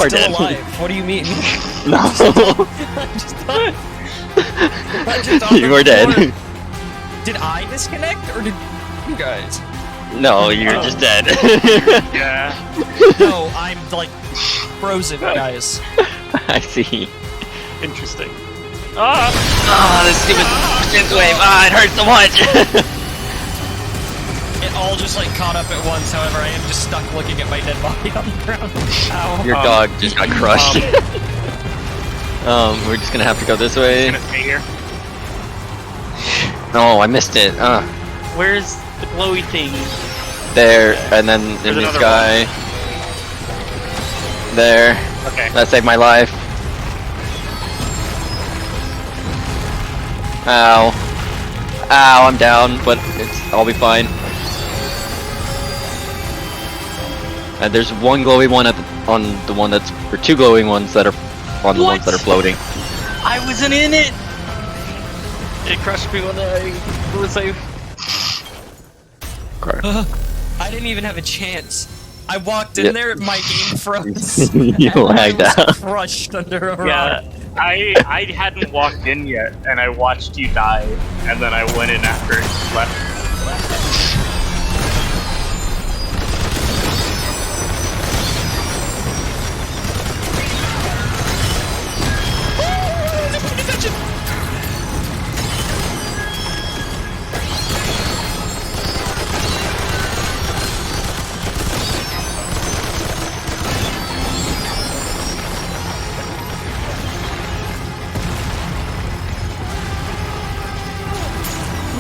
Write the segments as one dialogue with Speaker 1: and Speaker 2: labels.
Speaker 1: Or
Speaker 2: still
Speaker 1: dead.
Speaker 2: alive. What do you mean?
Speaker 1: No.
Speaker 2: I'm just on, I'm just on
Speaker 1: You
Speaker 2: the
Speaker 1: were dead.
Speaker 2: floor. Did I disconnect or did you guys?
Speaker 1: No, you're just dead.
Speaker 3: Yeah.
Speaker 2: No, I'm like frozen, guys.
Speaker 1: I see.
Speaker 3: Interesting. Ah!
Speaker 1: Ah, this stupid synth wave. Ah, it hurts so much.
Speaker 2: It all just like caught up at once. However, I am just stuck looking at my dead body on the ground. Ow.
Speaker 1: Your dog just got crushed. We're just gonna have to go this way.
Speaker 3: Gonna stay here.
Speaker 1: No, I missed it.
Speaker 3: Where's the glowy thing?
Speaker 1: There, and then in
Speaker 3: There's
Speaker 1: the
Speaker 3: another
Speaker 1: sky. There.
Speaker 3: Okay.
Speaker 1: That saved my life. Ow. Ow, I'm down, but I'll be fine. And there's one glowy one on the one that's, or two glowing ones that are on the ones that are floating.
Speaker 3: I wasn't in it! It crushed me when I was safe.
Speaker 1: Okay.
Speaker 2: I didn't even have a chance. I walked in there, my game froze.
Speaker 1: You
Speaker 2: and
Speaker 1: lagged
Speaker 2: I was
Speaker 1: out.
Speaker 2: crushed under a rock.
Speaker 3: Yeah, I hadn't walked in yet, and I watched you die, and then I went in after it left.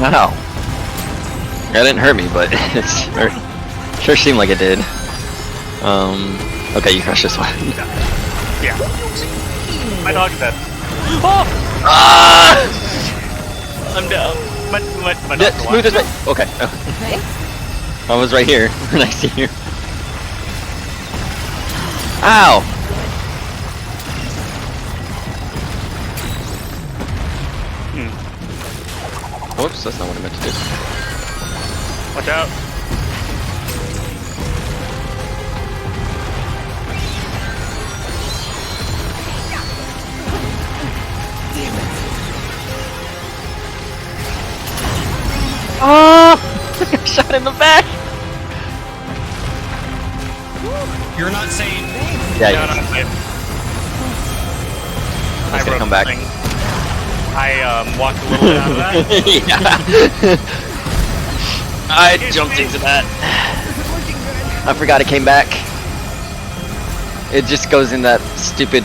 Speaker 1: Wow. That didn't hurt me, but it sure seemed like it did. Okay, you crushed this one.
Speaker 3: Yeah. My dog's dead. Oh!
Speaker 1: Ah!
Speaker 3: I'm down. My
Speaker 1: Yeah,
Speaker 3: dog's
Speaker 1: move
Speaker 3: alive.
Speaker 1: this way. Okay.
Speaker 4: Okay.
Speaker 1: I was right here next to you. Ow! Whoops, that's not what I meant to do.
Speaker 3: Watch out.
Speaker 1: Oh! I got shot in the back!
Speaker 2: You're not saying
Speaker 1: Yeah,
Speaker 3: No, no,
Speaker 1: He's gonna come back.
Speaker 3: I walked a little bit out of that.
Speaker 1: Yeah. I jumped into that. I forgot it came back. It just goes in that stupid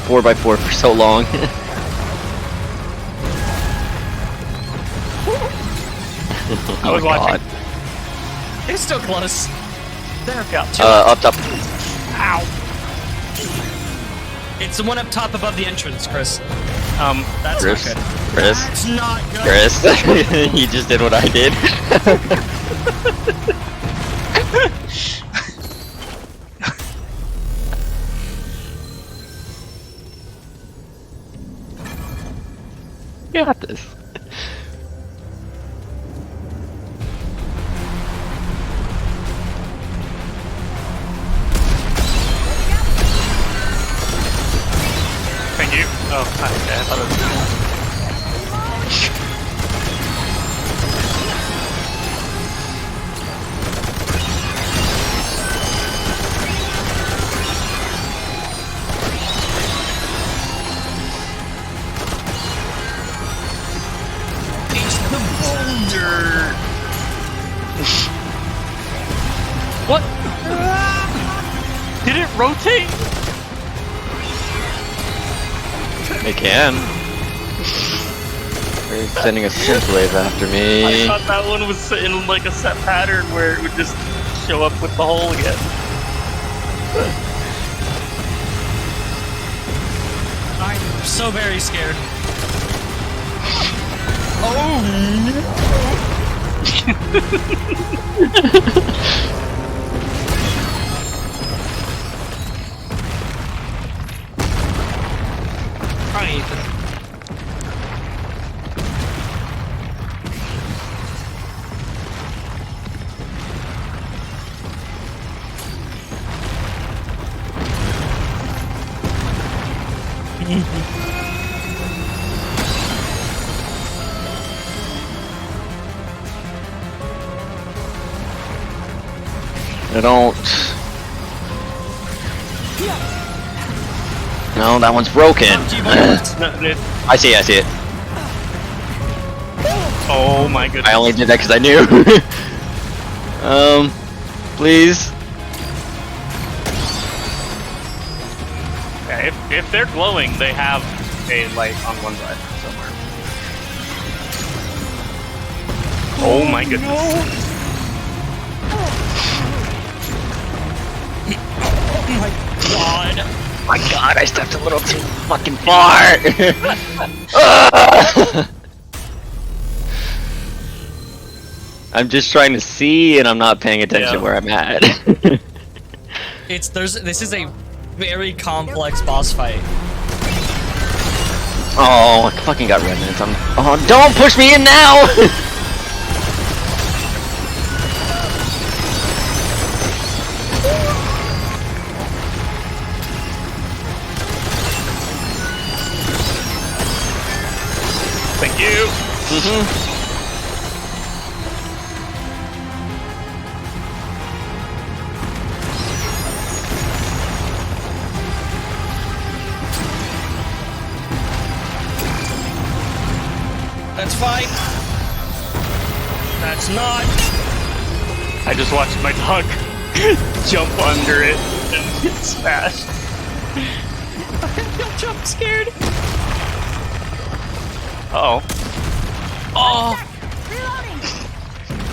Speaker 1: 4x4 for so long.
Speaker 3: I was watching.
Speaker 2: it's still close. There,
Speaker 3: Yeah.
Speaker 1: Up top.
Speaker 3: Ow.
Speaker 2: it's the one up top above the entrance, Chris. That's
Speaker 1: Chris.
Speaker 2: not good.
Speaker 1: Chris.
Speaker 2: That's not good.
Speaker 1: Chris. You just did what I did. You got this.
Speaker 3: Thank you. Oh, I thought it was.
Speaker 2: It's the boulder.
Speaker 3: What? Did it rotate?
Speaker 1: It can. They're sending a synth wave after
Speaker 3: I
Speaker 1: me.
Speaker 3: thought that one was in like a set pattern where it would just show up with the hole again.
Speaker 2: I'm so very scared. Oh no! Right.
Speaker 1: I don't. No, that one's broken. I see it.
Speaker 3: Oh my goodness.
Speaker 1: I only did that because I knew. Please.
Speaker 3: Yeah, if they're glowing, they have a light on one side somewhere. Oh my goodness.
Speaker 2: God.
Speaker 1: My God, I stepped a little too fucking far. I'm just trying to see, and I'm not paying attention where I'm at.
Speaker 2: This is a very complex boss fight.
Speaker 1: Oh, I fucking got remnants. Oh, don't push me in now!
Speaker 3: Thank you.
Speaker 2: That's fine. That's not.
Speaker 3: I just watched my dog jump under it and get smashed.
Speaker 2: I'm jump scared.
Speaker 3: Uh-oh. Oh!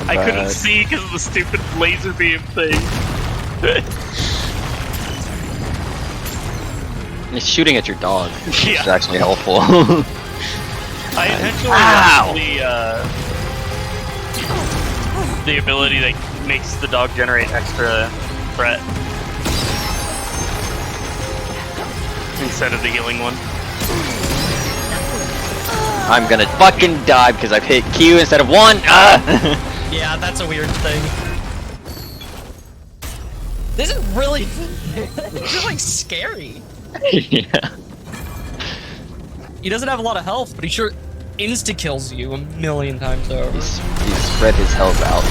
Speaker 3: I couldn't
Speaker 1: Bad.
Speaker 3: see because of the stupid laser beam thing.
Speaker 1: It's shooting at your dog, which is
Speaker 3: Yeah.
Speaker 1: actually helpful.
Speaker 3: I intentionally
Speaker 1: Ow!
Speaker 3: lost the ability that makes the dog generate extra threat instead of the healing one.
Speaker 1: I'm gonna fucking die because I've hit Q instead of 1!
Speaker 2: Yeah, that's a weird thing. This is really, this is like scary.
Speaker 1: Yeah.
Speaker 2: He doesn't have a lot of health, but he sure insta-kills you a million times over.
Speaker 1: He's spread his health out.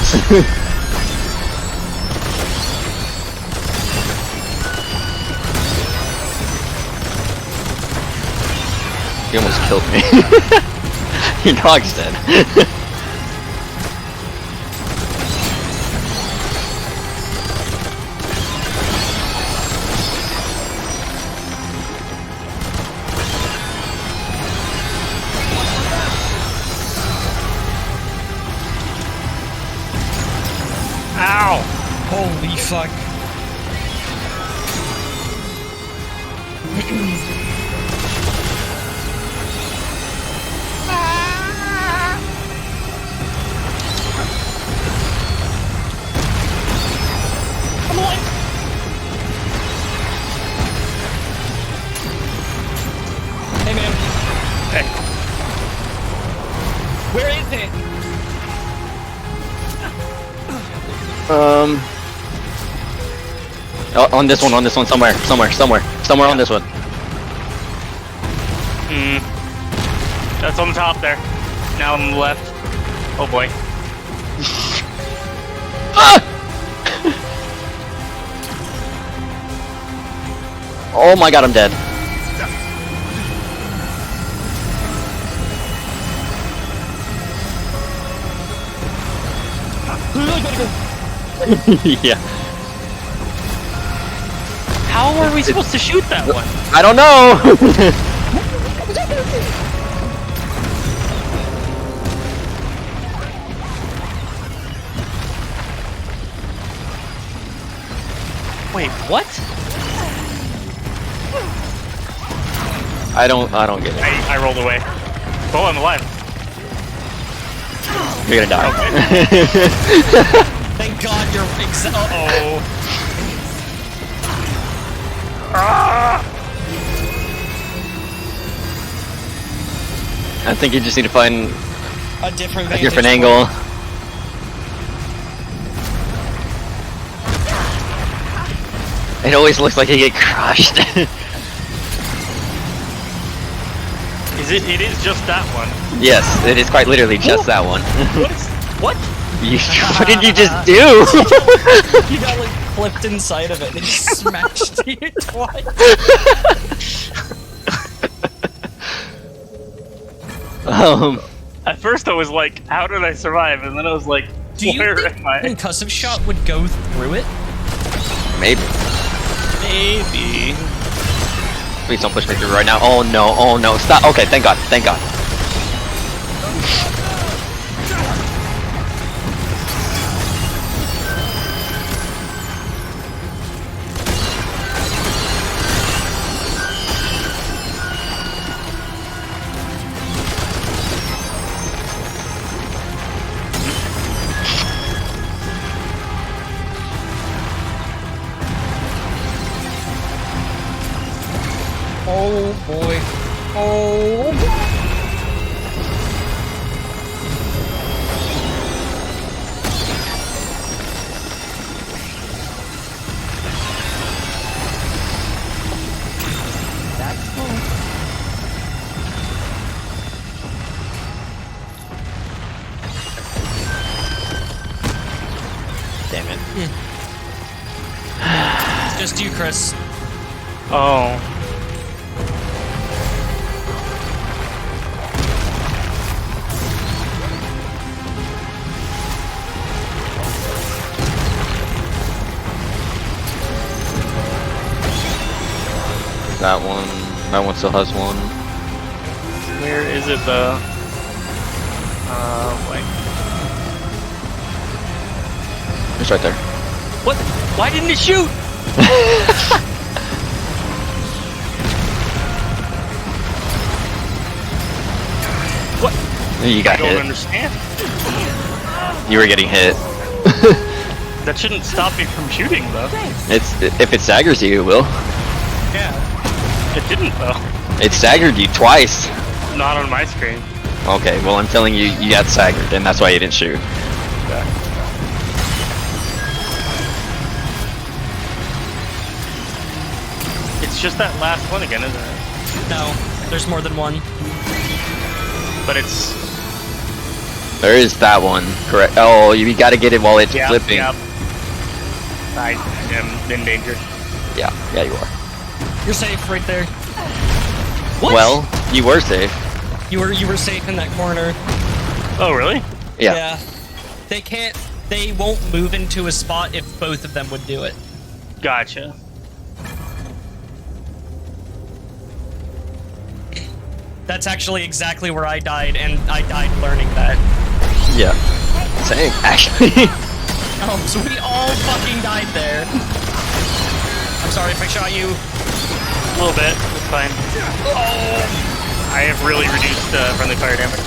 Speaker 1: He almost killed me. Your dog's dead.
Speaker 3: Ow!
Speaker 2: Holy fuck. Come on! Hey man,
Speaker 3: Hey.
Speaker 2: where is it?
Speaker 1: Oh, on this one, somewhere on this one.
Speaker 3: That's on the top there. Now on the left. Oh boy.
Speaker 1: Ah! Oh my God, I'm dead. Yeah.
Speaker 3: How are we supposed to shoot that one?
Speaker 1: I don't know.
Speaker 3: Wait, what?
Speaker 1: I don't get it.
Speaker 3: I rolled away. Oh, I'm alive.
Speaker 1: You're gonna die.
Speaker 2: Thank God you're uh-oh.
Speaker 1: I think you just need to find
Speaker 2: A different
Speaker 1: a different
Speaker 2: vantage
Speaker 1: angle. It always looks like you get crushed.
Speaker 3: Is it? It is just that one.
Speaker 1: Yes, it is quite literally just that one.
Speaker 3: What?
Speaker 1: What did you just do?
Speaker 2: You got like flipped inside of it and it just smashed you twice.
Speaker 3: At first I was like, how did I survive? And then I was like,
Speaker 2: Do you
Speaker 3: where
Speaker 2: think
Speaker 3: am I?
Speaker 2: concussive shot would go through it?
Speaker 1: Maybe.
Speaker 3: Maybe.
Speaker 1: Please don't push me through right now. Oh no, stop. Okay, thank God, thank God.
Speaker 2: Oh boy. Oh boy. That's cool.
Speaker 1: Damn it.
Speaker 2: It's just you, Chris.
Speaker 3: Oh.
Speaker 1: That one still has one.
Speaker 3: Where is it though? Wait.
Speaker 1: It's right there.
Speaker 3: What? Why didn't it shoot? What?
Speaker 1: You got
Speaker 3: I don't
Speaker 1: hit.
Speaker 3: understand.
Speaker 1: You were getting hit.
Speaker 3: That shouldn't stop me from shooting though.
Speaker 1: It's if it staggers you, it will.
Speaker 3: Yeah. It didn't though.
Speaker 1: It staggered you twice.
Speaker 3: Not on my screen.
Speaker 1: Okay, well I'm telling you, you got staggered, and that's why you didn't shoot.
Speaker 3: Okay. It's just that last one again, isn't it?
Speaker 2: No, there's more than one.
Speaker 3: But it's...
Speaker 1: There is that one, correct? Oh, you got to get it while it's flipping.
Speaker 3: Yep. I am in danger.
Speaker 1: Yeah, you are.
Speaker 2: You're safe right there.
Speaker 3: What?
Speaker 1: Well, you were safe.
Speaker 2: You were safe in that corner.
Speaker 3: Oh, really?
Speaker 1: Yeah.
Speaker 2: They won't move into a spot if both of them would do it.
Speaker 3: Gotcha.
Speaker 2: That's actually exactly where I died, and I died learning that.
Speaker 1: Yeah. Same, actually.
Speaker 2: Oh, so we all fucking died there. I'm sorry if I shot you.
Speaker 3: A little bit. It's fine. I have really reduced friendly fire damage.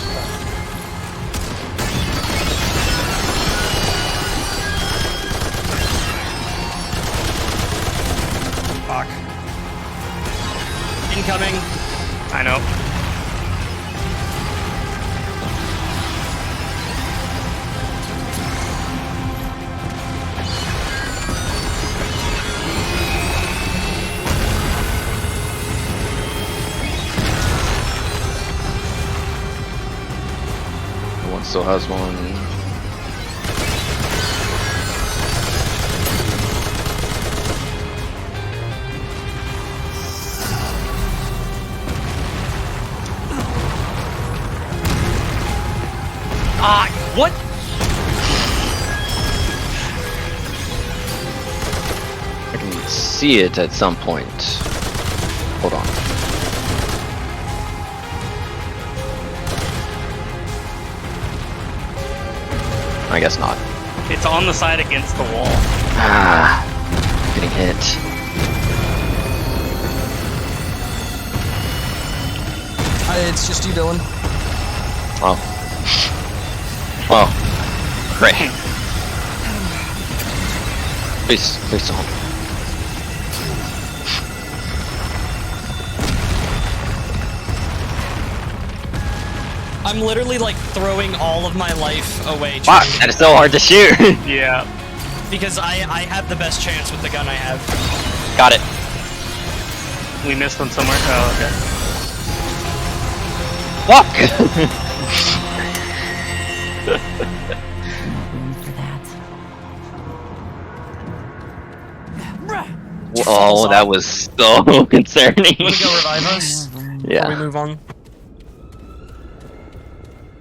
Speaker 2: Fuck. Incoming.
Speaker 3: I know.
Speaker 1: One still has one.
Speaker 3: What?
Speaker 1: I can see it at some point. Hold on. I guess not.
Speaker 3: It's on the side against the wall.
Speaker 1: Ah, getting hit.
Speaker 2: It's just you, Dylan.
Speaker 1: Oh. Oh. Great. Please don't.
Speaker 2: I'm literally like throwing all of my life away.
Speaker 1: Fuck, that is so hard to shoot.
Speaker 3: Yeah.
Speaker 2: Because I have the best chance with the gun I have.
Speaker 1: Got it.
Speaker 3: We missed one somewhere. Oh, okay.
Speaker 1: Fuck!
Speaker 4: Room for that.
Speaker 1: Oh, that was so concerning.
Speaker 2: You wanna go revive us?
Speaker 4: More room.
Speaker 2: Before we
Speaker 1: Yeah.
Speaker 2: move on?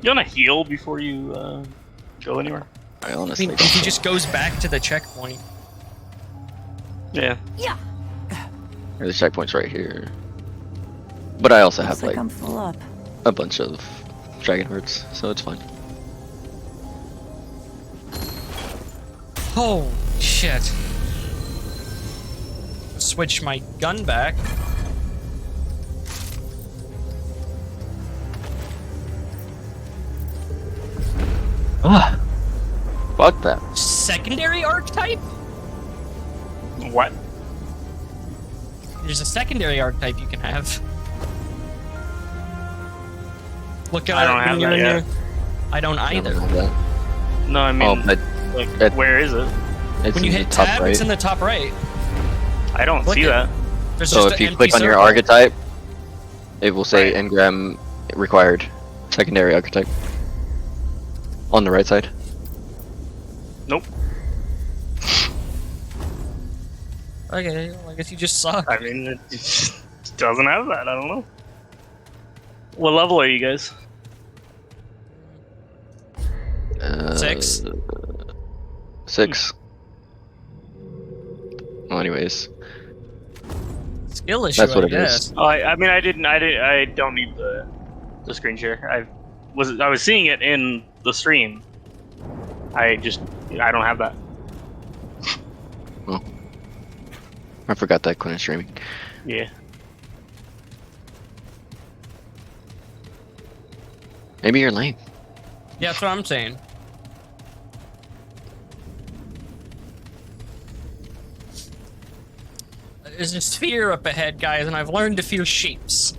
Speaker 3: You wanna heal before you go anywhere?
Speaker 1: I
Speaker 2: I
Speaker 1: honestly
Speaker 2: mean,
Speaker 1: don't
Speaker 2: if he
Speaker 1: know.
Speaker 2: just goes back to the checkpoint.
Speaker 3: Yeah.
Speaker 4: Yeah.
Speaker 1: The checkpoint's right here. But I also
Speaker 4: Looks
Speaker 1: have
Speaker 4: like
Speaker 1: like
Speaker 4: I'm full up.
Speaker 1: a bunch of dragon hearts, so it's fine.
Speaker 2: Oh, shit. Switch my gun back.
Speaker 1: Ah, fuck that.
Speaker 2: Secondary archetype?
Speaker 3: What?
Speaker 2: There's a secondary archetype you can have. Look at
Speaker 3: I don't have that yet.
Speaker 2: I don't
Speaker 1: I
Speaker 2: either.
Speaker 1: don't have that.
Speaker 3: No, I mean,
Speaker 1: Oh, but
Speaker 3: like,
Speaker 1: it-
Speaker 3: where is it?
Speaker 1: it's
Speaker 2: When you
Speaker 1: in
Speaker 2: hit
Speaker 1: the top
Speaker 2: tab,
Speaker 1: right.
Speaker 2: it's in the top right.
Speaker 3: I don't
Speaker 2: Look
Speaker 3: see
Speaker 2: at-
Speaker 3: that.
Speaker 2: There's
Speaker 1: So
Speaker 2: just
Speaker 1: if
Speaker 2: an
Speaker 1: you
Speaker 2: empty
Speaker 1: click on your
Speaker 2: circle.
Speaker 1: archetype, it will say
Speaker 3: Right.
Speaker 1: engram required. Secondary archetype. On the right side.
Speaker 3: Nope.
Speaker 2: Okay, well, I guess you just suck.
Speaker 3: I mean, it just doesn't have that. I don't know. What level are you guys?
Speaker 2: 6.
Speaker 1: 6. Well, anyways.
Speaker 2: Skill issue,
Speaker 1: That's what
Speaker 2: I
Speaker 1: it is.
Speaker 2: guess.
Speaker 3: Oh, I mean, I don't need the screen share. I was seeing it in the stream. I don't have that.
Speaker 1: Oh. I forgot that couldn't streaming.
Speaker 3: Yeah.
Speaker 1: Maybe you're lame.
Speaker 2: Yeah, that's what I'm saying. There's a sphere up ahead, guys, and I've learned to fear shapes.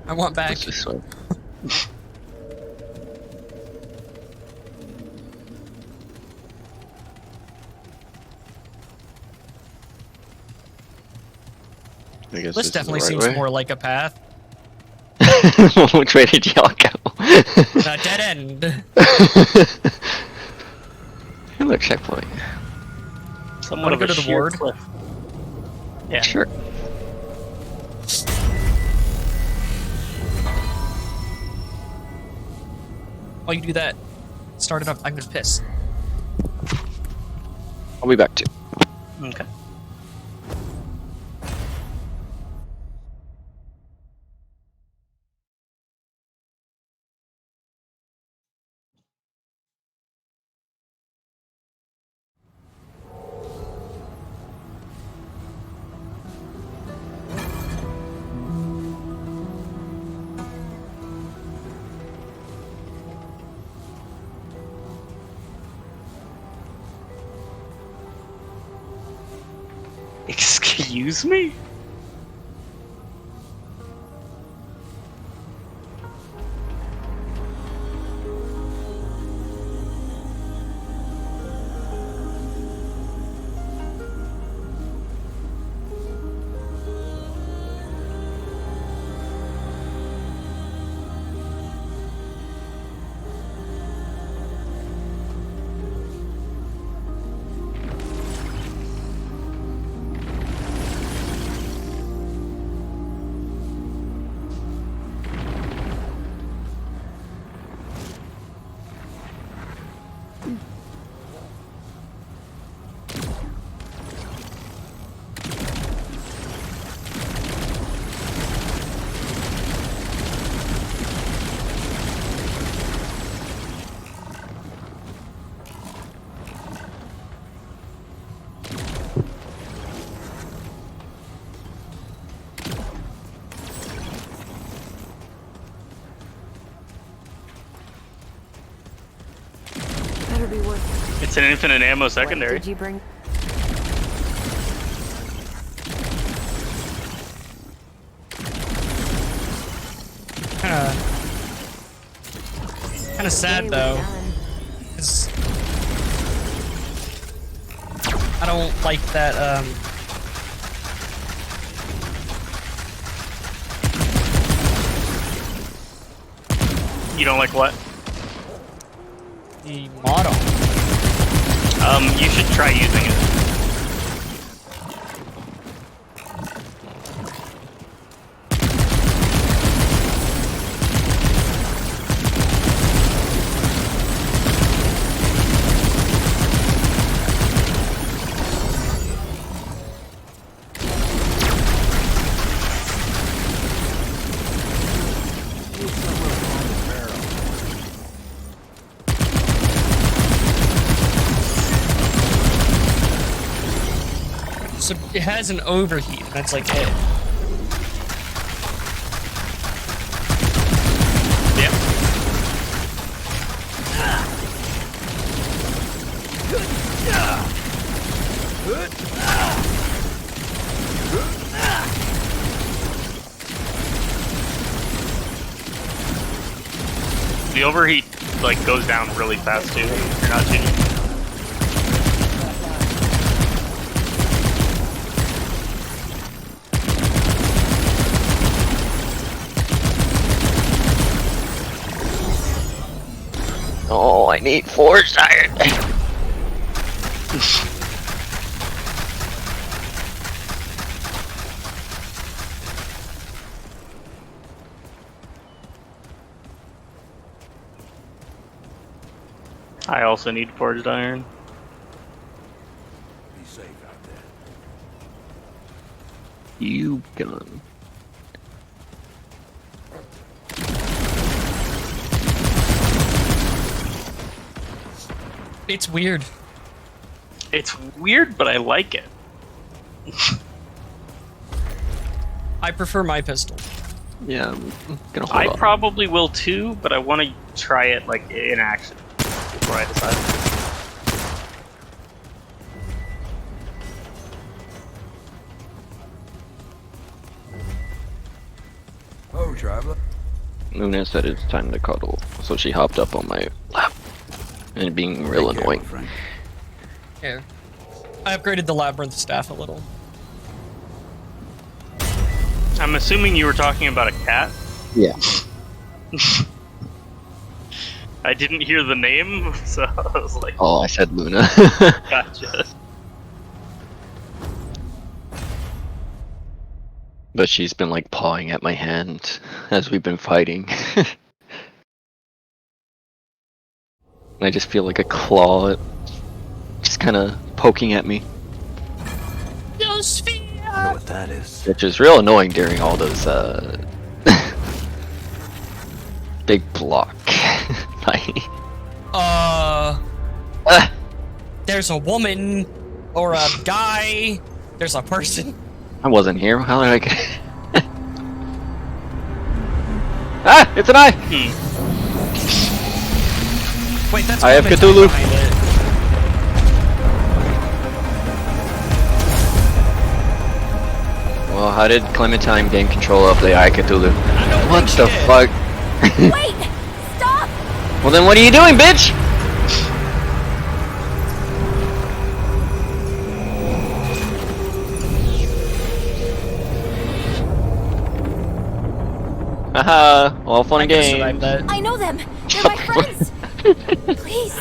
Speaker 2: I want back.
Speaker 1: Let's just swipe. I guess
Speaker 2: This definitely seems more like a path.
Speaker 1: Which way did y'all go?
Speaker 2: A dead end.
Speaker 1: Hey, look, checkpoint.
Speaker 3: Somewhat
Speaker 2: Wanna
Speaker 3: of
Speaker 2: go
Speaker 3: a
Speaker 2: to the
Speaker 3: sheer
Speaker 2: ward?
Speaker 3: cliff. Yeah.
Speaker 1: Sure.
Speaker 2: While you do that, start it up. I'm gonna piss.
Speaker 1: I'll be back too.
Speaker 3: Okay. Excuse me?
Speaker 4: Better be worth it.
Speaker 3: It's an infinite ammo
Speaker 4: What
Speaker 3: secondary.
Speaker 4: did you bring?
Speaker 2: Kind of sad
Speaker 4: Yay, we're
Speaker 2: though.
Speaker 4: done.
Speaker 2: 'Cause don't like that,
Speaker 3: You don't like what?
Speaker 2: the model.
Speaker 3: You should try using it.
Speaker 2: So it has an overheat, and that's like it.
Speaker 3: Yep. The overheat like goes down really fast too. If you're not shooting.
Speaker 1: Oh, I need forged iron.
Speaker 3: I also need forged iron.
Speaker 5: Be safe out there.
Speaker 1: You gun.
Speaker 2: It's weird.
Speaker 3: It's weird, but I like it.
Speaker 2: I prefer my pistol.
Speaker 1: Yeah, I'm gonna hold
Speaker 3: I
Speaker 1: on.
Speaker 3: probably will too, but I want to try it like in action before I decide.
Speaker 5: Oh, traveler.
Speaker 1: Luna said it's time to cuddle, so she hopped up on my lap. And being real
Speaker 5: Take care,
Speaker 1: annoying.
Speaker 5: my friend.
Speaker 2: Here. I upgraded the labyrinth staff a little.
Speaker 3: I'm assuming you were talking about a cat.
Speaker 1: Yeah.
Speaker 3: I didn't hear the name, so I was like,
Speaker 1: Oh, I said Luna.
Speaker 3: gotcha.
Speaker 1: But she's been like pawing at my hand as we've been fighting. I just feel like a claw just kind of poking at me,
Speaker 5: I know what that is.
Speaker 1: which is real annoying during all those big block fighting.
Speaker 2: There's a woman, or a guy, there's a person.
Speaker 1: I wasn't here. How did I get? Ah! It's an eye.
Speaker 2: Wait, that's
Speaker 1: I have
Speaker 2: Clementine
Speaker 1: Cthulhu.
Speaker 2: behind it.
Speaker 1: Well, how did Clementine gain control of the Eye Cthulhu?
Speaker 2: I don't
Speaker 1: What
Speaker 2: think
Speaker 1: the
Speaker 2: she did.
Speaker 1: fuck?
Speaker 4: Wait! Stop!
Speaker 1: Well, then what are you doing, bitch? Haha, all fun
Speaker 2: I
Speaker 1: and
Speaker 2: could've survived
Speaker 1: games.
Speaker 2: that.
Speaker 4: I know them! They're my friends! Please!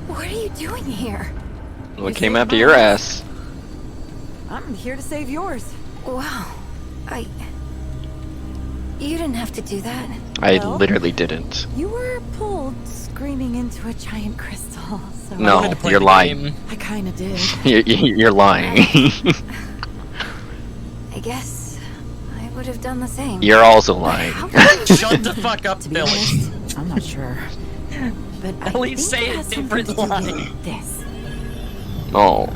Speaker 4: What are you doing here?
Speaker 1: What came after your ass?
Speaker 6: I'm here to save yours.
Speaker 4: Wow. You didn't have to do that.
Speaker 1: I
Speaker 6: Well?
Speaker 1: literally didn't.
Speaker 6: You were pulled screaming into a giant crystal, so
Speaker 2: I
Speaker 1: No.
Speaker 2: wanted to play
Speaker 1: you're
Speaker 2: the
Speaker 1: lying.
Speaker 2: game.
Speaker 6: I kinda did.
Speaker 1: You're lying.
Speaker 4: I guess I would have done the same.
Speaker 1: You're also lying.
Speaker 6: How
Speaker 2: Shut the fuck up,
Speaker 6: to be
Speaker 2: Billy.
Speaker 6: honest, I'm not sure. But I
Speaker 2: At least
Speaker 6: think
Speaker 2: say
Speaker 6: it
Speaker 2: a
Speaker 6: has something
Speaker 2: different
Speaker 6: to do with
Speaker 2: line.
Speaker 6: this.
Speaker 1: Oh.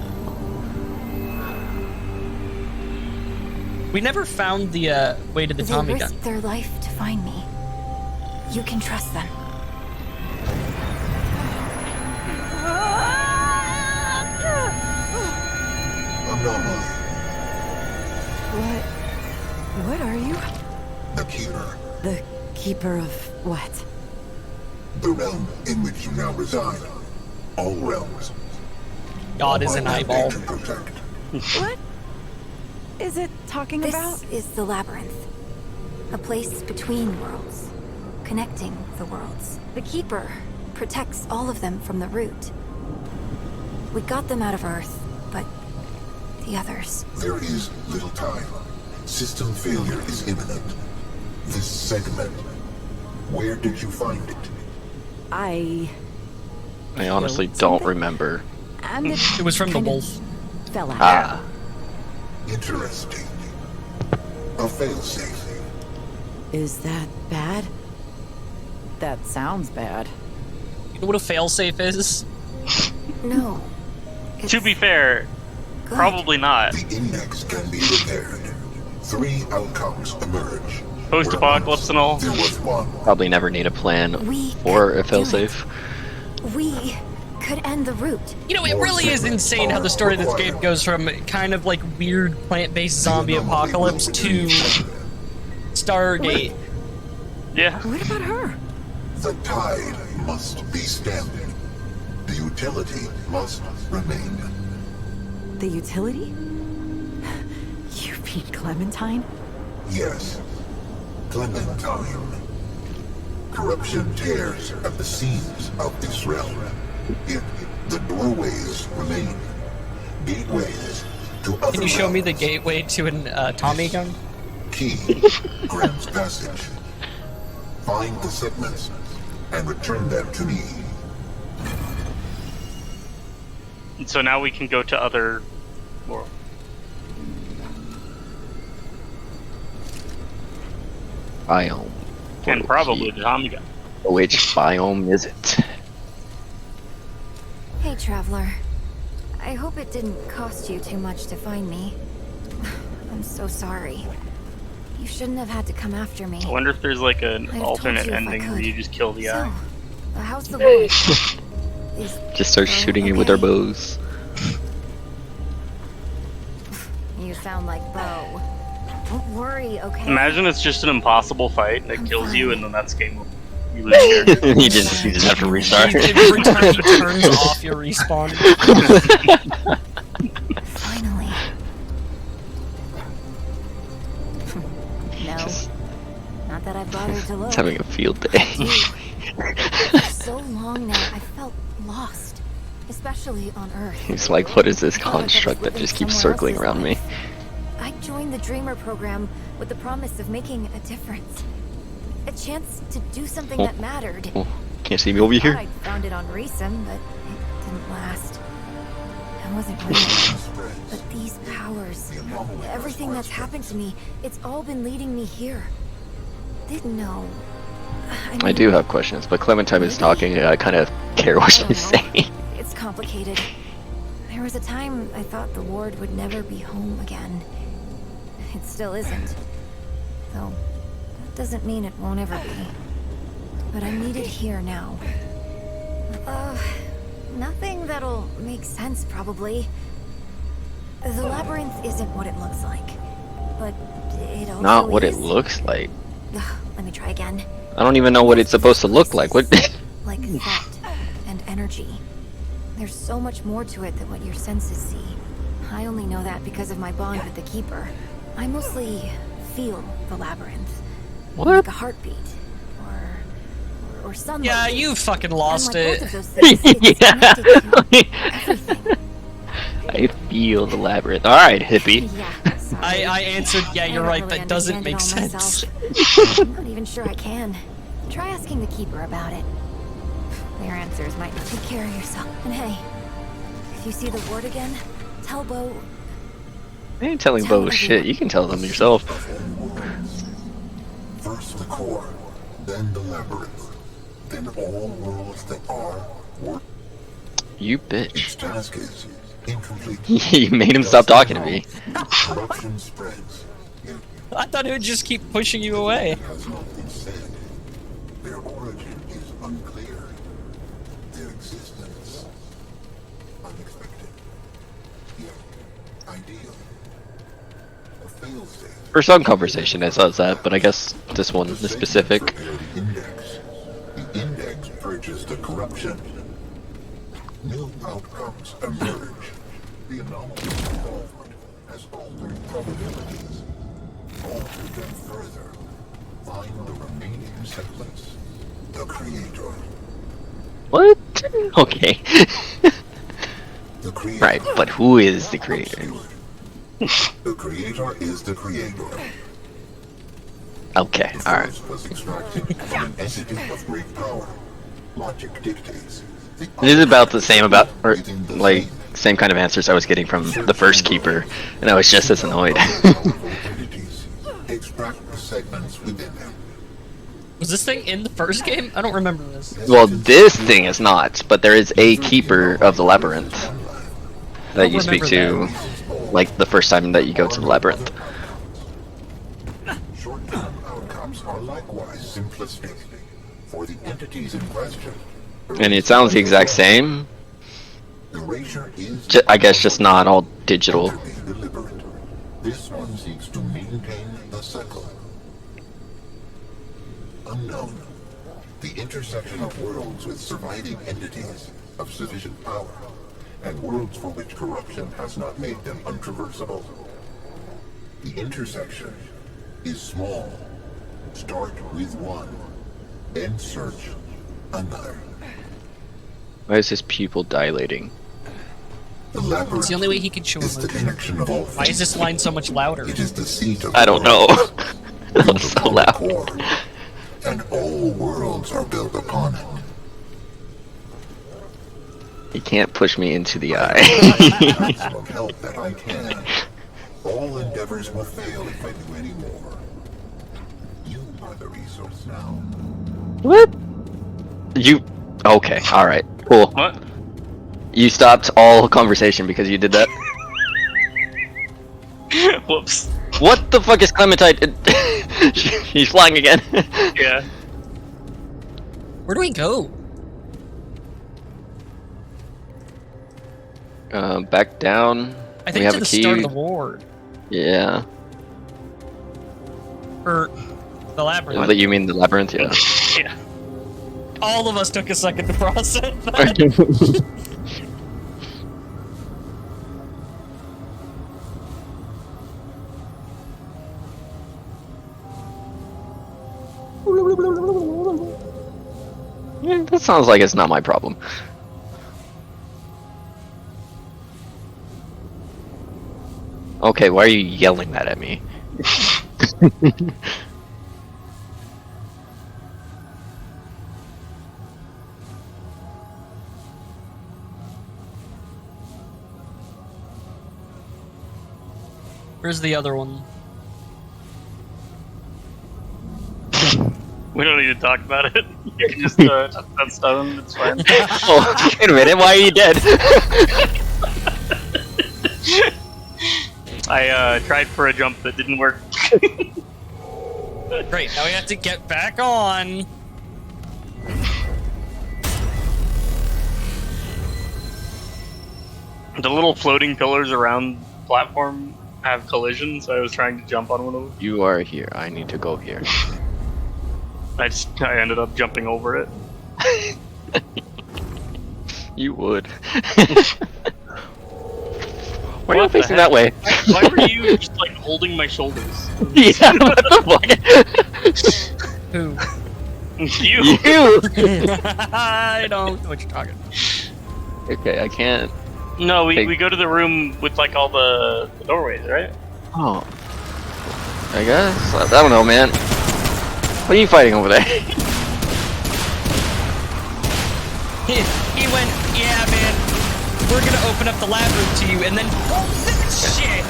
Speaker 2: We never found the way to the
Speaker 4: They
Speaker 2: Tommy gun.
Speaker 4: risked their life to find me. You can trust them.
Speaker 7: I'm not mine,
Speaker 6: What are you?
Speaker 7: the keeper.
Speaker 6: The keeper of what?
Speaker 7: The realm in which you now reside. all realms.
Speaker 2: God is an eyeball.
Speaker 7: To protect.
Speaker 6: What is it talking about?
Speaker 4: This is the labyrinth. A place between worlds, connecting the worlds. The Keeper protects all of them from the root. We got them out of Earth, but the others...
Speaker 7: There is little time. System failure is imminent. This segment. Where did you find it?
Speaker 6: I
Speaker 1: honestly
Speaker 6: killed
Speaker 1: don't
Speaker 6: something?
Speaker 1: remember.
Speaker 6: And it
Speaker 2: It was from the
Speaker 6: kind of
Speaker 2: wolf.
Speaker 6: fell out.
Speaker 1: Ah,
Speaker 7: Interesting. A failsafe.
Speaker 6: Is that bad? That sounds bad.
Speaker 2: You know what a failsafe is?
Speaker 4: No.
Speaker 3: To be fair,
Speaker 4: Good.
Speaker 3: probably not.
Speaker 7: The index can be repaired. 3 outcomes emerge.
Speaker 3: Post-apocalypse and all.
Speaker 7: There was one.
Speaker 1: probably never need a plan
Speaker 4: We
Speaker 1: for a
Speaker 4: could do
Speaker 1: failsafe.
Speaker 4: We could end the root.
Speaker 2: You know, it really is insane how the story of this game goes from kind of like weird plant-based zombie apocalypse to Stargate.
Speaker 3: Yeah.
Speaker 6: What about her?
Speaker 7: The tide must be stemmed. The utility must remain.
Speaker 6: The utility? You mean Clementine?
Speaker 7: Yes. Clementine. Corruption tears at the seams of this realm. Yet the doorways remain. Gateways to other
Speaker 2: Can you show me the
Speaker 7: realms.
Speaker 2: gateway to an Tommy gun?
Speaker 7: Key grants passage. Find the segments and return them to me.
Speaker 3: And so now we can go to other worlds.
Speaker 1: Biome.
Speaker 3: And probably the Tommy gun.
Speaker 1: Which biome is it?
Speaker 4: Hey, Traveler. I hope it didn't cost you too much to find me. I'm so sorry. You shouldn't have had to come after me.
Speaker 3: I wonder if there's like an
Speaker 4: I'd have
Speaker 3: alternate
Speaker 4: told you if I
Speaker 3: ending where
Speaker 4: could.
Speaker 3: you just kill the guy.
Speaker 4: So, how's the Lord? Is
Speaker 1: Just start
Speaker 4: Bo
Speaker 1: shooting you with our
Speaker 4: okay?
Speaker 1: bows.
Speaker 4: You sound like Bo. Don't worry, okay?
Speaker 3: Imagine it's just an impossible fight that
Speaker 4: I'm
Speaker 3: kills you,
Speaker 4: fine.
Speaker 3: and then that's game over. You lose your character.
Speaker 1: you just have to restart.
Speaker 2: Every time he turns off, you respawn.
Speaker 4: Finally. No.
Speaker 1: Just-
Speaker 4: Not that I've bothered to look.
Speaker 1: It's having a field day.
Speaker 4: For so long now, I felt lost. Especially on Earth.
Speaker 1: He's like, what is this
Speaker 4: I thought I was
Speaker 1: construct that
Speaker 4: living
Speaker 1: just keeps
Speaker 4: somewhere
Speaker 1: circling
Speaker 4: else's
Speaker 1: around me?
Speaker 4: life. I joined the Dreamer program with the promise of making a difference. A chance to do something that mattered.
Speaker 1: Oh, can't see me over
Speaker 4: I
Speaker 1: here?
Speaker 4: thought I'd found it on Reesum, but it didn't last. I wasn't real. But these powers, everything that's happened to me, it's all been leading me here. Didn't know.
Speaker 1: I
Speaker 4: mean,
Speaker 1: do have questions, but Clementine is talking and I kind of care what
Speaker 4: I don't
Speaker 1: she's
Speaker 4: know.
Speaker 1: saying.
Speaker 4: It's complicated. There was a time I thought the ward would never be home again. It still isn't. Though, that doesn't mean it won't ever be. But I'm needed here now. Nothing that'll make sense, probably. The labyrinth isn't what it looks like. But it also
Speaker 1: Not what it
Speaker 4: is.
Speaker 1: looks like.
Speaker 4: Let me try again.
Speaker 1: I don't even know what it's supposed to look like. What?
Speaker 4: Like thought and energy. There's so much more to it than what your senses see. I only know that because of my bond with the Keeper. I mostly feel the labyrinth.
Speaker 1: What?
Speaker 4: Like a heartbeat. Or sunlight.
Speaker 2: Yeah, you fucking lost
Speaker 4: and like
Speaker 2: it.
Speaker 4: both of those things, it's connected to everything.
Speaker 1: I feel the labyrinth. Alright, hippie.
Speaker 4: Yeah, sorry.
Speaker 2: I answered, yeah, you're
Speaker 4: I
Speaker 2: right,
Speaker 4: don't really
Speaker 2: that doesn't
Speaker 4: understand
Speaker 2: make
Speaker 4: it all
Speaker 2: sense.
Speaker 4: myself. I'm not even sure I can. Try asking the Keeper about it. Their answers might not take care of yourself. And hey, if you see the ward again, tell Bo.
Speaker 1: I ain't telling Bo shit. You can tell them yourself.
Speaker 7: First the core, then the labyrinth, then all worlds that are were.
Speaker 1: You bitch.
Speaker 7: Its task is incomplete.
Speaker 1: You made him stop talking to me.
Speaker 7: Corruption spreads. Yet
Speaker 2: I thought it would just keep pushing you away.
Speaker 7: it has not been said. Their origin is unclear. Their existence unexpected. Yet ideal. A failsafe.
Speaker 1: For some conversation it says that, but I guess this one is specific.
Speaker 7: Prepare the index. The index purges the corruption. New outcomes emerge. The anomaly involvement has altered probabilities. Alter them further. Find the remaining segments. The Creator.
Speaker 1: What? Okay.
Speaker 7: The Creator.
Speaker 1: Right, but who is the creator?
Speaker 7: The Creator is the Creator.
Speaker 1: Okay, alright.
Speaker 7: Source was extracted from an entity of great power. Logic dictates.
Speaker 1: It is about the same or like same kind of answers I was getting from the first keeper, and I was just as annoyed.
Speaker 7: entities. Extract the segments within them.
Speaker 2: Was this thing in the first game? I don't remember this.
Speaker 1: Well, this thing is not, but there is a keeper of the labyrinth that you speak to, like the first time that you go to the labyrinth.
Speaker 7: Short-term outcomes are likewise simplistic. For the entities in question,
Speaker 1: And it sounds the exact same.
Speaker 7: erasure is
Speaker 1: I guess just not all digital.
Speaker 7: utterly deliberate. This one seeks to maintain the cycle. Unknown. The intersection of worlds with surviving entities of sufficient power, and worlds for which corruption has not made them untraversable. The intersection is small. Start with one, then search another.
Speaker 1: Why is his pupil dilating?
Speaker 7: The labyrinth
Speaker 2: It's the only way he could show
Speaker 7: is the
Speaker 2: emotion.
Speaker 7: connection of all
Speaker 2: Why is this line so much louder?
Speaker 7: It is the seat of
Speaker 1: I don't know.
Speaker 7: worlds,
Speaker 1: That
Speaker 7: built
Speaker 1: was so
Speaker 7: upon
Speaker 1: loud.
Speaker 7: the core, and all worlds are built upon it.
Speaker 1: He can't push me into the eye.
Speaker 7: Maximum help that I can. All endeavors will fail if I do any more. You are the resource now.
Speaker 1: What? You... Okay, alright, cool.
Speaker 3: What?
Speaker 1: You stopped all conversation because you did that?
Speaker 3: Whoops.
Speaker 1: What the fuck is Clementine? She's flying again.
Speaker 3: Yeah.
Speaker 2: Where do we go?
Speaker 1: Back down.
Speaker 2: I
Speaker 1: We
Speaker 2: think
Speaker 1: have
Speaker 2: to
Speaker 1: a
Speaker 2: the
Speaker 1: key.
Speaker 2: start of the ward.
Speaker 1: Yeah.
Speaker 2: Or the labyrinth.
Speaker 1: You mean the labyrinth? Yeah.
Speaker 3: Yeah.
Speaker 2: All of us took a second to process that.
Speaker 1: Yeah, that sounds like it's not my problem. Okay, why are you yelling that at me?
Speaker 2: Where's the other one?
Speaker 3: We don't need to talk about it. You can just that's done. It's fine.
Speaker 1: Oh, wait a minute, why are you dead?
Speaker 3: I tried for a jump that didn't work.
Speaker 2: Great, now we have to get back on.
Speaker 3: The little floating pillars around the platform have collision, so I was trying to jump on one of them.
Speaker 1: You are here, I need to go here.
Speaker 3: I ended up jumping over it.
Speaker 1: You would. Why are you
Speaker 3: What the
Speaker 1: facing
Speaker 3: heck?
Speaker 1: that way?
Speaker 3: Why were you just like holding my shoulders?
Speaker 1: Yeah, what the fuck?
Speaker 2: Who?
Speaker 3: You.
Speaker 1: You!
Speaker 2: I don't know what you're talking about.
Speaker 1: Okay, I can't.
Speaker 3: No,
Speaker 1: Hey.
Speaker 3: we go to the room with like all the doorways, right?
Speaker 1: Oh. I guess? I don't know, man. What are you fighting over there?
Speaker 2: He went, yeah, man, we're gonna open up the labyrinth to you, and then, oh, shit!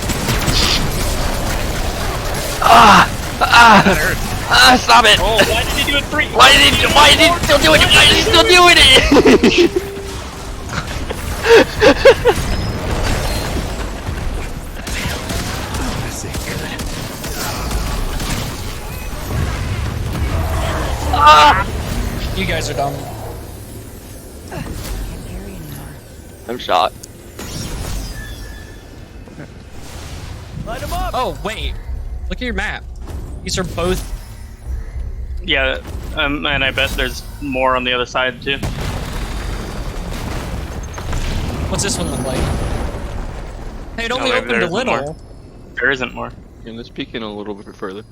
Speaker 1: Stop it!
Speaker 3: Oh, why did he do it three?
Speaker 1: Why is he still doing it? Why is he still doing it?
Speaker 2: You guys are dumb.
Speaker 1: I'm shot.
Speaker 2: Oh, wait. Look at your map. These are both...
Speaker 3: Yeah, and I bet there's more on the other side too.
Speaker 2: What's this one look like? Hey, it only
Speaker 3: maybe
Speaker 2: opened
Speaker 3: there
Speaker 2: a
Speaker 3: isn't
Speaker 2: little.
Speaker 3: more. There isn't more.
Speaker 1: Yeah, let's peek in a little bit further.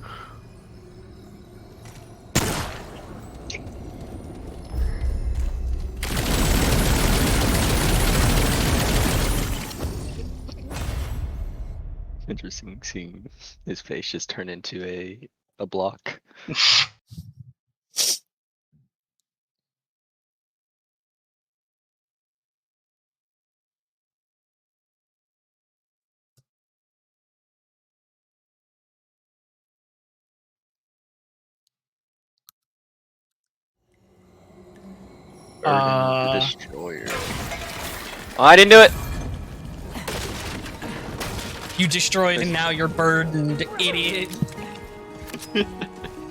Speaker 1: Interesting seeing his face just turn into a block. Burden the Destroyer. Oh, I didn't do it!
Speaker 2: You destroyed and now you're burdened, idiot.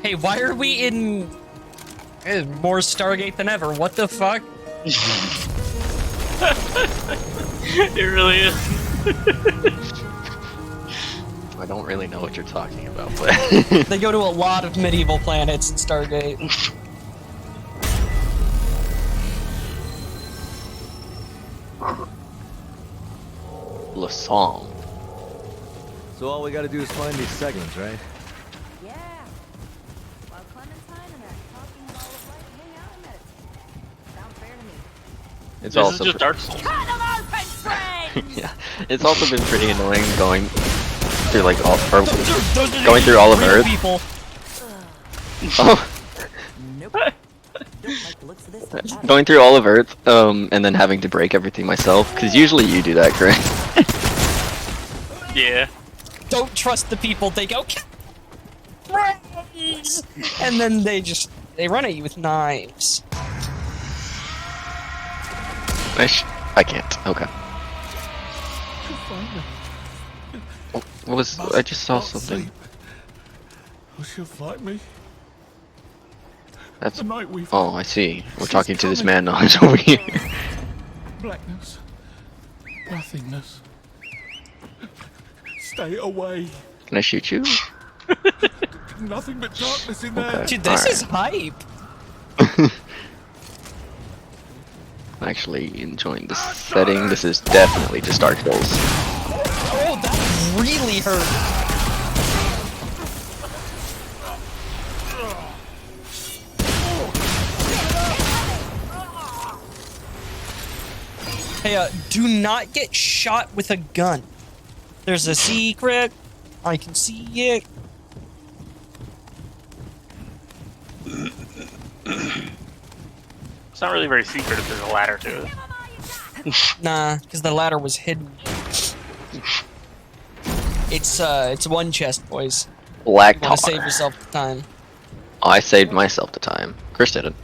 Speaker 2: Hey, why are we in more Stargate than ever? What the fuck?
Speaker 3: It really is.
Speaker 1: I don't really know what you're talking about, but
Speaker 2: They go to a lot of medieval planets in Stargate.
Speaker 1: Lassong.
Speaker 5: So all we gotta do is find these segments, right?
Speaker 6: Yeah. While Clementine and that talking ball of light hang out and meditate. Sounds fair to me.
Speaker 1: It's
Speaker 3: This
Speaker 1: also
Speaker 3: is just Dark Souls.
Speaker 6: Cut them open, friends!
Speaker 1: yeah, it's also been pretty annoying going through like all or
Speaker 2: Those are
Speaker 1: going through all of
Speaker 2: real
Speaker 1: Earth.
Speaker 2: people.
Speaker 1: Oh,
Speaker 6: Nope. Don't like the looks of this. at all.
Speaker 1: going through all of Earth, and then having to break everything myself. Because usually you do that, Greg.
Speaker 3: Yeah.
Speaker 2: Don't trust the people. They go, "Praise!" And then they run at you with knives.
Speaker 1: I can't. Okay. Oh, what was? I just saw something.
Speaker 8: Oh, she'll fight me.
Speaker 1: That's.
Speaker 8: The night we
Speaker 1: Oh, I see. We're talking to this man now. He's over here.
Speaker 8: blackness, nothingness. Stay away.
Speaker 1: Can I shoot you?
Speaker 8: Nothing but darkness in there.
Speaker 1: Okay.
Speaker 2: Dude, this
Speaker 1: Alright.
Speaker 2: is hype.
Speaker 1: I'm actually enjoying this setting. This is definitely just Dark Souls.
Speaker 2: Oh, that really hurt. Hey, do not get shot with a gun. There's a secret. I can see it.
Speaker 3: It's not really very secret if there's a ladder to it.
Speaker 2: Nah, because the ladder was hidden. It's one chest, boys.
Speaker 1: Black
Speaker 2: You want to
Speaker 1: tar.
Speaker 2: save yourself the time.
Speaker 1: I saved myself the time. Chris didn't.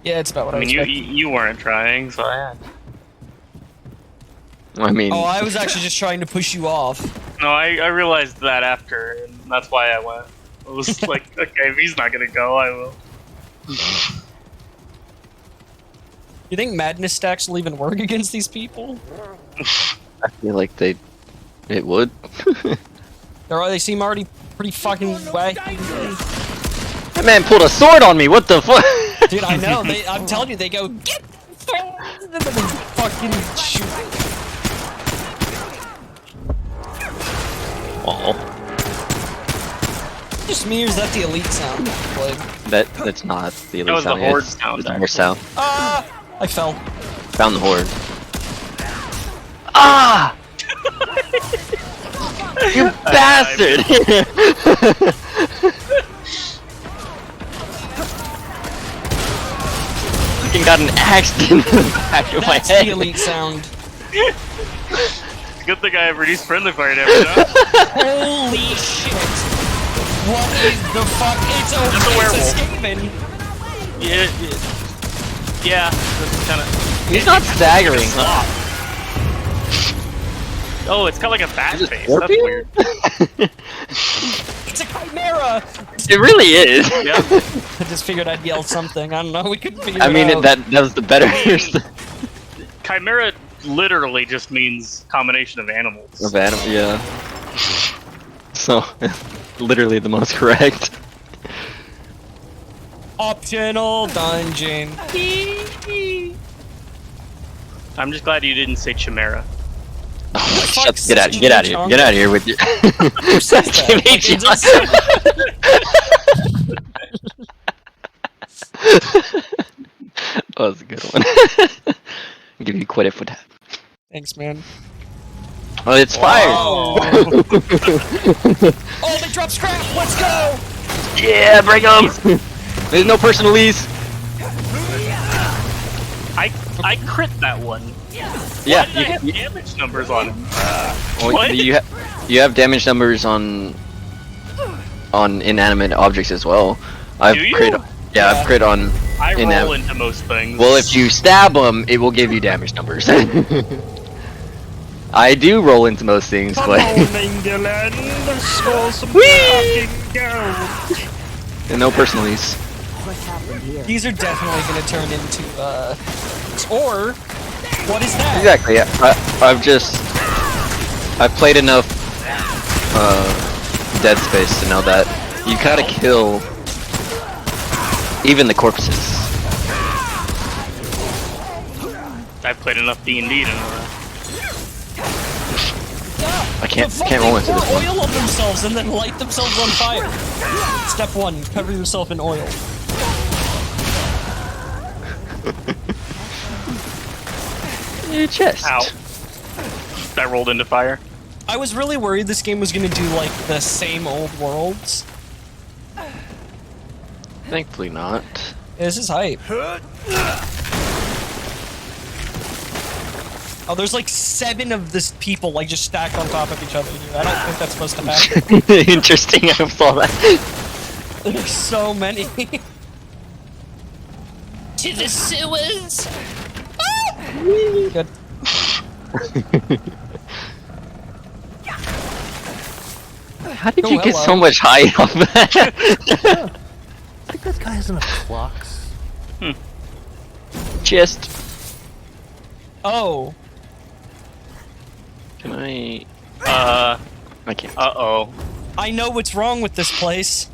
Speaker 2: Yeah, it's about what I
Speaker 3: I mean,
Speaker 2: was
Speaker 3: you weren't trying, so I had.
Speaker 1: I mean,
Speaker 2: Oh, I was actually just trying to push you off.
Speaker 3: No, I realized that after, and that's why I went. I was like, okay, if he's not gonna go, I will.
Speaker 2: You think madness stacks will even work against these people?
Speaker 1: I feel like it would.
Speaker 2: They seem already pretty fucking wacky.
Speaker 1: That man pulled a sword on me. What the fuck?
Speaker 2: Dude, I know. I'm telling you, they go get and then they fucking shoot.
Speaker 1: Oh,
Speaker 2: Just me, or is that the elite sound? Like,
Speaker 1: that's not the elite
Speaker 3: That was the
Speaker 1: sound.
Speaker 3: horde
Speaker 1: It's
Speaker 3: sound,
Speaker 1: the horde sound.
Speaker 2: I fell.
Speaker 1: Found the horde. Ah! You bastard! Fucking got an axe in the back of my
Speaker 2: That's
Speaker 1: head.
Speaker 2: the elite sound.
Speaker 3: Good thing I have reduced friendly fire damage now.
Speaker 2: Holy shit! What is the fuck? It's
Speaker 3: a werewolf.
Speaker 2: escaping.
Speaker 3: Yeah, that's kind of.
Speaker 1: He's not staggering, huh?
Speaker 3: Oh, it's got like a bat
Speaker 1: Is it
Speaker 3: face. That's
Speaker 1: scorpion?
Speaker 3: weird.
Speaker 2: It's a chimera.
Speaker 1: It really is.
Speaker 3: Yeah.
Speaker 2: I just figured I'd yell something. I don't know. We couldn't figure
Speaker 1: I mean,
Speaker 2: it out.
Speaker 1: that was the better
Speaker 3: Chimera literally just means combination of animals.
Speaker 1: of animal. Yeah. So, literally the most correct.
Speaker 2: Optional dungeon.
Speaker 3: I'm just glad you didn't say Chimera.
Speaker 1: Get out of here. Get out of here with your.
Speaker 2: Who says that?
Speaker 1: Give me
Speaker 2: Like, is
Speaker 1: John. That was a good one. I'll give you credit for that.
Speaker 2: Thanks, man.
Speaker 1: Oh, it's fire!
Speaker 2: Oh, they dropped scrap! Let's go!
Speaker 1: Yeah, bring them! There's no personalise.
Speaker 3: I crit that one.
Speaker 1: Yeah,
Speaker 3: Why did I have damage numbers on him?
Speaker 1: well,
Speaker 3: What?
Speaker 1: you have damage numbers on inanimate objects as well. I've
Speaker 3: Do you?
Speaker 1: crit. Yeah, I've crit on.
Speaker 3: I roll
Speaker 1: inanimate.
Speaker 3: into most things.
Speaker 1: Well, if you stab them, it will give you damage numbers. I do roll into most things, but.
Speaker 3: England, score some
Speaker 1: Whee!
Speaker 3: fucking gold.
Speaker 1: And no personalise.
Speaker 2: These are definitely gonna turn into, or, what is that?
Speaker 1: Exactly. Yeah. I've played enough Dead Space to know that you gotta kill even the corpses.
Speaker 3: I've played enough D&D to know that.
Speaker 1: I can't
Speaker 2: The fuck,
Speaker 1: roll
Speaker 2: they
Speaker 1: into
Speaker 2: pour
Speaker 1: this one.
Speaker 2: oil on themselves and then light themselves on fire. Step 1, cover yourself in oil.
Speaker 1: Your chest.
Speaker 3: Ow. That rolled into fire.
Speaker 2: I was really worried this game was gonna do, like, the same old worlds.
Speaker 1: Thankfully not.
Speaker 2: Yeah, this is hype. Oh, there's like 7 of this people, like, just stacked on top of each other here. I don't think that's supposed to happen.
Speaker 1: Interesting. I saw that.
Speaker 2: There's so many. To the sewers! Good.
Speaker 1: How did
Speaker 2: Oh,
Speaker 1: you get
Speaker 2: hello.
Speaker 1: so much height off that?
Speaker 5: I think this guy has enough clocks.
Speaker 1: Chest.
Speaker 2: Oh.
Speaker 1: Can I?
Speaker 3: Uh
Speaker 1: I can't.
Speaker 3: oh.
Speaker 2: I know what's wrong with this place.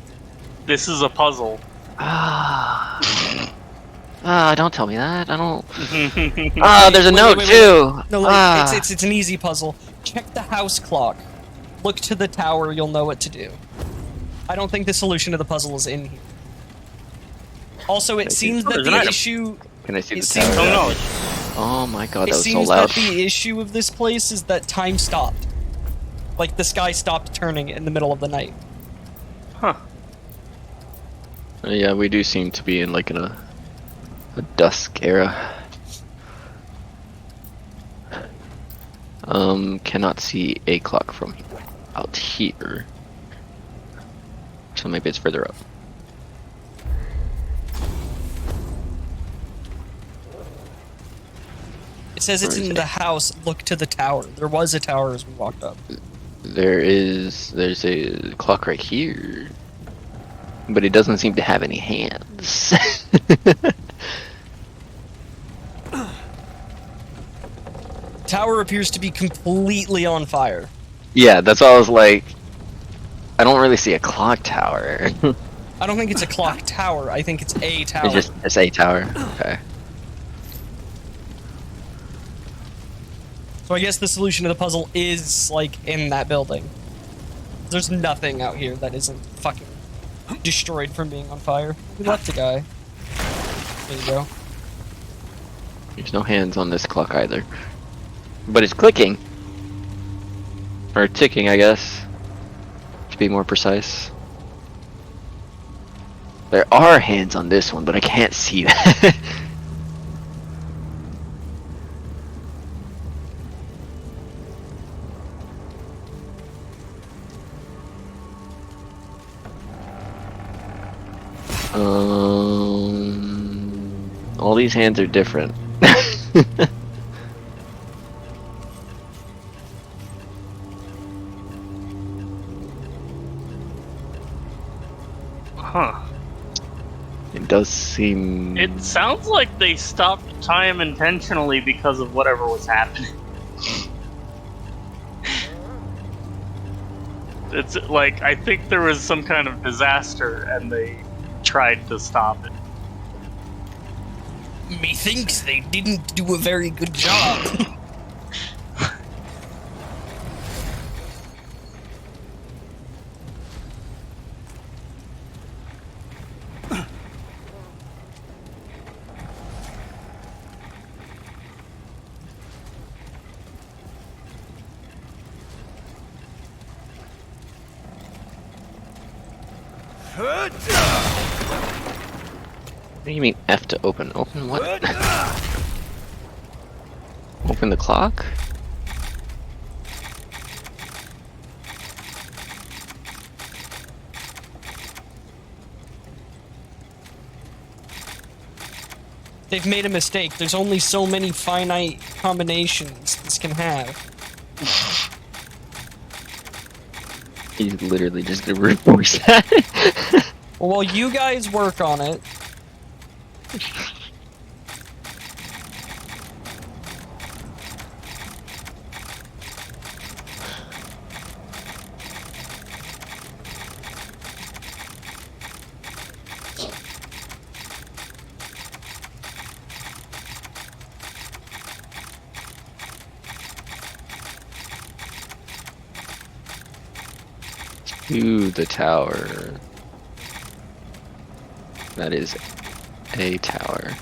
Speaker 3: This is a puzzle.
Speaker 1: Don't tell me that. I don't. There's a
Speaker 2: Wait,
Speaker 1: note
Speaker 2: wait, wait,
Speaker 1: too.
Speaker 2: No, like, it's an easy puzzle. Check the house clock. Look to the tower, you'll know what to do. I don't think the solution to the puzzle is in here. Also, it seems that
Speaker 3: There's an
Speaker 2: the
Speaker 3: item.
Speaker 2: issue...
Speaker 1: Can I see
Speaker 2: It
Speaker 1: the
Speaker 2: seems-
Speaker 1: tower?
Speaker 3: Oh no.
Speaker 1: Oh my god,
Speaker 2: It
Speaker 1: that was so
Speaker 2: seems
Speaker 1: loud.
Speaker 2: that the issue of this place is that time stopped. Like, the sky stopped turning in the middle of the night.
Speaker 3: Huh.
Speaker 1: Yeah, we do seem to be in like a dusk era. Cannot see a clock from out here. So maybe it's further up.
Speaker 2: It says it's
Speaker 1: Where is
Speaker 2: in
Speaker 1: it?
Speaker 2: the house, look to the tower. There was a tower as we walked up.
Speaker 1: There's a clock right here. But it doesn't seem to have any hands.
Speaker 2: Tower appears to be completely on fire.
Speaker 1: Yeah, that's why I was like, I don't really see a clock tower.
Speaker 2: I don't think it's a clock tower, I think it's a tower.
Speaker 1: It's a tower. Okay.
Speaker 2: So I guess the solution to the puzzle is, like, in that building. There's nothing out here that isn't fucking destroyed from being on fire. We left a guy. There you go.
Speaker 1: There's no hands on this clock either. But it's clicking. Or ticking, I guess. To be more precise. There are hands on this one, but I can't see that. All these hands are different.
Speaker 3: Huh.
Speaker 1: It does seem.
Speaker 3: It sounds like they stopped time intentionally because of whatever was happening. It's like, I think there was some kind of disaster and they tried to stop it.
Speaker 2: Methinks they didn't do a very good job.
Speaker 1: What do you mean F to open? Open what? Open the clock?
Speaker 2: They've made a mistake. There's only so many finite combinations this can have.
Speaker 1: He's literally just gonna reinforce that.
Speaker 2: Well, while you guys work on it,
Speaker 1: To the tower. That is a tower.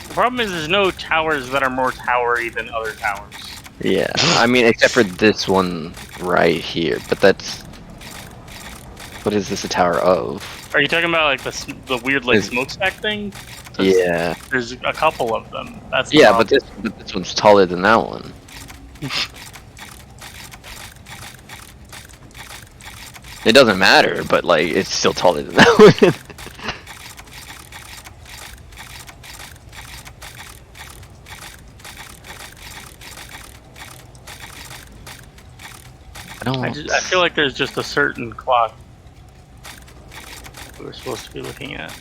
Speaker 3: The problem is there's no towers that are more towery than other towers.
Speaker 1: Yeah, I mean, except for this one right here, but that's... What is this a tower of?
Speaker 3: Are you talking about like the weird like
Speaker 1: Is-
Speaker 3: smokestack thing? 'Cause
Speaker 1: Yeah.
Speaker 3: There's a couple of them. That's the
Speaker 1: Yeah,
Speaker 3: problem.
Speaker 1: but this one's taller than that one. It doesn't matter, but like, it's still taller than that one. I don't
Speaker 3: I feel like there's just a certain clock we're supposed to be looking at.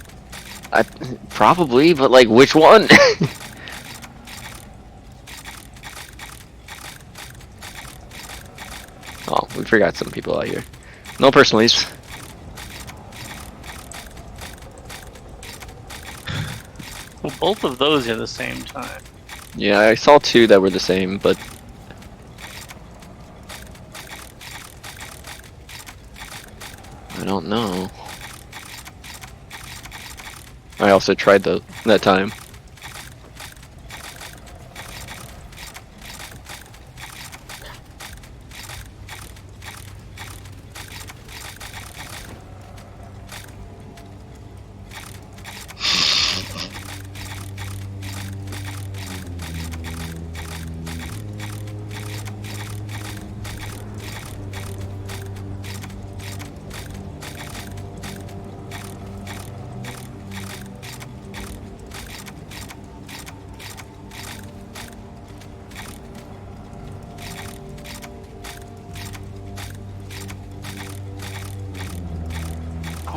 Speaker 1: Probably, but like, which one? Oh, we forgot some people out here. No personalies.
Speaker 3: Well, both of those are the same time.
Speaker 1: Yeah, I saw two that were the same, but... I don't know. I also tried that time.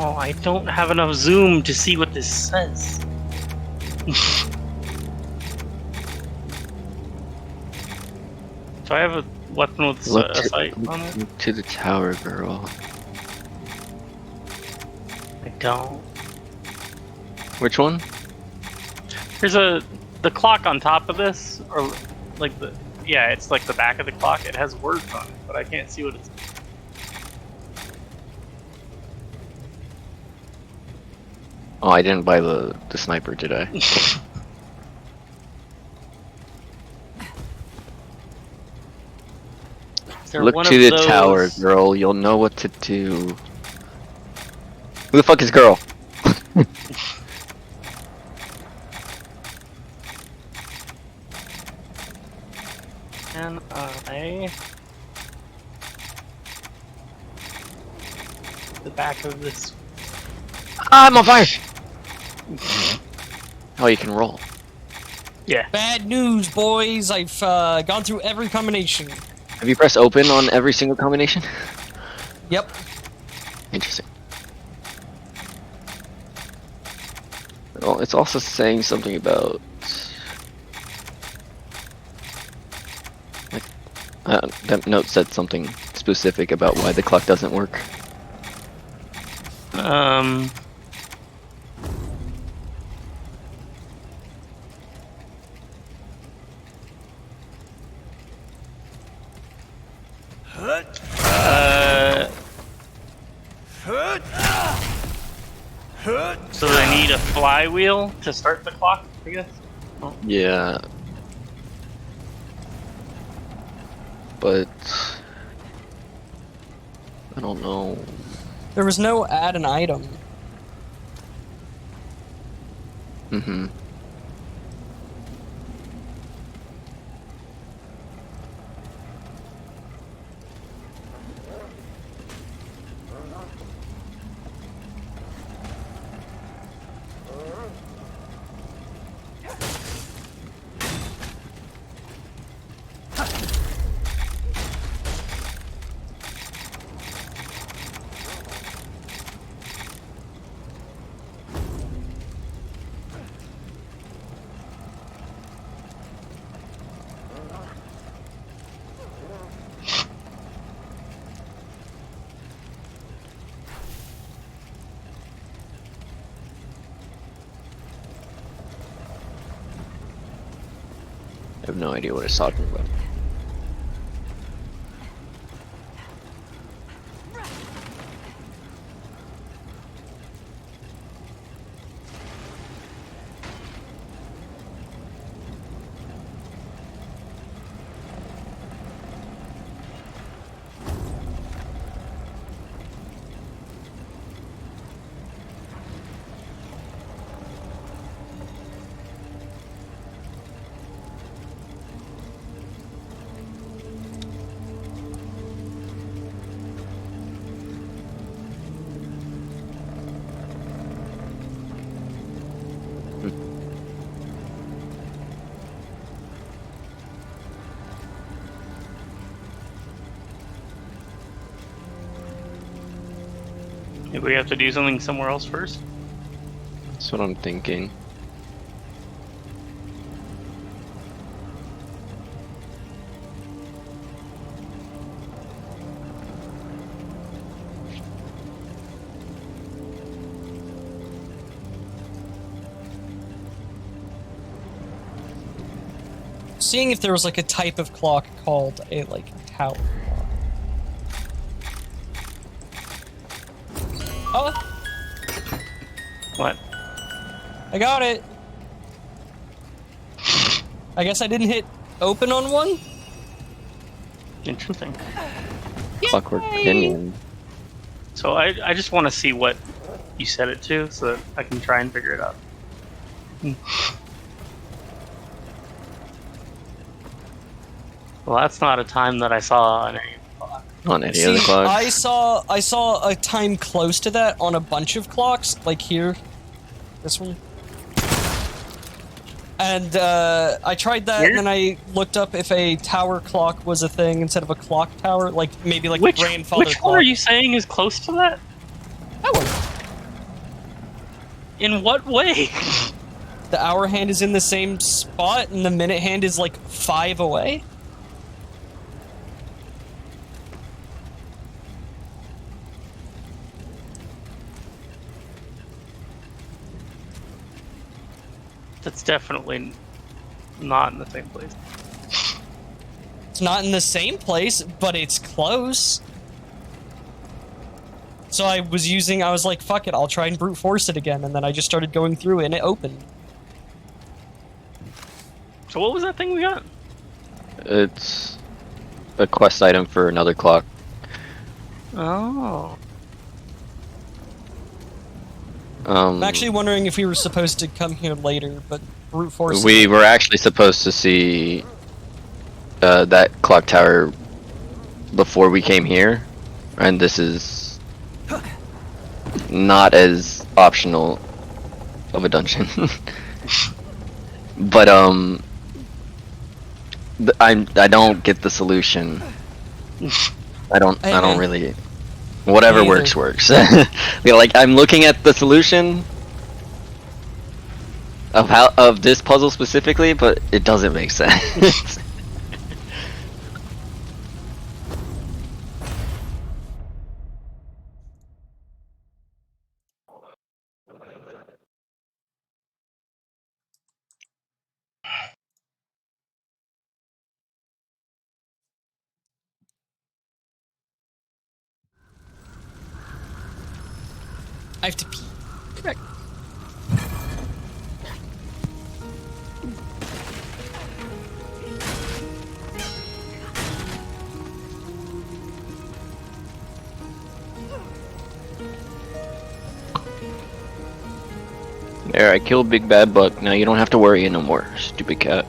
Speaker 3: Oh, I don't have enough zoom to see what this says. Do I have a weapon with
Speaker 1: Look
Speaker 3: a sight on it?
Speaker 1: to the tower, girl.
Speaker 3: I don't.
Speaker 1: Which one?
Speaker 3: There's the clock on top of this, or like yeah, it's like the back of the clock. It has words on it, but I can't see what it's.
Speaker 1: Oh, I didn't buy the sniper, did I?
Speaker 3: Is there
Speaker 1: Look
Speaker 3: one
Speaker 1: to
Speaker 3: of
Speaker 1: the
Speaker 3: those-
Speaker 1: tower, girl. You'll know what to do. Who the fuck is girl?
Speaker 3: Can I? The back of this.
Speaker 1: Ah, I'm on fire! Oh, you can roll.
Speaker 3: Yeah.
Speaker 2: bad news, boys. I've gone through every combination.
Speaker 1: Have you pressed open on every single combination?
Speaker 2: Yep.
Speaker 1: Interesting. Well, it's also saying something about... that note said something specific about why the clock doesn't work.
Speaker 3: Um. So they need a flywheel to start the clock, I guess?
Speaker 1: Yeah. But I don't know.
Speaker 2: There was no add an item.
Speaker 1: Mm-hmm. I have no idea what it's talking about.
Speaker 3: Maybe we have to do something somewhere else first?
Speaker 1: That's what I'm thinking.
Speaker 2: Seeing if there was like a type of clock called a like tower clock. Oh,
Speaker 3: What?
Speaker 2: I got it. I guess I didn't hit open on one.
Speaker 3: Interesting.
Speaker 1: Clockwork
Speaker 2: Yay!
Speaker 1: Pinion.
Speaker 3: So I just want to see what you set it to so that I can try and figure it out. Well, that's not a time that I saw on any clock.
Speaker 1: On any
Speaker 2: See,
Speaker 1: other clock.
Speaker 2: I saw a time close to that on a bunch of clocks, like here, this one. And I tried that,
Speaker 3: Here?
Speaker 2: and then I looked up if a tower clock was a thing instead of a clock tower, like maybe like a grandfather
Speaker 3: which
Speaker 2: clock.
Speaker 3: one are you saying is close to that?
Speaker 2: That one.
Speaker 3: In what way?
Speaker 2: The hour hand is in the same spot, and the minute hand is like 5 away.
Speaker 3: That's definitely not in the same place.
Speaker 2: It's not in the same place, but it's close. So I was like, fuck it, I'll try and brute force it again, and then I just started going through it, and it opened.
Speaker 3: So what was that thing we got?
Speaker 1: It's a quest item for another clock.
Speaker 3: Oh.
Speaker 2: I'm actually wondering if we were supposed to come here later, but brute force.
Speaker 1: We were actually supposed to see that clock tower before we came here, and this is not as optional of a dungeon. But I don't get the solution. I don't really. Whatever
Speaker 2: Me either.
Speaker 1: works. Yeah, like I'm looking at the solution of this puzzle specifically, but it doesn't make sense.
Speaker 2: I have to pee. Come back.
Speaker 1: There, I killed Big Bad Buck. Now you don't have to worry no more, stupid cat.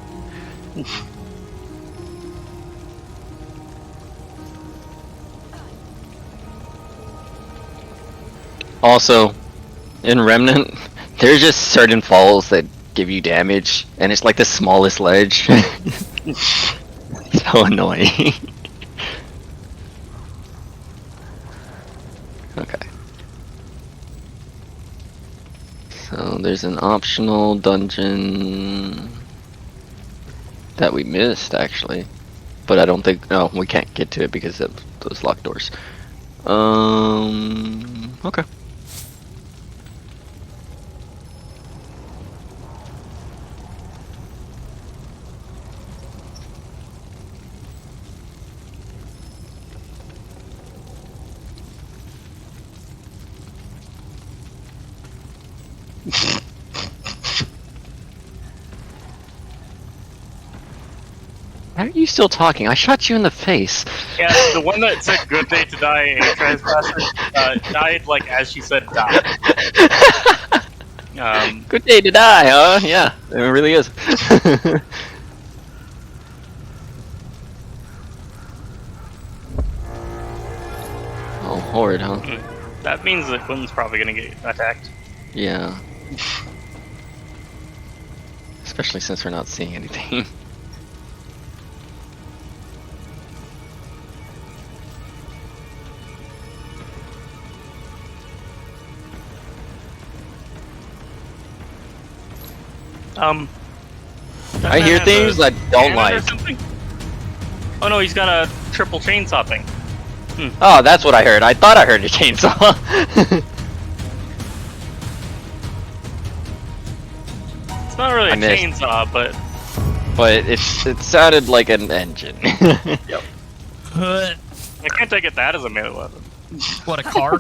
Speaker 1: Also, in Remnant, there's just certain falls that give you damage, and it's like the smallest ledge. So annoying. Okay. So there's an optional dungeon that we missed, actually. But I don't think... No, we can't get to it because of those locked doors. Okay. Why are you still talking? I shot you in the face.
Speaker 3: Yeah, the one that said "Good day to die," a trespasser, died like as she said "die."
Speaker 1: Good day to die, huh? Yeah, it really is. Oh, horde, huh?
Speaker 3: That means that Quinn's probably gonna get attacked.
Speaker 1: Yeah. Especially since we're not seeing anything. I hear things I don't like.
Speaker 3: Oh no, he's got a triple chainsaw thing.
Speaker 1: Oh, that's what I heard. I thought I heard a chainsaw.
Speaker 3: It's not really a chainsaw, but
Speaker 1: it sounded like an engine.
Speaker 3: yep. I can't take it that as a melee weapon.
Speaker 2: What, a car?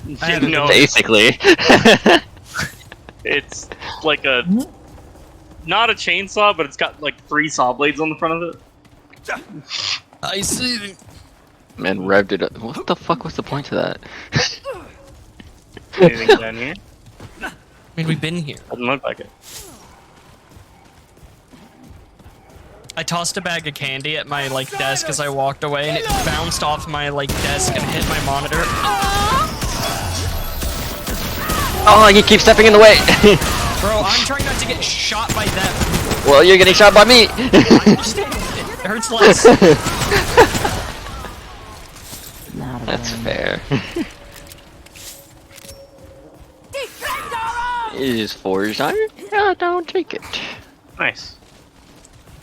Speaker 3: No,
Speaker 1: Basically.
Speaker 3: it's like a not a chainsaw, but it's got like 3 saw blades on the front of it.
Speaker 2: I see.
Speaker 1: Man, revved it up. What the fuck was the point to that?
Speaker 3: Anything down here?
Speaker 2: I mean, we've been here.
Speaker 3: Doesn't look like it.
Speaker 2: I tossed a bag of candy at my like desk as I walked away, and it bounced off my like desk and hit my monitor.
Speaker 1: Oh, you keep stepping in the way.
Speaker 2: Bro, I'm trying not to get shot by them.
Speaker 1: Well, you're getting shot by me.
Speaker 2: I understand. It hurts less.
Speaker 1: That's fair. Is forged iron? Yeah, don't take it.
Speaker 3: Nice.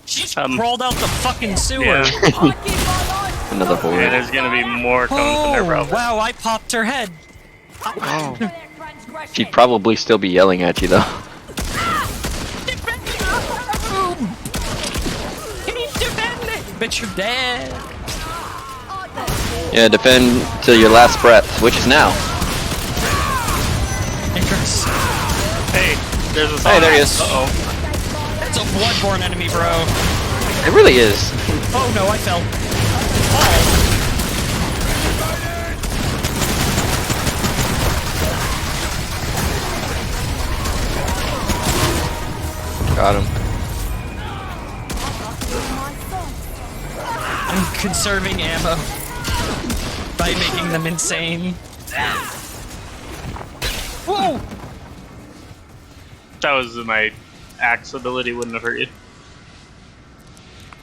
Speaker 2: She just crawled out the fucking sewer.
Speaker 3: Yeah.
Speaker 1: Another horde.
Speaker 3: Yeah, there's gonna be more coming from there, probably.
Speaker 2: Wow, I popped her head.
Speaker 1: Oh. She'd probably still be yelling at you, though.
Speaker 2: Bitch, you're dead.
Speaker 1: Yeah, defend till your last breath, which is now.
Speaker 2: Dangerous.
Speaker 3: Hey, there's a
Speaker 1: Hey, there he is.
Speaker 3: Uh-oh.
Speaker 2: It's a bloodborne enemy, bro.
Speaker 1: It really is.
Speaker 2: Oh no, I fell. Oh.
Speaker 1: Got him.
Speaker 2: I'm conserving ammo by making them insane. Whoa!
Speaker 3: That was my axe ability, wouldn't have hurt you.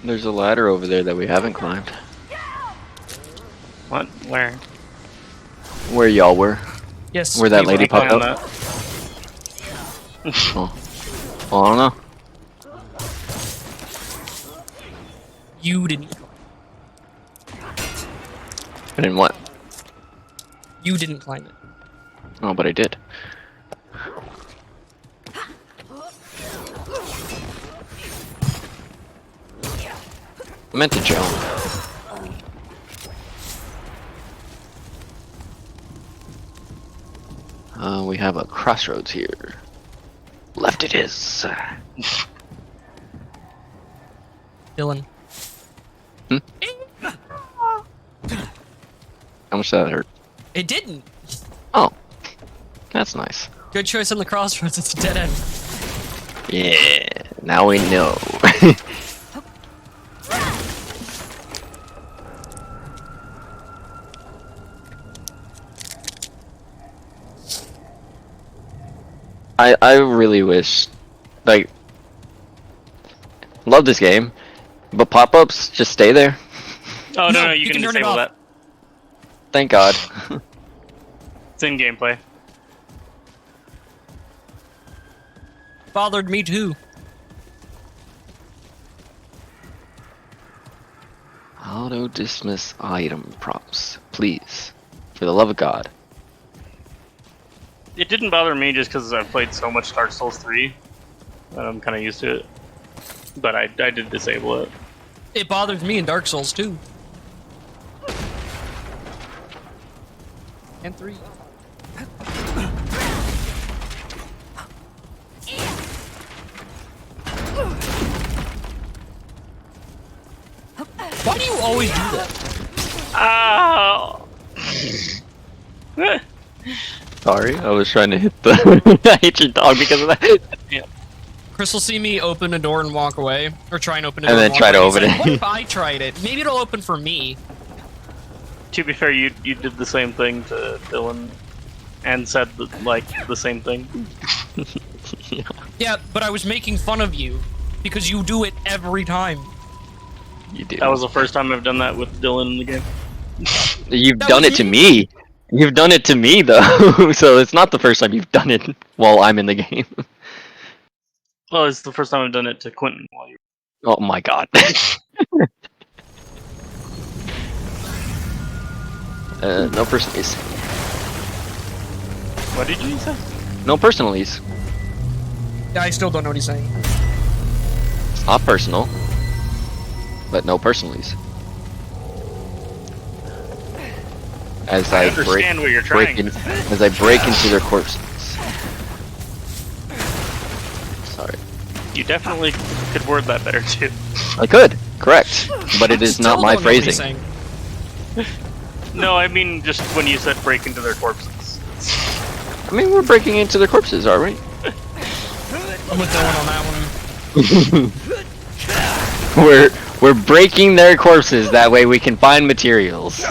Speaker 1: There's a ladder over there that we haven't climbed.
Speaker 3: What? Where?
Speaker 1: Where y'all were.
Speaker 2: Yes.
Speaker 1: Where that
Speaker 2: we
Speaker 1: lady
Speaker 2: were.
Speaker 1: popped
Speaker 3: On
Speaker 1: up.
Speaker 3: that.
Speaker 1: Oh. Well, I don't know.
Speaker 2: You didn't.
Speaker 1: I didn't what?
Speaker 2: You didn't climb it.
Speaker 1: Oh, but I did. I meant to jump. We have a crossroads here. Left it is.
Speaker 2: Dylan.
Speaker 1: How much did that hurt?
Speaker 2: It didn't.
Speaker 1: Oh, that's nice.
Speaker 2: Good choice on the crossroads. It's a dead end.
Speaker 1: Yeah, now we know. I really wish, like, love this game, but pop-ups just stay there.
Speaker 3: Oh
Speaker 2: No,
Speaker 3: no, you
Speaker 2: you
Speaker 3: can
Speaker 2: can turn it
Speaker 3: disable
Speaker 2: off.
Speaker 3: that.
Speaker 1: Thank God.
Speaker 3: It's in gameplay.
Speaker 2: Bothered me too.
Speaker 1: Auto dismiss item prompts, please, for the love of God.
Speaker 3: It didn't bother me just because I've played so much Dark Souls 3 that I'm kind of used to it. But I did disable it.
Speaker 2: It bothers me in Dark Souls too. And 3. Why do you always do that?
Speaker 3: Ow!
Speaker 1: Sorry, I was trying to hit the. I hit your dog because of that.
Speaker 2: Chris will see me open a door and walk away, or try and open a
Speaker 1: And
Speaker 2: door
Speaker 1: then
Speaker 2: walk
Speaker 1: try to
Speaker 2: away.
Speaker 1: open
Speaker 2: He's
Speaker 1: it.
Speaker 2: like, what if I tried it? Maybe it'll open for me.
Speaker 3: To be fair, you did the same thing to Dylan, and said the same thing.
Speaker 2: Yeah, but I was making fun of you because you do it every time.
Speaker 1: You do.
Speaker 3: That was the first time I've done that with Dylan in the game.
Speaker 1: You've
Speaker 2: That
Speaker 1: done
Speaker 2: was
Speaker 1: it to
Speaker 2: you.
Speaker 1: me. You've done it to me though, so it's not the first time you've done it while I'm in the game.
Speaker 3: Well, it's the first time I've done it to Quentin while you.
Speaker 1: Oh my God. No personalies.
Speaker 3: What did you say?
Speaker 1: No personalies.
Speaker 2: Yeah, I still don't know what he's saying.
Speaker 1: It's not personal, but no personalies. As
Speaker 3: I
Speaker 1: I
Speaker 3: understand what you're
Speaker 1: break
Speaker 3: trying.
Speaker 1: as I break into their corpses. Sorry.
Speaker 3: You definitely could word that better too.
Speaker 1: I could, correct, but it is not
Speaker 2: Still
Speaker 1: my
Speaker 2: don't know what he's
Speaker 1: phrasing.
Speaker 2: saying.
Speaker 3: No, I mean just when you said break into their corpses.
Speaker 1: I mean, we're breaking into their corpses, are we?
Speaker 2: I'm with Dylan on that one.
Speaker 1: We're breaking their corpses. That way we can find materials.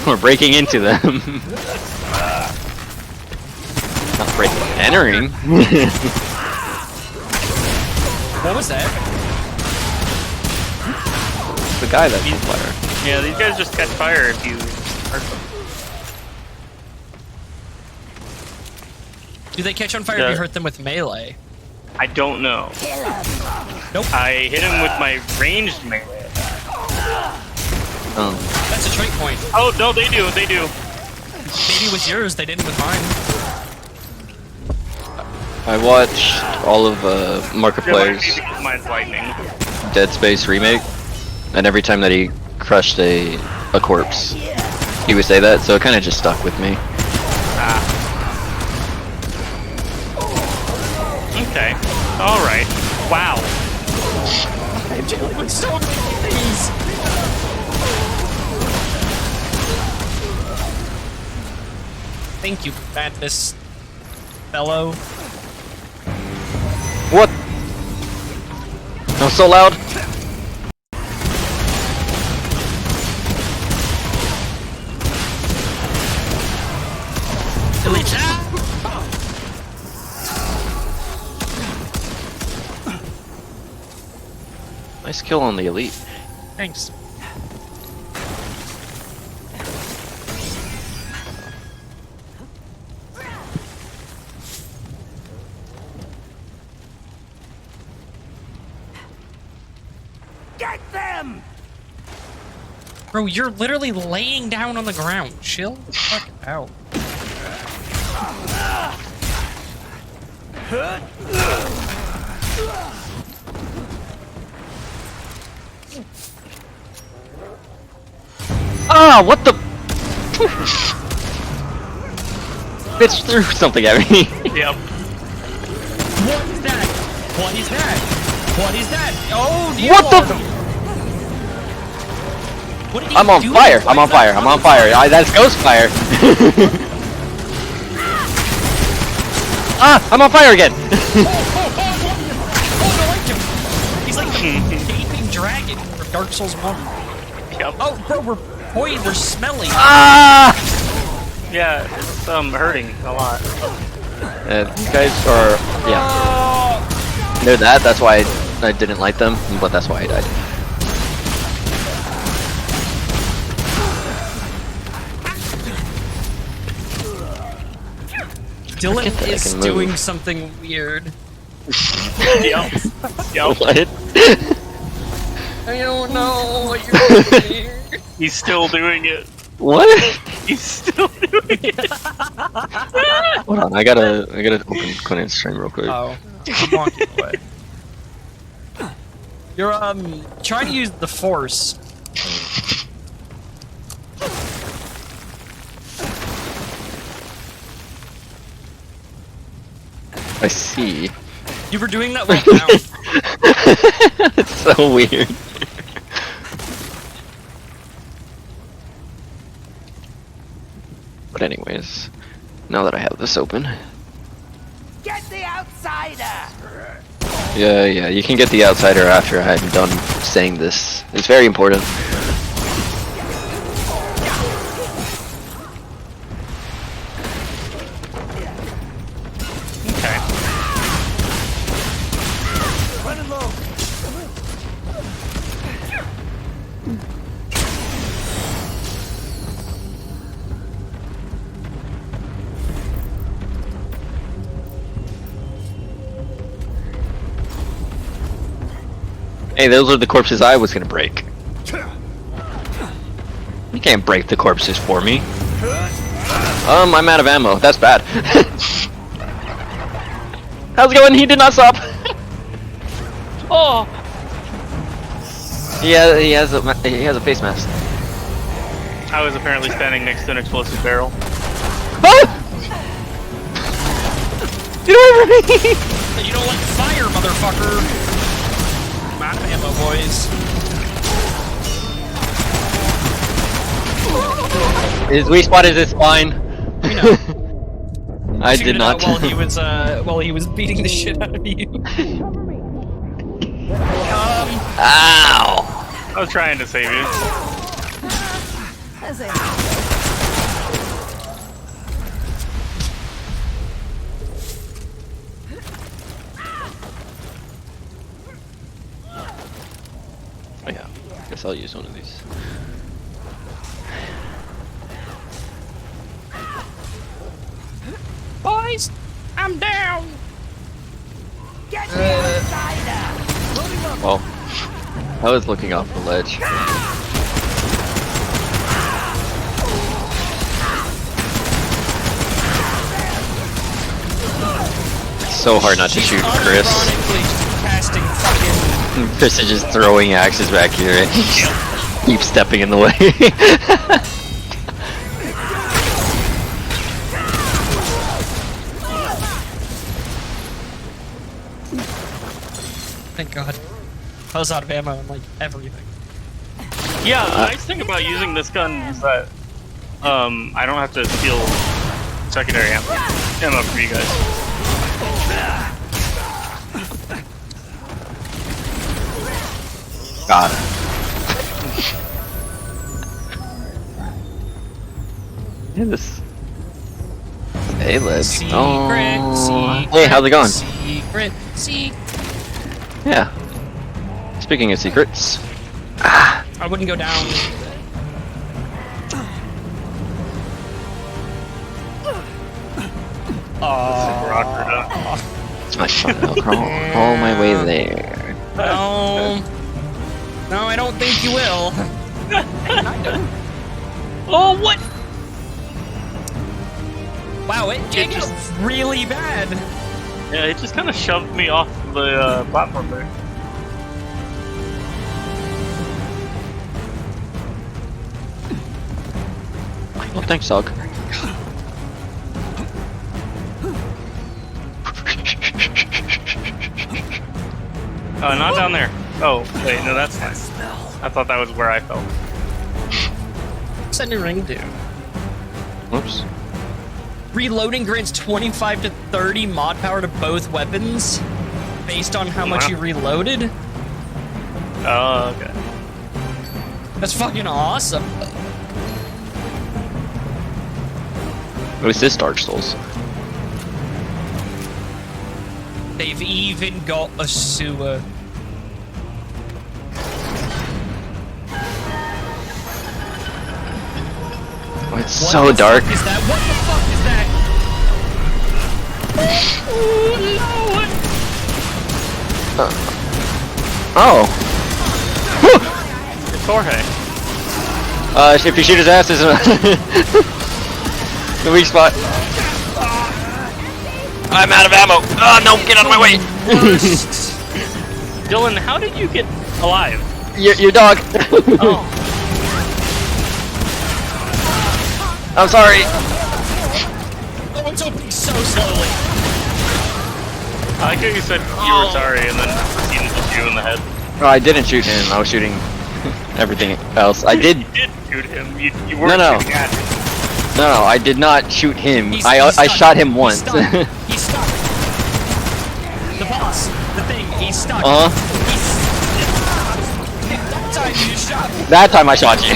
Speaker 1: We're breaking into them. Not breaking, entering.
Speaker 2: What was that?
Speaker 1: The guy that's on fire.
Speaker 3: Yeah, these guys just catch fire if you hurt them.
Speaker 2: Do they catch on fire if
Speaker 3: Yeah.
Speaker 2: you hurt them with melee?
Speaker 3: I don't know.
Speaker 2: Nope.
Speaker 3: I hit him with my ranged melee.
Speaker 1: Oh.
Speaker 2: That's a trait point.
Speaker 3: Oh no, they do.
Speaker 2: Maybe with yours, they didn't with mine.
Speaker 1: I watched all of Markiplier's
Speaker 3: Mine's lightning.
Speaker 1: Dead Space remake, and every time that he crushed a corpse, he would say that, so it kind of just stuck with me.
Speaker 3: Okay. All right. Wow.
Speaker 2: I'm dealing with so many things. Thank you, Madness fellow.
Speaker 1: What? That was so loud.
Speaker 2: Delete.
Speaker 1: Nice kill on the elite.
Speaker 2: Thanks.
Speaker 8: Get them!
Speaker 2: Bro, you're literally laying down on the ground. Chill the fuck out.
Speaker 1: Ah, what the? bitch threw something at me.
Speaker 3: Yep.
Speaker 2: What is that? What is that? What is that? Oh, dear
Speaker 1: What the
Speaker 2: Lord.
Speaker 1: f-
Speaker 2: What did he
Speaker 1: I'm on
Speaker 2: do?
Speaker 1: fire.
Speaker 2: Why
Speaker 1: I'm on
Speaker 2: is that
Speaker 1: fire. I'm on fire. That's ghost fire. Ah, I'm on fire again.
Speaker 2: Oh, no, like him. He's like the gaping dragon from Dark Souls 1.
Speaker 3: Yep.
Speaker 2: Oh, bro, we're smelly.
Speaker 1: Ah!
Speaker 3: Yeah, it's hurting a lot.
Speaker 1: These guys are, yeah. They're that. That's why I didn't like them, but that's why I died.
Speaker 2: Dylan
Speaker 1: Forget that I
Speaker 2: is
Speaker 1: can
Speaker 2: doing
Speaker 1: move.
Speaker 2: something weird.
Speaker 3: Yep. Yep.
Speaker 1: What?
Speaker 2: I don't know what you're doing.
Speaker 3: He's still doing it.
Speaker 1: What?
Speaker 3: He's still doing it.
Speaker 1: Hold on, I gotta open Conan's stream real quick.
Speaker 2: Oh, I'm walking away. You're trying to use the force.
Speaker 1: I see.
Speaker 2: You were doing that right now.
Speaker 1: It's so weird. But anyways, now that I have this open.
Speaker 8: Get the outsider!
Speaker 1: Yeah, you can get the outsider after I'm done saying this. It's very important.
Speaker 3: Okay.
Speaker 8: Running low.
Speaker 1: Hey, those are the corpses I was gonna break. You can't break the corpses for me. I'm out of ammo. That's bad. How's it going? He did not stop. Oh. He has a face mask.
Speaker 3: I was apparently standing next to an explosive barrel.
Speaker 1: Ah! Get over me!
Speaker 2: You don't like fire, motherfucker. I'm out of ammo, boys.
Speaker 1: His weak spot is his spine.
Speaker 2: We know.
Speaker 1: I
Speaker 2: Figured
Speaker 1: did
Speaker 2: it
Speaker 1: not.
Speaker 2: out while he was beating the shit out of you.
Speaker 1: Ow!
Speaker 3: I was trying to save you.
Speaker 6: As I
Speaker 1: Oh yeah, guess I'll use one of these.
Speaker 2: Boys, I'm down.
Speaker 8: Get the outsider!
Speaker 1: Well, I was looking off the ledge. It's so hard not to shoot Chris.
Speaker 2: Unironically casting fucking.
Speaker 1: Chris is just throwing axes back here and keep stepping in the way.
Speaker 2: Thank God. I was out of ammo and like everything.
Speaker 3: Yeah, the nice thing about using this gun is that I don't have to steal secondary ammo for you guys.
Speaker 1: God. Yeah, this. Hey, let's.
Speaker 2: Secret,
Speaker 1: Oh. Hey, how's it going?
Speaker 2: Secret.
Speaker 1: Yeah. Speaking of secrets.
Speaker 2: I wouldn't go down.
Speaker 3: Super awkward, huh?
Speaker 1: It's my fun. I'll crawl my way there.
Speaker 2: No. No, I don't think you will.
Speaker 3: Oh, what?
Speaker 2: Wow, it jacked up really bad.
Speaker 3: Yeah, it just kind of shoved me off the platform there.
Speaker 1: Oh, thanks, dog.
Speaker 3: Not down there. Oh, wait, no, that's nice. I thought that was where I fell.
Speaker 2: What's that new ring do?
Speaker 1: Whoops.
Speaker 2: Reloading grants 25 to 30 mod power to both weapons based on how much
Speaker 3: Wow.
Speaker 2: you reloaded.
Speaker 3: Oh, okay.
Speaker 2: That's fucking awesome.
Speaker 1: What is this Dark Souls?
Speaker 2: They've even got a sewer.
Speaker 1: Oh, it's
Speaker 2: What
Speaker 1: so
Speaker 2: the
Speaker 1: dark.
Speaker 2: Fuck is that? What the fuck is that?
Speaker 1: Oh.
Speaker 3: It's Jorge.
Speaker 1: If you shoot his ass, is the weak spot. I'm out of ammo. Oh no, get out of my way.
Speaker 3: Dylan, how did you get alive?
Speaker 1: Your dog.
Speaker 3: Oh.
Speaker 1: I'm sorry.
Speaker 2: Oh, it's opening so slowly.
Speaker 3: I like how you said you were sorry and then he didn't shoot you in the head.
Speaker 1: Oh, I didn't shoot him. I was shooting everything else. I did.
Speaker 3: You did shoot him. You weren't
Speaker 1: No.
Speaker 3: shooting at him.
Speaker 1: No, I did not shoot him.
Speaker 2: He's
Speaker 1: I
Speaker 2: stuck.
Speaker 1: shot him
Speaker 2: He's
Speaker 1: once.
Speaker 2: stuck. He's stuck. The boss. The thing. He's stuck.
Speaker 1: Uh-huh.
Speaker 2: That time you just shot me.
Speaker 1: That time I shot you.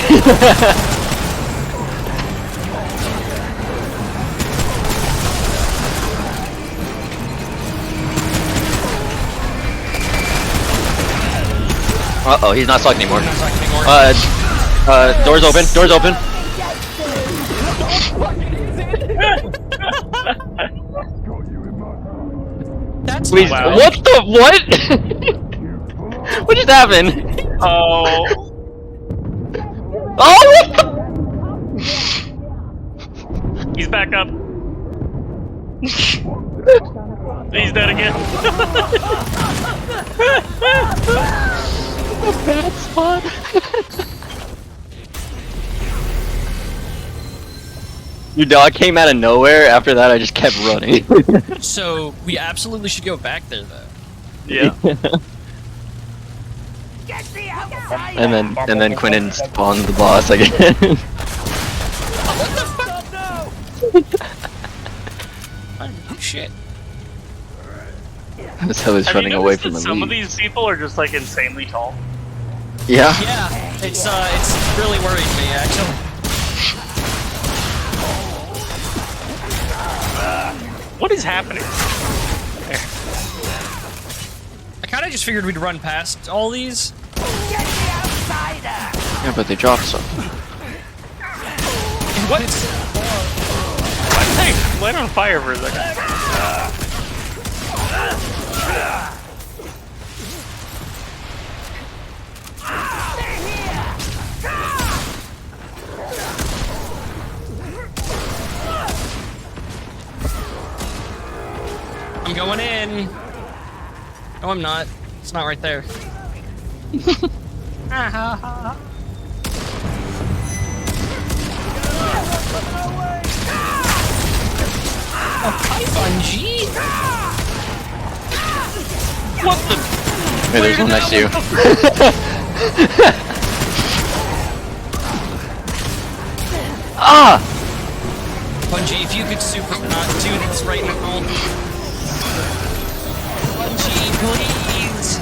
Speaker 1: Uh-oh, he's not stuck anymore.
Speaker 2: Not stuck anymore.
Speaker 1: Doors open, doors open.
Speaker 2: That's
Speaker 1: Please,
Speaker 3: Wow.
Speaker 1: what the, what? What just happened?
Speaker 3: Oh.
Speaker 1: Oh, what the?
Speaker 3: He's back up. He's dead again.
Speaker 1: Bad spot. Your dog came out of nowhere. After that, I just kept running.
Speaker 2: So we absolutely should go back there, though.
Speaker 3: Yeah.
Speaker 8: Get the outsider!
Speaker 1: and then Quentin spawned the boss again.
Speaker 2: What the fuck? I didn't do shit.
Speaker 1: So he's
Speaker 3: Have
Speaker 1: running
Speaker 3: you
Speaker 1: away
Speaker 3: noticed
Speaker 1: from
Speaker 3: that
Speaker 1: the
Speaker 3: some of
Speaker 1: lead.
Speaker 3: these people are just like insanely tall?
Speaker 1: Yeah.
Speaker 2: Yeah, it's really worried me, actually.
Speaker 3: What is happening?
Speaker 2: I kind of just figured we'd run past all these.
Speaker 8: Get the outsider!
Speaker 1: Yeah, but they dropped some.
Speaker 3: What? Hey, light on fire for a second.
Speaker 2: I'm going in. No, I'm not. It's not right there. Hi, Bungie.
Speaker 3: What the?
Speaker 1: Hey, there's one next to you. Ah!
Speaker 2: Bungie, if you could super not do this right now. Bungie, please.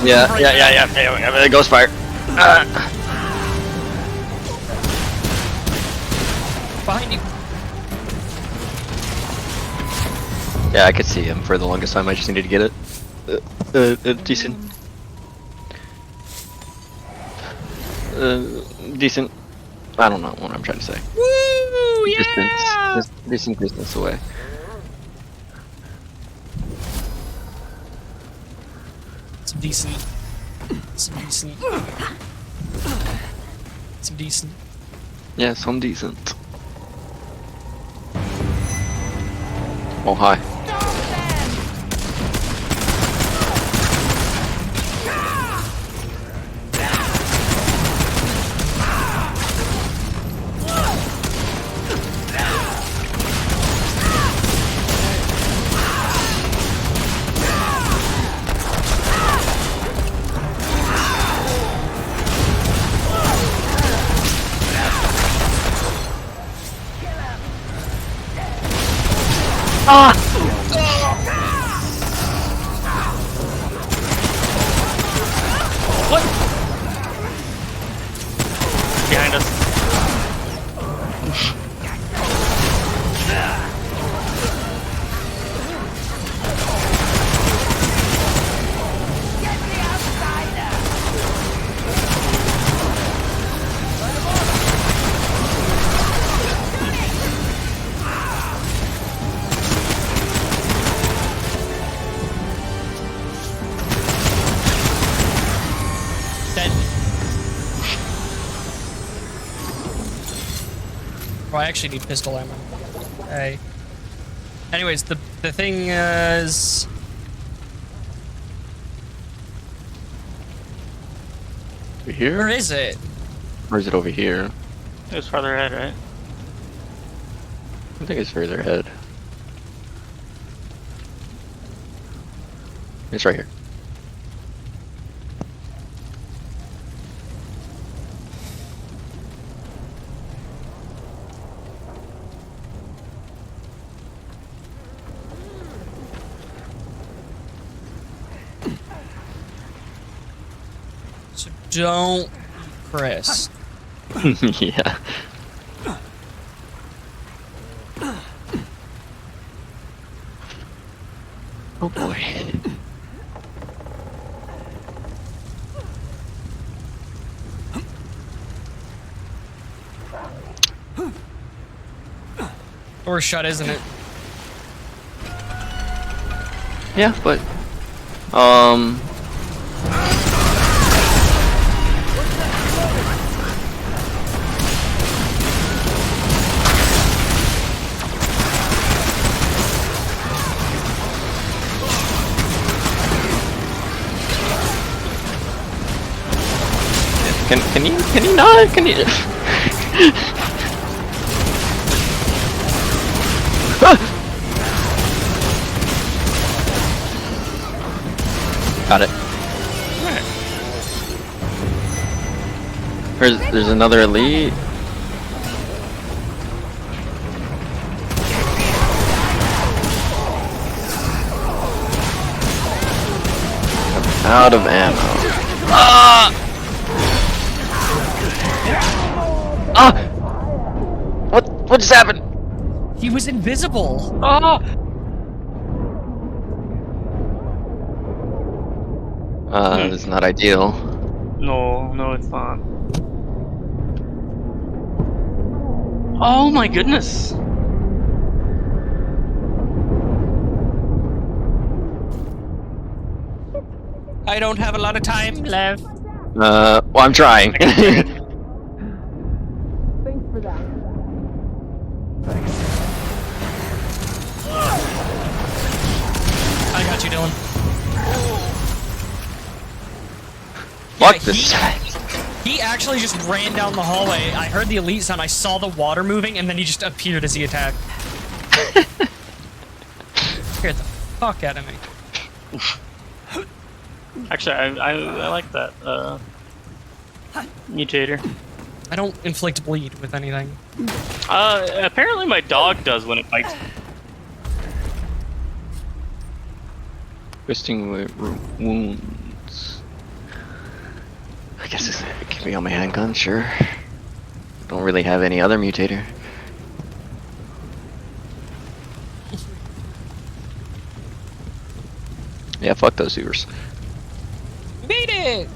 Speaker 1: Yeah. Ghost fire.
Speaker 2: Behind you.
Speaker 1: Yeah, I could see him for the longest time. I just needed to get it. Decent. Decent. I don't know what I'm trying to say.
Speaker 2: Woo! Yeah!
Speaker 1: Distance. Decent distance away.
Speaker 2: Some decent. Some decent. Some decent.
Speaker 1: Yeah, some decent. Oh, hi.
Speaker 2: What?
Speaker 3: Behind us.
Speaker 8: Get the outsider!
Speaker 2: Dead. Oh, I actually need pistol ammo. Okay. Anyways, the thing is...
Speaker 1: Over here?
Speaker 2: Where is it?
Speaker 1: Or is it over here?
Speaker 3: It was farther ahead, right?
Speaker 1: I think it's further ahead. It's right here.
Speaker 2: So don't Chris.
Speaker 1: Yeah. Oh boy.
Speaker 2: Door's shut, isn't it?
Speaker 1: Yeah, but can you not? Can you? Got it. There's another elite. Out of ammo. Ah! Ah! What just happened?
Speaker 2: He was invisible.
Speaker 3: Oh!
Speaker 1: This is not ideal.
Speaker 3: No, it's not. Oh my goodness!
Speaker 2: I don't have a lot of time left.
Speaker 1: Well, I'm trying.
Speaker 2: I got you, Dylan.
Speaker 1: Fuck
Speaker 2: Yeah,
Speaker 1: this.
Speaker 2: He actually just ran down the hallway. I heard the elite sound. I saw the water moving, and then he just appeared as he attacked. Scared the fuck out of me.
Speaker 3: Actually, I like that mutator.
Speaker 2: I don't inflict bleed with anything.
Speaker 3: Apparently my dog does when it bites.
Speaker 1: Twisting wounds. I guess it can be on my handgun, sure. Don't really have any other mutator. Yeah, fuck those sewers.
Speaker 2: Beat it!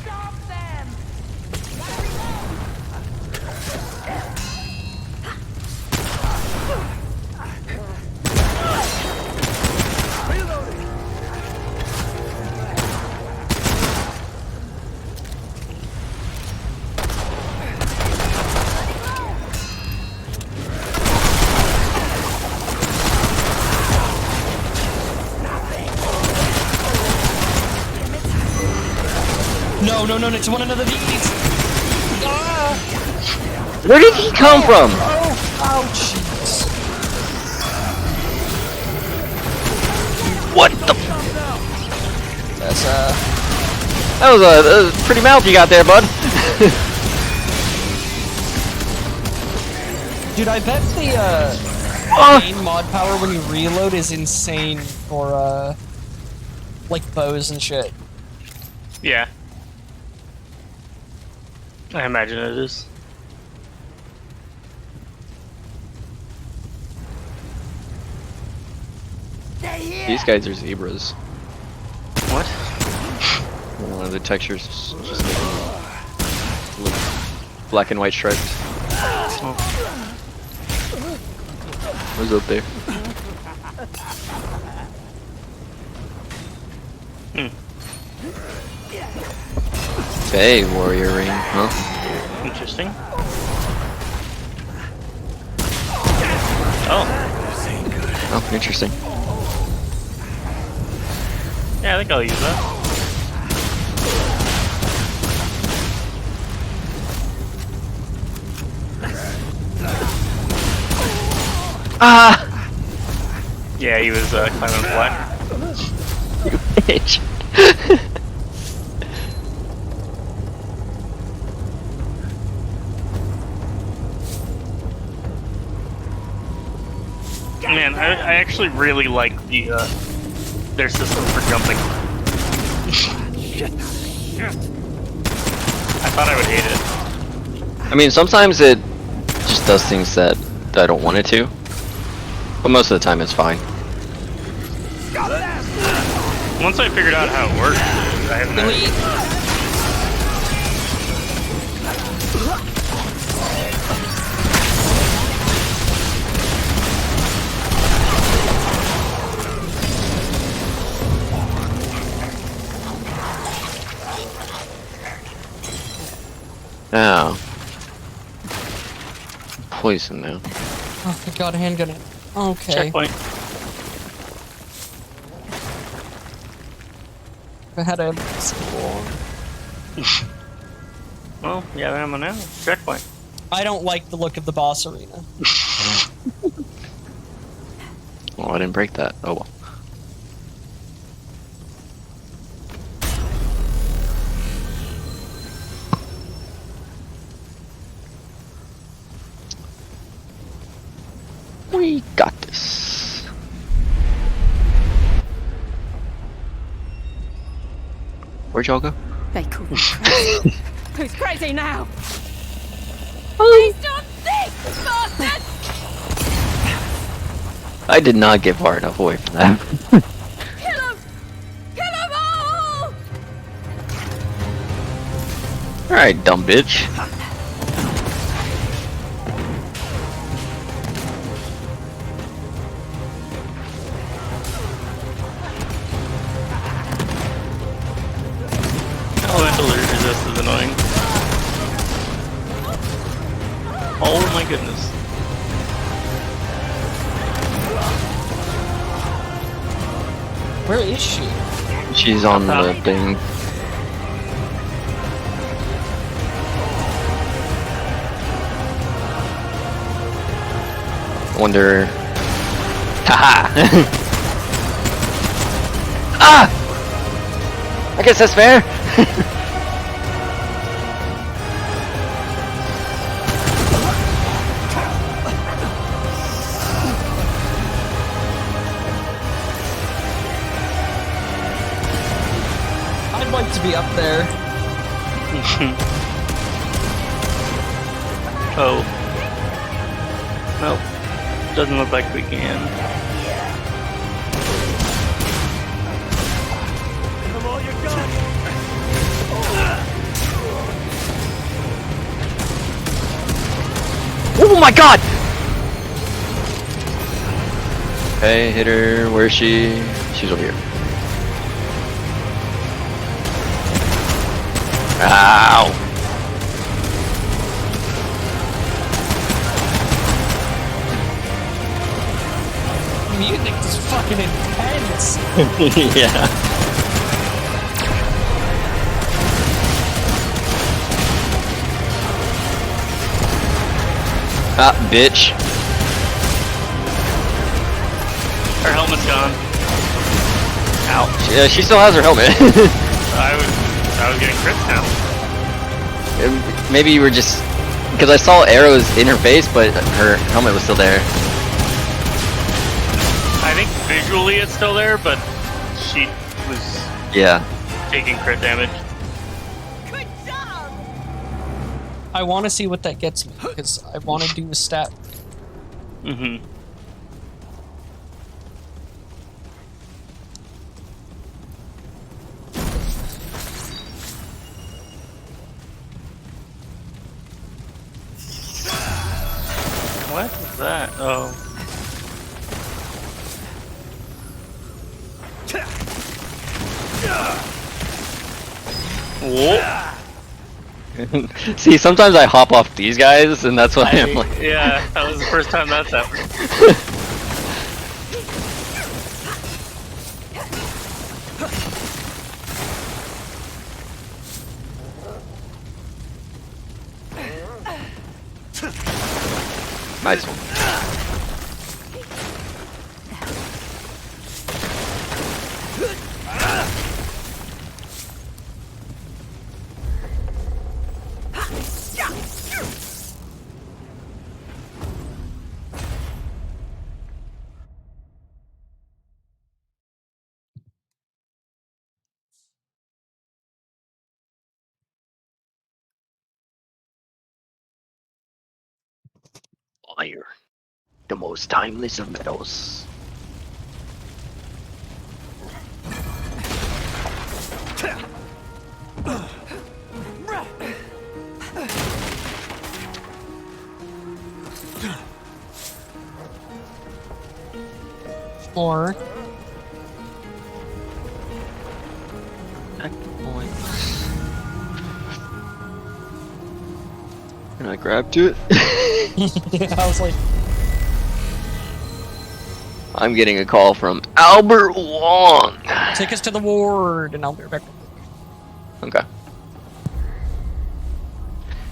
Speaker 8: Stop them!
Speaker 2: no, no, it's one another these! Ah!
Speaker 1: Where did he come from?
Speaker 2: Oh, jeez.
Speaker 1: What the?
Speaker 2: That's,
Speaker 1: That was a pretty mouth you got there, bud.
Speaker 2: Dude, I bet the, main mod power when you reload is insane for, like, bows and shit.
Speaker 3: Yeah. I imagine it is.
Speaker 1: These guys are zebras.
Speaker 3: What?
Speaker 1: One of the textures just make them look black and white striped. Who's up there? Hey, warrior ring, huh?
Speaker 3: Interesting. Oh.
Speaker 1: Oh, interesting.
Speaker 3: Yeah, I think I'll use that.
Speaker 1: Ah!
Speaker 3: Yeah, he was climbing flat.
Speaker 1: You bitch.
Speaker 3: Man, I actually really like the their system for jumping. I thought I would hate it.
Speaker 1: I mean, sometimes it just does things that I don't want it to, but most of the time it's fine.
Speaker 3: Once I figured out how it works, I have no idea.
Speaker 1: Now, poison now.
Speaker 2: Oh, I got a handgun in. Okay.
Speaker 3: Checkpoint.
Speaker 2: I had a score.
Speaker 3: Well, yeah, ammo now. Checkpoint.
Speaker 2: I don't like the look of the boss arena.
Speaker 1: Oh, I didn't break that. Oh well. We got this. Where'd y'all go?
Speaker 6: They call me crazy. Who's crazy now? Please don't think, bastard!
Speaker 1: I did not get far enough away from that.
Speaker 6: Kill them! Kill them all!
Speaker 1: Alright, dumb bitch.
Speaker 3: Elemental resist is annoying. Oh my goodness.
Speaker 2: Where is she?
Speaker 1: She's on the thing. I wonder. Haha! Ah! I guess that's fair.
Speaker 2: I'd like to be up there.
Speaker 3: Oh. Nope. Doesn't look like we can.
Speaker 1: Oh my god! Okay, hit her. Where is she? She's over here. Ow!
Speaker 2: Music is fucking intense.
Speaker 1: Yeah. Ah, bitch.
Speaker 3: Her helmet's gone. Ow.
Speaker 1: Yeah, she still has her helmet.
Speaker 3: I was getting crit now.
Speaker 1: Maybe you were just... Because I saw arrows in her face, but her helmet was still there.
Speaker 3: I think visually it's still there, but she was
Speaker 1: Yeah.
Speaker 3: taking crit damage.
Speaker 6: Good job!
Speaker 2: I want to see what that gets me, because I want to do a stat.
Speaker 3: Mm-hmm. What is that? Oh. Whoa.
Speaker 1: See, sometimes I hop off these guys, and that's why I'm like...
Speaker 3: Yeah, that was the first time that's happened.
Speaker 1: Nice one. Fire. The most timeless of metals.
Speaker 2: Or
Speaker 1: And I grabbed it.
Speaker 2: yeah, I was like,
Speaker 1: I'm getting a call from Albert Wong.
Speaker 2: take us to the ward, and I'll be right back.
Speaker 1: Okay.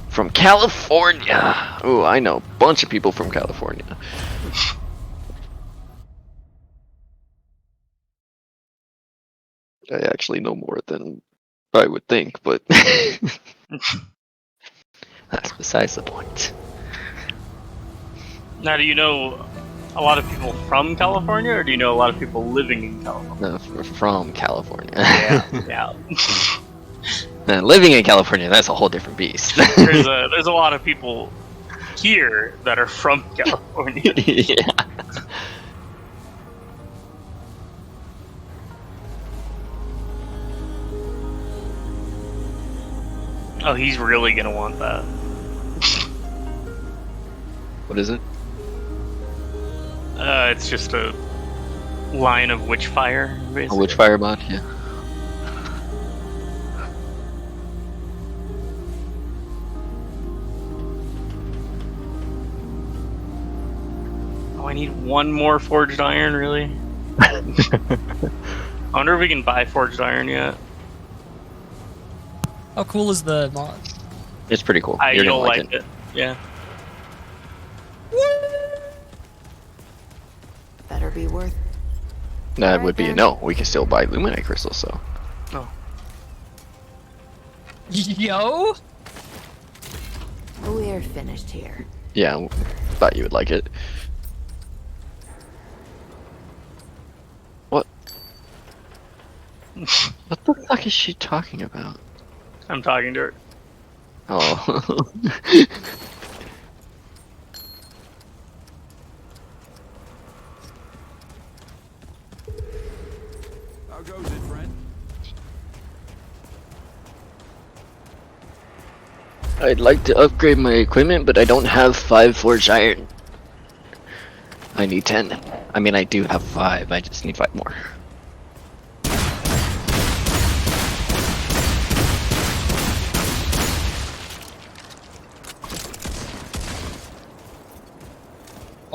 Speaker 1: From California. Oh, I know a bunch of people from California. I actually know more than I would think, but that's besides the point.
Speaker 3: Now, do you know a lot of people from California, or do you know a lot of people living in California?
Speaker 1: No, from California.
Speaker 3: Yeah.
Speaker 1: Man, living in California, that's a whole different beast.
Speaker 3: There's a lot of people here that are from California.
Speaker 1: Yeah.
Speaker 3: Oh, he's really gonna want that.
Speaker 1: What is it?
Speaker 3: It's just a line of witchfire,
Speaker 1: A
Speaker 3: basically.
Speaker 1: Witchfire mod? Yeah.
Speaker 3: Oh, I need one more forged iron, really? I wonder if we can buy forged iron yet.
Speaker 2: How cool is the mod?
Speaker 1: It's pretty cool.
Speaker 3: You'll
Speaker 1: gonna
Speaker 3: like it. Yeah.
Speaker 6: Better be worth.
Speaker 1: That
Speaker 6: Alright
Speaker 1: would be a
Speaker 6: then.
Speaker 1: no. We can still buy Luminite crystals, so.
Speaker 3: Oh.
Speaker 2: Yo!
Speaker 6: We're finished here.
Speaker 1: Yeah, thought you would like it. What? What the fuck is she talking about?
Speaker 3: I'm talking to her.
Speaker 1: Oh.
Speaker 5: How goes it, friend?
Speaker 1: I'd like to upgrade my equipment, but I don't have 5 forged iron. I need 10. I mean, I do have 5, I just need 5 more.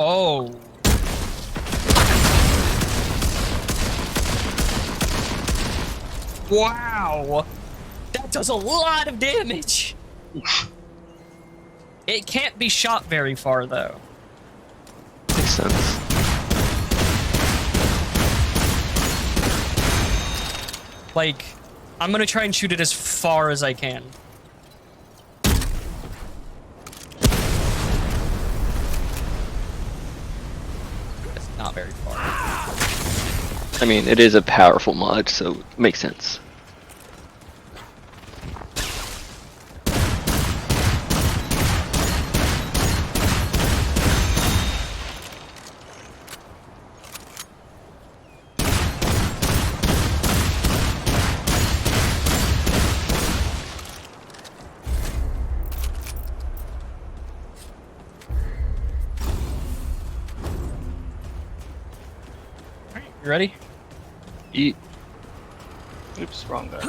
Speaker 2: Oh. Wow. That does a lot of damage. It can't be shot very far, though.
Speaker 1: Makes sense.
Speaker 2: Like, I'm gonna try and shoot it as far as I can. It's not very far.
Speaker 1: I mean, it is a powerful mod, so it makes sense.
Speaker 2: You ready?
Speaker 1: Eat.
Speaker 3: Oops, wrong guy.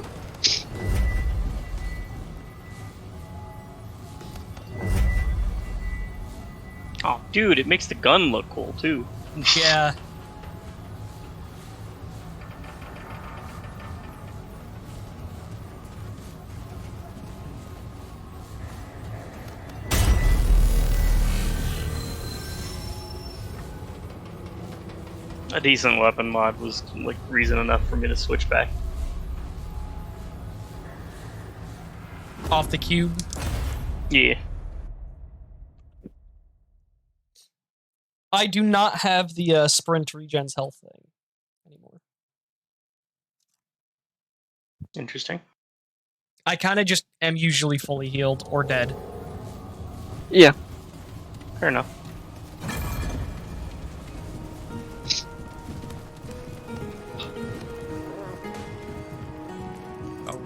Speaker 3: Oh, dude, it makes the gun look cool too.
Speaker 2: Yeah.
Speaker 3: A decent weapon mod was like reason enough for me to switch back.
Speaker 2: Off the cube.
Speaker 3: Yeah.
Speaker 2: I do not have the sprint regens health thing anymore.
Speaker 3: Interesting.
Speaker 2: I kind of just am usually fully healed or dead.
Speaker 1: Yeah.
Speaker 3: Fair enough.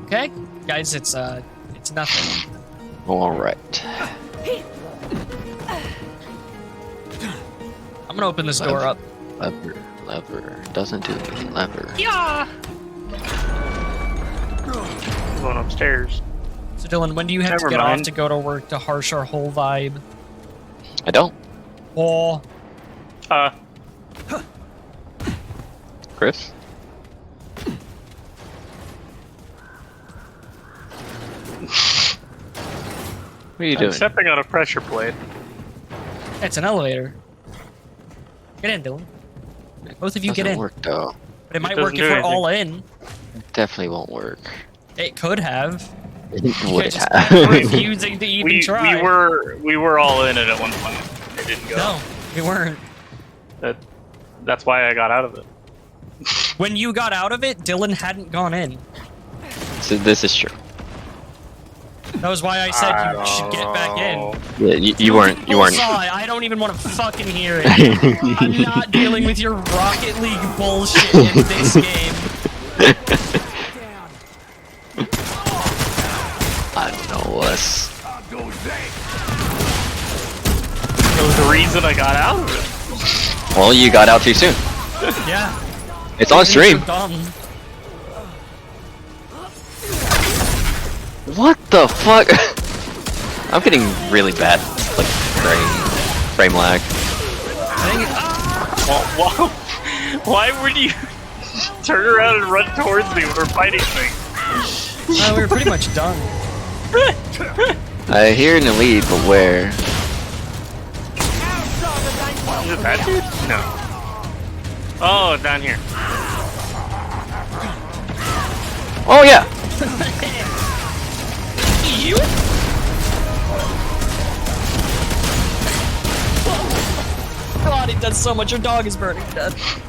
Speaker 2: Okay, guys, it's nothing.
Speaker 1: All right.
Speaker 2: I'm gonna open this door up.
Speaker 1: Lever. Doesn't do anything. Lever.
Speaker 2: Yeah.
Speaker 3: Going upstairs.
Speaker 2: So Dylan, when do you have to
Speaker 3: Never
Speaker 2: get off
Speaker 3: mind.
Speaker 2: to go to work to harsh our whole vibe?
Speaker 1: I don't.
Speaker 2: Oh,
Speaker 1: Chris? What are you
Speaker 3: I'm
Speaker 1: doing?
Speaker 3: stepping on a pressure plate.
Speaker 2: it's an elevator. Get in, Dylan. Both of you get
Speaker 1: Doesn't
Speaker 2: in.
Speaker 1: work though.
Speaker 2: But it might
Speaker 3: doesn't
Speaker 2: work if
Speaker 3: do
Speaker 2: we're
Speaker 3: anything.
Speaker 2: all in.
Speaker 1: Definitely won't work.
Speaker 2: It could have.
Speaker 1: Would
Speaker 2: You're
Speaker 1: it
Speaker 2: just
Speaker 1: have?
Speaker 2: refusing to even try.
Speaker 3: We were all in it at one point. It didn't go.
Speaker 2: No, we weren't.
Speaker 3: That's why I got out of it.
Speaker 2: When you got out of it, Dylan hadn't gone in.
Speaker 1: So this is true.
Speaker 2: That was why I said you should get back in.
Speaker 1: Yeah, you weren't. You weren't.
Speaker 2: Saw it. I don't even want to fucking hear it. I'm not dealing with your Rocket League bullshit in this game.
Speaker 1: I know us.
Speaker 3: It was the reason I got out of it.
Speaker 1: Well, you got out too soon.
Speaker 2: Yeah.
Speaker 1: It's on stream.
Speaker 2: So dumb.
Speaker 1: What the fuck? I'm getting really bad, like frame lag.
Speaker 3: Why would you turn around and run towards me when we're fighting things?
Speaker 2: We were pretty much done.
Speaker 1: I hear in the lead, but where?
Speaker 3: Is it that dude? No. Oh, down here.
Speaker 1: Oh yeah.
Speaker 2: You? God, it does so much. Your dog is burning to death.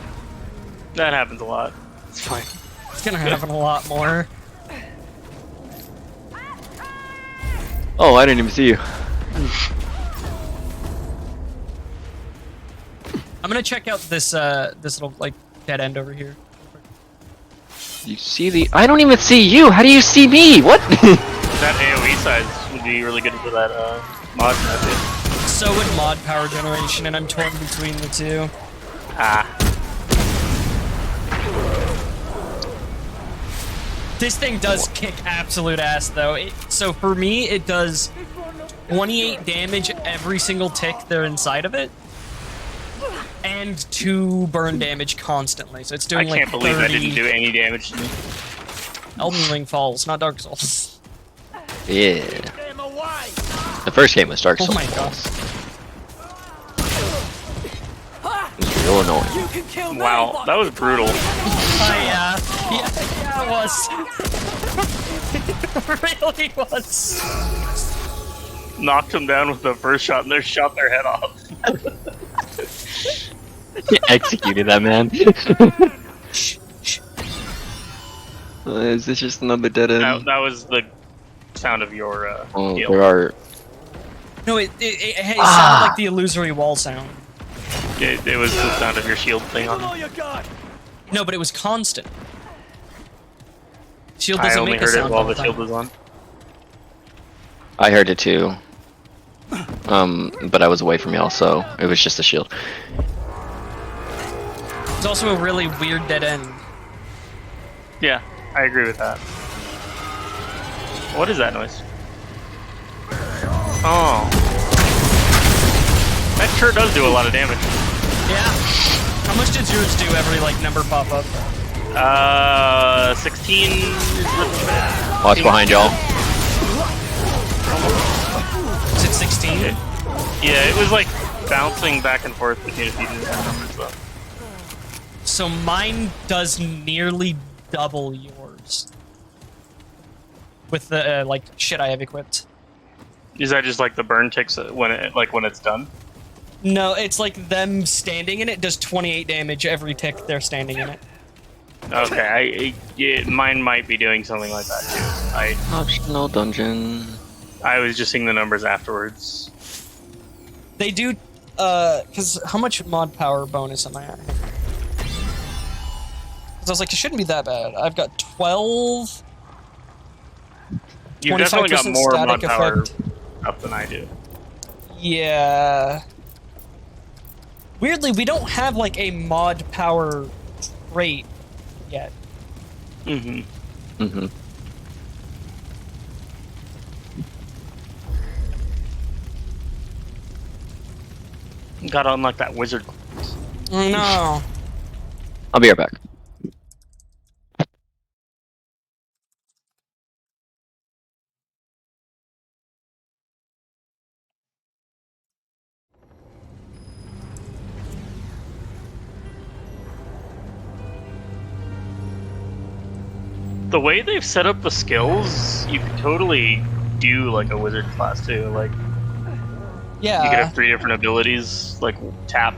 Speaker 3: That happens a lot. It's fine.
Speaker 2: It's gonna happen a lot more.
Speaker 1: Oh, I didn't even see you.
Speaker 2: I'm gonna check out this this little like dead end over here.
Speaker 1: You see the? I don't even see you. How do you see me? What?
Speaker 3: That AoE size would be really good for that mod method.
Speaker 2: So would mod power generation, and I'm torn between the two.
Speaker 3: Ah.
Speaker 2: This thing does kick absolute ass, though. So for me, it does 28 damage every single tick they're inside of it, and 2 burn damage constantly. So it's doing
Speaker 3: I
Speaker 2: like
Speaker 3: can't believe
Speaker 2: 30...
Speaker 3: that didn't do any damage to me.
Speaker 2: Elden Ring Falls, not Dark Souls.
Speaker 1: Yeah. The first game was Dark
Speaker 2: Oh
Speaker 1: Souls.
Speaker 2: my god.
Speaker 1: It was real annoying.
Speaker 6: You can kill me,
Speaker 3: Wow,
Speaker 6: but-
Speaker 3: that was brutal.
Speaker 2: Yeah, it was. It really was.
Speaker 3: Knocked them down with the first shot and they shot their head off.
Speaker 1: Executed that man. Is this just another dead end?
Speaker 3: That was the sound of your
Speaker 1: Oh,
Speaker 3: heal.
Speaker 1: there are.
Speaker 2: No, it sounded like the illusory wall sound.
Speaker 3: It was the sound of your shield thing on.
Speaker 6: All you got.
Speaker 2: No, but it was constant. Shield
Speaker 3: I
Speaker 2: doesn't
Speaker 3: only
Speaker 2: make a
Speaker 3: heard it
Speaker 2: sound
Speaker 3: while
Speaker 2: all
Speaker 3: the
Speaker 2: the
Speaker 3: shield
Speaker 2: time.
Speaker 3: was on.
Speaker 1: I heard it too. But I was away from y'all, so it was just a shield.
Speaker 2: It's also a really weird dead end.
Speaker 3: Yeah, I agree with that. What is that noise? Oh. That sure does do a lot of damage.
Speaker 2: Yeah. How much did yours do every like number pop up?
Speaker 3: 16.
Speaker 1: Watch behind y'all.
Speaker 2: Is it 16?
Speaker 3: Yeah, it was like bouncing back and forth between a few different numbers though.
Speaker 2: So mine does nearly double yours. With the like shit I have equipped.
Speaker 3: Is that just like the burn ticks when it's done?
Speaker 2: No, it's like them standing in it does 28 damage every tick they're standing in it.
Speaker 3: Okay, mine might be doing something like that too.
Speaker 1: Optional dungeon.
Speaker 3: I was just seeing the numbers afterwards.
Speaker 2: They do, because how much mod power bonus am I at? Because I was like, it shouldn't be that bad. I've got 12.
Speaker 3: You've definitely got
Speaker 2: 25%
Speaker 3: more mod
Speaker 2: static
Speaker 3: power
Speaker 2: effect.
Speaker 3: up than I do.
Speaker 2: Yeah. Weirdly, we don't have like a mod power trait yet.
Speaker 3: Mm-hmm.
Speaker 1: Mm-hmm.
Speaker 3: Gotta unlock that wizard.
Speaker 2: Oh no.
Speaker 1: I'll be right back.
Speaker 3: The way they've set up the skills, you could totally do like a wizard class too. Like
Speaker 2: Yeah.
Speaker 3: you could have 3 different abilities, like tap,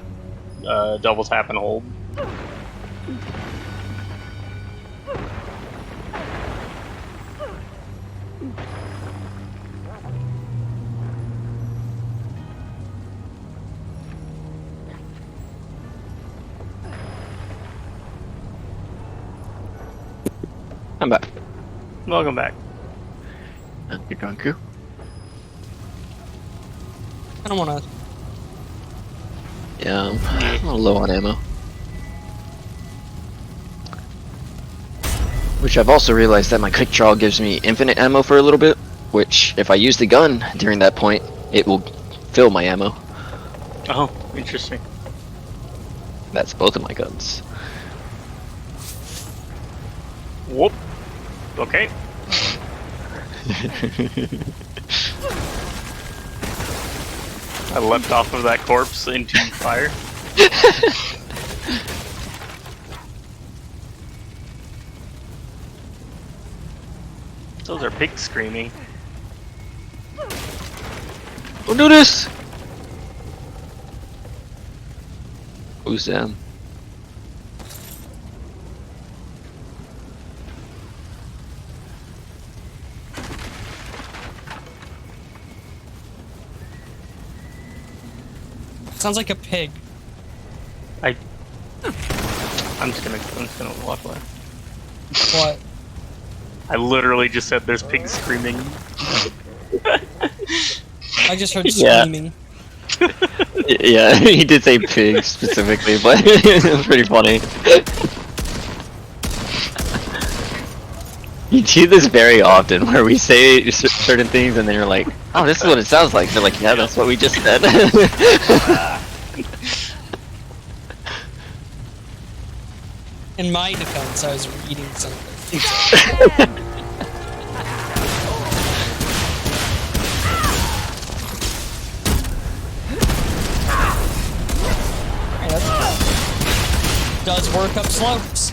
Speaker 3: double tap, and hold.
Speaker 1: I'm back.
Speaker 3: Welcome back.
Speaker 1: You're drunk, you?
Speaker 2: I don't want to.
Speaker 1: Yeah, I'm a little low on ammo. Which I've also realized that my quick draw gives me infinite ammo for a little bit, which if I use the gun during that point, it will fill my ammo.
Speaker 3: Oh, interesting.
Speaker 1: That's both of my guns.
Speaker 3: Whoop. Okay. I leapt off of that corpse into fire. Those are pigs screaming.
Speaker 1: Don't do this! Who's them?
Speaker 2: Sounds like a pig.
Speaker 3: I'm just gonna walk away.
Speaker 2: What?
Speaker 3: I literally just said there's pigs screaming.
Speaker 2: I just heard
Speaker 1: Yeah.
Speaker 2: screaming.
Speaker 1: Yeah, he did say pig specifically, but it was pretty funny. You do this very often, where we say certain things and then you're like, oh, this is what it sounds like. They're like, yeah, that's what we just said.
Speaker 2: In my defense, I was reading something. does work up slopes.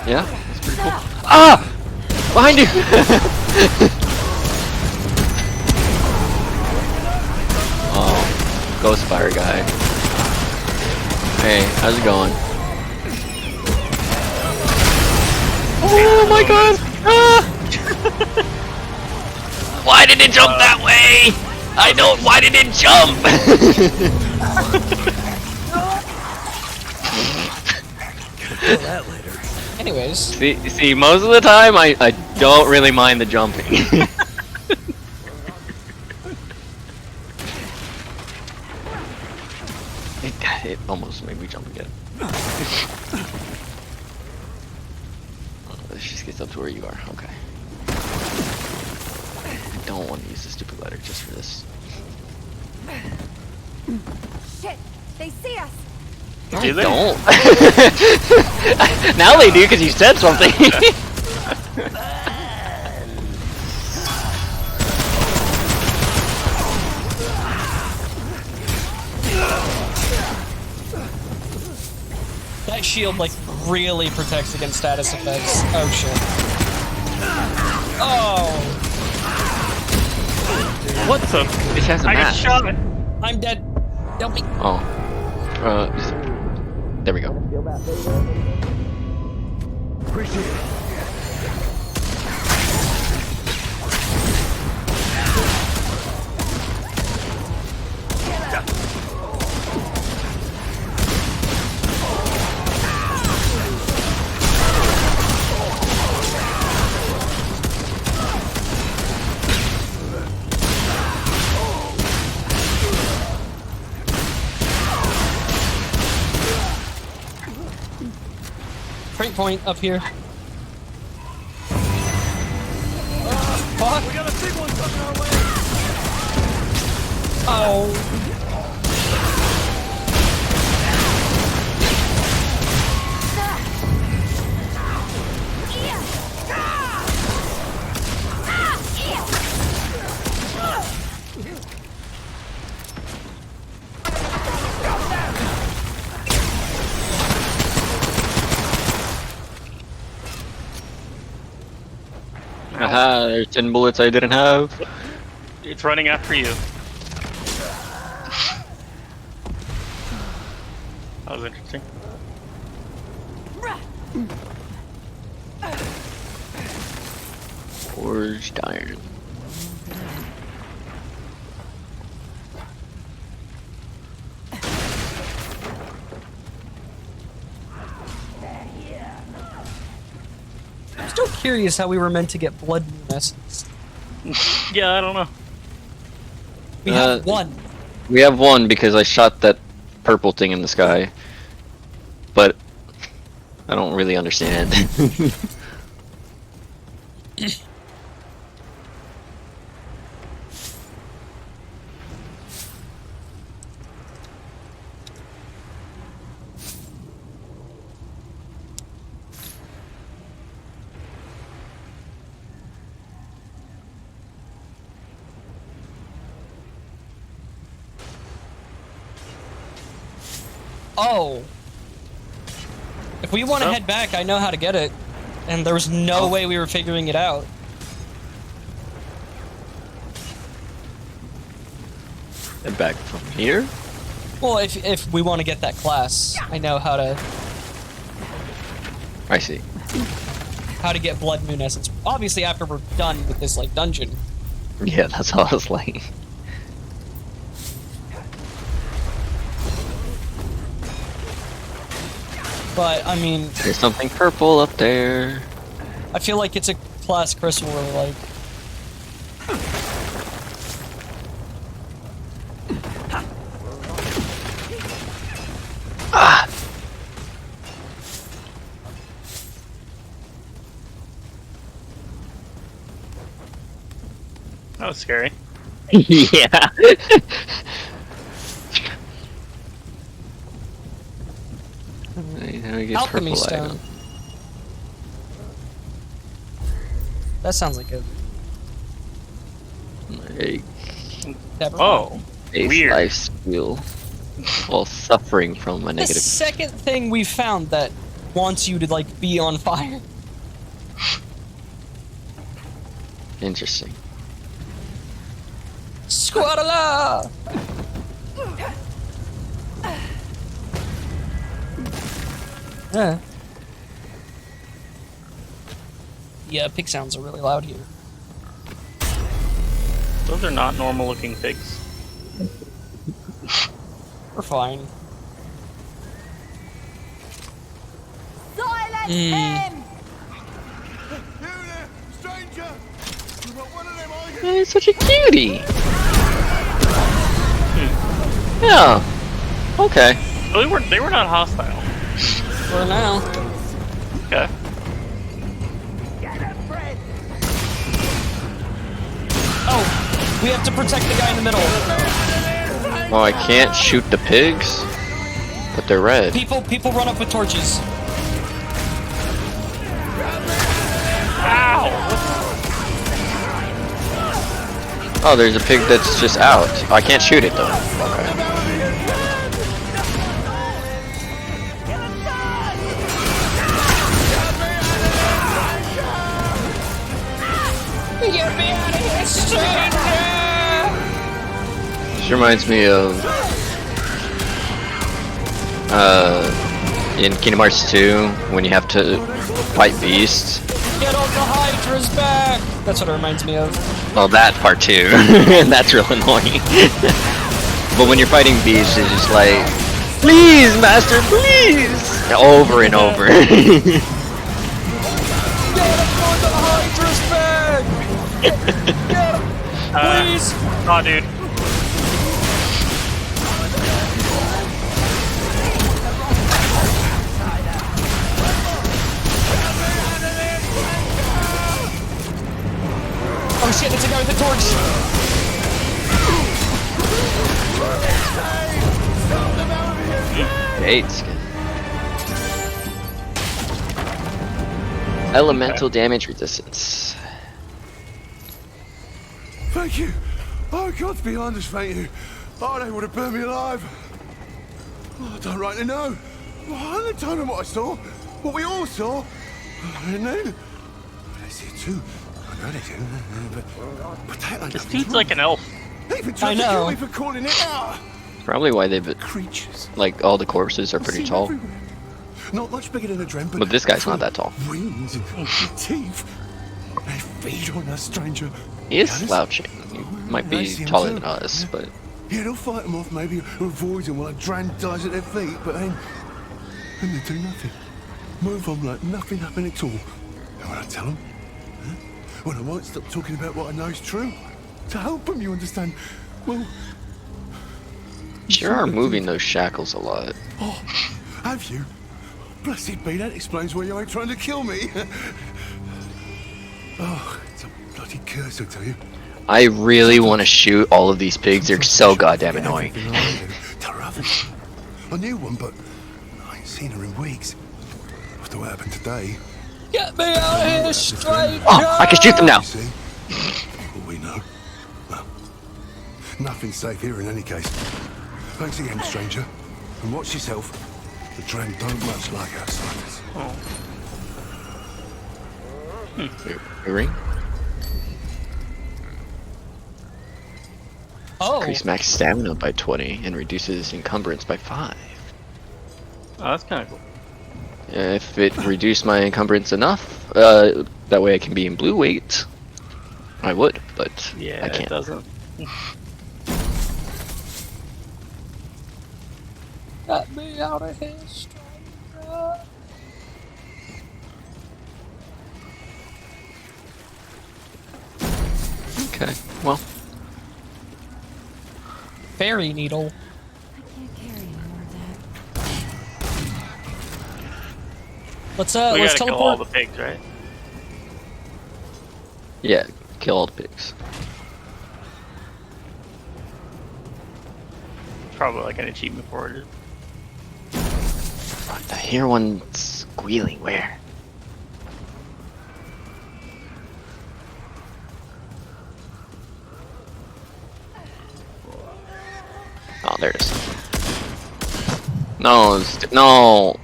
Speaker 1: Yeah, that's pretty cool. Ah! Behind you! Oh, ghost fire guy. Hey, how's it going? Oh my god! Ah! Why did it jump that way? I don't. Why did it jump?
Speaker 5: Kill that later.
Speaker 2: Anyways,
Speaker 1: See, most of the time I don't really mind the jumping. it almost made me jump again. Let's just get up to where you are. Okay. I don't want to use the stupid ladder just for this.
Speaker 6: Shit! They see us!
Speaker 3: Do they?
Speaker 1: Don't. Now they do because you said something.
Speaker 2: that shield like really protects against status effects. Oh shit. Oh,
Speaker 3: What the?
Speaker 1: It has a
Speaker 3: I got
Speaker 1: mask.
Speaker 3: shot.
Speaker 2: I'm dead. Help me.
Speaker 1: Oh. There we go.
Speaker 5: Appreciate it.
Speaker 2: Break point up here. Fuck.
Speaker 5: We got a big one coming our way.
Speaker 2: Oh.
Speaker 1: Haha, there's 10 bullets I didn't have.
Speaker 3: It's running after you. That was interesting.
Speaker 1: Forged iron.
Speaker 2: I'm still curious how we were meant to get blood luminescence.
Speaker 3: Yeah, I don't know.
Speaker 2: We have one.
Speaker 1: We have one because I shot that purple thing in the sky. But I don't really understand.
Speaker 2: Oh. If we want to
Speaker 3: So?
Speaker 2: head back, I know how to get it. And there was no way we were figuring it out.
Speaker 1: And back from here?
Speaker 2: Well, if we want to get that class, I know how to
Speaker 1: I see.
Speaker 2: get blood luminescence. Obviously, after we're done with this like dungeon.
Speaker 1: Yeah, that's all I was like.
Speaker 2: But I mean,
Speaker 1: There's something purple up there.
Speaker 2: I feel like it's a class Chris will really like.
Speaker 1: Ah!
Speaker 3: That was scary.
Speaker 1: Yeah. How we get
Speaker 2: Alchemy
Speaker 1: purple
Speaker 2: stone.
Speaker 1: item?
Speaker 2: That sounds like a
Speaker 1: A,
Speaker 2: never mind.
Speaker 3: Oh,
Speaker 1: a
Speaker 3: weird.
Speaker 1: life steal. Well, suffering from a
Speaker 2: The
Speaker 1: negative.
Speaker 2: second thing we found that wants you to like be on fire.
Speaker 1: Interesting.
Speaker 2: Squadala! Yeah. Yeah, pig sounds are really loud here.
Speaker 3: Those are not normal looking pigs.
Speaker 2: We're fine.
Speaker 8: Silence him!
Speaker 1: He's such a cutie. Yeah. Okay.
Speaker 3: Oh, they were not hostile.
Speaker 2: For now.
Speaker 3: Okay.
Speaker 2: Oh, we have to protect the guy in the middle.
Speaker 1: Oh, I can't shoot the pigs, but they're red.
Speaker 2: People run up with torches.
Speaker 1: Oh, there's a pig that's just out. Oh, I can't shoot it though. Okay.
Speaker 2: Get me out of here, stranger!
Speaker 1: This reminds me of in Kingdom Hearts 2 when you have to fight beasts.
Speaker 2: Get all the Hydra's back! That's what it reminds me of.
Speaker 1: Well, that part too. That's real annoying. But when you're fighting beasts, it's just like, please, master, please, over and over.
Speaker 2: Get all the Hydra's back! Get him! Please!
Speaker 3: Oh, dude.
Speaker 2: Oh shit, it's a guy with a torch!
Speaker 1: Eight. Elemental damage resistance.
Speaker 5: Thank you. Oh, God's behind us, thank you. Oh, they would have burned me alive. Oh, I don't rightly know. Oh, I haven't told them what I saw. What we all saw. And then they see it too. I know they do. But that ain't
Speaker 3: This
Speaker 5: nothing
Speaker 3: dude's
Speaker 5: wrong.
Speaker 3: like an elf.
Speaker 5: They even
Speaker 2: I
Speaker 5: tried to kill
Speaker 2: know.
Speaker 5: me for calling it out.
Speaker 1: Probably why they've
Speaker 5: Creatures.
Speaker 1: like all the corpses are pretty
Speaker 5: Seen
Speaker 1: tall.
Speaker 5: everywhere. Not much bigger than a dren,
Speaker 1: But this guy's not that tall.
Speaker 5: Wings and teeth. They feed on us, stranger.
Speaker 1: He is
Speaker 5: Be honest?
Speaker 1: slouching. He might
Speaker 5: I
Speaker 1: be
Speaker 5: see him
Speaker 1: taller
Speaker 5: too.
Speaker 1: than us, but
Speaker 5: Yeah, they'll fight them off, maybe avoid them while a dran dies at their feet, but then they do nothing. Move on like nothing happened at all. And when I tell them, when I won't stop talking about what I know is true, to help them, you understand? Well,
Speaker 1: sure are moving those shackles a lot.
Speaker 5: oh, have you? Blessed be, that explains why you ain't trying to kill me. Oh, it's a bloody curse, I tell you.
Speaker 1: I really want to shoot all of these pigs. They're so goddamn annoying.
Speaker 5: They're others. I knew one, but I ain't seen her in weeks. After what happened today,
Speaker 2: Get me out of here, stranger!
Speaker 1: Oh, I can shoot them now.
Speaker 5: you see, what we know. Well, nothing's safe here in any case. Thanks again, stranger. And watch yourself. The Dren don't much like outsiders.
Speaker 1: Ring.
Speaker 2: Oh,
Speaker 1: Increase max stamina by 20 and reduces encumbrance by 5.
Speaker 3: Oh, that's kind of cool.
Speaker 1: If it reduced my encumbrance enough, that way I can be in blue weight, I would, but
Speaker 3: Yeah,
Speaker 1: I
Speaker 3: it
Speaker 1: can't.
Speaker 3: doesn't.
Speaker 2: get me out of here, stranger!
Speaker 1: Okay, well,
Speaker 2: Fairy needle.
Speaker 4: I can't carry any more of that.
Speaker 2: Let's
Speaker 3: We
Speaker 2: let's
Speaker 3: gotta kill all
Speaker 2: teleport.
Speaker 3: the pigs, right?
Speaker 1: yeah, kill all the pigs.
Speaker 3: Probably like an achievement for it.
Speaker 1: I hear one squealing. Where? Oh, there it is. No, no.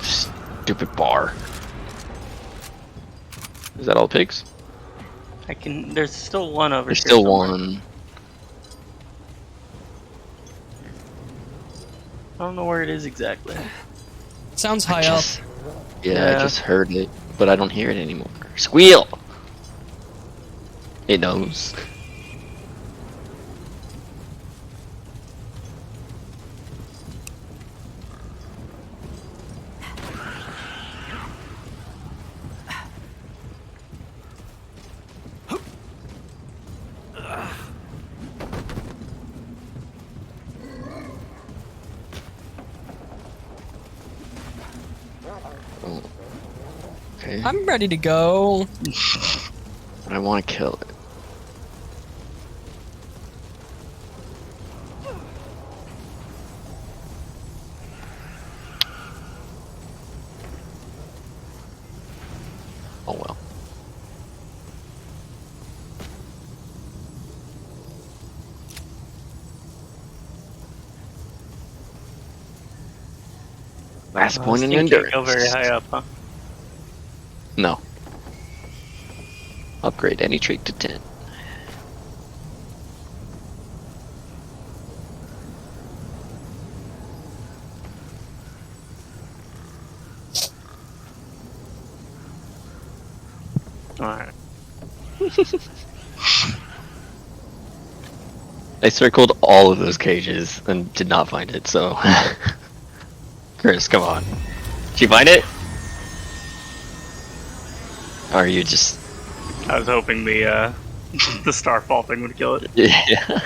Speaker 1: Stupid bar. Is that all pigs?
Speaker 3: I can. There's still one over
Speaker 1: There's
Speaker 3: here.
Speaker 1: still
Speaker 3: somewhere.
Speaker 1: one.
Speaker 3: I don't know where it is exactly.
Speaker 2: Sounds
Speaker 1: I
Speaker 2: high up.
Speaker 1: just, yeah, I
Speaker 3: Yeah.
Speaker 1: just heard it, but I don't hear it anymore. Squeal! It knows. Oh. Okay,
Speaker 2: I'm ready to go.
Speaker 1: I want to kill it. Oh well. Last
Speaker 3: This
Speaker 1: point in
Speaker 3: thing can't
Speaker 1: endurance.
Speaker 3: go very high up, huh?
Speaker 1: No. Upgrade any trait to 10.
Speaker 3: Alright.
Speaker 1: I circled all of those cages and did not find it, so... Chris, come on. Did you find it? Or are you just...
Speaker 3: I was hoping the the starfall thing would kill it.
Speaker 1: Yeah.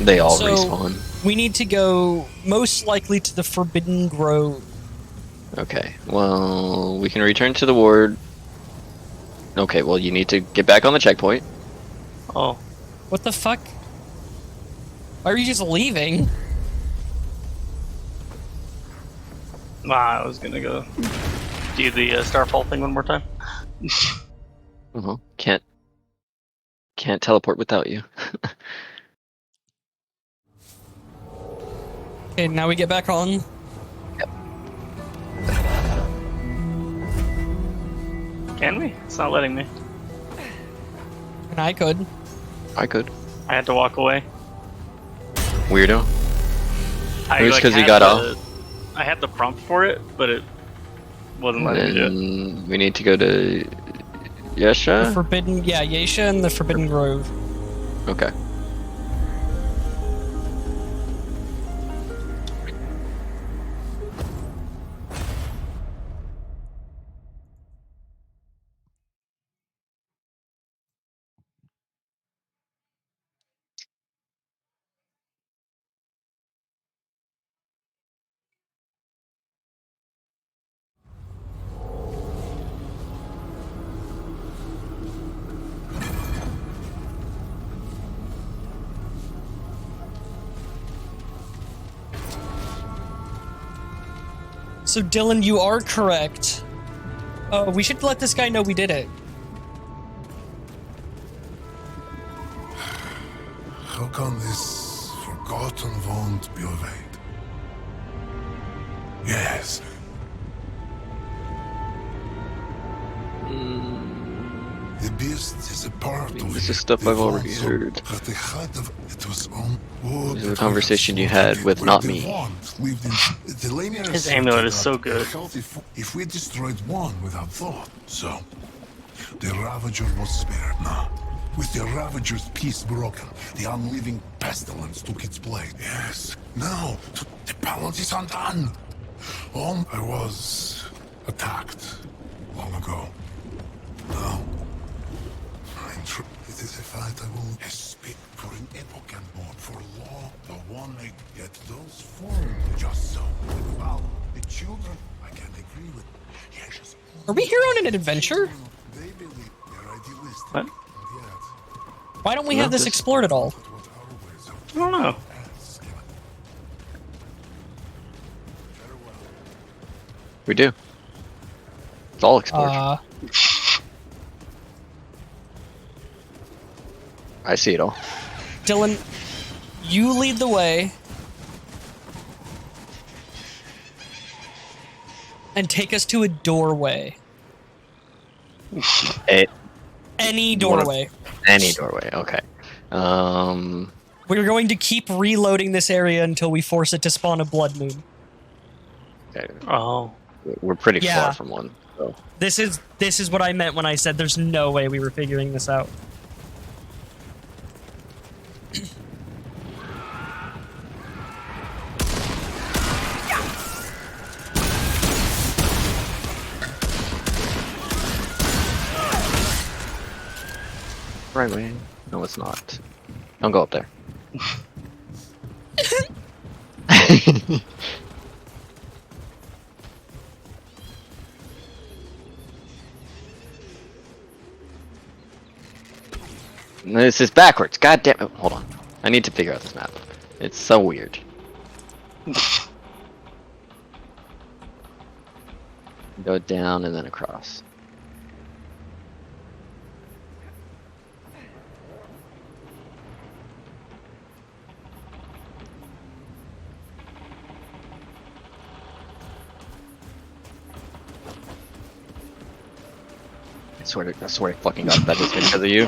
Speaker 1: They all
Speaker 2: So-
Speaker 1: respawn.
Speaker 2: We need to go most likely to the Forbidden Grove.
Speaker 1: Okay, well, we can return to the ward. Okay, well, you need to get back on the checkpoint.
Speaker 3: Oh,
Speaker 2: What the fuck? Why are you just leaving?
Speaker 3: I was gonna go do the starfall thing one more time.
Speaker 1: Can't teleport without you.
Speaker 2: Okay, now we get back on.
Speaker 3: Can we? It's not letting me.
Speaker 2: And I could.
Speaker 1: I could.
Speaker 3: I had to walk away.
Speaker 1: Weirdo.
Speaker 3: I,
Speaker 1: Maybe it's 'cause you
Speaker 3: had
Speaker 1: got
Speaker 3: the-
Speaker 1: off.
Speaker 3: I had the prompt for it, but it wasn't letting me do it.
Speaker 1: Then we need to go to
Speaker 2: The
Speaker 1: Yesha?
Speaker 2: Forbidden, yeah, Yesha and the Forbidden Grove.
Speaker 1: Okay.
Speaker 2: So Dylan, you are correct. We should let this guy know we did it.
Speaker 5: How can this forgotten won't be obeyed? Yes. The beast is a part of
Speaker 1: This
Speaker 5: it.
Speaker 1: is stuff
Speaker 5: The
Speaker 1: I've already
Speaker 5: wands
Speaker 1: heard.
Speaker 5: At the height of it was on wood.
Speaker 1: This is a conversation you had with
Speaker 5: where
Speaker 1: not
Speaker 5: the
Speaker 1: me.
Speaker 5: wands lived in the linear
Speaker 3: His
Speaker 5: city
Speaker 3: amulet is
Speaker 5: that
Speaker 3: so good.
Speaker 5: healthy if we destroyed one without thought. So, the Ravager was spared now. With the Ravager's peace broken, the unliving pestilence took its place. Yes, now the balance is undone. I was attacked long ago. Now, it is a fight I will speak for an epoch and more. For law, the one may get those formed just so. Well, the children, I can agree with. Yes,
Speaker 2: Are we here on an adventure?
Speaker 5: they believe they're idealistic.
Speaker 3: What?
Speaker 5: And yet,
Speaker 2: Why don't we
Speaker 1: No,
Speaker 2: have this
Speaker 1: this-
Speaker 2: explored at all?
Speaker 5: but what our ways of
Speaker 3: I don't know.
Speaker 5: ask.
Speaker 1: We do. It's all explored. I see it all.
Speaker 2: Dylan, You lead the way. And take us to a doorway. Any doorway.
Speaker 1: Any doorway, okay.
Speaker 2: We're going to keep reloading this area until we force it to spawn a blood moon.
Speaker 1: Okay.
Speaker 3: Oh.
Speaker 1: We're pretty
Speaker 2: Yeah.
Speaker 1: far from one. So.
Speaker 2: This is what I meant when I said there's no way we were figuring this out.
Speaker 1: Right way. No, it's not. Don't go up there. This is backwards. God damn it. Hold on. I need to figure out this map. It's so weird. Go down and then across. I swear to fucking God that is because of you.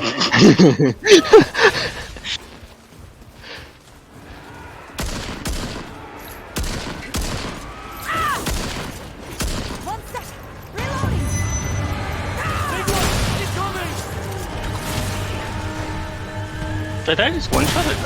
Speaker 6: One sec. Reloading.
Speaker 3: Did I just one-shot it?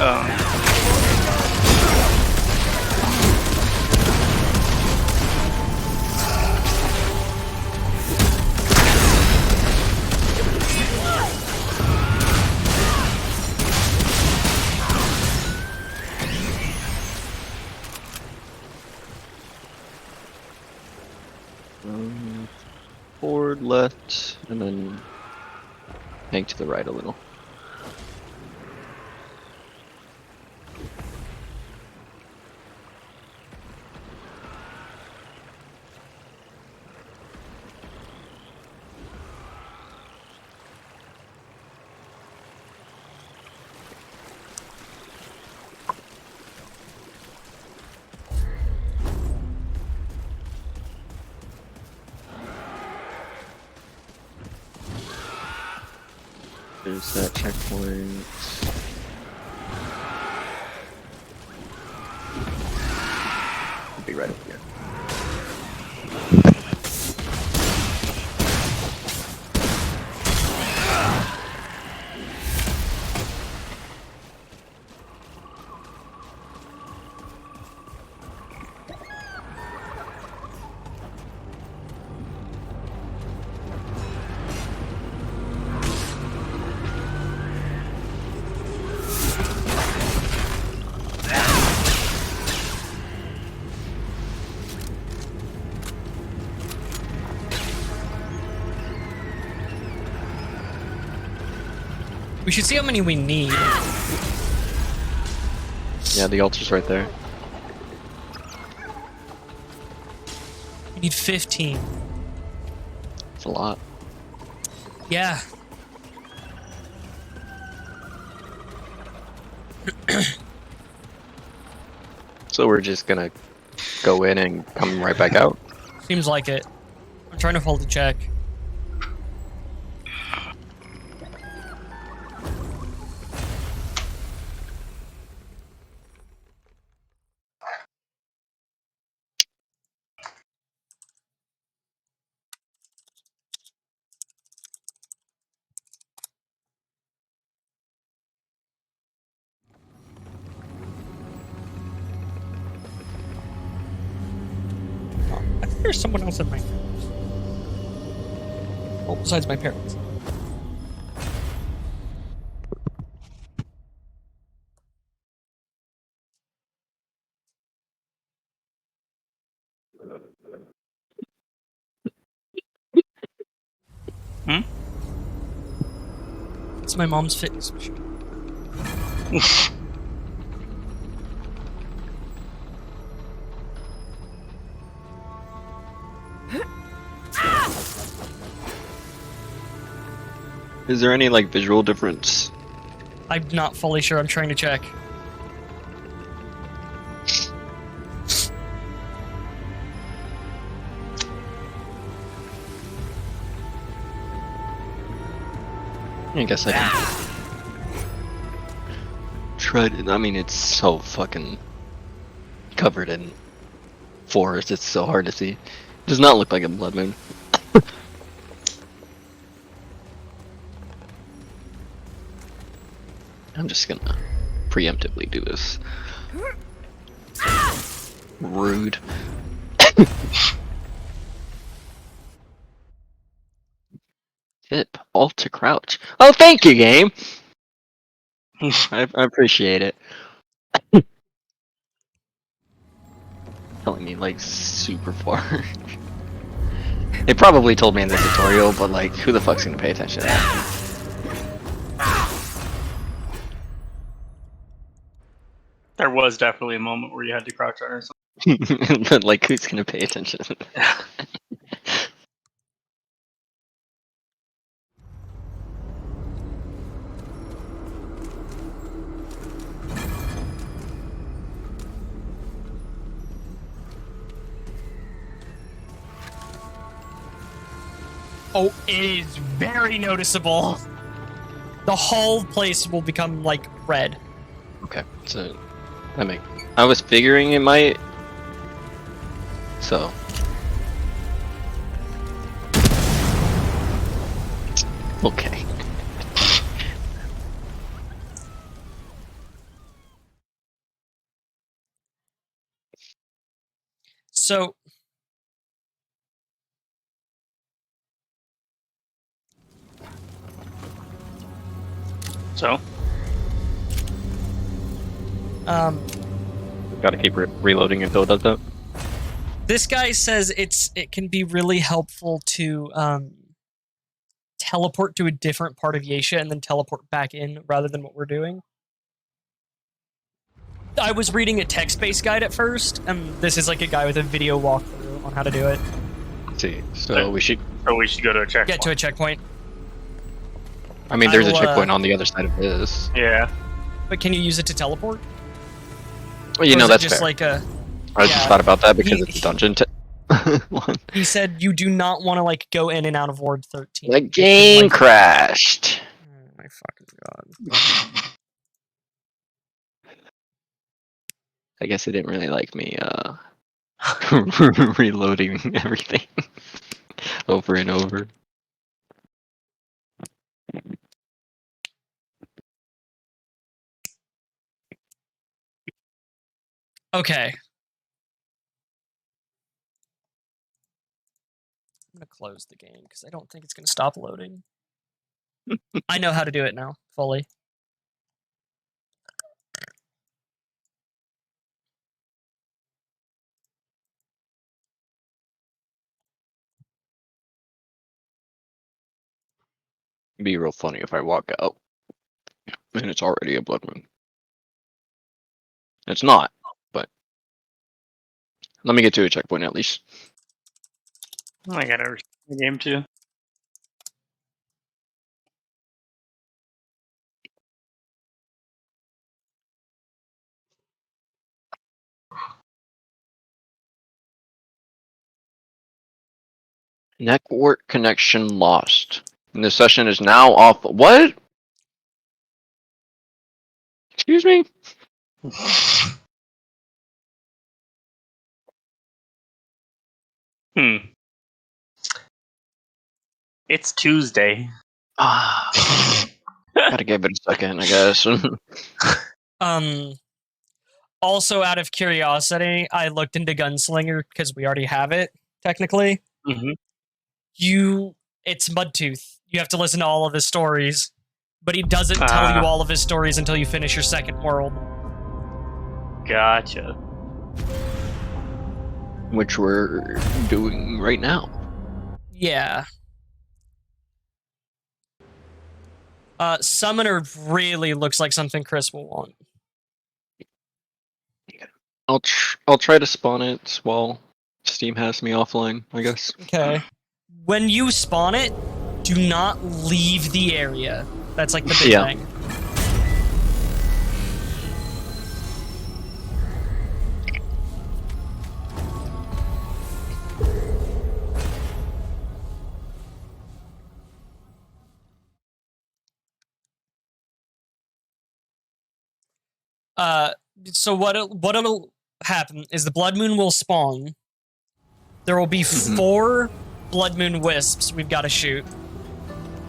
Speaker 1: Forward, left, and then hang to the right a little. There's that checkpoint. It'll be right up here.
Speaker 2: We should see how many we need.
Speaker 1: Yeah, the altar's right there.
Speaker 2: We need 15.
Speaker 1: It's a lot.
Speaker 2: Yeah.
Speaker 1: So we're just gonna go in and come right back out.
Speaker 2: Seems like it. I'm trying to hold the check. I think there's someone else in my house. Well, besides my parents.
Speaker 3: Hmm?
Speaker 2: It's my mom's fitness machine.
Speaker 1: Is there any like visual difference?
Speaker 2: I'm not fully sure. I'm trying to check.
Speaker 1: I guess I can. Tried it. I mean, it's so fucking covered in forest. It's so hard to see. Does not look like a blood moon. I'm just gonna preemptively do this. Rude. Tip. Alt to crouch. Oh, thank you, game. I appreciate it. Telling me like super far. They probably told me in the tutorial, but like, who the fuck's gonna pay attention to that?
Speaker 3: There was definitely a moment where you had to crouch on or something.
Speaker 1: But like, who's gonna pay attention to that?
Speaker 2: Oh, it is very noticeable. The whole place will become like red.
Speaker 1: Okay, so I was figuring it might. So. Okay.
Speaker 2: So
Speaker 3: So,
Speaker 1: Gotta keep reloading until it does that.
Speaker 2: this guy says it can be really helpful to teleport to a different part of Yesha and then teleport back in rather than what we're doing. I was reading a text-based guide at first, and this is like a guy with a video walkthrough on how to do it.
Speaker 1: Let's see, so we should.
Speaker 3: or we should go to a checkpoint.
Speaker 2: Get to a checkpoint.
Speaker 1: I mean, there's a
Speaker 2: will,
Speaker 1: checkpoint on the other side of this.
Speaker 3: Yeah.
Speaker 2: But can you use it to teleport?
Speaker 1: Well, you
Speaker 2: Or
Speaker 1: know
Speaker 2: is it
Speaker 1: that's
Speaker 2: just
Speaker 1: fair.
Speaker 2: like a.
Speaker 1: I just
Speaker 2: yeah.
Speaker 1: thought about that because
Speaker 2: He-
Speaker 1: it's a dungeon. One.
Speaker 2: He said you do not want to like go in and out of Ward 13.
Speaker 1: The game
Speaker 2: Like-
Speaker 1: crashed.
Speaker 2: Oh my fucking god.
Speaker 1: I guess it didn't really like me reloading everything over and over.
Speaker 2: Okay. I'm gonna close the game because I don't think it's gonna stop loading. I know how to do it now, fully.
Speaker 1: It'd be real funny if I walk out and it's already a blood moon. It's not, but let me get to a checkpoint at least.
Speaker 3: I gotta restart the game too.
Speaker 1: Network connection lost. And the session is now off. What? Excuse me?
Speaker 3: It's Tuesday.
Speaker 1: Ah, gotta give it a second, I guess.
Speaker 2: Also, out of curiosity, I looked into Gunslinger because we already have it, technically.
Speaker 3: Mm-hmm.
Speaker 2: It's Mudtooth. You have to listen to all of his stories. But he doesn't tell you all of his stories until you finish your second world.
Speaker 3: Gotcha.
Speaker 1: Which we're doing right now.
Speaker 2: Yeah. Summoner really looks like something Chris will want.
Speaker 1: I'll try to spawn it while Steam has me offline, I guess.
Speaker 2: Okay. When you spawn it, do not leave the area. That's like the big thing. So what'll happen is the blood moon will spawn. There will be 4 blood moon wisps we've got to shoot.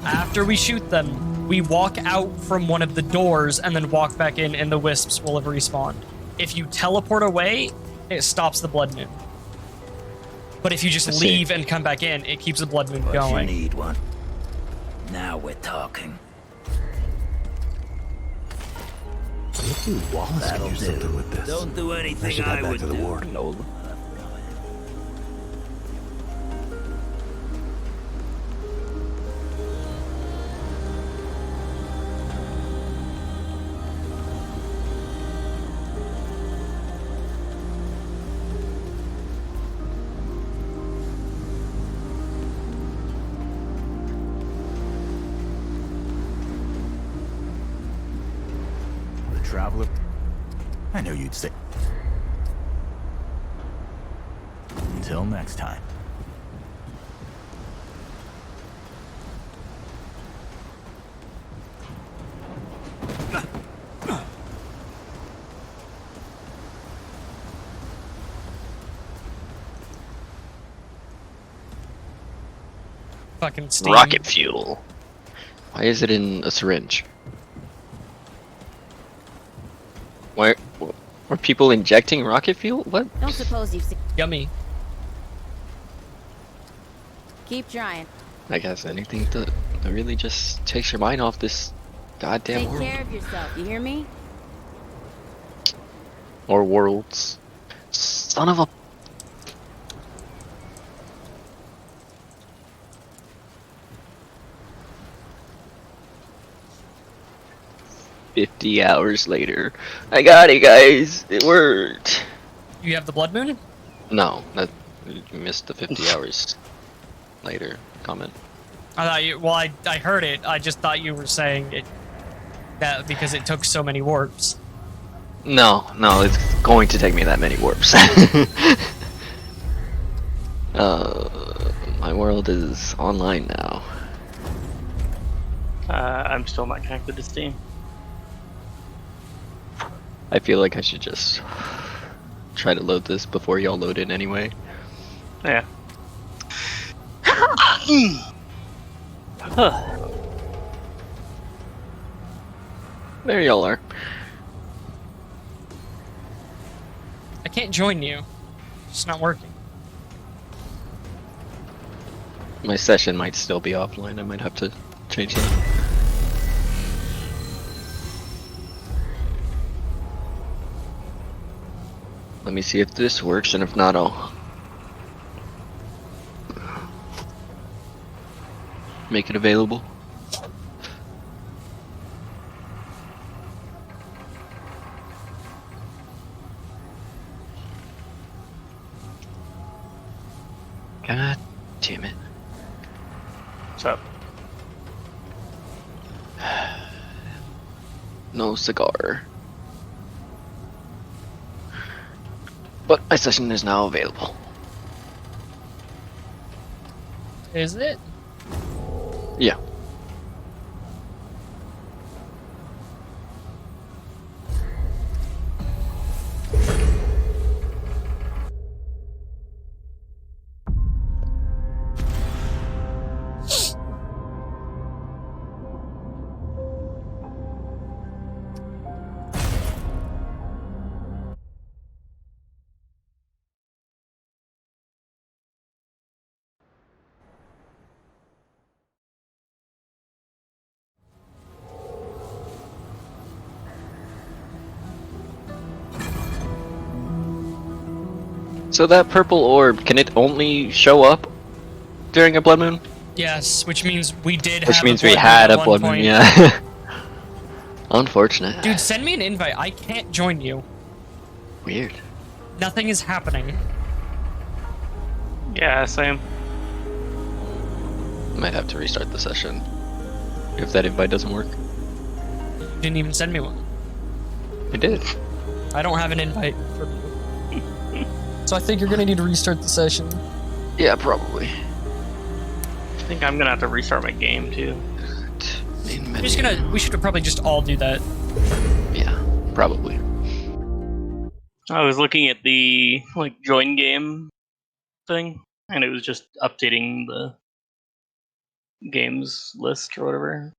Speaker 2: After we shoot them, we walk out from one of the doors and then walk back in, and the wisps will have respawned. If you teleport away, it stops the blood moon. But if you just leave and come back in, it keeps the blood moon going.
Speaker 8: You need one. Now we're talking.
Speaker 9: Wallace
Speaker 8: That'll
Speaker 9: can do
Speaker 8: do.
Speaker 9: something with this.
Speaker 8: Don't do
Speaker 9: I
Speaker 8: anything
Speaker 9: should
Speaker 8: I
Speaker 9: head back
Speaker 8: would
Speaker 9: to the
Speaker 8: do.
Speaker 9: ward. No. The traveler. I knew you'd say. Until next time.
Speaker 2: Fucking steam.
Speaker 1: Rocket fuel. Why is it in a syringe? Why are people injecting rocket fuel? What?
Speaker 6: Don't suppose you've seen.
Speaker 2: Yummy.
Speaker 6: Keep trying.
Speaker 1: I guess anything that really just takes your mind off this goddamn
Speaker 6: Take
Speaker 1: world.
Speaker 6: care of yourself. You hear me?
Speaker 1: Or worlds. Son of a... "50 hours later. I got it, guys. It worked."
Speaker 2: You have the blood moon?
Speaker 1: No, that you missed the 50 hours later comment.
Speaker 2: I thought you. Well, I heard it. I just thought you were saying it that because it took so many warps.
Speaker 1: No, it's going to take me that many warps. My world is online now.
Speaker 3: I'm still not connected to Steam.
Speaker 1: I feel like I should just try to load this before y'all load it anyway.
Speaker 3: Yeah.
Speaker 1: There y'all are.
Speaker 2: I can't join you. It's not working.
Speaker 1: My session might still be offline. I might have to change that. Let me see if this works, and if not, I'll make it available. God damn it.
Speaker 3: What's up?
Speaker 1: No cigar. But my session is now available.
Speaker 2: Is it?
Speaker 1: Yeah. So that purple orb, can it only show up during a blood moon?
Speaker 2: Yes, which means we did.
Speaker 1: Which
Speaker 2: have
Speaker 1: means
Speaker 2: a
Speaker 1: we
Speaker 2: blood
Speaker 1: had
Speaker 2: moon
Speaker 1: a
Speaker 2: at
Speaker 1: blood
Speaker 2: one
Speaker 1: moon,
Speaker 2: point.
Speaker 1: yeah. Unfortunate.
Speaker 2: Dude, send me an invite. I can't join you.
Speaker 1: Weird.
Speaker 2: Nothing is happening.
Speaker 3: Yeah, same.
Speaker 1: Might have to restart the session if that invite doesn't work.
Speaker 2: You didn't even send me one.
Speaker 1: I did.
Speaker 2: I don't have an invite for you. So I think you're gonna need to restart the session.
Speaker 1: Yeah, probably.
Speaker 3: I think I'm gonna have to restart my game too.
Speaker 1: Main
Speaker 2: I'm
Speaker 1: menu.
Speaker 2: just gonna. We should probably just all do that.
Speaker 1: Yeah, probably.
Speaker 3: I was looking at the like join game thing, and it was just updating the games list or whatever,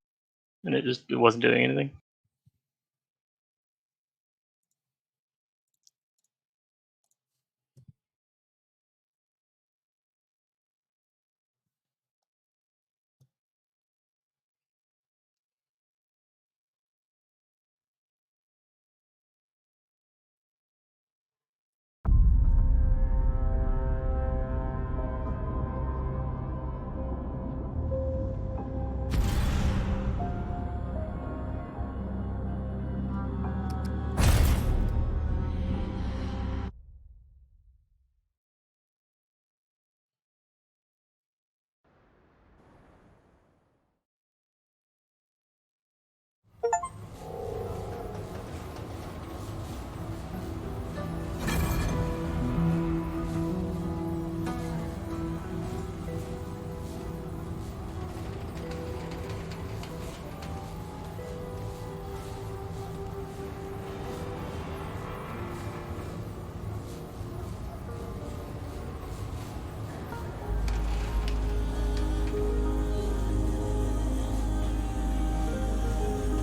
Speaker 3: and it wasn't doing anything.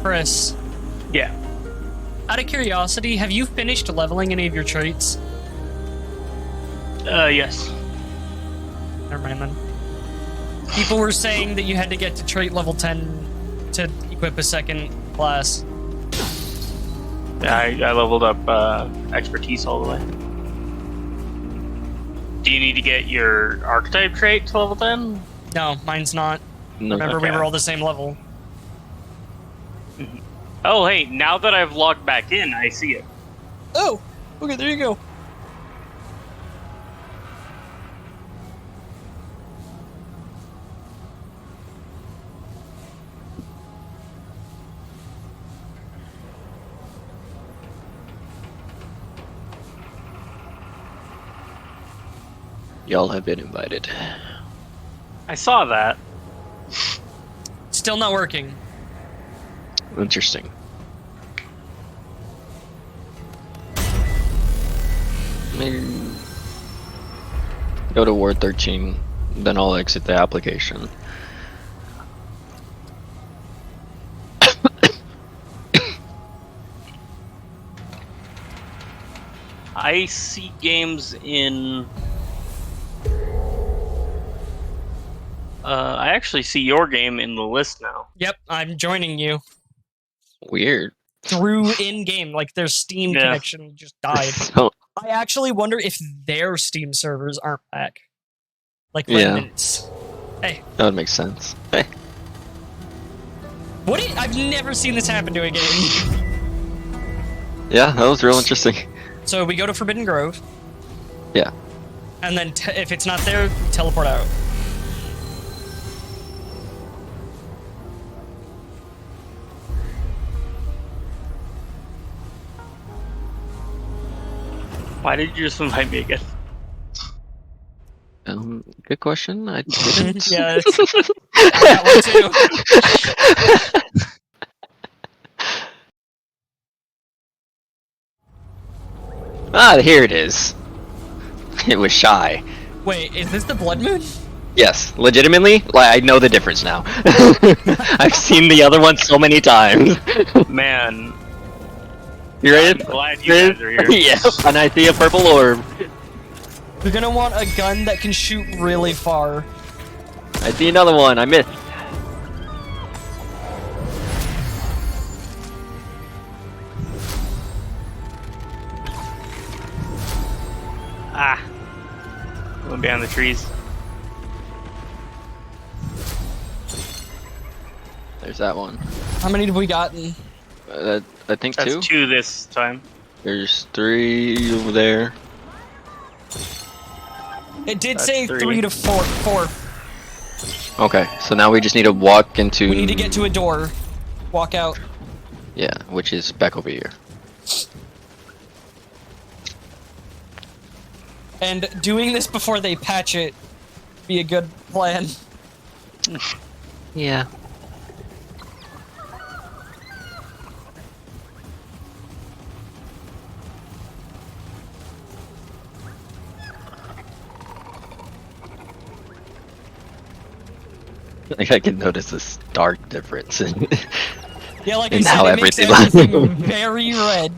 Speaker 2: Chris,
Speaker 3: Yeah.
Speaker 2: out of curiosity, have you finished leveling any of your traits?
Speaker 3: Yes.
Speaker 2: Never mind then. People were saying that you had to get to trait level 10 to equip a second class.
Speaker 3: Yeah, I leveled up expertise all the way. Do you need to get your archetype trait to level 10?
Speaker 2: No, mine's not.
Speaker 1: No.
Speaker 2: Remember, we
Speaker 3: Okay.
Speaker 2: were all the same level.
Speaker 3: Oh, hey, now that I've logged back in, I see it.
Speaker 2: Oh, okay, there you go.
Speaker 1: Y'all have been invited.
Speaker 3: I saw that.
Speaker 2: Still not working.
Speaker 1: Interesting. Go to Ward 13, then I'll exit the application.
Speaker 3: I see games in... I actually see your game in the list now.
Speaker 2: Yep, I'm joining you.
Speaker 1: Weird.
Speaker 2: Through in-game, like their Steam
Speaker 3: Yeah.
Speaker 2: connection just died.
Speaker 1: So,
Speaker 2: I actually wonder if their Steam servers aren't back. Like
Speaker 1: Yeah.
Speaker 2: Remnant's. Hey,
Speaker 1: that would make sense. Hey.
Speaker 2: what? I've never seen this happen to a game.
Speaker 1: Yeah, that was real interesting.
Speaker 2: So we go to Forbidden Grove,
Speaker 1: Yeah.
Speaker 2: and then if it's not there, teleport out.
Speaker 3: Why did you just invite me again?
Speaker 1: Good question. I didn't.
Speaker 2: Yeah, I got one too.
Speaker 1: Ah, here it is. It was shy.
Speaker 2: Wait, is this the Blood Moon?
Speaker 1: Yes, legitimately, like I know the difference now. I've seen the other one so many times.
Speaker 3: Man,
Speaker 1: You ready?
Speaker 3: I'm glad you guys are here.
Speaker 1: Yeah, and I see a purple orb.
Speaker 2: You're gonna want a gun that can shoot really far.
Speaker 1: I see another one. I missed.
Speaker 3: Ah. Going behind the trees.
Speaker 1: There's that one.
Speaker 2: How many have we gotten?
Speaker 1: I think
Speaker 3: That's
Speaker 1: two.
Speaker 3: two this time.
Speaker 1: There's three over there.
Speaker 2: It did
Speaker 3: That's
Speaker 2: say
Speaker 3: three.
Speaker 2: 3 to 4.
Speaker 1: Okay, so now we just need to walk into.
Speaker 2: We need to get to a door. Walk out.
Speaker 1: Yeah, which is back over here.
Speaker 2: And doing this before they patch it be a good plan.
Speaker 1: Yeah. Like I can notice a stark difference in,
Speaker 2: Yeah, like I
Speaker 1: in
Speaker 2: said,
Speaker 1: how
Speaker 2: it makes
Speaker 1: everything
Speaker 2: everything very red.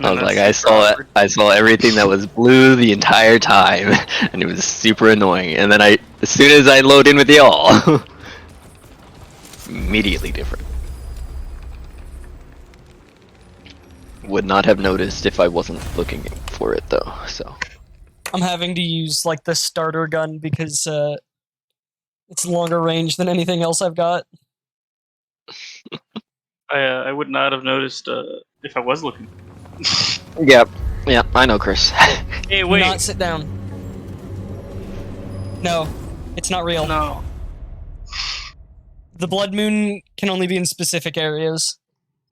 Speaker 1: I was like,
Speaker 3: that's super awkward.
Speaker 1: I saw everything that was blue the entire time, and it was super annoying. And then as soon as I load in with y'all, immediately different. Would not have noticed if I wasn't looking for it though. So
Speaker 2: I'm having to use like the starter gun because it's longer range than anything else I've got.
Speaker 3: I would not have noticed if I was looking.
Speaker 1: yeah, I know, Chris.
Speaker 3: Hey,
Speaker 2: Do
Speaker 3: wait.
Speaker 2: not sit down. No, it's not real.
Speaker 3: No.
Speaker 2: The blood moon can only be in specific areas.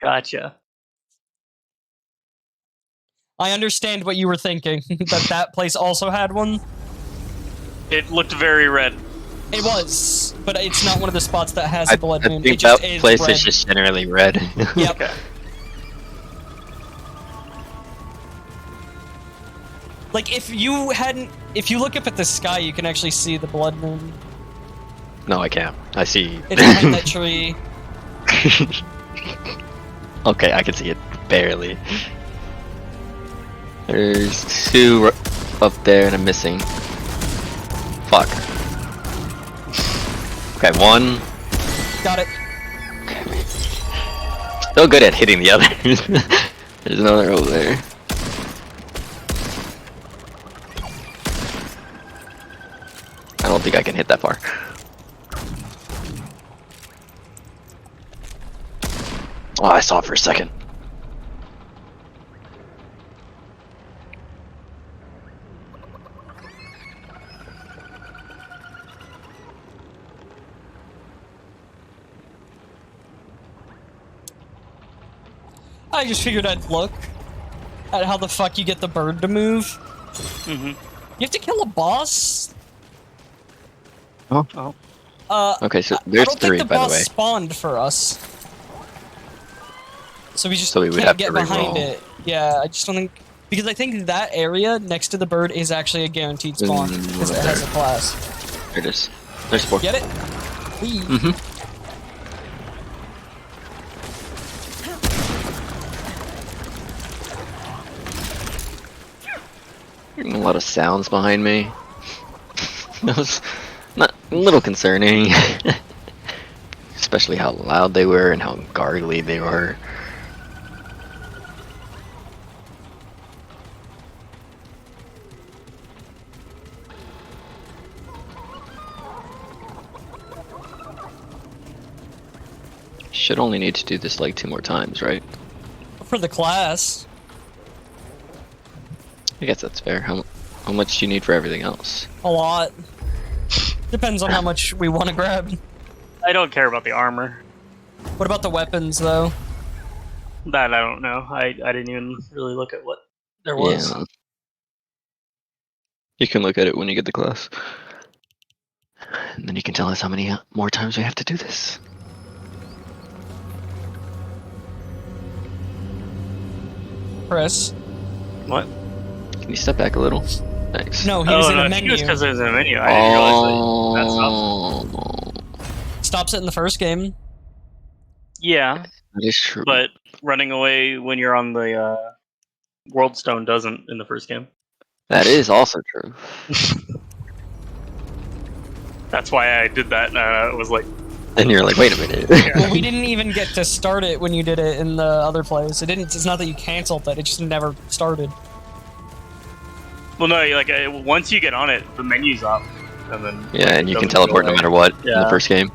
Speaker 3: Gotcha.
Speaker 2: I understand what you were thinking. that place also had one.
Speaker 3: It looked very red.
Speaker 2: It was, but it's not one of the spots that has
Speaker 1: I
Speaker 2: a blood moon.
Speaker 1: think
Speaker 2: It just
Speaker 1: that
Speaker 2: is
Speaker 1: place
Speaker 2: red.
Speaker 1: is just generally red.
Speaker 2: Yep.
Speaker 3: Okay.
Speaker 2: Like if you look up at the sky, you can actually see the blood moon.
Speaker 1: No, I can't. I see.
Speaker 2: It's behind that tree.
Speaker 1: Okay, I can see it barely. There's two up there, and I'm missing. Fuck. Okay, one.
Speaker 2: Got it.
Speaker 1: Still good at hitting the others. There's another over there. I don't think I can hit that far. Oh, I saw it for a second.
Speaker 2: I just figured I'd look at how the fuck you get the bird to move.
Speaker 3: Mm-hmm.
Speaker 2: You have to kill a boss?
Speaker 3: Oh.
Speaker 1: Okay, so
Speaker 2: I
Speaker 1: there's
Speaker 2: don't
Speaker 1: three,
Speaker 2: think the
Speaker 1: by the
Speaker 2: boss
Speaker 1: way.
Speaker 2: spawned for us. So we just
Speaker 1: So we would
Speaker 2: can't
Speaker 1: have
Speaker 2: get
Speaker 1: to
Speaker 2: behind
Speaker 1: reroll.
Speaker 2: it. Yeah, I just don't think... Because I think that area next to the bird is actually a guaranteed spawn. Because it has a class.
Speaker 1: There it is. There's four.
Speaker 2: Get it? Wee.
Speaker 1: Mm-hmm. Hearing a lot of sounds behind me. That was not a little concerning. Especially how loud they were and how gargly they were. Should only need to do this like 2 more times, right?
Speaker 2: For the class.
Speaker 1: I guess that's fair. How much do you need for everything else?
Speaker 2: A lot. Depends on how much we want to grab.
Speaker 3: I don't care about the armor.
Speaker 2: What about the weapons, though?
Speaker 3: That I don't know. I didn't even really look at what there was.
Speaker 1: Yeah. You can look at it when you get the class. And then you can tell us how many more times we have to do this.
Speaker 2: Chris?
Speaker 3: What?
Speaker 1: Can you step back a little? Thanks.
Speaker 2: No, he was in
Speaker 3: no,
Speaker 2: a
Speaker 3: I think it was
Speaker 2: menu.
Speaker 3: because it was in a menu. I didn't realize that. That's
Speaker 2: Stops it in the first game.
Speaker 3: Yeah,
Speaker 1: That is true.
Speaker 3: but running away when you're on the World Stone doesn't in the first game.
Speaker 1: That is also true.
Speaker 3: That's why I did that. It was like,
Speaker 1: And you're like, wait a minute.
Speaker 2: Well, we didn't even get to start it when you did it in the other place. It's not that you canceled it, it just never started.
Speaker 3: well, no, like once you get on it, the menu's up, and then
Speaker 1: Yeah, and you can
Speaker 3: doesn't go
Speaker 1: teleport no
Speaker 3: away.
Speaker 1: matter what in the
Speaker 3: Yeah.
Speaker 1: first game.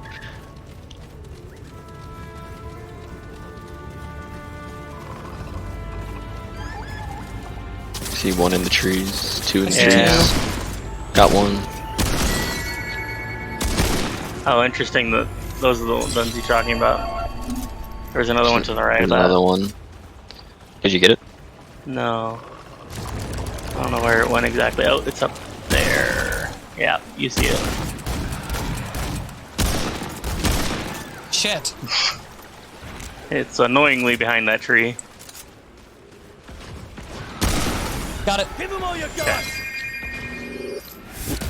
Speaker 1: See one in the trees, two in the
Speaker 3: Yeah.
Speaker 1: trees. Got one.
Speaker 3: Oh, interesting. That those are the ones you're talking about. There's another one to the right
Speaker 1: There's
Speaker 3: of that.
Speaker 1: another one. Did you get it?
Speaker 3: No. I don't know where it went exactly. Oh, it's up there. Yeah, you see it.
Speaker 2: Shit.
Speaker 3: It's annoyingly behind that tree.
Speaker 2: Got it.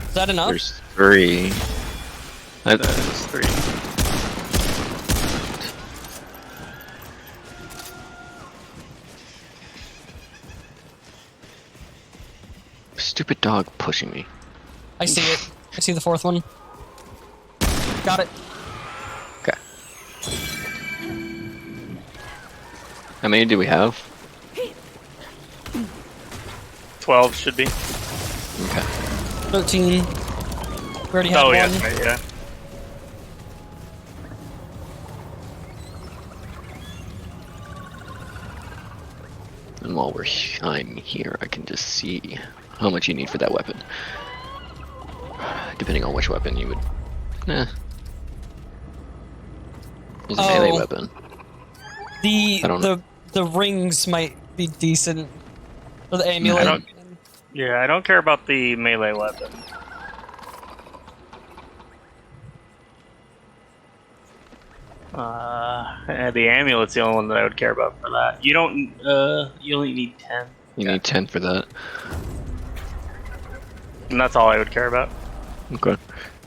Speaker 2: Is that enough?
Speaker 1: There's three. I,
Speaker 3: That is 3.
Speaker 1: stupid dog pushing me.
Speaker 2: I see it. I see the fourth one. Got it.
Speaker 1: Okay. How many do we have?
Speaker 3: 12 should be.
Speaker 1: Okay.
Speaker 2: 13. We already had
Speaker 3: Oh,
Speaker 2: one.
Speaker 3: yeah, right, yeah.
Speaker 1: And while I'm here, I can just see how much you need for that weapon. Depending on which weapon you would... Use a melee weapon. I don't know.
Speaker 2: The rings might be decent. Or the amulet.
Speaker 3: I don't care about the melee weapon. The amulet's the only one that I would care about for that. You don't, you only need 10.
Speaker 1: You need 10 for that.
Speaker 3: And that's all I would care about.
Speaker 1: Okay.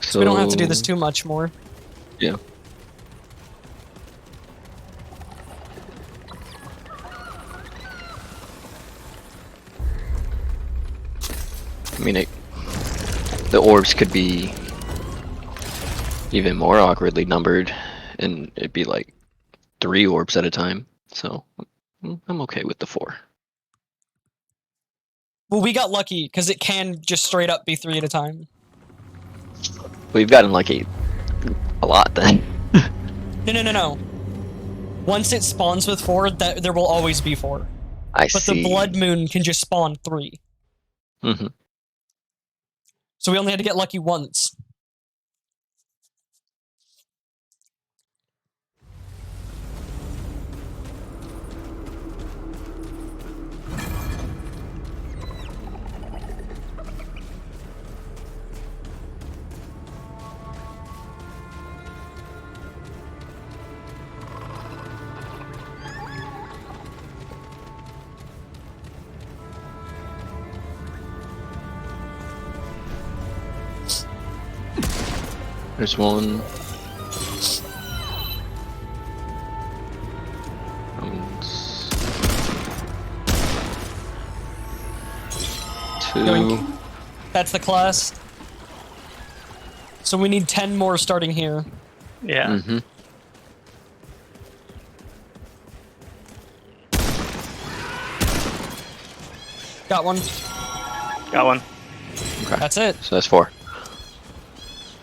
Speaker 2: So we don't have to do this too much more.
Speaker 1: Yeah. I mean, the orbs could be even more awkwardly numbered, and it'd be like 3 orbs at a time. So I'm okay with the 4.
Speaker 2: Well, we got lucky because it can just straight up be 3 at a time.
Speaker 1: We've gotten lucky a lot then.
Speaker 2: No. Once it spawns with 4, there will always be 4.
Speaker 1: But
Speaker 2: the blood moon can just spawn 3.
Speaker 1: Mm-hmm.
Speaker 2: So we only had to get lucky once.
Speaker 1: There's one. Two.
Speaker 2: Yoink. That's the class. So we need 10 more starting here.
Speaker 3: Yeah.
Speaker 1: Mm-hmm.
Speaker 2: Got one.
Speaker 3: Got one.
Speaker 1: Okay.
Speaker 2: That's it.
Speaker 1: So that's 4.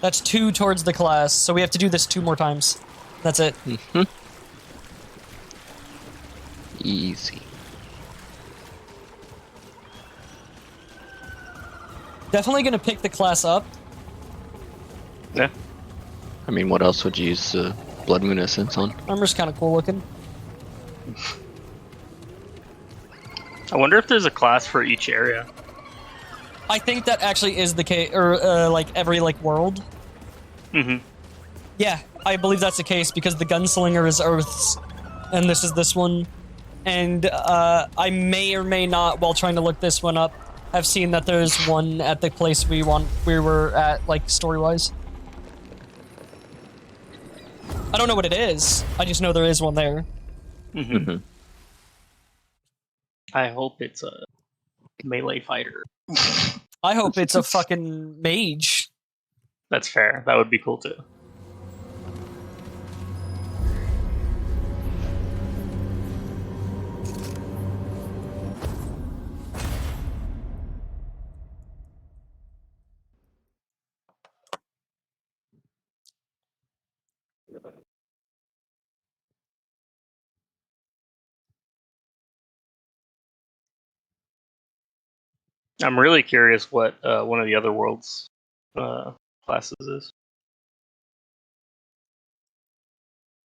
Speaker 2: That's 2 towards the class, so we have to do this 2 more times. That's it.
Speaker 1: Mm-hmm. Easy.
Speaker 2: Definitely gonna pick the class up.
Speaker 3: Yeah.
Speaker 1: I mean, what else would you use Blood Moon Essence on?
Speaker 2: Armor's kind of cool looking.
Speaker 3: I wonder if there's a class for each area.
Speaker 2: I think that actually is the case, or like every world.
Speaker 3: Mm-hmm.
Speaker 2: Yeah, I believe that's the case because the Gunslinger is Earth's, and this is this one. And I may or may not, while trying to look this one up, have seen that there's one at the place we were at, like story-wise. I don't know what it is. I just know there is one there.
Speaker 3: Mm-hmm.
Speaker 1: Mm-hmm.
Speaker 3: I hope it's a melee fighter.
Speaker 2: I hope it's a fucking mage.
Speaker 3: That's fair. That would be cool too. I'm really curious what one of the other worlds classes is.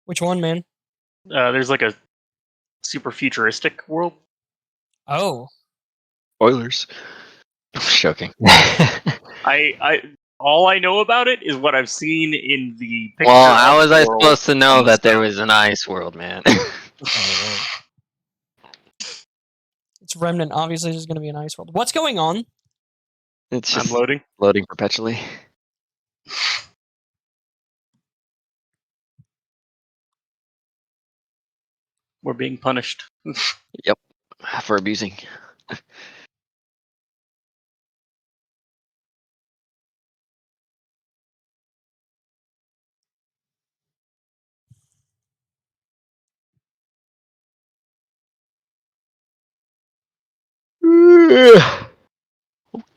Speaker 2: Which one, man?
Speaker 3: There's like a super futuristic world.
Speaker 2: Oh.
Speaker 1: Spoilers. Joking.
Speaker 3: I all I know about it is what I've seen in the picture.
Speaker 1: Well, how was I
Speaker 3: world
Speaker 1: supposed to know
Speaker 3: on the
Speaker 1: that there
Speaker 3: stone.
Speaker 1: was an ice world, man?
Speaker 2: It's Remnant. Obviously, there's going to be an ice world. What's going on?
Speaker 1: It's
Speaker 3: I'm
Speaker 1: just
Speaker 3: loading.
Speaker 1: loading perpetually.
Speaker 3: We're being punished.
Speaker 1: Yep, for abusing.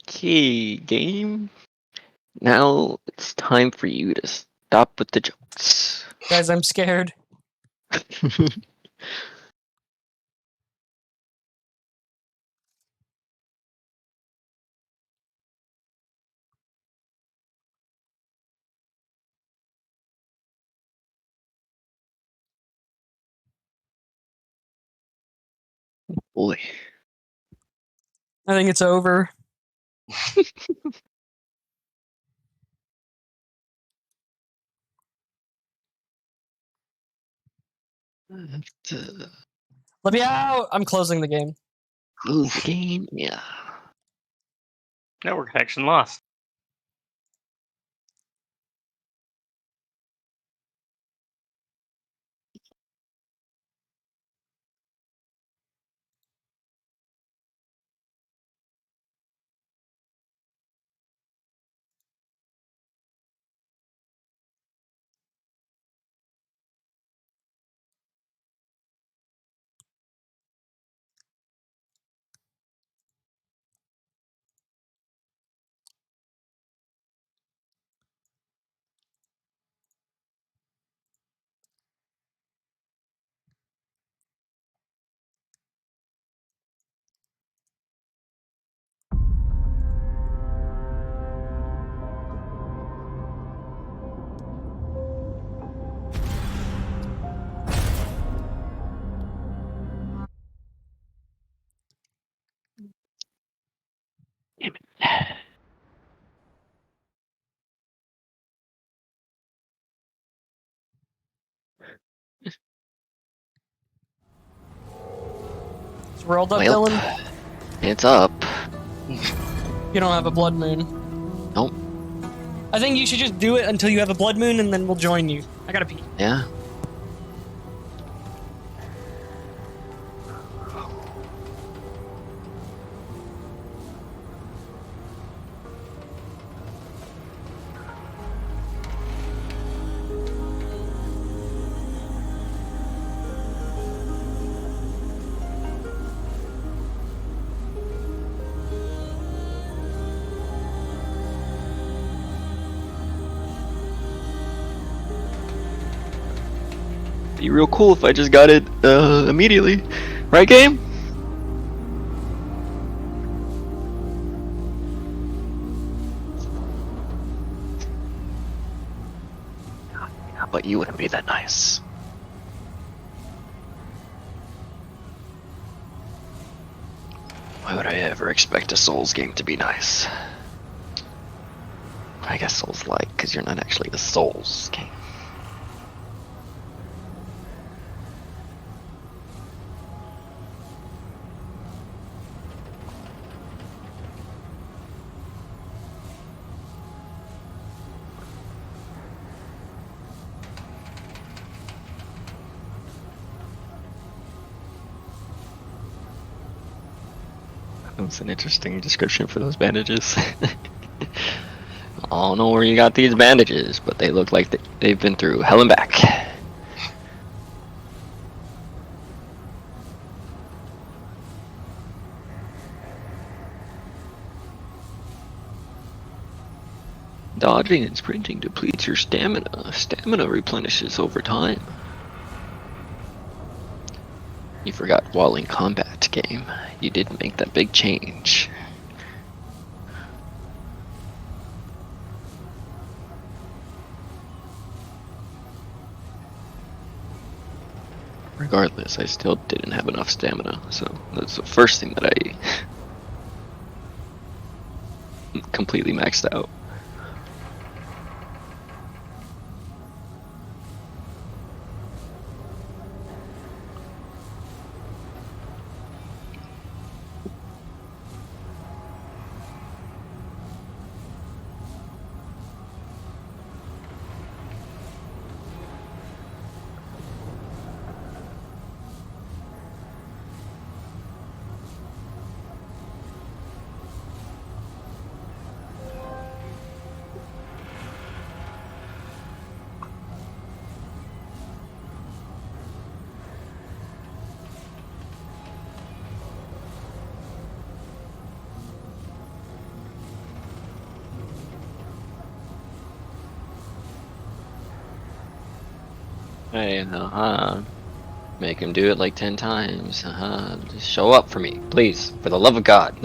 Speaker 1: Okay, game. Now it's time for you to stop with the jokes.
Speaker 2: Guys, I'm scared.
Speaker 1: Boy.
Speaker 2: I think it's over. Let me out! I'm closing the game.
Speaker 1: Close the game. Yeah.
Speaker 3: Network connection lost.
Speaker 1: Damn it.
Speaker 2: It's rolled up,
Speaker 1: Well,
Speaker 2: Dylan.
Speaker 1: it's up.
Speaker 2: You don't have a blood moon.
Speaker 1: Nope.
Speaker 2: I think you should just do it until you have a blood moon, and then we'll join you. I gotta pee.
Speaker 1: Yeah. Be real cool if I just got it immediately. Right, game? Yeah, but you wouldn't be that nice. Why would I ever expect a Souls game to be nice? I guess Souls-like, because you're not actually a Souls game. That's an interesting description for those bandages. I don't know where you got these bandages, but they look like they've been through hell and back. Dodging and sprinting depletes your stamina. Stamina replenishes over time. You forgot while in combat, game. You didn't make that big change. Regardless, I still didn't have enough stamina, so that's the first thing that I completely maxed out. Hey, make him do it like 10 times. Just show up for me, please, for the love of God.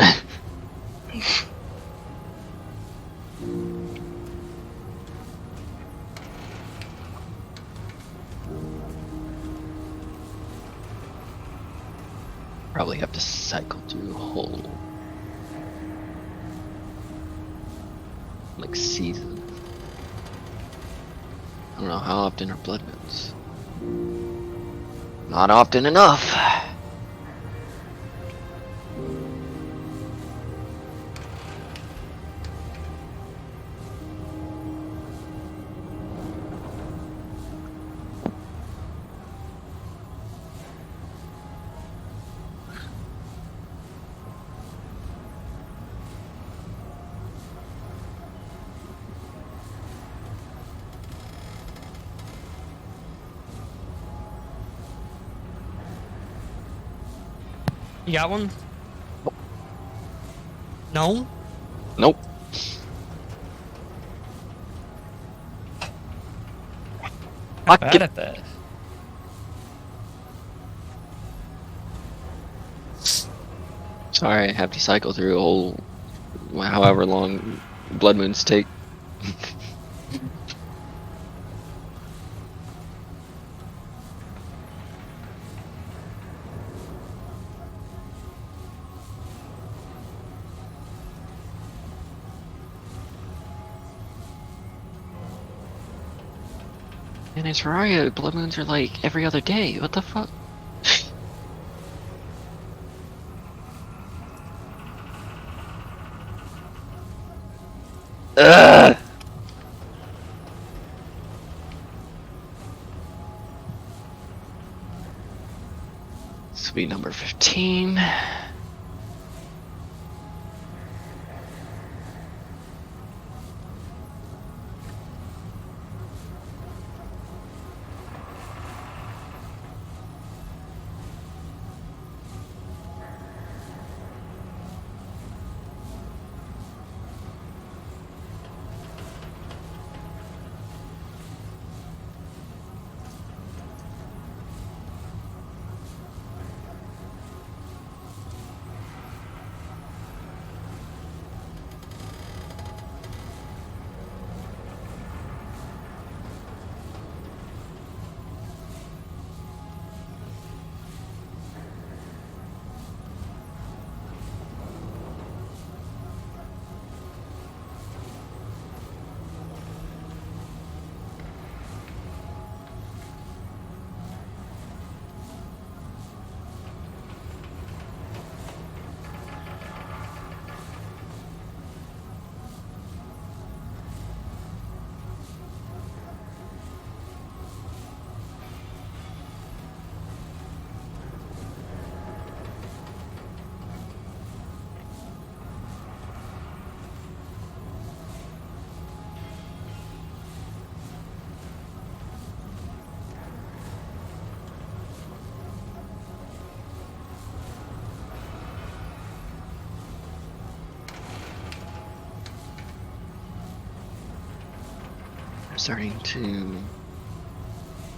Speaker 1: Probably have to cycle through a whole like season. I don't know how often are blood moons. Not often enough.
Speaker 2: You got one? No?
Speaker 1: Nope.
Speaker 2: Not
Speaker 1: Fuck
Speaker 2: bad
Speaker 1: it.
Speaker 2: at that.
Speaker 1: Sorry, I have to cycle through a whole however long blood moons take. And in Terraria, blood moons are like every other day. What the fuck? Ugh! This will be number 15. I'm starting to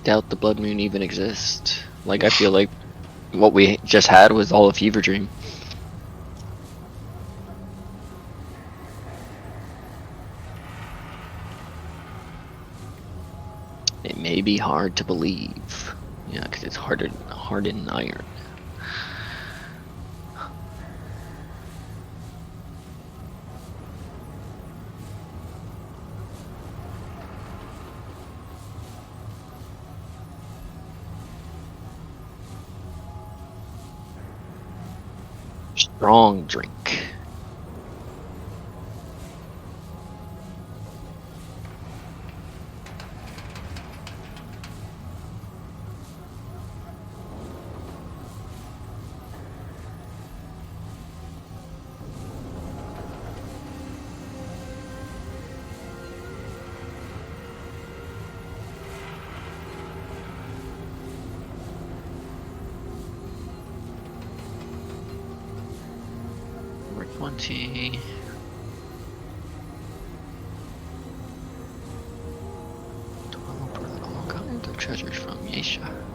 Speaker 1: doubt the blood moon even exists. Like, I feel like what we just had was all a fever dream. It may be hard to believe. Yeah, because it's hardened iron. Strong drink. Number 20. All kinds of treasures from, Asia.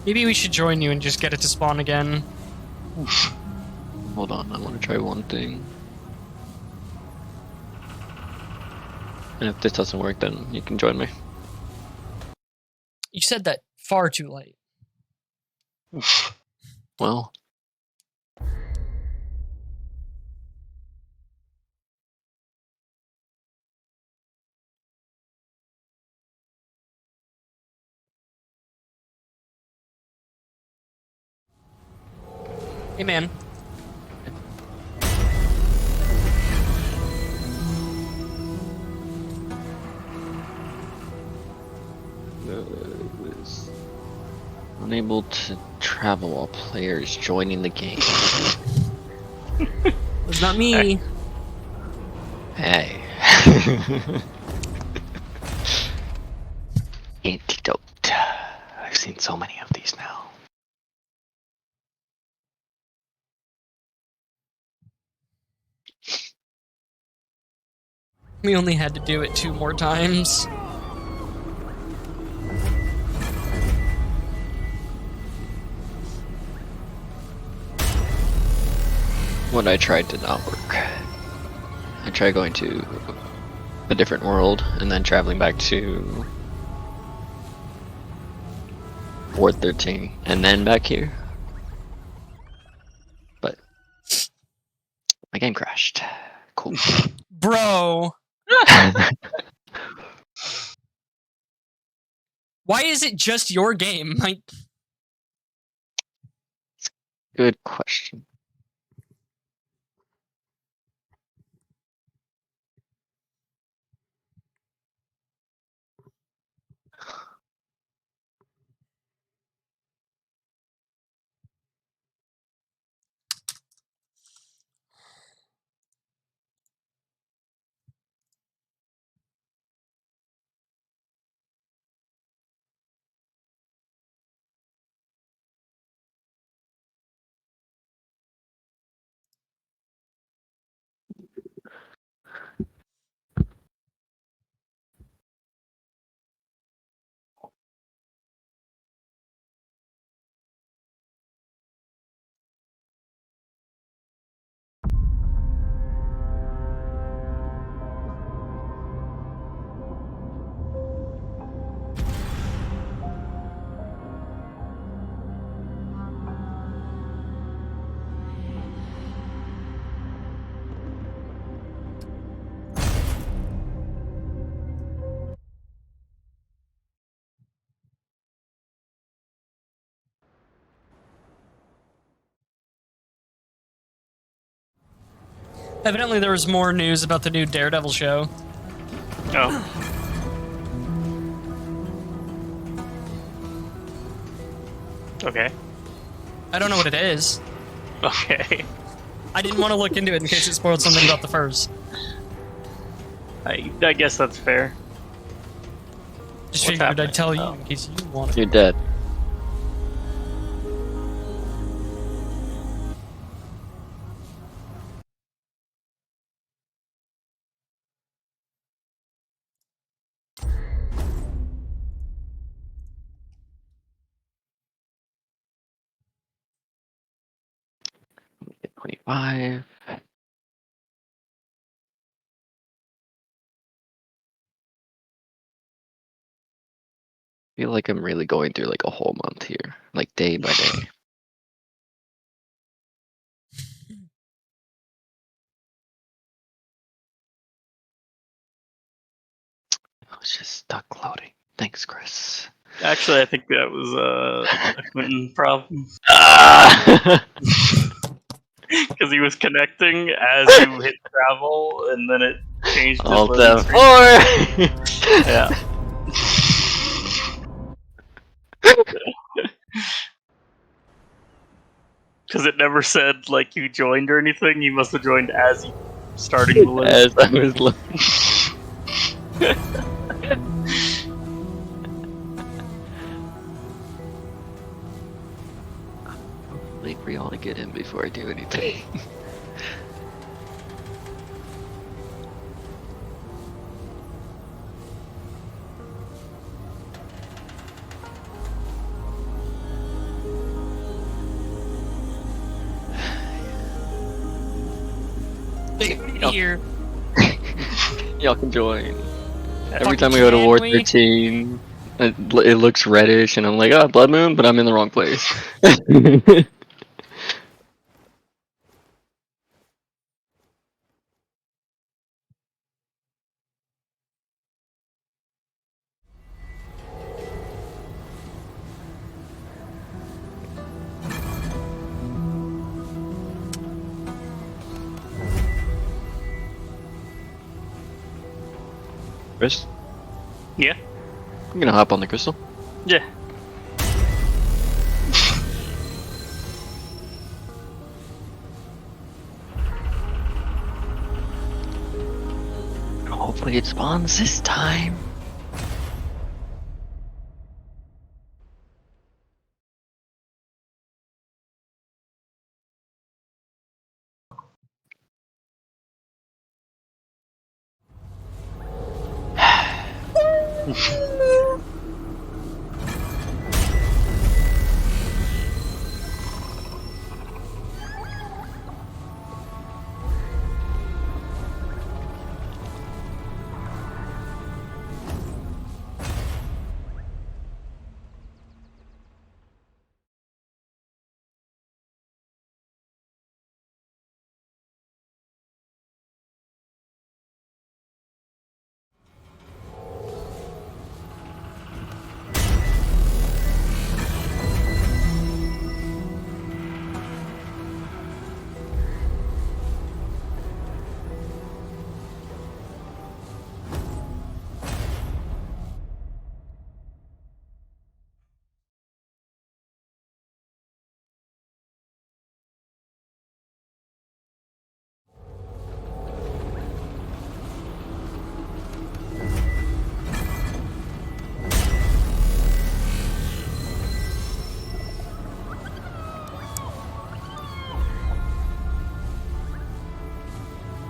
Speaker 2: Maybe we should join you and just get it to spawn again.
Speaker 1: Hold on, I want to try one thing. And if this doesn't work, then you can join me.
Speaker 2: You said that far too late.
Speaker 1: Well,
Speaker 2: Hey, man.
Speaker 1: was unable to travel while players joining the game.
Speaker 2: It's not me.
Speaker 1: Hey. Antidote. I've seen so many of these now.
Speaker 2: We only had to do it 2 more times.
Speaker 1: When I tried to not work. I tried going to a different world and then traveling back to Ward 13 and then back here. But my game crashed. Cool.
Speaker 2: Bro. Why is it just your game? Like,
Speaker 1: Good question.
Speaker 2: evidently there was more news about the new Daredevil show.
Speaker 3: Oh. Okay.
Speaker 2: I don't know what it is.
Speaker 3: Okay.
Speaker 2: I didn't want to look into it in case it spoiled something about the first.
Speaker 3: I guess that's fair.
Speaker 2: Just
Speaker 3: What's
Speaker 2: figured
Speaker 3: happening?
Speaker 2: I'd tell you
Speaker 3: Oh.
Speaker 2: in case you wanted.
Speaker 1: You're dead. Get 25. feel like I'm really going through like a whole month here, like day by day. I was just stuck loading. Thanks, Chris.
Speaker 3: Actually, I think that was a Quentin problem.
Speaker 1: Ah!
Speaker 3: Because he was connecting as you hit travel, and then it changed his
Speaker 1: Alt
Speaker 3: loading screen.
Speaker 1: F4!
Speaker 3: Yeah. Because it never said, like, you joined or anything. You must have joined as you starting the load.
Speaker 1: As I was loading. Wait for y'all to get in before I do anything.
Speaker 2: Here.
Speaker 1: Y'all can join. Every
Speaker 2: Fucking
Speaker 1: time we go to
Speaker 2: can
Speaker 1: War
Speaker 2: we?
Speaker 1: 13, it looks reddish, and I'm like, oh, Blood Moon, but I'm in the wrong place. Chris,
Speaker 3: Yeah.
Speaker 1: I'm gonna hop on the crystal.
Speaker 3: Yeah.
Speaker 1: Hopefully it spawns this time.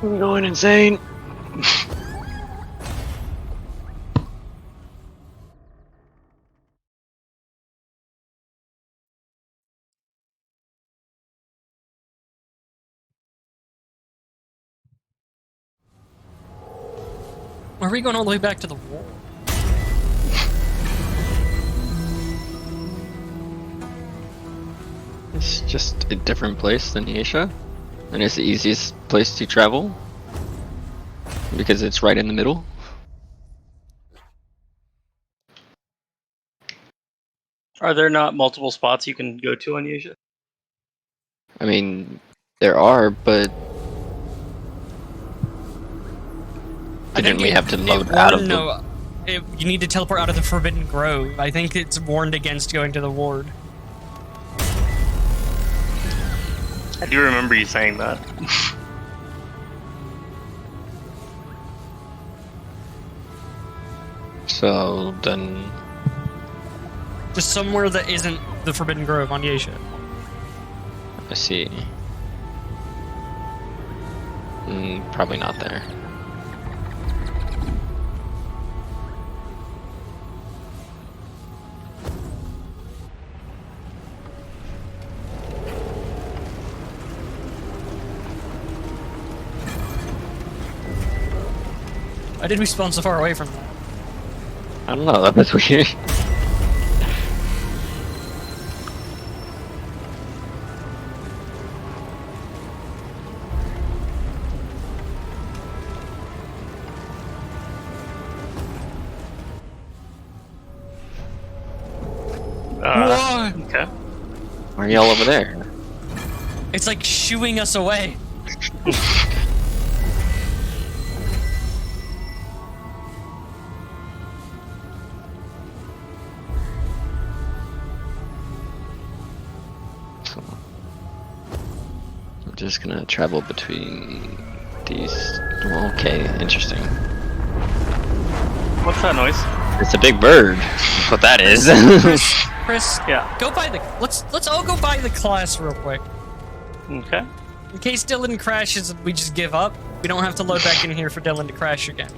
Speaker 1: I'm going insane.
Speaker 2: Are we going all the way back to the wall?
Speaker 1: It's just a different place than Asia, and it's the easiest place to travel because it's right in the middle.
Speaker 3: Are there not multiple spots you can go to on Asia?
Speaker 1: I mean, there are, but didn't we have to load out of them?
Speaker 2: No, you need to teleport out of the Forbidden Grove. I think it's warned against going to the ward.
Speaker 3: I do remember you saying that.
Speaker 1: So then,
Speaker 2: Just somewhere that isn't the Forbidden Grove on Yasha.
Speaker 1: I see. Probably not there.
Speaker 2: Why did we spawn so far away from that?
Speaker 1: I don't know. That's weird. are y'all over there?
Speaker 2: It's like shooing us away.
Speaker 1: So, I'm just gonna travel between these. Well, okay, interesting.
Speaker 3: What's that noise?
Speaker 1: It's a big bird. That's what that is.
Speaker 2: Chris,
Speaker 3: Yeah.
Speaker 2: go by the. Let's all go by the class real quick.
Speaker 3: Okay.
Speaker 2: In case Dylan crashes, we just give up. We don't have to load back in here for Dylan to crash again.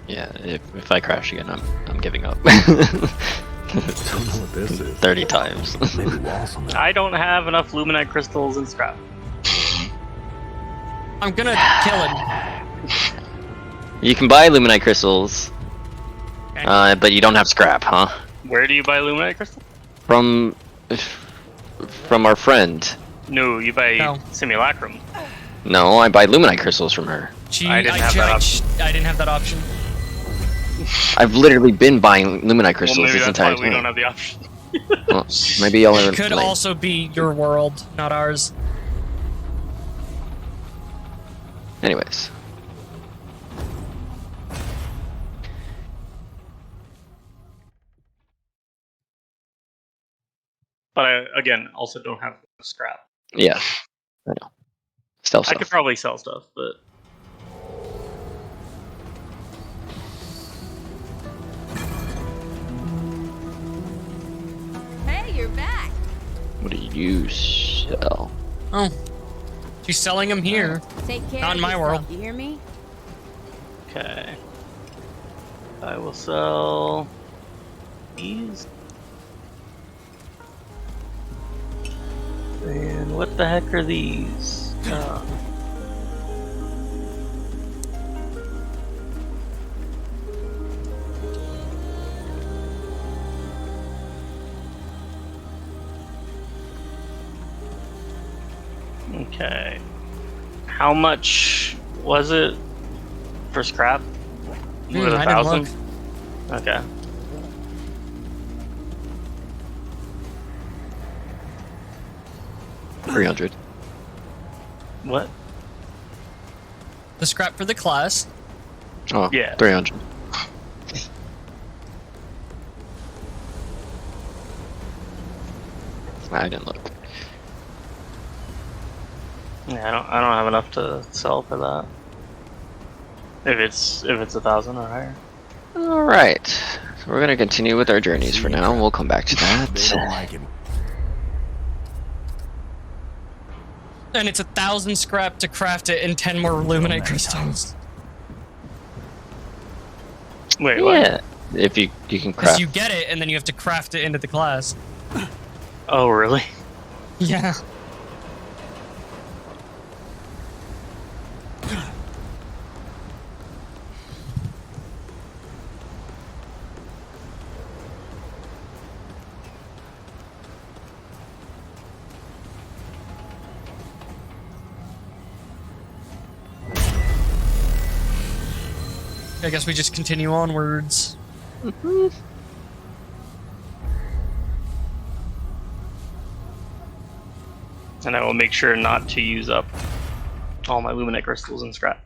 Speaker 1: Yeah, if I crash again, I'm giving up.
Speaker 9: Don't know what this is.
Speaker 1: 30 times.
Speaker 9: Maybe walls on that.
Speaker 3: I don't have enough luminite crystals and scrap.
Speaker 2: I'm gonna kill him.
Speaker 1: You can buy luminite crystals,
Speaker 2: Okay.
Speaker 1: but you don't have scrap, huh?
Speaker 3: Where do you buy luminite crystals?
Speaker 1: From our friend.
Speaker 3: No, you buy
Speaker 2: No.
Speaker 3: simulacrum.
Speaker 1: No, I buy luminite crystals from her.
Speaker 3: I didn't have that option.
Speaker 2: I didn't have that option.
Speaker 1: I've literally been buying luminite
Speaker 3: Well,
Speaker 1: crystals
Speaker 3: maybe
Speaker 1: this
Speaker 3: that's
Speaker 1: entire
Speaker 3: why we don't
Speaker 1: time.
Speaker 3: have the option.
Speaker 1: Well, maybe y'all are
Speaker 2: It could
Speaker 1: late.
Speaker 2: also be your world, not ours.
Speaker 1: Anyways.
Speaker 3: But I, again, also don't have scrap.
Speaker 1: Yeah. I know. Stealth
Speaker 3: I could
Speaker 1: stuff.
Speaker 3: probably sell stuff, but
Speaker 6: Hey, you're back.
Speaker 1: What do you sell?
Speaker 2: Oh. She's selling them here.
Speaker 6: Take care
Speaker 2: Not in
Speaker 6: of
Speaker 2: my
Speaker 6: yourself,
Speaker 2: world.
Speaker 6: You hear me?
Speaker 3: okay. I will sell these. And what the heck are these? Okay. How much was it for scrap? Was it
Speaker 2: I didn't
Speaker 3: 1,000?
Speaker 2: look.
Speaker 3: Okay.
Speaker 1: $300.
Speaker 3: What?
Speaker 2: The scrap for the class.
Speaker 1: Oh,
Speaker 3: Yeah.
Speaker 1: 300. I didn't look.
Speaker 3: Yeah, I don't have enough to sell for that. If it's 1,000 or higher.
Speaker 1: All right. So we're gonna continue with our journeys for now. We'll come back to
Speaker 9: They don't
Speaker 1: that.
Speaker 9: like him.
Speaker 2: And it's 1,000 scrap to craft it and 10 more luminite crystals.
Speaker 3: Wait, what?
Speaker 1: Yeah. If you can
Speaker 2: Because
Speaker 1: craft.
Speaker 2: you get it and then you have to craft it into the class.
Speaker 3: Oh, really?
Speaker 2: Yeah. I guess we just continue onwards.
Speaker 3: And I will make sure not to use up all my luminite crystals and scrap.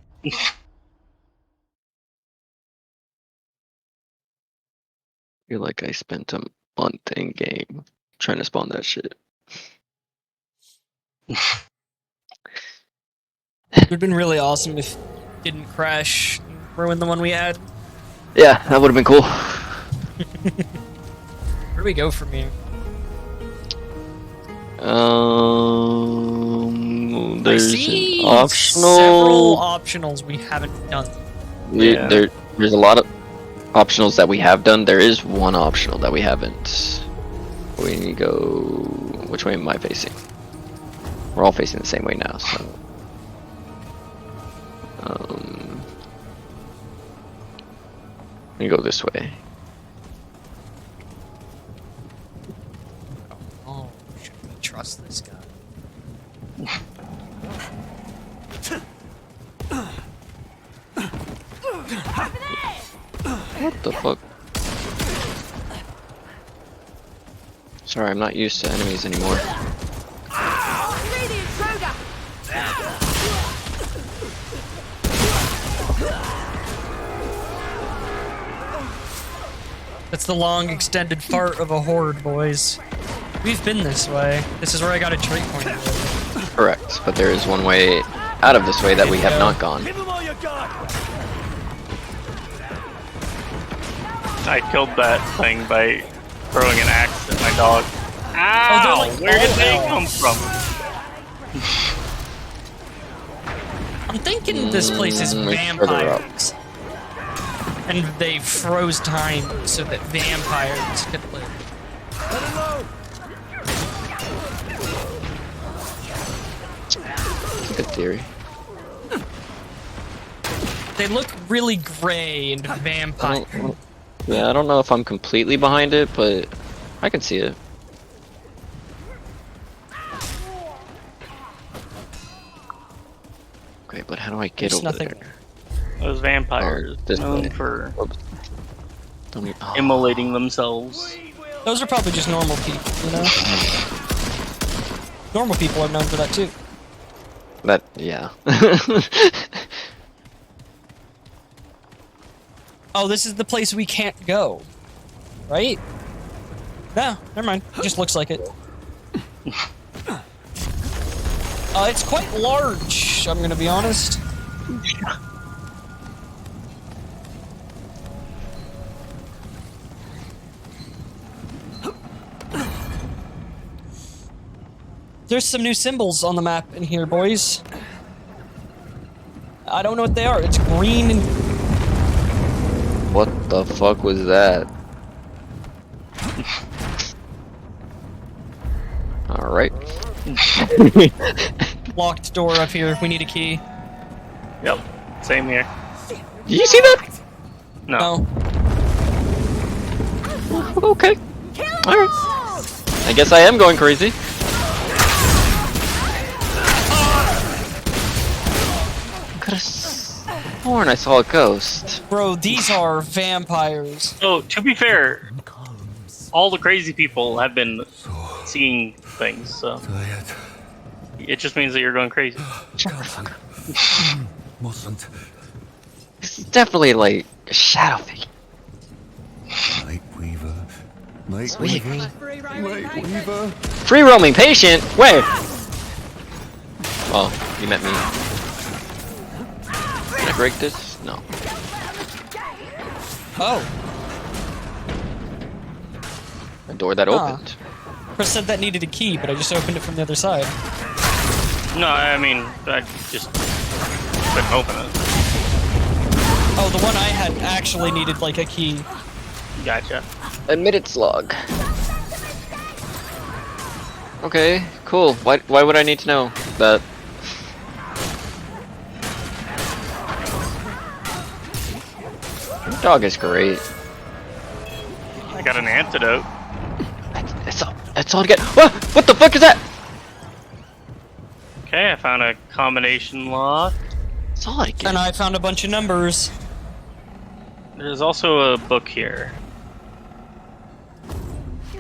Speaker 1: Feel like I spent a month in game trying to spawn that shit.
Speaker 2: It would have been really awesome if it didn't crash and ruin the one we had.
Speaker 1: Yeah, that would have been cool.
Speaker 2: Where do we go from here? I
Speaker 1: There's
Speaker 2: see
Speaker 1: an optional.
Speaker 2: several optionals we haven't done.
Speaker 3: Yeah.
Speaker 1: There's a lot of optionals that we have done. There is one optional that we haven't. We need to go. Which way am I facing? We're all facing the same way now, so. We go this way.
Speaker 2: Oh, should we trust this guy?
Speaker 1: What the fuck? Sorry, I'm not used to enemies anymore.
Speaker 2: That's the long extended fart of a horde, boys. We've been this way. This is where I got a trait point.
Speaker 1: Correct, but there is one way out of this way that we have not gone.
Speaker 3: I killed that thing by throwing an axe at my dog. Ow!
Speaker 2: like
Speaker 3: Where did they
Speaker 2: balls.
Speaker 3: come from?
Speaker 2: I'm thinking this place is
Speaker 1: Further up.
Speaker 2: vampires. And they froze time so that vampires could live.
Speaker 1: It's a good theory.
Speaker 2: They look really gray and vampire.
Speaker 1: Yeah, I don't know if I'm completely behind it, but I can see it. Okay, but how do I get
Speaker 2: There's
Speaker 1: over
Speaker 2: nothing
Speaker 1: there?
Speaker 3: Those vampires
Speaker 1: Oh, this
Speaker 3: known
Speaker 1: way.
Speaker 3: for
Speaker 1: Oops. Don't need, oh.
Speaker 3: immolating themselves.
Speaker 2: Those are probably just normal people, you know? Normal people are known for that too.
Speaker 1: That, yeah.
Speaker 2: Oh, this is the place we can't go. Right? No, never mind. It just looks like it. It's quite large, I'm gonna be honest. There's some new symbols on the map in here, boys. I don't know what they are. It's green and...
Speaker 1: What the fuck was that? Alright.
Speaker 2: Locked door up here. We need a key.
Speaker 3: Yep, same here.
Speaker 1: Did you see that?
Speaker 3: No.
Speaker 2: No.
Speaker 1: Okay. Alright. I guess I am going crazy. Could've sworn I saw a ghost.
Speaker 2: Bro, these are vampires.
Speaker 3: So, to be fair, all the crazy people have been seeing things, so it just means that you're going crazy.
Speaker 5: Mustn't.
Speaker 1: This is definitely like a shadow figure.
Speaker 5: Nightweaver.
Speaker 1: Sweet.
Speaker 5: Nightweaver.
Speaker 1: Free roaming patient? Where? Oh, you met me. Can I break this? No.
Speaker 2: Oh.
Speaker 1: A door that
Speaker 2: Huh.
Speaker 1: opened.
Speaker 2: Chris said that needed a key, but I just opened it from the other side.
Speaker 3: No, I mean, I just couldn't open it.
Speaker 2: Oh, the one I had actually needed, like, a key.
Speaker 3: Gotcha.
Speaker 1: Admittance log. Okay, cool. Why would I need to know that? Your dog is great.
Speaker 3: I got an antidote.
Speaker 1: That's all to get. What the fuck is that?
Speaker 3: Okay, I found a combination lock.
Speaker 1: That's all I get.
Speaker 2: And I found a bunch of numbers.
Speaker 3: There's also a book here.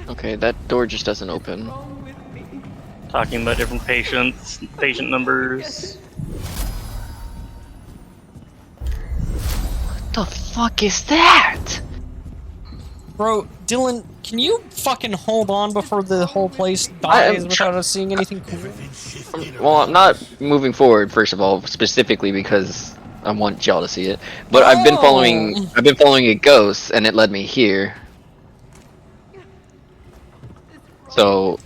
Speaker 1: Okay, that door just doesn't open.
Speaker 3: Talking about different patients, patient numbers.
Speaker 1: What the fuck is that?
Speaker 2: Bro, Dylan, can you fucking hold on before the whole place dies without us seeing anything cool?
Speaker 1: Well, I'm not moving forward. First of all, specifically because I want y'all to see it. But I've been following a ghost, and it led me here. So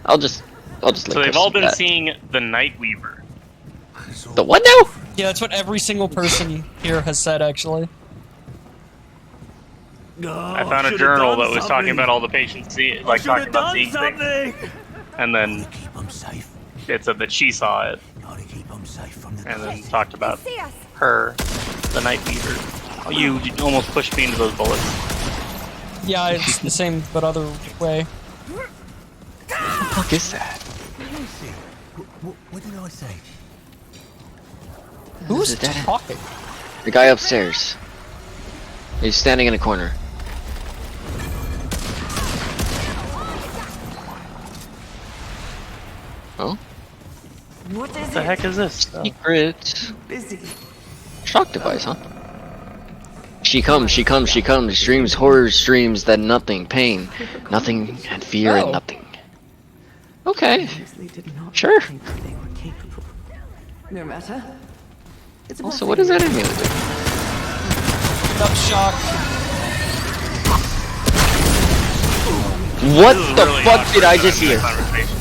Speaker 1: I'll just let
Speaker 3: So they've
Speaker 1: Chris
Speaker 3: all
Speaker 1: see
Speaker 3: been
Speaker 1: that.
Speaker 3: seeing the Nightweaver.
Speaker 1: The what now?
Speaker 2: Yeah, that's what every single person here has said, actually.
Speaker 3: I found a journal that was talking about all the patients talking about seeing things. And then
Speaker 9: Keep them safe.
Speaker 3: it said that she saw it,
Speaker 9: Gotta keep them safe from the
Speaker 3: and then talked about
Speaker 4: See us.
Speaker 3: her, the Nightweaver. Oh, you almost pushed me into those bullets.
Speaker 2: Yeah, it's the same, but other way.
Speaker 1: What the fuck is that?
Speaker 9: What did I say?
Speaker 2: Who's
Speaker 1: Is it that?
Speaker 2: talking?
Speaker 1: The guy upstairs. He's standing in a corner. Oh,
Speaker 6: What is
Speaker 3: What the heck is this? Oh.
Speaker 1: secret.
Speaker 6: Busy.
Speaker 1: Shock device, huh? She comes, she comes, she comes. Streams horror streams that nothing, pain, nothing, and fear and
Speaker 2: Oh.
Speaker 1: nothing. Okay,
Speaker 6: Obviously did not
Speaker 1: sure.
Speaker 6: think they were capable. No matter. It's a
Speaker 1: Also, what does that even do?
Speaker 2: Up shock.
Speaker 1: What
Speaker 3: This is
Speaker 1: the
Speaker 3: really
Speaker 1: fuck
Speaker 3: awkward
Speaker 1: did I just hear?
Speaker 3: conversation.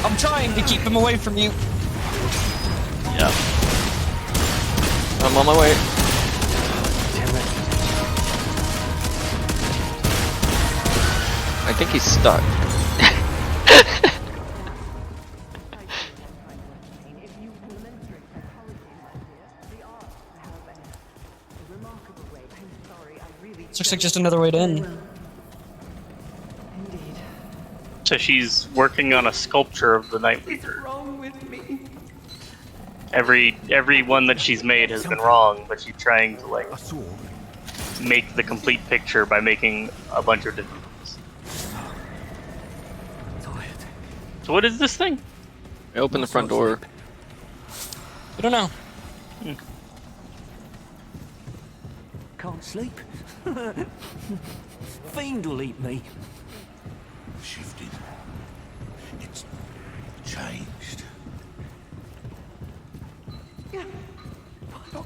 Speaker 2: I'm trying to keep him away from you.
Speaker 3: Yeah.
Speaker 1: I'm on my way. I think he's stuck.
Speaker 2: This looks like just another way to end.
Speaker 6: Indeed.
Speaker 3: So she's working on a sculpture of the Night Weaver.
Speaker 6: Wrong with me.
Speaker 3: Every one that she's made has been wrong, but she's trying to like
Speaker 5: I saw.
Speaker 3: make the complete picture by making a bunch of different ones.
Speaker 5: Tired.
Speaker 3: So what is this thing?
Speaker 1: I open the front door.
Speaker 2: I don't know.
Speaker 8: Can't sleep. Fiend will eat me.
Speaker 5: Shifted. It's changed.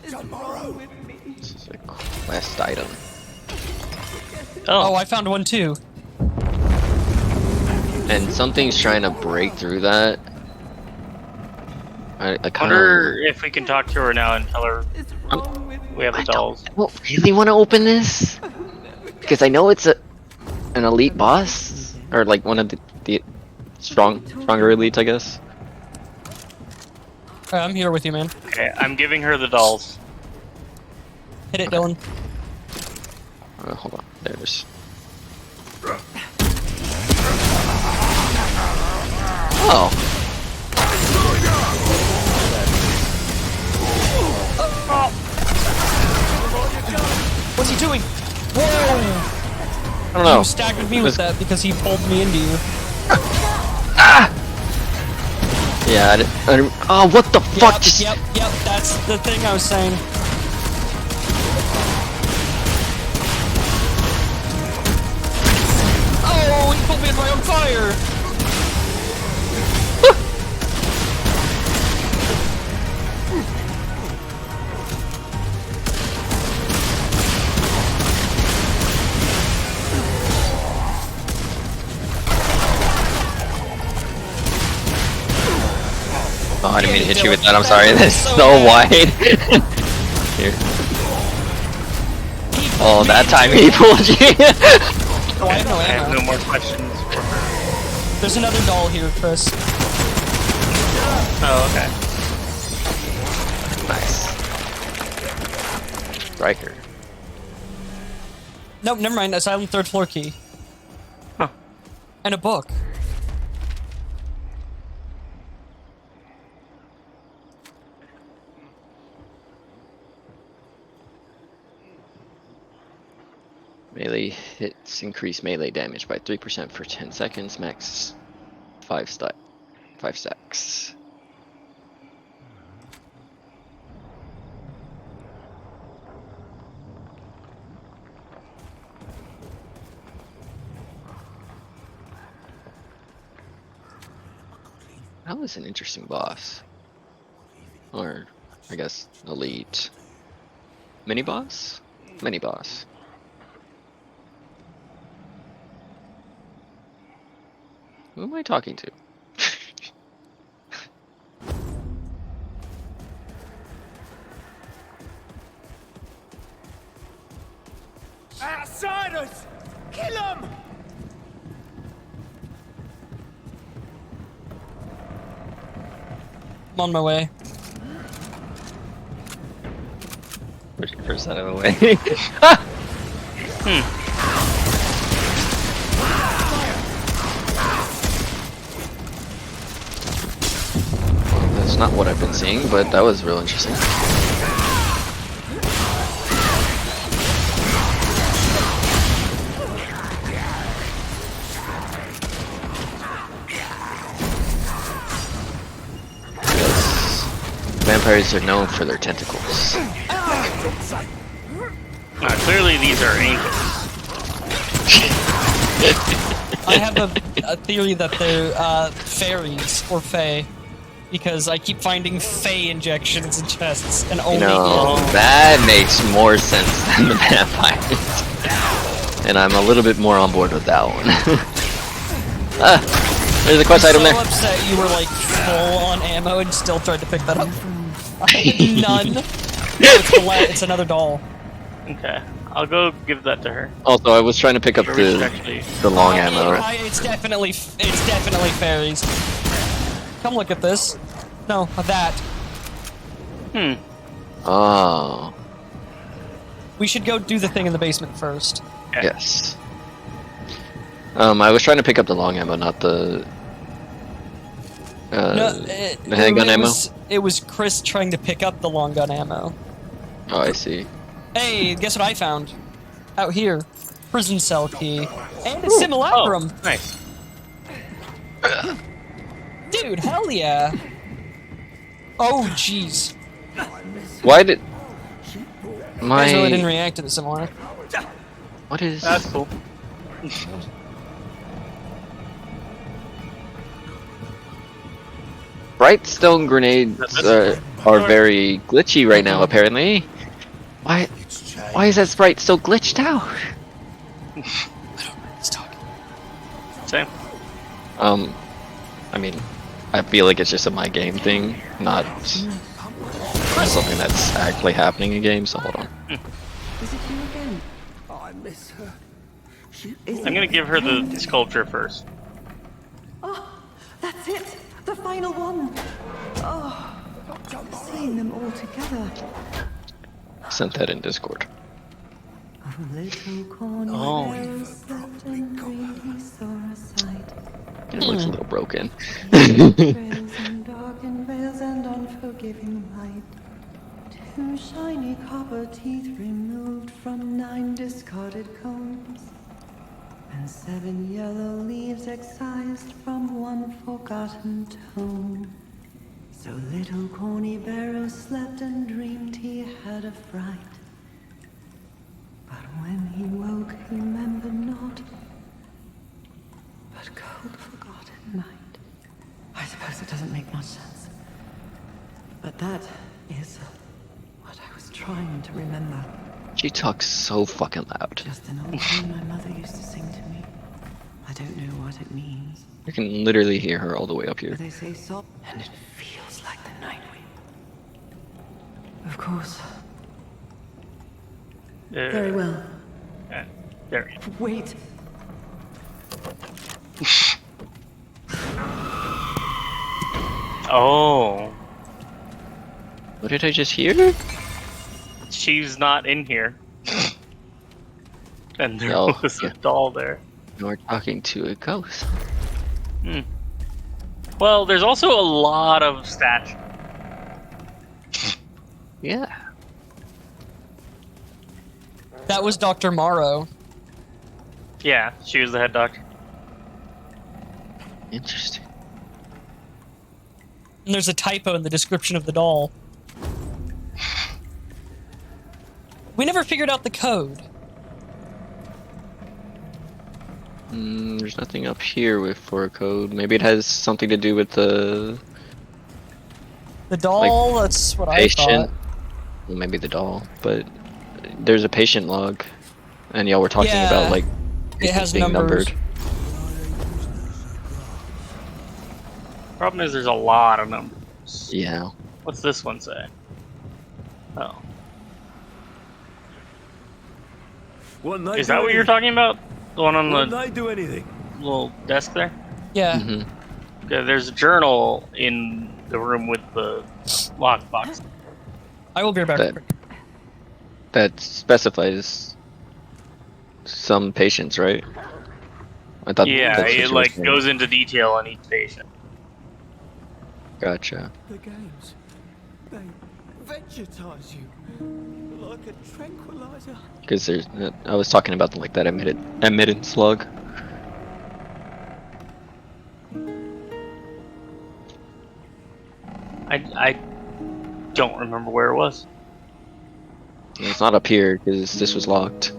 Speaker 5: Tomorrow.
Speaker 1: This is a quest item.
Speaker 2: Oh, I found one too.
Speaker 1: And something's trying to break through that. I kind
Speaker 3: Wonder if we can talk to her now and tell her
Speaker 6: It's wrong with me.
Speaker 3: we have the dolls.
Speaker 1: I don't really want to open this because I know it's an elite boss or like one of the stronger elites, I guess.
Speaker 2: Alright, I'm here with you, man.
Speaker 3: Okay, I'm giving her the dolls.
Speaker 2: Hit it, Dylan.
Speaker 1: Hold on, there's. Oh.
Speaker 2: What's he doing? Whoa!
Speaker 1: I don't know.
Speaker 2: You staggered me with that because he pulled me into you.
Speaker 1: Yeah, I didn't, oh, what the fuck? Just
Speaker 2: Yep, that's the thing I was saying. Oh, he pulled me in my own fire!
Speaker 1: Oh, I didn't mean to hit you with that. I'm sorry. That's so wide. Here. Oh, that time he pulled you.
Speaker 2: Oh, I have no
Speaker 3: I have
Speaker 2: ammo.
Speaker 3: no more questions for her.
Speaker 2: There's another doll here, Chris.
Speaker 3: Oh, okay.
Speaker 1: Nice. Striker.
Speaker 2: Nope, never mind. Asylum third floor key.
Speaker 3: Huh.
Speaker 2: And a book.
Speaker 1: Melee hits increase melee damage by 3% for 10 seconds, max 5 stacks. That was an interesting boss. Or, I guess, elite. Mini boss? Mini boss. Who am I talking to?
Speaker 5: Outsiders! Kill them!
Speaker 2: I'm on my way.
Speaker 1: Push your first out of the way. That's not what I've been seeing, but that was real interesting. Vampires are known for their tentacles.
Speaker 3: Clearly these are angels.
Speaker 2: I have a theory that they're fairies or fae, because I keep finding fae injections in chests and only
Speaker 1: That makes more sense than the vampires. And I'm a little bit more on board with that one. There's a quest item there.
Speaker 2: I'm so upset you were like full on ammo and still tried to pick that up. I had none. No, it's another doll.
Speaker 3: Okay, I'll go give that to her.
Speaker 1: Also, I was trying to pick up the long ammo.
Speaker 2: It's definitely fairies. Come look at this. No, that.
Speaker 1: Oh.
Speaker 2: We should go do the thing in the basement first.
Speaker 3: Okay.
Speaker 1: Yes. I was trying to pick up the long ammo, not the the handgun ammo.
Speaker 2: It was Chris trying to pick up the long gun ammo.
Speaker 1: Oh, I see.
Speaker 2: Hey, guess what I found? Out here. Prison cell key. And a simulacrum!
Speaker 3: Oh, nice.
Speaker 2: Dude, hell yeah! Oh, jeez.
Speaker 1: Why did
Speaker 2: You guys really didn't react to the simulacrum.
Speaker 1: What is...
Speaker 3: That's cool.
Speaker 1: Bright stone grenades are very glitchy right now, apparently. Why is that sprite still glitched out?
Speaker 2: I don't know what he's talking.
Speaker 3: Same.
Speaker 1: I mean, I feel like it's just a my game thing, not something that's actually happening in game, so hold on.
Speaker 6: Is it you again?
Speaker 5: I miss her.
Speaker 3: I'm gonna give her the sculpture first.
Speaker 6: Oh, that's it! The final one! Oh, seeing them all together.
Speaker 1: Sent that in Discord.
Speaker 3: Oh.
Speaker 1: It looks a little broken.
Speaker 6: Two shiny copper teeth removed from 9 discarded combs, and 7 yellow leaves excised from 1 forgotten tome. So little Corny Barrow slept and dreamed he had a fright. But when he woke, he remembered not, but cold forgotten night. I suppose it doesn't make much sense, but that is what I was trying to remember.
Speaker 1: She talks so fucking loud.
Speaker 6: Just an old tune my mother used to sing to me. I don't know what it means.
Speaker 1: You can literally hear her all the way up here.
Speaker 6: But they say soft, and it feels like the night wind. Of course. Very well.
Speaker 3: There.
Speaker 6: Wait.
Speaker 3: Oh.
Speaker 1: What did I just hear?
Speaker 3: She's not in here. And there
Speaker 1: Oh,
Speaker 3: was
Speaker 1: yeah.
Speaker 3: a doll there.
Speaker 1: You're talking to a ghost.
Speaker 3: Well, there's also a lot of statues.
Speaker 1: Yeah.
Speaker 2: That was Dr. Morrow.
Speaker 3: Yeah, she was the head doctor.
Speaker 1: Interesting.
Speaker 2: And there's a typo in the description of the doll. We never figured out the code.
Speaker 1: There's nothing up here for a code. Maybe it has something to do with the
Speaker 2: doll, that's what
Speaker 1: patient.
Speaker 2: I thought.
Speaker 1: Well, maybe the doll, but there's a patient log, and y'all were talking about like
Speaker 2: it has
Speaker 1: being
Speaker 2: numbers.
Speaker 1: numbered.
Speaker 3: Problem is, there's a lot of numbers.
Speaker 1: Yeah.
Speaker 3: What's this one say? Oh. Is that what you're talking about? The one on the
Speaker 8: I do anything?
Speaker 3: little desk there?
Speaker 2: Yeah.
Speaker 3: Okay, there's a journal in the room with the lockbox.
Speaker 2: I will be right back.
Speaker 1: That specifies some patients, right? I thought.
Speaker 3: Yeah,
Speaker 1: that's what
Speaker 3: it
Speaker 1: you were
Speaker 3: like
Speaker 1: saying.
Speaker 3: goes into detail on each patient.
Speaker 1: Gotcha.
Speaker 5: The games, they vegetise you like a tranquilizer.
Speaker 1: Because there's, I was talking about like that admittance log.
Speaker 3: don't remember where it was.
Speaker 1: It's not up here because this was locked.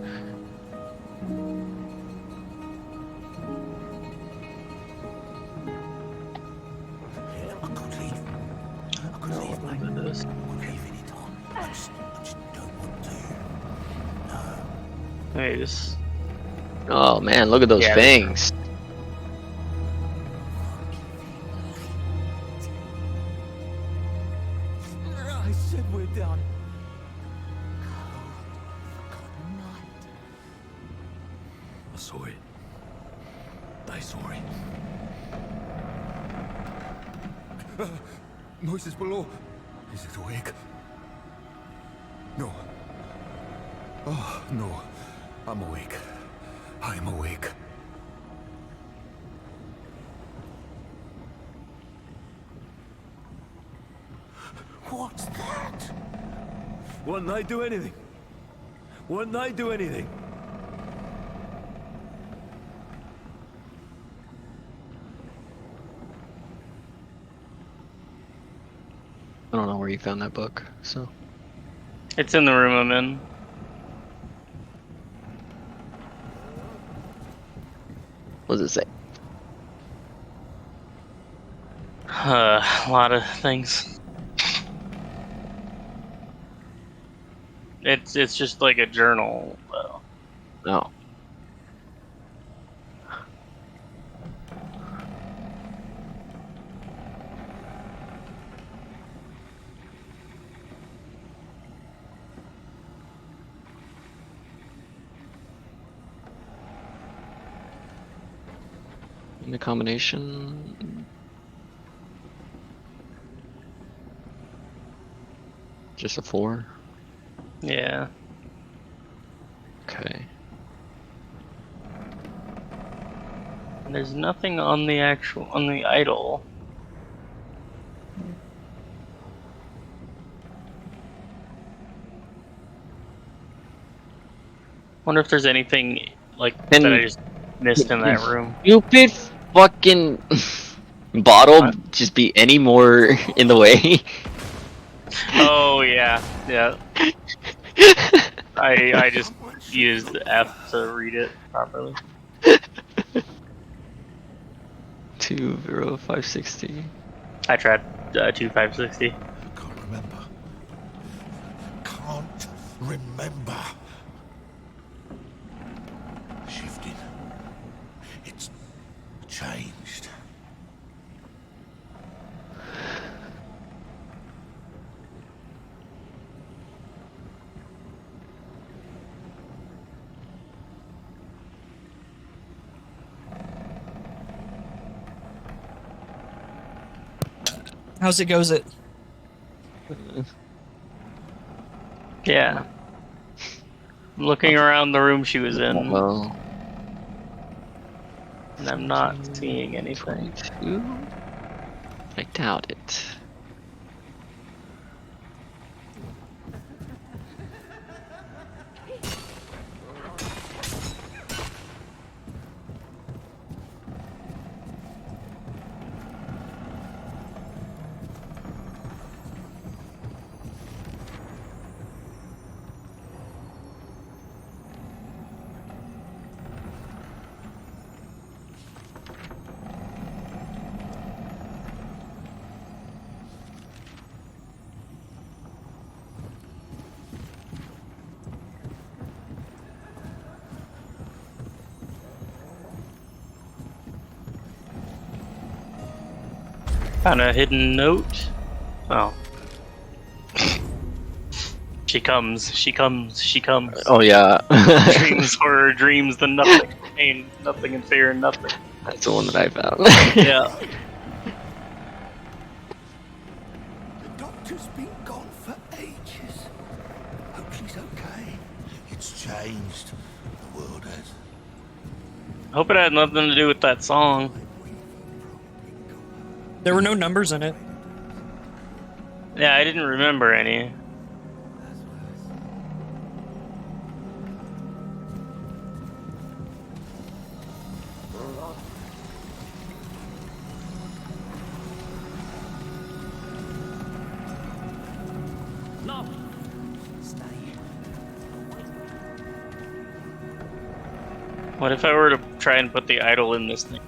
Speaker 8: I could leave. I could leave, mate. I could leave any time. I just don't want to.
Speaker 3: Hey, just
Speaker 1: Oh man, look at those
Speaker 3: Yeah,
Speaker 1: fangs.
Speaker 8: I said we're done. I saw it. They saw it.
Speaker 5: Noises below. Is it awake? No. Oh, no. I'm awake. I'm awake.
Speaker 8: What's that? Wouldn't they do anything? Wouldn't they do anything?
Speaker 1: I don't know where you found that book, so.
Speaker 3: it's in the room I'm in.
Speaker 1: What does it say?
Speaker 3: A lot of things. It's just like a journal, though.
Speaker 1: No. In the combination. Just a 4?
Speaker 3: Yeah.
Speaker 1: Okay.
Speaker 3: And there's nothing on the idol. Wonder if there's anything like
Speaker 1: And-
Speaker 3: that I just missed in that room.
Speaker 1: Stupid fucking bottle just be any more in the way.
Speaker 3: Oh yeah, yeah. I just used F to read it properly.
Speaker 1: 20560.
Speaker 3: I tried 2560.
Speaker 5: Can't remember. Can't remember. Shifting. It's changed.
Speaker 2: How's it goes it?
Speaker 3: Yeah. I'm looking around the room she was in,
Speaker 1: Well,
Speaker 3: and I'm not seeing anything.
Speaker 1: 22? I doubt it.
Speaker 3: Found a hidden note. Oh. She comes, she comes, she comes.
Speaker 1: Oh yeah.
Speaker 3: Dreams, horror, dreams, the nothing, pain, nothing, and fear, nothing.
Speaker 1: That's the one that I found.
Speaker 3: Yeah.
Speaker 5: The doctor's been gone for ages. Hope she's okay. It's changed. The world has.
Speaker 3: Hope it had nothing to do with that song.
Speaker 2: There were no numbers in it.
Speaker 3: Yeah, I didn't remember any. What if I were to try and put the idol in this thing?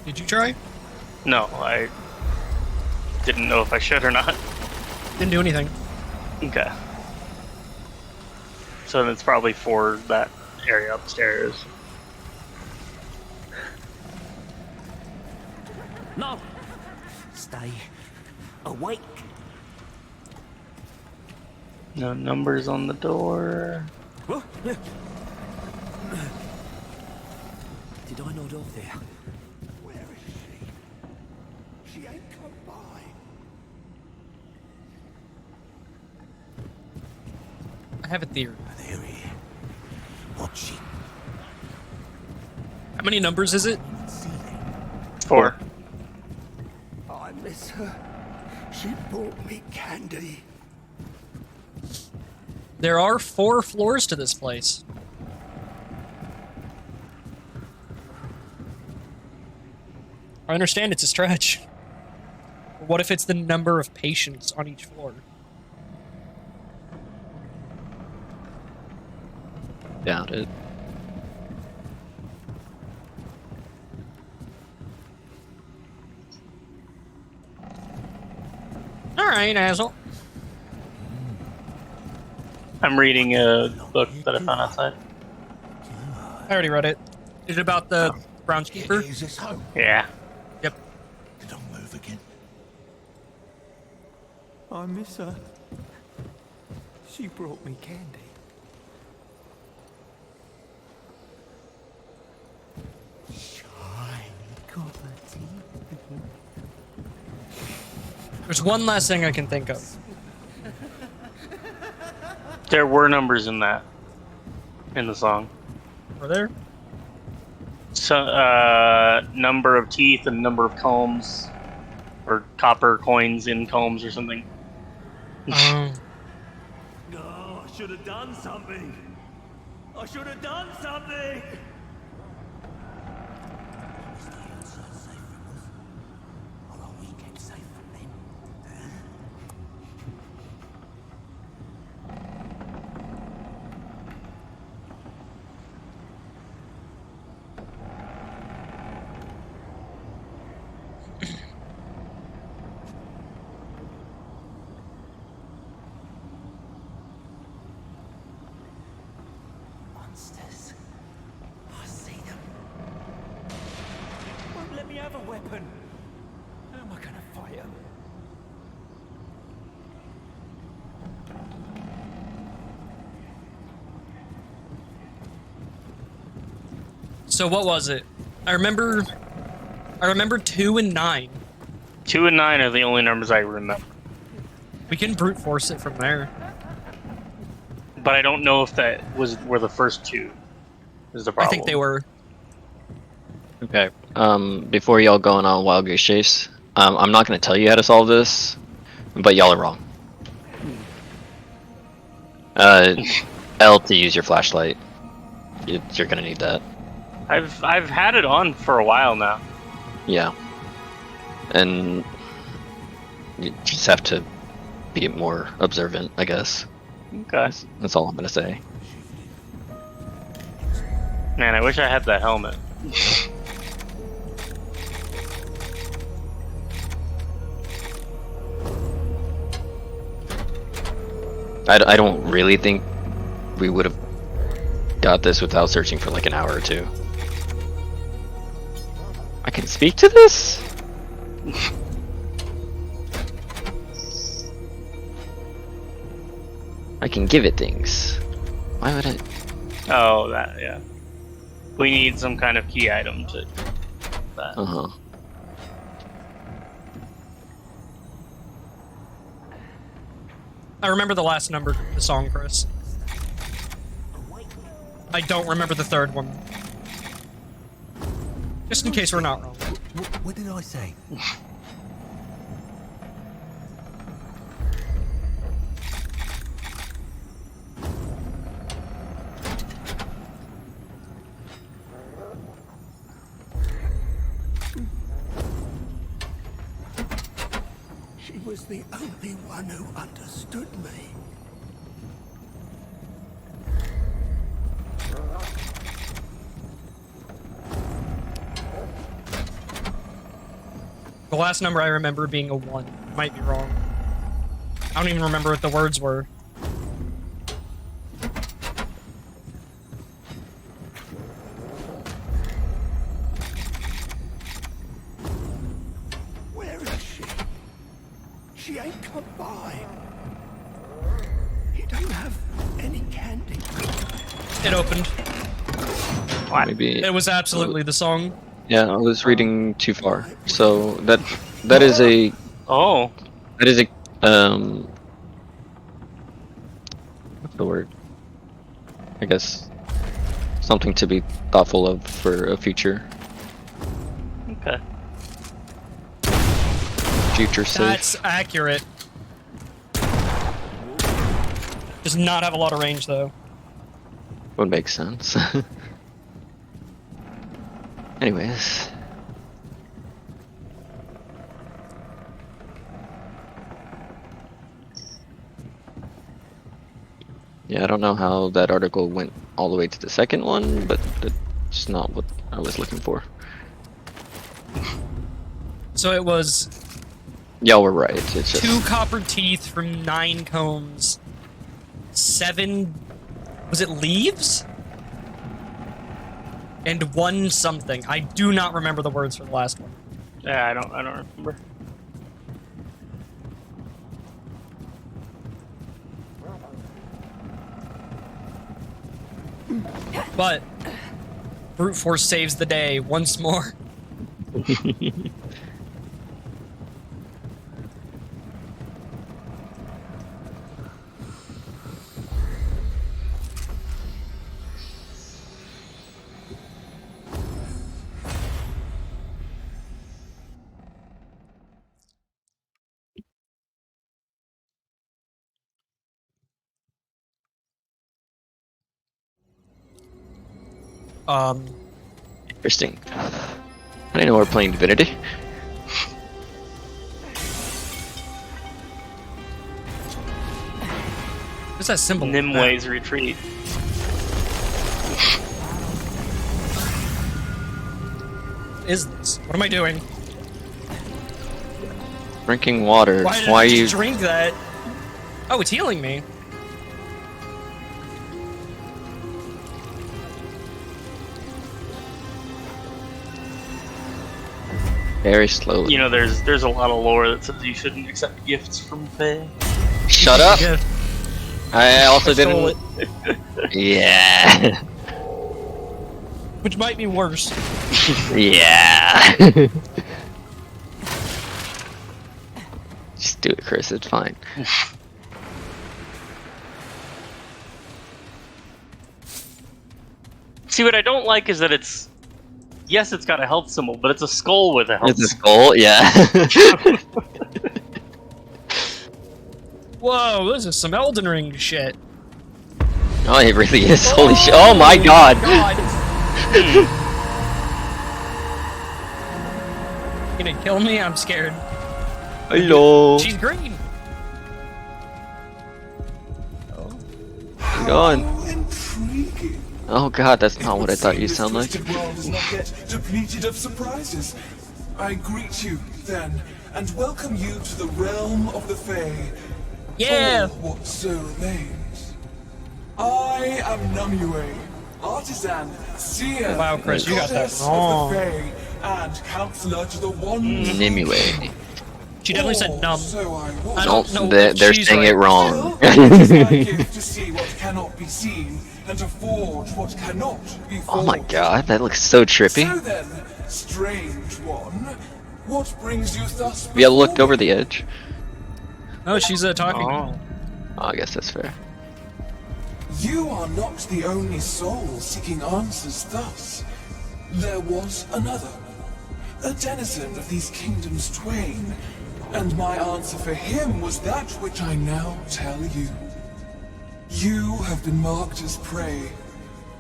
Speaker 2: Did you try?
Speaker 3: No, I didn't know if I should or not.
Speaker 2: Didn't do anything.
Speaker 3: Okay. So it's probably for that area upstairs.
Speaker 8: No! Stay awake.
Speaker 3: No numbers on the door.
Speaker 8: Did I nod off there?
Speaker 5: Where is she? She ain't come by.
Speaker 2: I have a theory.
Speaker 8: There he is. Watching.
Speaker 2: How many numbers is it?
Speaker 8: See them.
Speaker 3: 4.
Speaker 5: I miss her. She brought me candy.
Speaker 2: There are 4 floors to this place. I understand it's a stretch. But what if it's the number of patients on each floor?
Speaker 1: Doubt it.
Speaker 2: Alright, asshole.
Speaker 3: I'm reading a book that I found outside.
Speaker 2: I already read it. Is it about the groundskeeper?
Speaker 8: Is this home?
Speaker 3: Yeah.
Speaker 2: Yep.
Speaker 8: Don't move again.
Speaker 10: I miss her. She brought me candy.
Speaker 8: Shiny copper teeth.
Speaker 2: There's one last thing I can think of.
Speaker 3: There were numbers in that. In the song.
Speaker 2: Are there?
Speaker 3: So, number of teeth and number of combs. Or copper coins in combs or something.
Speaker 2: Um,
Speaker 10: No, I should have done something. I should have done something.
Speaker 8: Is the outside safe from us? Or are we kept safe from them? Monsters. I see them.
Speaker 10: Won't let me have a weapon. How am I gonna fight them?
Speaker 2: so what was it? I remember 2 and 9.
Speaker 3: 2 and 9 are the only numbers I remember.
Speaker 2: We can brute force it from there.
Speaker 3: But I don't know if that were the first 2. Is the problem.
Speaker 2: I think they were.
Speaker 1: Okay. Before y'all go on a wild goose chase, I'm not going to tell you how to solve this, but y'all are wrong. L to use your flashlight. You're going to need that.
Speaker 3: I've had it on for a while now.
Speaker 1: Yeah. And you just have to be more observant, I guess.
Speaker 3: Okay.
Speaker 1: That's all I'm going to say.
Speaker 3: Man, I wish I had that helmet.
Speaker 1: I don't really think we would have got this without searching for like an hour or 2. I can speak to this? I can give it things. Why would I?
Speaker 3: Oh, that, yeah. We need some kind of key item to that.
Speaker 1: Uh-huh.
Speaker 2: I remember the last number of the song, Chris. I don't remember the third one. Just in case we're not wrong.
Speaker 8: What did I say?
Speaker 5: She was the only one who understood me.
Speaker 2: The last number I remember being a 1. Might be wrong. I don't even remember what the words were.
Speaker 10: Where is she? She ain't come by. You don't have any candy.
Speaker 2: It opened.
Speaker 1: Maybe
Speaker 2: It was absolutely the song.
Speaker 1: yeah, I was reading too far. So that is a
Speaker 3: Oh,
Speaker 1: what's the word? I guess something to be thoughtful of for a future
Speaker 3: okay.
Speaker 1: safe.
Speaker 2: That's accurate. Does not have a lot of range though.
Speaker 1: Would make sense. Anyways. Yeah, I don't know how that article went all the way to the second one, but that's not what I was looking for.
Speaker 2: So it was
Speaker 1: Y'all were right. It's just
Speaker 2: 2 copper teeth from 9 combs. 7... Was it leaves? And 1 something. I do not remember the words for the last one.
Speaker 3: Yeah, I don't remember.
Speaker 2: But brute force saves the day once more.
Speaker 1: interesting. I didn't know we're playing Divinity.
Speaker 2: What's that symbol?
Speaker 3: Nimwe's retreat.
Speaker 2: What is this? What am I doing?
Speaker 1: Drinking water.
Speaker 2: Why did
Speaker 1: Why
Speaker 2: I
Speaker 1: you?
Speaker 2: just drink that? Oh, it's healing me.
Speaker 1: Very slowly.
Speaker 3: You know, there's a lot of lore that says you shouldn't accept gifts from Fae.
Speaker 1: Shut up.
Speaker 2: Yeah.
Speaker 1: I also
Speaker 2: stole
Speaker 1: didn't. Yeah.
Speaker 2: Which might be worse.
Speaker 1: Yeah. Just do it, Chris. It's fine.
Speaker 3: See, what I don't like is that it's... Yes, it's got a health symbol, but it's a skull with a health
Speaker 1: It's a
Speaker 3: symbol.
Speaker 1: skull. Yeah.
Speaker 2: Whoa, this is some Elden Ring shit.
Speaker 1: Oh, it really is. Holy shit. Oh my god.
Speaker 2: You gonna kill me? I'm scared.
Speaker 1: Hello.
Speaker 2: She's green.
Speaker 1: Gone.
Speaker 5: Oh, intriguing.
Speaker 1: Oh god, that's not what I
Speaker 5: It would
Speaker 1: thought
Speaker 5: seem
Speaker 1: you
Speaker 5: this
Speaker 1: sound like.
Speaker 5: twisted world is not yet depleted of surprises. I greet you, then, and welcome you to the realm of the Fae.
Speaker 2: Yeah.
Speaker 5: Or what so remains. I am Numue, artisan, seer,
Speaker 2: Wow, Chris, you got that
Speaker 5: goddess
Speaker 2: wrong.
Speaker 5: of the Fae, and counselor to the ones.
Speaker 1: Nimue.
Speaker 2: She definitely said numb.
Speaker 5: So I was.
Speaker 2: I
Speaker 1: No,
Speaker 2: don't know
Speaker 1: they're
Speaker 2: what she's
Speaker 1: saying it
Speaker 2: right.
Speaker 1: wrong.
Speaker 5: Still, it is my gift to see what cannot be seen, and to forge what cannot be forged.
Speaker 1: Oh my god, that looks so trippy.
Speaker 5: So then, strange one, what brings you thus
Speaker 1: Have you ever looked
Speaker 5: before
Speaker 1: over
Speaker 5: me?
Speaker 1: the edge?
Speaker 2: Oh, she's talking.
Speaker 3: Oh.
Speaker 1: Oh, I guess that's fair.
Speaker 5: You are not the only soul seeking answers thus. There was another, a denizen of these kingdoms twain, and my answer for him was that which I now tell you. You have been marked as prey,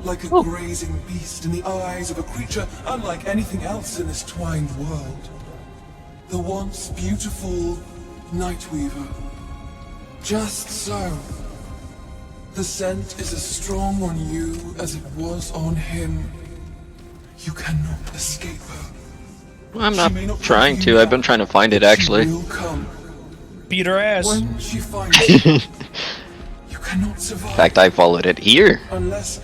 Speaker 5: like a grazing beast in the eyes of a creature unlike anything else in this twined world. The once beautiful Nightweaver. Just so. The scent is as strong on you as it was on him. You cannot escape her.
Speaker 1: I'm not trying to. I've been trying to find it actually.
Speaker 5: She will come.
Speaker 2: Beat her ass.
Speaker 5: When she finds you, you cannot survive.
Speaker 1: In fact, I followed it here.
Speaker 5: Unless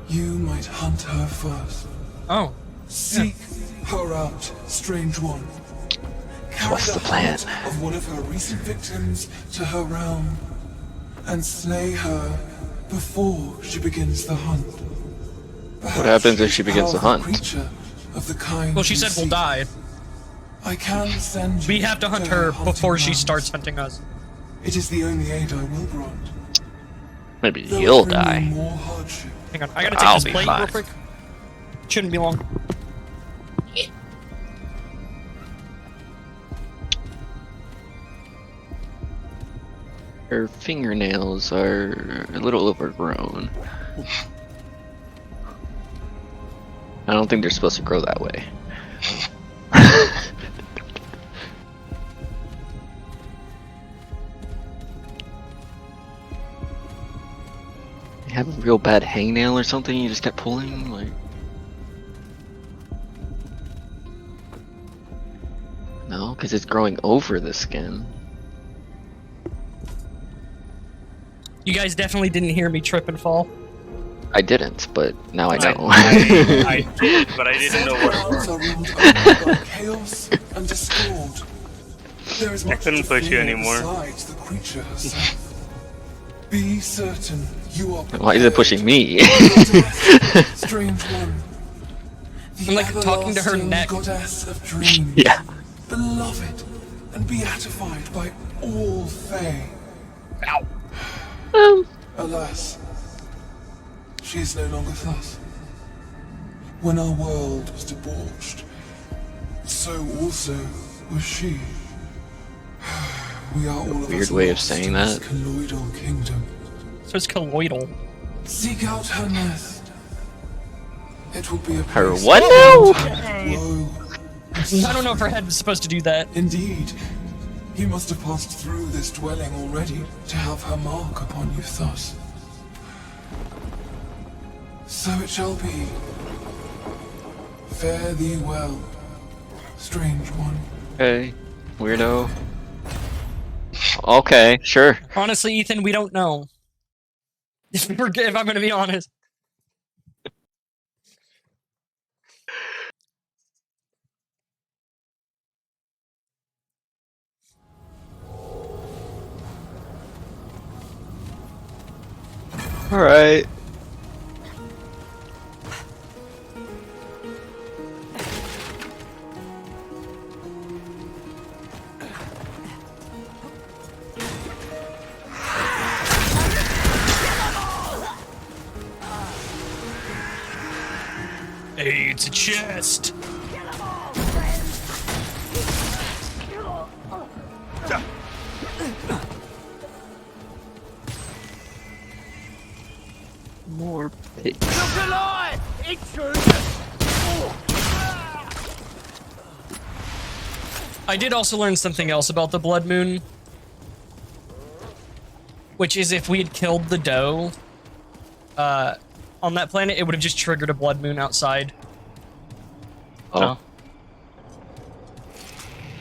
Speaker 5: you might hunt her first.
Speaker 2: Oh.
Speaker 5: Seek her out, strange one. Carry
Speaker 1: What's the plan?
Speaker 5: heart of one of her recent victims to her realm, and slay her before she begins the hunt.
Speaker 1: What happens if she begins the hunt?
Speaker 5: Of the kind
Speaker 2: Well, she
Speaker 5: you
Speaker 2: said we'll
Speaker 5: seek.
Speaker 2: die.
Speaker 5: I can send you
Speaker 2: We have to hunt
Speaker 5: to
Speaker 2: her
Speaker 5: hunting
Speaker 2: before she
Speaker 5: grounds.
Speaker 2: starts hunting us.
Speaker 5: It is the only aid I will grant.
Speaker 1: Maybe
Speaker 5: Though
Speaker 1: you'll
Speaker 5: it bring you
Speaker 1: die.
Speaker 5: more hardship.
Speaker 2: Hang on, I gotta
Speaker 1: I'll
Speaker 2: take
Speaker 1: be
Speaker 2: this plate
Speaker 1: fine.
Speaker 2: real quick. Shouldn't be long.
Speaker 1: Her fingernails are a little overgrown. I don't think they're supposed to grow that way. You have a real bad hangnail or something you just kept pulling? Like, no, because it's growing over the skin.
Speaker 2: You guys definitely didn't hear me trip and fall.
Speaker 1: I didn't, but now I know.
Speaker 3: I did, but I didn't know what it
Speaker 5: Worlds
Speaker 3: was.
Speaker 5: are ruled only by chaos and discord. There is much
Speaker 3: couldn't
Speaker 5: to
Speaker 3: push you
Speaker 5: fear
Speaker 3: anymore.
Speaker 5: besides the creature herself. Be certain you are
Speaker 1: Why is it pushing me?
Speaker 5: strange one. The
Speaker 2: I'm like talking to her
Speaker 5: everlasting
Speaker 2: neck.
Speaker 5: goddess of dreams.
Speaker 1: Yeah.
Speaker 5: Beloved and beatified by all Fae.
Speaker 2: Ow.
Speaker 5: Alas, she is no longer thus. When our world was debauched, so also was she. We are all of
Speaker 1: Weird
Speaker 5: us
Speaker 1: way of
Speaker 5: lost
Speaker 1: saying
Speaker 5: to this
Speaker 1: that.
Speaker 5: colloidal kingdom.
Speaker 2: So it's colloidal.
Speaker 5: Seek out her nest. It will be a
Speaker 1: Her
Speaker 5: place
Speaker 1: what
Speaker 5: of
Speaker 1: now?
Speaker 5: untimely woe.
Speaker 2: I don't know if her head was supposed to do that.
Speaker 5: Indeed, you must have passed through this dwelling already to have her mark upon you thus. So it shall be. Fare thee well, strange one.
Speaker 1: Okay, weirdo. Okay, sure.
Speaker 2: Honestly, Ethan, we don't know. If I'm gonna be honest.
Speaker 1: Alright.
Speaker 2: Hey, it's a chest.
Speaker 1: More pigs.
Speaker 2: I did also learn something else about the Blood Moon. Which is if we had killed the doe on that planet, it would have just triggered a Blood Moon outside.
Speaker 1: Oh.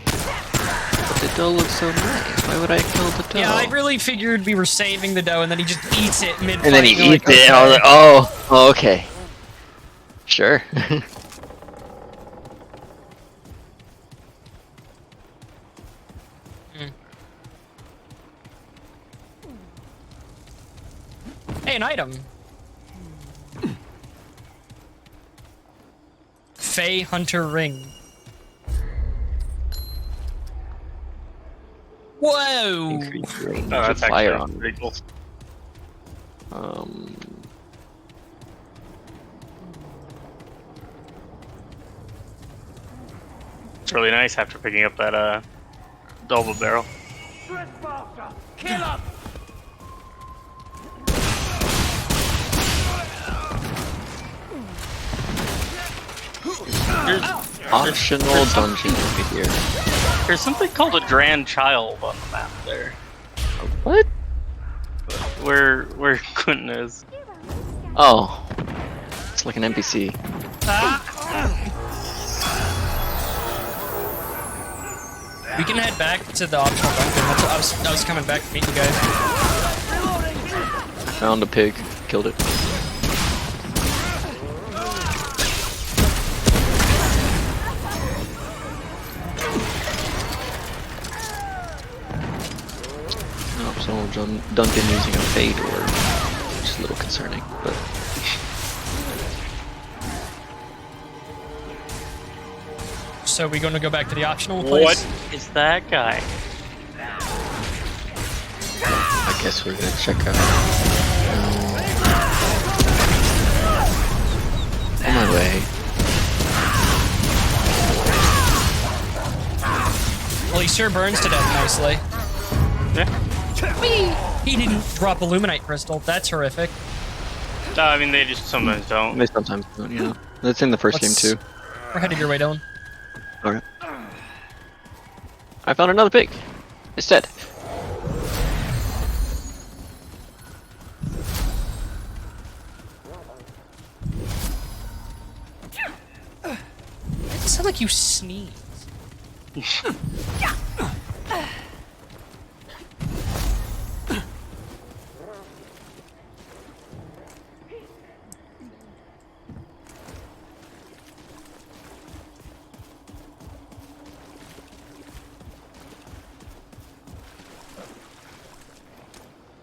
Speaker 1: But the doe looks so nice. Why would I kill the doe?
Speaker 2: Yeah, I really figured we were saving the doe and then he just eats it mid-fight.
Speaker 1: And then he
Speaker 2: you're
Speaker 1: eats
Speaker 2: like,
Speaker 1: it. I was like, oh, okay. Sure.
Speaker 2: Hey, an item. Fey Hunter Ring. Whoa!
Speaker 1: Increase your range
Speaker 3: Oh,
Speaker 1: of
Speaker 3: that's
Speaker 1: fire
Speaker 3: actually
Speaker 1: on.
Speaker 3: pretty cool. It's really nice after picking up that double barrel.
Speaker 10: Kill him!
Speaker 1: Optional dungeon over here.
Speaker 3: There's something called a Grand Child on the map there.
Speaker 1: What?
Speaker 3: Where Quentin is.
Speaker 1: Oh. It's like an NPC.
Speaker 2: can head back to the optional dungeon. That's what I was coming back to meet you guys.
Speaker 1: Found a pig. Killed it. Optional dungeon using a fade or just a little concerning, but.
Speaker 2: So we gonna go back to the optional place?
Speaker 3: What is that guy?
Speaker 1: I guess we're gonna check out. On my way.
Speaker 2: Well, he sure burns to death nicely.
Speaker 3: Yeah.
Speaker 2: Whee! He didn't drop Illuminate Crystal. That's horrific.
Speaker 3: I mean, they just sometimes don't.
Speaker 1: They sometimes don't, you know. That's in the 1st game too.
Speaker 2: We're headed your way, Dylan.
Speaker 1: Alright. I found another pig. It's dead.
Speaker 2: It sounds like you sneeze.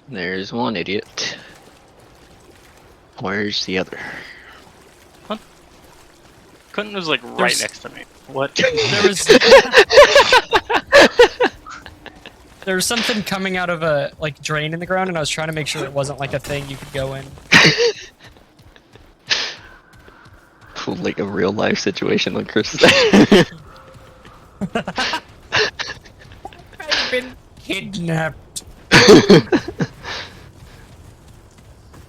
Speaker 1: There's one idiot. Where's the other?
Speaker 3: Quentin was like right
Speaker 2: There's-
Speaker 3: next to me. What?
Speaker 2: There was there was something coming out of a like drain in the ground, and I was trying to make sure it wasn't like a thing you could go in.
Speaker 1: Like a real life situation like Chris.
Speaker 2: I've been kidnapped.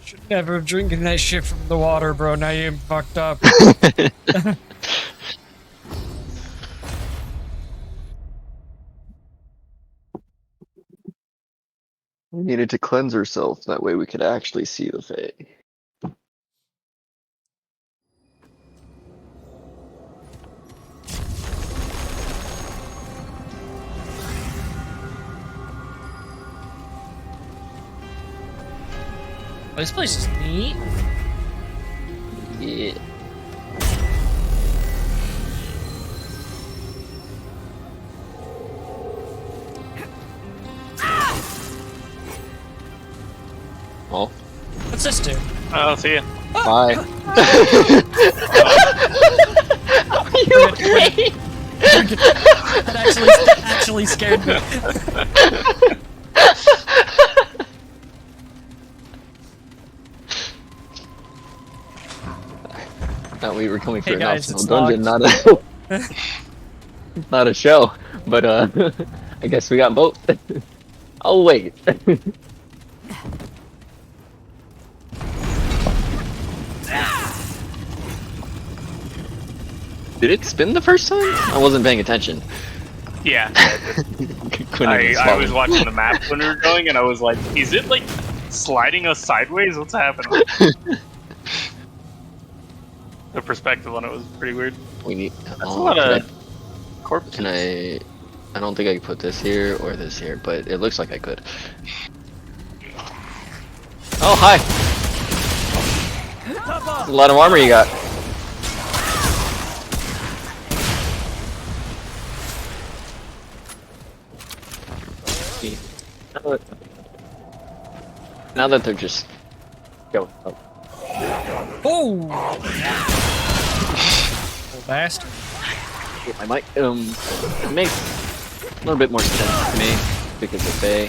Speaker 2: Should never have drinking that shit from the water, bro. Now you're fucked up.
Speaker 1: We needed to cleanse ourselves, that way we could actually see the Fae.
Speaker 2: This place is neat.
Speaker 1: Yeah. Oh.
Speaker 2: What's this do?
Speaker 3: I'll see ya.
Speaker 1: Bye. Are you okay?
Speaker 2: That actually scared me.
Speaker 1: Thought we were coming for
Speaker 2: Hey
Speaker 1: an
Speaker 2: guys,
Speaker 1: optional
Speaker 2: it's
Speaker 1: dungeon, not a not a show. But I guess we got both. Oh wait. Did it spin the first time? I wasn't paying attention.
Speaker 3: Yeah.
Speaker 1: I
Speaker 3: I was watching the map when we were going, and I was like, is it like sliding us sideways? What's happening? The perspective on it was pretty weird.
Speaker 1: We need.
Speaker 3: That's a lot of corpses.
Speaker 1: Can I? I don't think I can put this here or this here, but it looks like I could. Oh hi! That's a lot of armor you got. Now that they're just going up.
Speaker 2: Oh! Little bastard.
Speaker 1: I might make a little bit more sense to me because of Faye.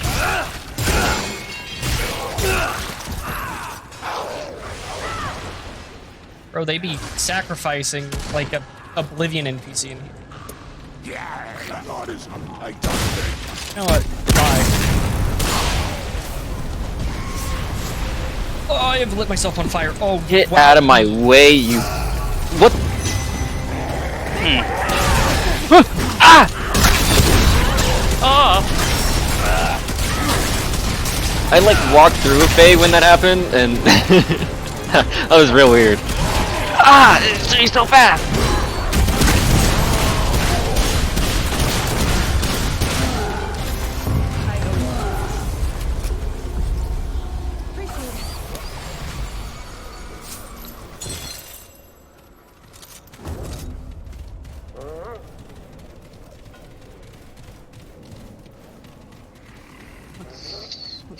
Speaker 2: Bro, they be sacrificing like a Oblivion NPC in here.
Speaker 7: Yeah, that is I
Speaker 2: You know what? Bye. Oh, I have lit myself on fire. Oh,
Speaker 1: Get
Speaker 2: wow.
Speaker 1: out of my way, you. What? Ah!
Speaker 3: Oh!
Speaker 1: I like walked through a Faye when that happened, and that was real weird. Ah! She's so fast!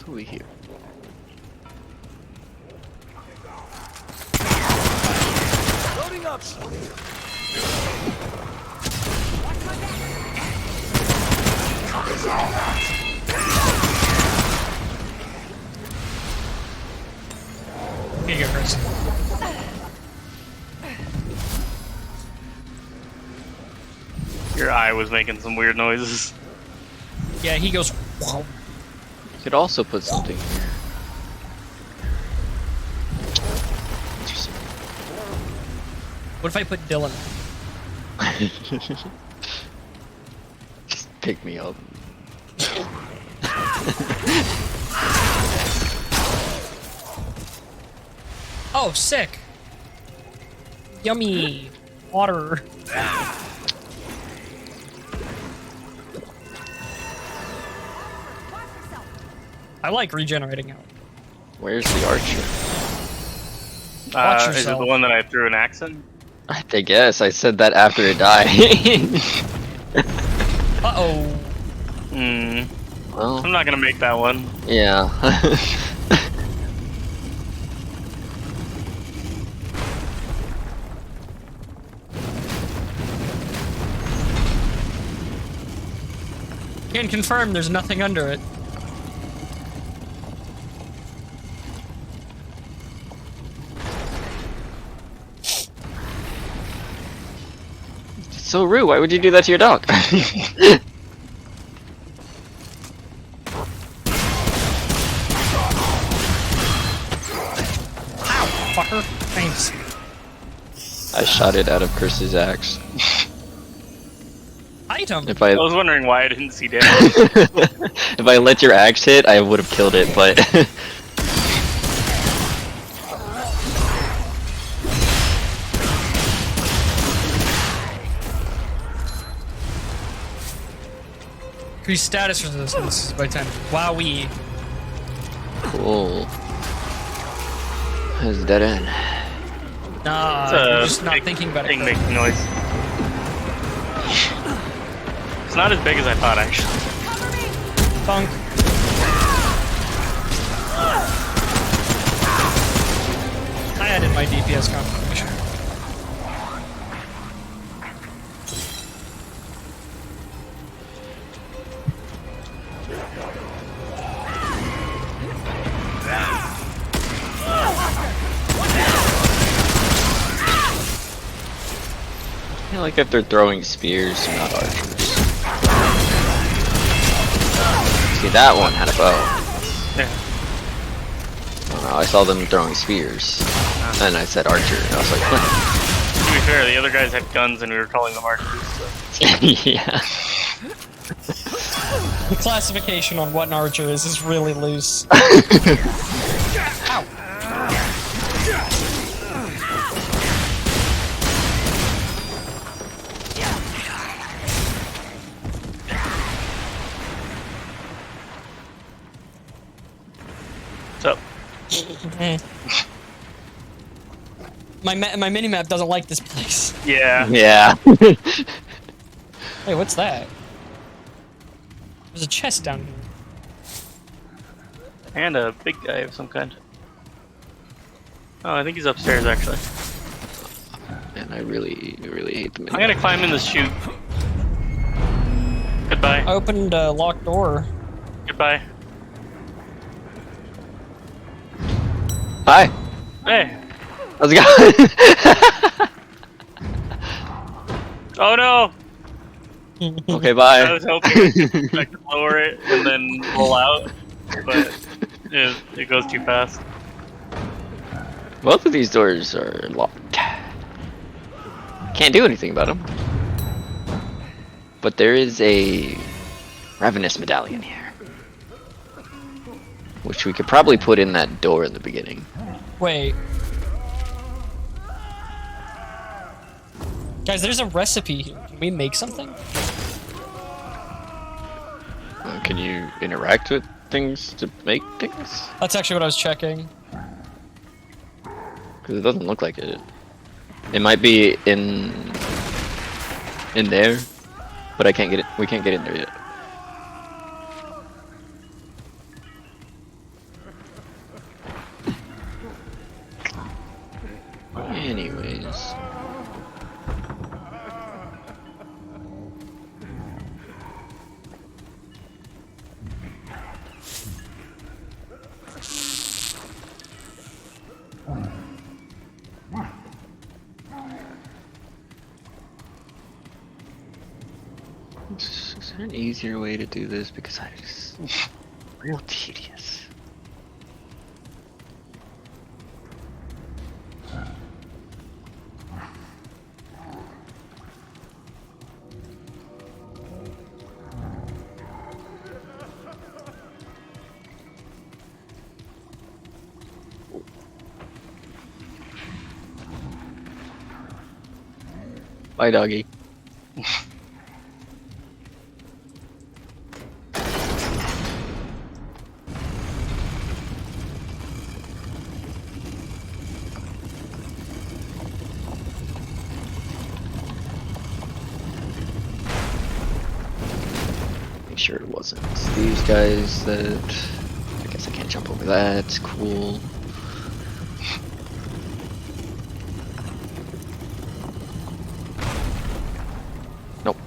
Speaker 1: Who we here?
Speaker 10: Loading up.
Speaker 2: Here you go, Chris.
Speaker 3: Your eye was making some weird noises.
Speaker 2: Yeah, he goes. Whoa.
Speaker 1: You could also put something here. Interesting.
Speaker 2: What if I put Dylan?
Speaker 1: Just pick me up.
Speaker 2: Oh, sick. Yummy. Water. I like regenerating out.
Speaker 1: Where's the archer?
Speaker 2: Watch
Speaker 3: Is it
Speaker 2: yourself.
Speaker 3: the one that I threw an axe in?
Speaker 1: I guess I said that after it died.
Speaker 2: Uh-oh.
Speaker 3: Hmm.
Speaker 1: Well,
Speaker 3: I'm not gonna make that one.
Speaker 1: yeah.
Speaker 2: Can confirm there's nothing under it.
Speaker 1: It's so rude. Why would you do that to your dog?
Speaker 2: Fucker. Thanks.
Speaker 1: I shot it out of Chris's axe.
Speaker 2: Item.
Speaker 1: If
Speaker 3: I was wondering why I didn't see damage.
Speaker 1: if I let your axe hit, I would have killed it, but
Speaker 2: Increase status resistance by 10. Wowee.
Speaker 1: cool. How's that end?
Speaker 2: Nah,
Speaker 3: It's
Speaker 2: you're
Speaker 3: a
Speaker 2: just not
Speaker 3: big
Speaker 2: thinking about
Speaker 3: thing
Speaker 2: it.
Speaker 3: making noise. It's not as big as I thought, actually.
Speaker 2: Funk. I added my DPS confirmation.
Speaker 1: I feel like if they're throwing spears, not archers. See, that one had a bow.
Speaker 3: Yeah.
Speaker 1: Oh, no, I saw them throwing spears, and I said archer, and I was like,
Speaker 3: To be fair, the other guys had guns and we were calling them archers. So.
Speaker 1: yeah.
Speaker 2: The classification on what an archer is really loose. Ow.
Speaker 3: What's up?
Speaker 2: My minimap doesn't like this place.
Speaker 3: Yeah.
Speaker 1: Yeah.
Speaker 2: Hey, what's that? There's a chest down here.
Speaker 3: And a big guy of some kind. Oh, I think he's upstairs, actually.
Speaker 1: And I really hate the
Speaker 3: I'm gonna climb in this chute. Goodbye.
Speaker 2: I opened a locked door.
Speaker 3: Goodbye.
Speaker 1: Hi.
Speaker 3: Hey.
Speaker 1: How's it going?
Speaker 3: Oh no!
Speaker 1: Okay,
Speaker 3: I
Speaker 1: bye.
Speaker 3: was hoping I could lower it and then roll out, but it goes too fast.
Speaker 1: Both of these doors are locked. Can't do anything about them. But there is a ravenous medallion here, which we could probably put in that door in the beginning.
Speaker 2: Wait. Guys, there's a recipe here. Can we make something?
Speaker 1: Can you interact with things to make things?
Speaker 2: That's actually what I was checking.
Speaker 1: Because it doesn't look like it. It might be in there, but I can't get it. We can't get in there yet. Is there an easier way to do this? Because I just real tedious. Bye, doggy. Make sure it wasn't these guys that... I guess I can't jump over that. Cool. Nope.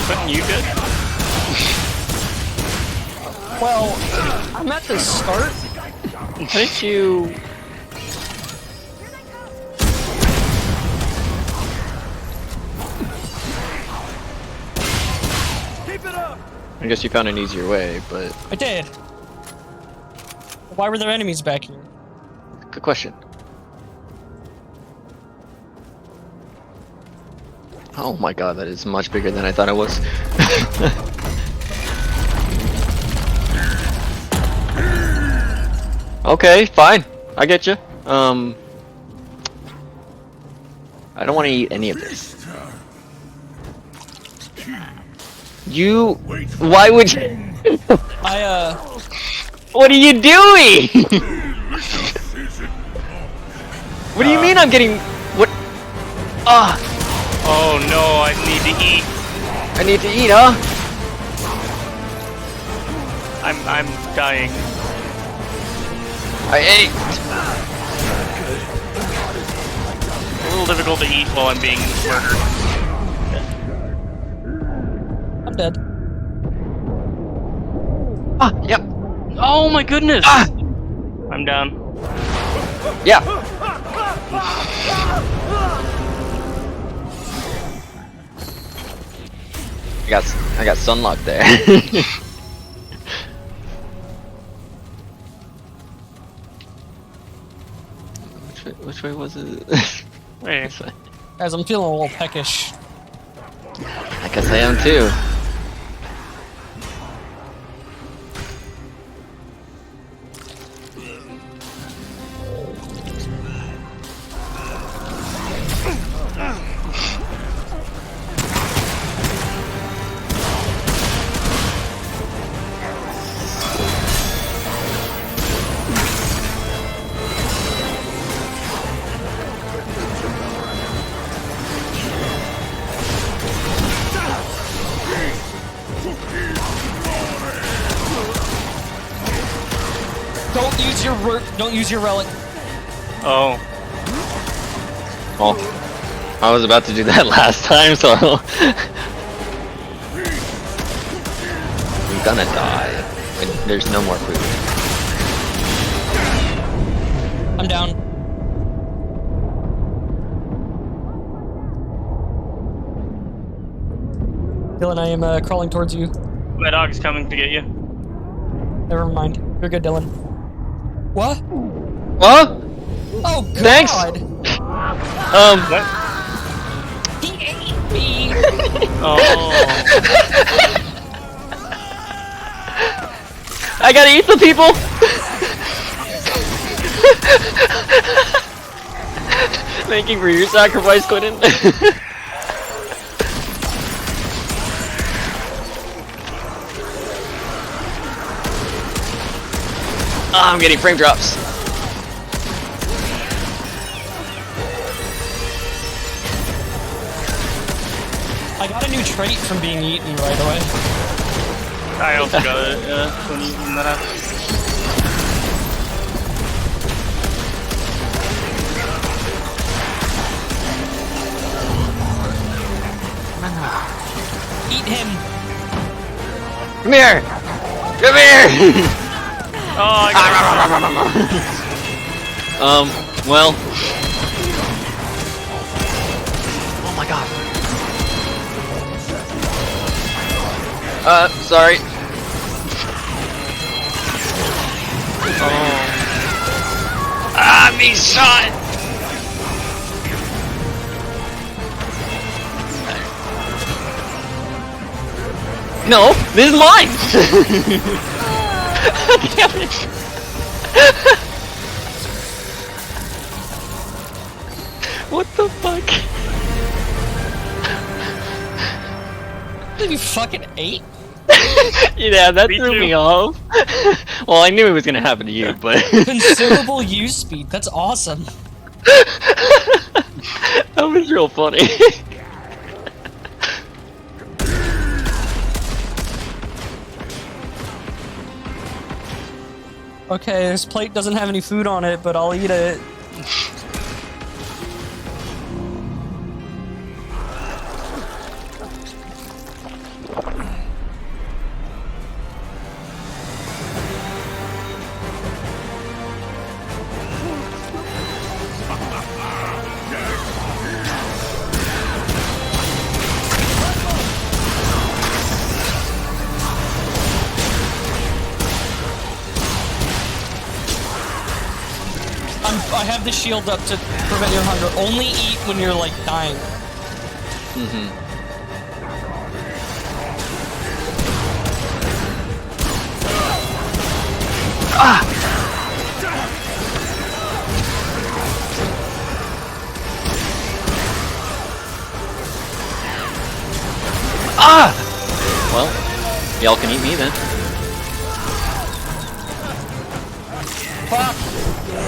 Speaker 3: Something you did?
Speaker 2: Well, I'm at the start.
Speaker 1: How did you...
Speaker 10: Keep it up!
Speaker 1: I guess you found an easier way, but...
Speaker 2: I did. Why were there enemies back here?
Speaker 1: Good question. Oh my god, that is much bigger than I thought it was. Okay, fine. I get you. I don't want to eat any of this. You... Why would you... What are you doing? What do you mean I'm getting... What... Ah!
Speaker 3: Oh no, I need to eat.
Speaker 1: I need to eat, huh?
Speaker 3: I'm dying.
Speaker 1: I ate!
Speaker 3: A little difficult to eat while I'm being murdered.
Speaker 2: I'm dead.
Speaker 1: Ah, yep.
Speaker 3: Oh my goodness!
Speaker 1: Ah!
Speaker 3: I'm down.
Speaker 1: Yeah. I got sunlocked there. Which way was it?
Speaker 3: Wait.
Speaker 2: Guys, I'm feeling a little peckish.
Speaker 1: I guess I am too.
Speaker 2: Don't use your relic.
Speaker 3: Oh.
Speaker 1: Well, I was about to do that last time, so I'm gonna die when there's no more food.
Speaker 2: I'm down. Dylan, I am crawling towards you.
Speaker 3: My dog's coming to get you.
Speaker 2: Never mind. You're good, Dylan. What?
Speaker 1: What?
Speaker 2: Oh, God!
Speaker 1: Thanks.
Speaker 3: What?
Speaker 2: He ate me!
Speaker 3: Oh.
Speaker 1: I gotta eat the people! Thank you for your sacrifice, Quentin. I'm getting frame drops.
Speaker 2: I got a new trait from being eaten right away.
Speaker 3: I also got it when you that up.
Speaker 2: Eat him!
Speaker 1: Come here! Come here!
Speaker 3: Oh, I got
Speaker 1: well. Oh my god. Sorry. Oh. Ah, me shot! No, this is mine! Damn it! What the fuck?
Speaker 2: You fucking ate?
Speaker 1: Yeah, that
Speaker 3: Me
Speaker 1: threw
Speaker 3: too.
Speaker 1: me off. Well, I knew it was gonna happen to you, but
Speaker 2: Consumable use speed. That's awesome.
Speaker 1: that was real funny.
Speaker 2: Okay, this plate doesn't have any food on it, but I'll eat it. I have the shield up to prevent your hunger. Only eat when you're like dying.
Speaker 1: Ah! Well, y'all can eat me then.
Speaker 2: Fuck!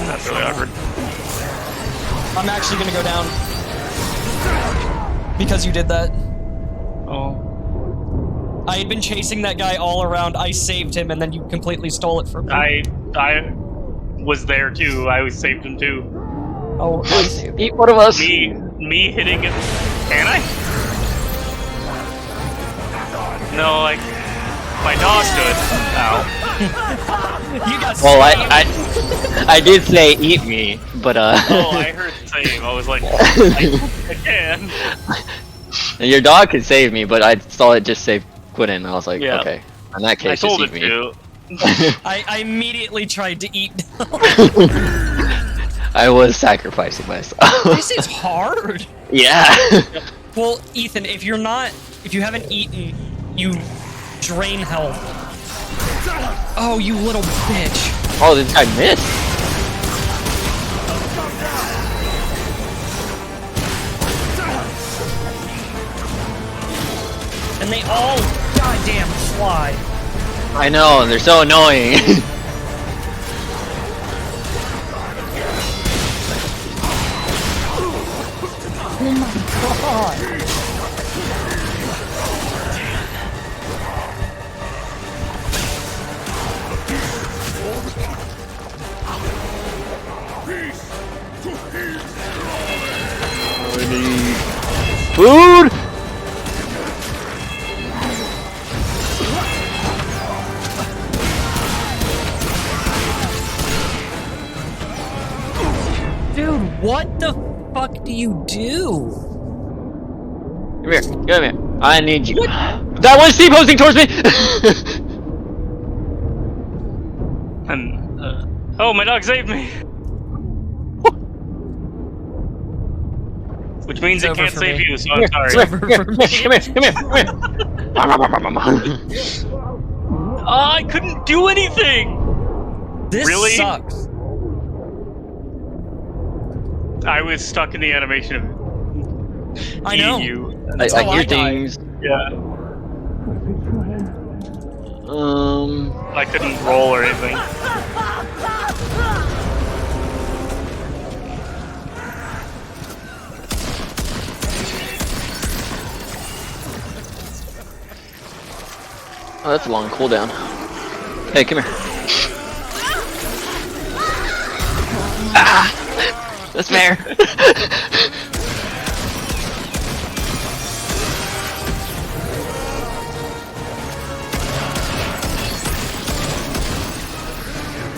Speaker 3: That's really awkward.
Speaker 2: I'm actually gonna go down. Because you did that.
Speaker 3: Oh.
Speaker 2: I had been chasing that guy all around. I saved him, and then you completely stole it from me.
Speaker 3: I was there too. I saved him too.
Speaker 2: Oh, I saved
Speaker 1: Eat one of us.
Speaker 3: Me hitting it. Can I? No, like my dog could. Ow.
Speaker 2: You got
Speaker 1: Well,
Speaker 2: saved.
Speaker 1: I did say eat me, but
Speaker 3: Oh, I heard save. I was like, I can.
Speaker 1: your dog could save me, but I saw it just say quit in. I was like,
Speaker 3: Yeah.
Speaker 1: okay. In that
Speaker 3: I
Speaker 1: case,
Speaker 3: told
Speaker 1: just
Speaker 3: it
Speaker 1: eat me.
Speaker 3: to.
Speaker 2: I immediately tried to eat.
Speaker 1: I was sacrificing myself.
Speaker 2: This is hard.
Speaker 1: Yeah.
Speaker 2: Well, Ethan, if you haven't eaten, you drain health. Oh, you little bitch.
Speaker 1: Oh, this guy missed.
Speaker 2: And they all goddamn fly.
Speaker 1: I know, they're so annoying.
Speaker 2: Oh my god.
Speaker 1: Food!
Speaker 2: Dude, what the fuck do you do?
Speaker 1: Come here, come here. I need you. That was Steve posting towards me!
Speaker 3: And oh, my dog saved me. Which means
Speaker 2: It's
Speaker 3: it
Speaker 2: over
Speaker 3: can't
Speaker 2: for
Speaker 3: save
Speaker 2: me.
Speaker 3: you, so I'm sorry.
Speaker 1: Come here, come here.
Speaker 3: Oh, I couldn't do anything.
Speaker 2: This
Speaker 3: Really?
Speaker 2: sucks.
Speaker 3: I was stuck in the animation of
Speaker 2: I know.
Speaker 3: eating you.
Speaker 2: That's
Speaker 1: Like
Speaker 2: how
Speaker 1: your
Speaker 2: I died.
Speaker 1: things.
Speaker 3: Yeah, I couldn't roll or anything.
Speaker 1: Oh, that's a long cooldown. Hey, come here. Ah! That's fair.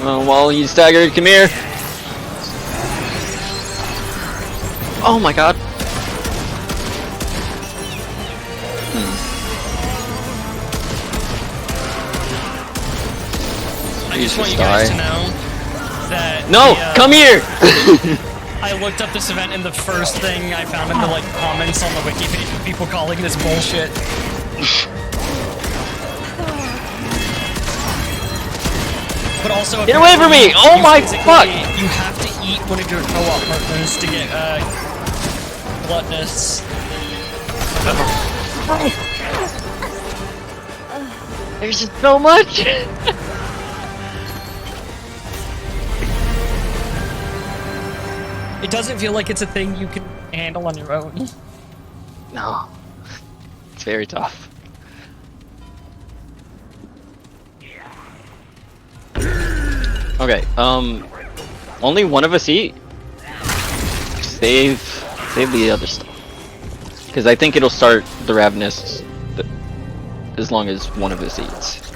Speaker 1: While he's staggered, come here. Oh my god.
Speaker 2: I just want you guys to know that
Speaker 1: no, come here.
Speaker 2: I looked up this event and the first thing I found in the like comments on the wiki page was people calling this bullshit. But also,
Speaker 1: get away from me! Oh my fuck!
Speaker 2: You have to eat one of your co-op partners to get gluttonous.
Speaker 1: There's just so much.
Speaker 2: It doesn't feel like it's a thing you can handle on your own.
Speaker 1: No, it's very tough. Okay, only one of us eat. Save the other stuff. Because I think it'll start the ravenous as long as one of us eats.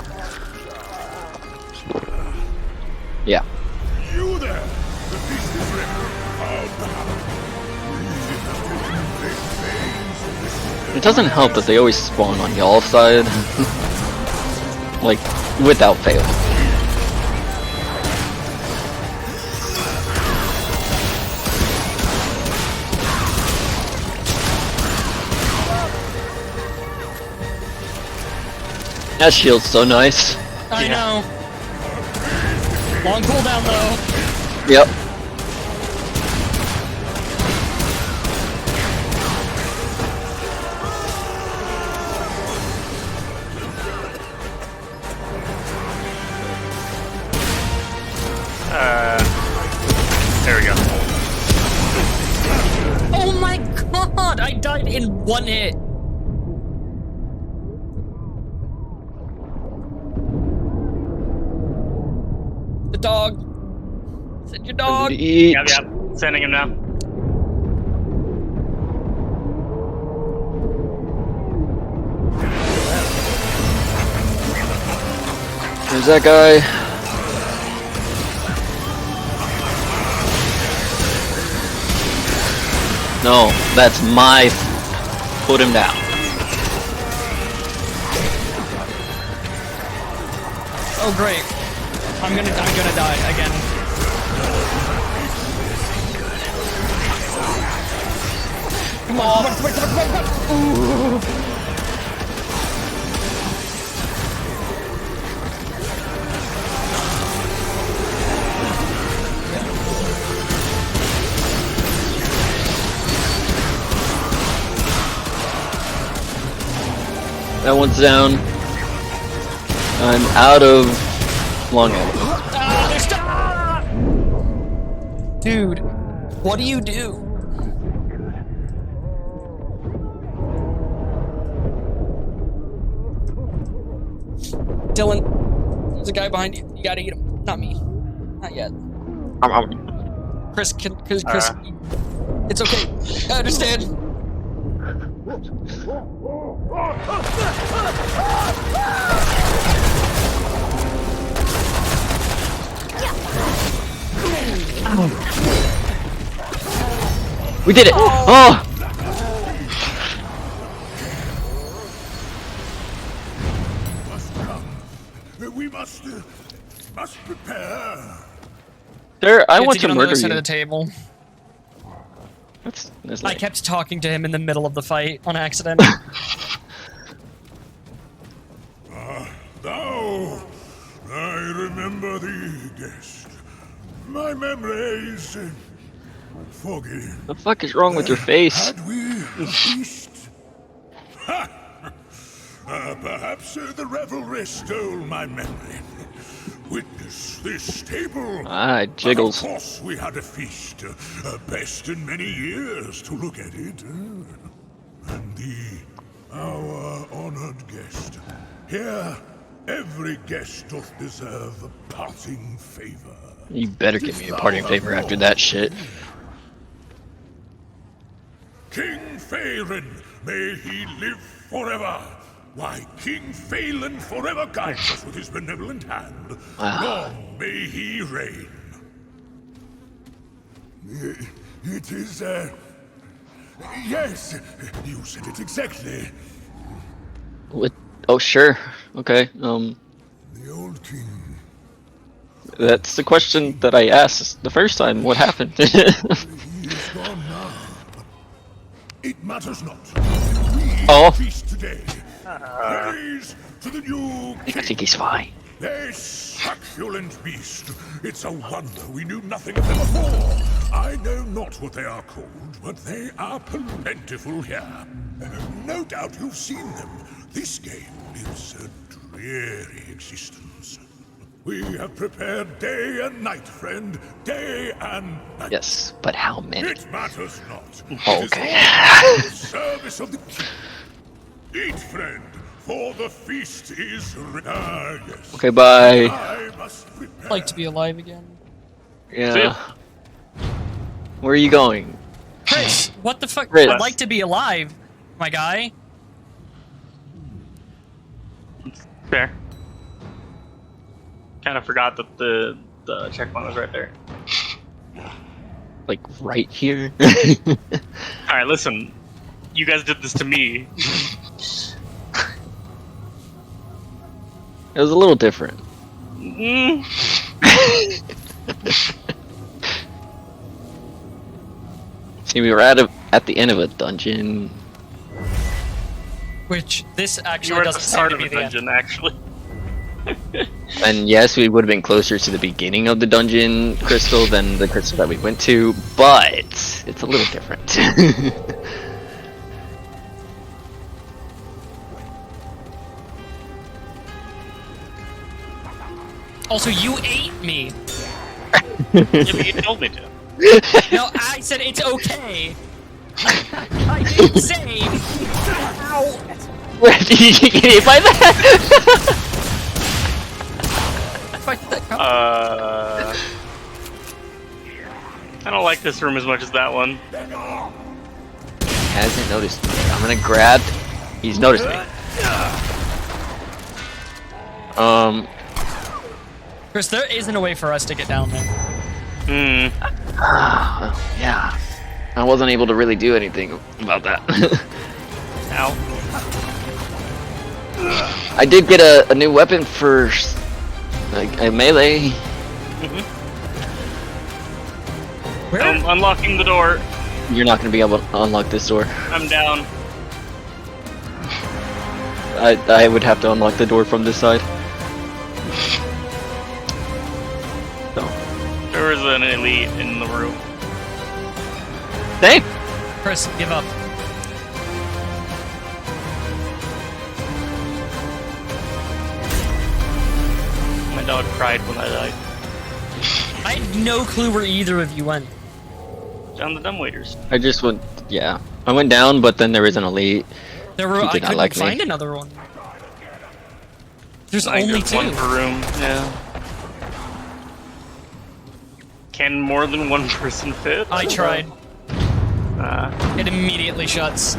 Speaker 1: Yeah.
Speaker 7: You there! The feast is ready.
Speaker 1: It doesn't help that they always spawn on y'all's side. Like, without fail. That shield's so nice.
Speaker 2: I know. Long cooldown though.
Speaker 1: Yep.
Speaker 3: There we go.
Speaker 2: Oh my god! I died in one hit. The dog. Send your dog.
Speaker 3: Yep, yep. Sending him now.
Speaker 1: There's that guy. No, that's my. Put him down.
Speaker 2: Oh great. I'm gonna die again. Come on, come on. Ooh.
Speaker 1: That one's down. I'm out of long ammo.
Speaker 2: Dude, what do you do? Dylan, there's a guy behind you. You gotta eat him. Not me. Not yet. Chris, Chris, it's okay. I understand.
Speaker 1: We did it! Oh!
Speaker 7: We must prepare.
Speaker 1: Sir, I
Speaker 2: You have
Speaker 1: want
Speaker 2: get
Speaker 1: to
Speaker 2: on the other
Speaker 1: murder
Speaker 2: side
Speaker 1: you.
Speaker 2: of the table.
Speaker 1: That's
Speaker 2: I
Speaker 1: lame.
Speaker 2: kept talking to him in the middle of the fight on accident.
Speaker 7: Thou, I remember thee, guest. My memory is foggy.
Speaker 1: The fuck is wrong with your face?
Speaker 7: Had we a feast? Ha! Perhaps the revelry stole my memory. Witness this table.
Speaker 1: Ah, it jiggles.
Speaker 7: Of course we had a feast. Best in many years to look at it. And thee, our honored guest. Here, every guest doth deserve a parting favor.
Speaker 1: You better give me a parting favor after that shit.
Speaker 7: King Phaeron, may he live forever.
Speaker 11: Why, King Phelan forever guides us with his benevolent hand. Long may he reign. It is, yes, you said it exactly.
Speaker 1: What? Oh, sure. Okay.
Speaker 11: The old king.
Speaker 1: That's the question that I asked the first time. What happened?
Speaker 11: He is gone now. It matters not. We feast today. Praise to the new king.
Speaker 1: I think he's fine.
Speaker 11: A succulent beast. It's a wonder we knew nothing of them before. I know not what they are called, but they are plentiful here. No doubt you've seen them. This game lives a dreary existence. We have prepared day and night, friend. Day and night.
Speaker 1: Yes, but how many?
Speaker 11: It matters not.
Speaker 1: Okay.
Speaker 11: It is all in the service of the king. Eat, friend, for the feast is yes.
Speaker 1: Okay, bye.
Speaker 11: I must prepare.
Speaker 2: Like to be alive again.
Speaker 1: Yeah. Where are you going?
Speaker 2: Chris, what the fuck?
Speaker 1: Chris.
Speaker 2: I'd like to be alive, my guy.
Speaker 3: Fair. Kind of forgot that the checkpoint was right there.
Speaker 1: Like right here?
Speaker 3: Alright, listen. You guys did this to me.
Speaker 1: It was a little different. See, we were at the end of a dungeon.
Speaker 2: Which this
Speaker 3: You
Speaker 2: actually
Speaker 3: were at the
Speaker 2: doesn't seem
Speaker 3: start
Speaker 2: to
Speaker 3: of
Speaker 2: be
Speaker 3: the
Speaker 2: the end.
Speaker 3: dungeon, actually.
Speaker 1: And yes, we would have been closer to the beginning of the dungeon crystal than the crystal that we went to, but it's a little different.
Speaker 2: Also, you ate me.
Speaker 3: Yeah, but you told me to.
Speaker 2: No, I said it's okay. I didn't say. Ow.
Speaker 1: Where did you get hit by that?
Speaker 3: I don't like this room as much as that one.
Speaker 1: Hasn't noticed me. I'm gonna grab. He's noticed me.
Speaker 2: Chris, there isn't a way for us to get down there.
Speaker 1: Yeah. I wasn't able to really do anything about that.
Speaker 3: Ow.
Speaker 1: I did get a new weapon for a melee.
Speaker 2: Where?
Speaker 3: I'm unlocking the door.
Speaker 1: You're not gonna be able to unlock this door.
Speaker 3: I'm down.
Speaker 1: I would have to unlock the door from this side. So.
Speaker 3: There was an elite in the room.
Speaker 1: Dang!
Speaker 2: Chris, give up.
Speaker 3: My dog cried when I died.
Speaker 2: I had no clue where either of you went.
Speaker 3: Down the dumbwaiters.
Speaker 1: I just went, yeah. I went down, but then there was an elite.
Speaker 2: There were.
Speaker 1: He
Speaker 2: I
Speaker 1: did not
Speaker 2: couldn't
Speaker 1: like me.
Speaker 2: find another one. There's
Speaker 3: I think
Speaker 2: only
Speaker 3: there's
Speaker 2: two.
Speaker 3: one per room. Yeah. Can more than one person fit?
Speaker 2: I tried.
Speaker 3: Uh,
Speaker 2: It immediately shuts.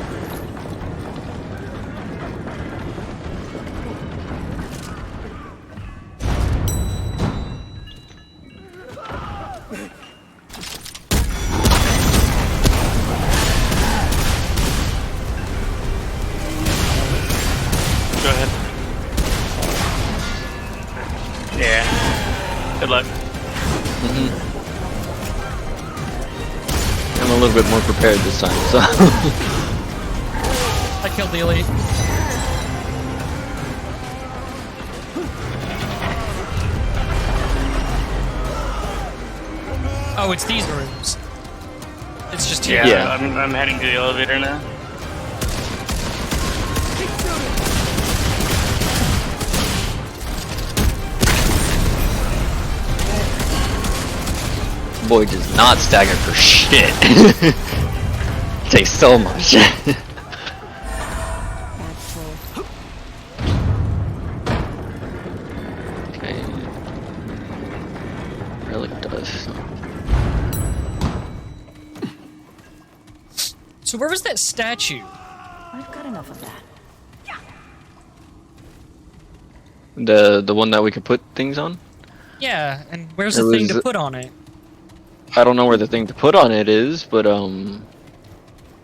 Speaker 3: Go ahead. Yeah. Good luck.
Speaker 1: I'm a little bit more prepared this time, so.
Speaker 2: I killed the elite. Oh, it's these rooms. It's just here.
Speaker 3: Yeah, I'm heading to the elevator now.
Speaker 1: Boy does not stagger for shit. Takes so much. Okay. Relic does.
Speaker 2: So where was that statue?
Speaker 12: I've got enough of that.
Speaker 1: The one that we could put things on?
Speaker 2: Yeah, and where's
Speaker 1: It
Speaker 2: the thing to
Speaker 1: was-
Speaker 2: put on it?
Speaker 1: I don't know where the thing to put on it is, but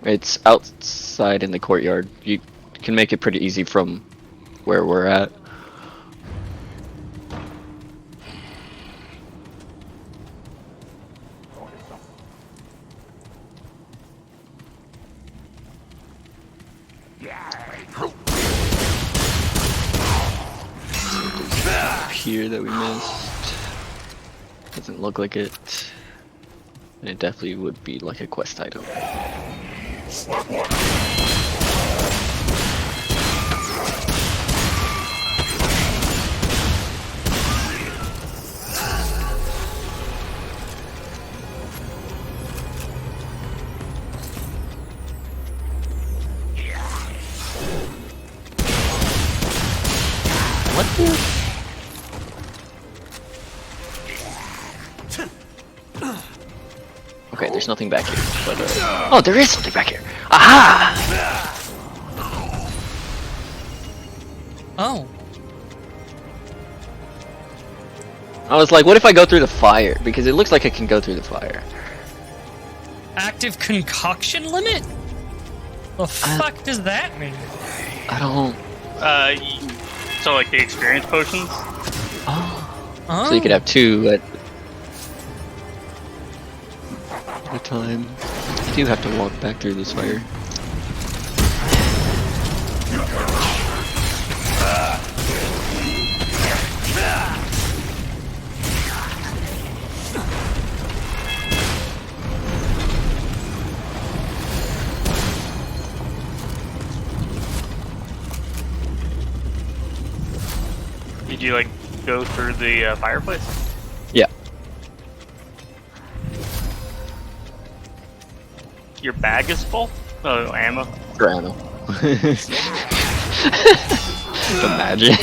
Speaker 1: it's outside in the courtyard. You can make it pretty easy from where we're at. Here that we missed. Doesn't look like it. And it definitely would be like a quest item. What the? Okay, there's nothing back here. But, oh, there is something back here. Aha!
Speaker 2: Oh.
Speaker 1: I was like, what if I go through the fire? Because it looks like I can go through the fire.
Speaker 2: Active concoction limit? The fuck does that mean?
Speaker 1: I don't...
Speaker 3: So like the experience potions?
Speaker 2: Oh.
Speaker 1: So you could have 2 at a time. I do have to walk back through this fire.
Speaker 3: Did you like go through the fireplace?
Speaker 1: Yeah.
Speaker 3: Your bag is full? Oh, ammo.
Speaker 1: For ammo. Imagine.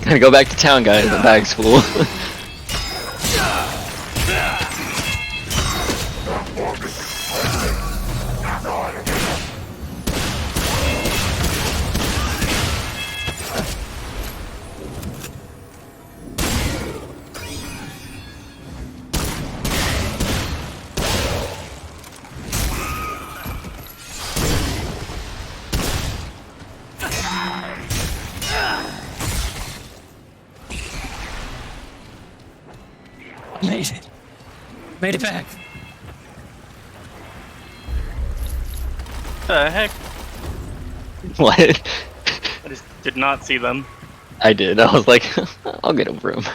Speaker 1: Gotta go back to town, guys. The bag's full.
Speaker 2: Made it. Made it back.
Speaker 3: The heck?
Speaker 1: What?
Speaker 3: I just did not see them.
Speaker 1: I did. I was like, I'll get over him.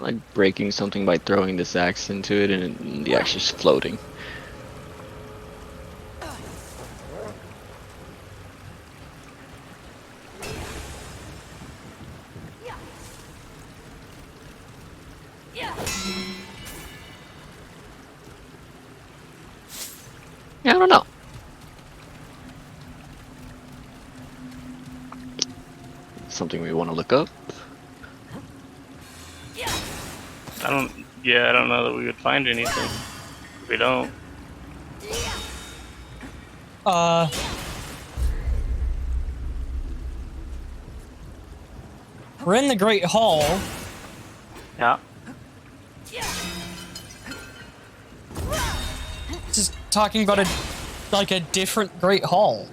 Speaker 1: Like breaking something by throwing this axe into it and the axe is floating. Yeah, I don't know. Something we want to look up.
Speaker 3: I don't know that we would find anything. If we don't.
Speaker 2: We're in the Great Hall.
Speaker 3: Yeah.
Speaker 2: Just talking about a different Great Hall.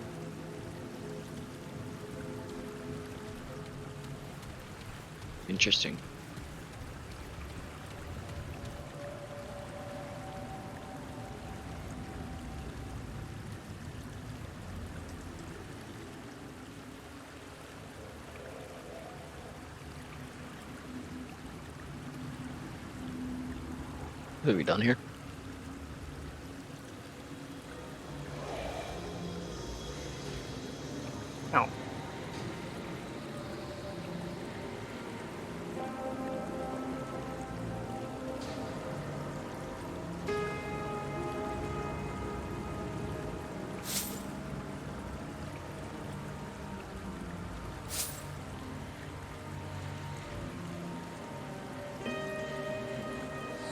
Speaker 1: Interesting. What have we done here?
Speaker 3: No.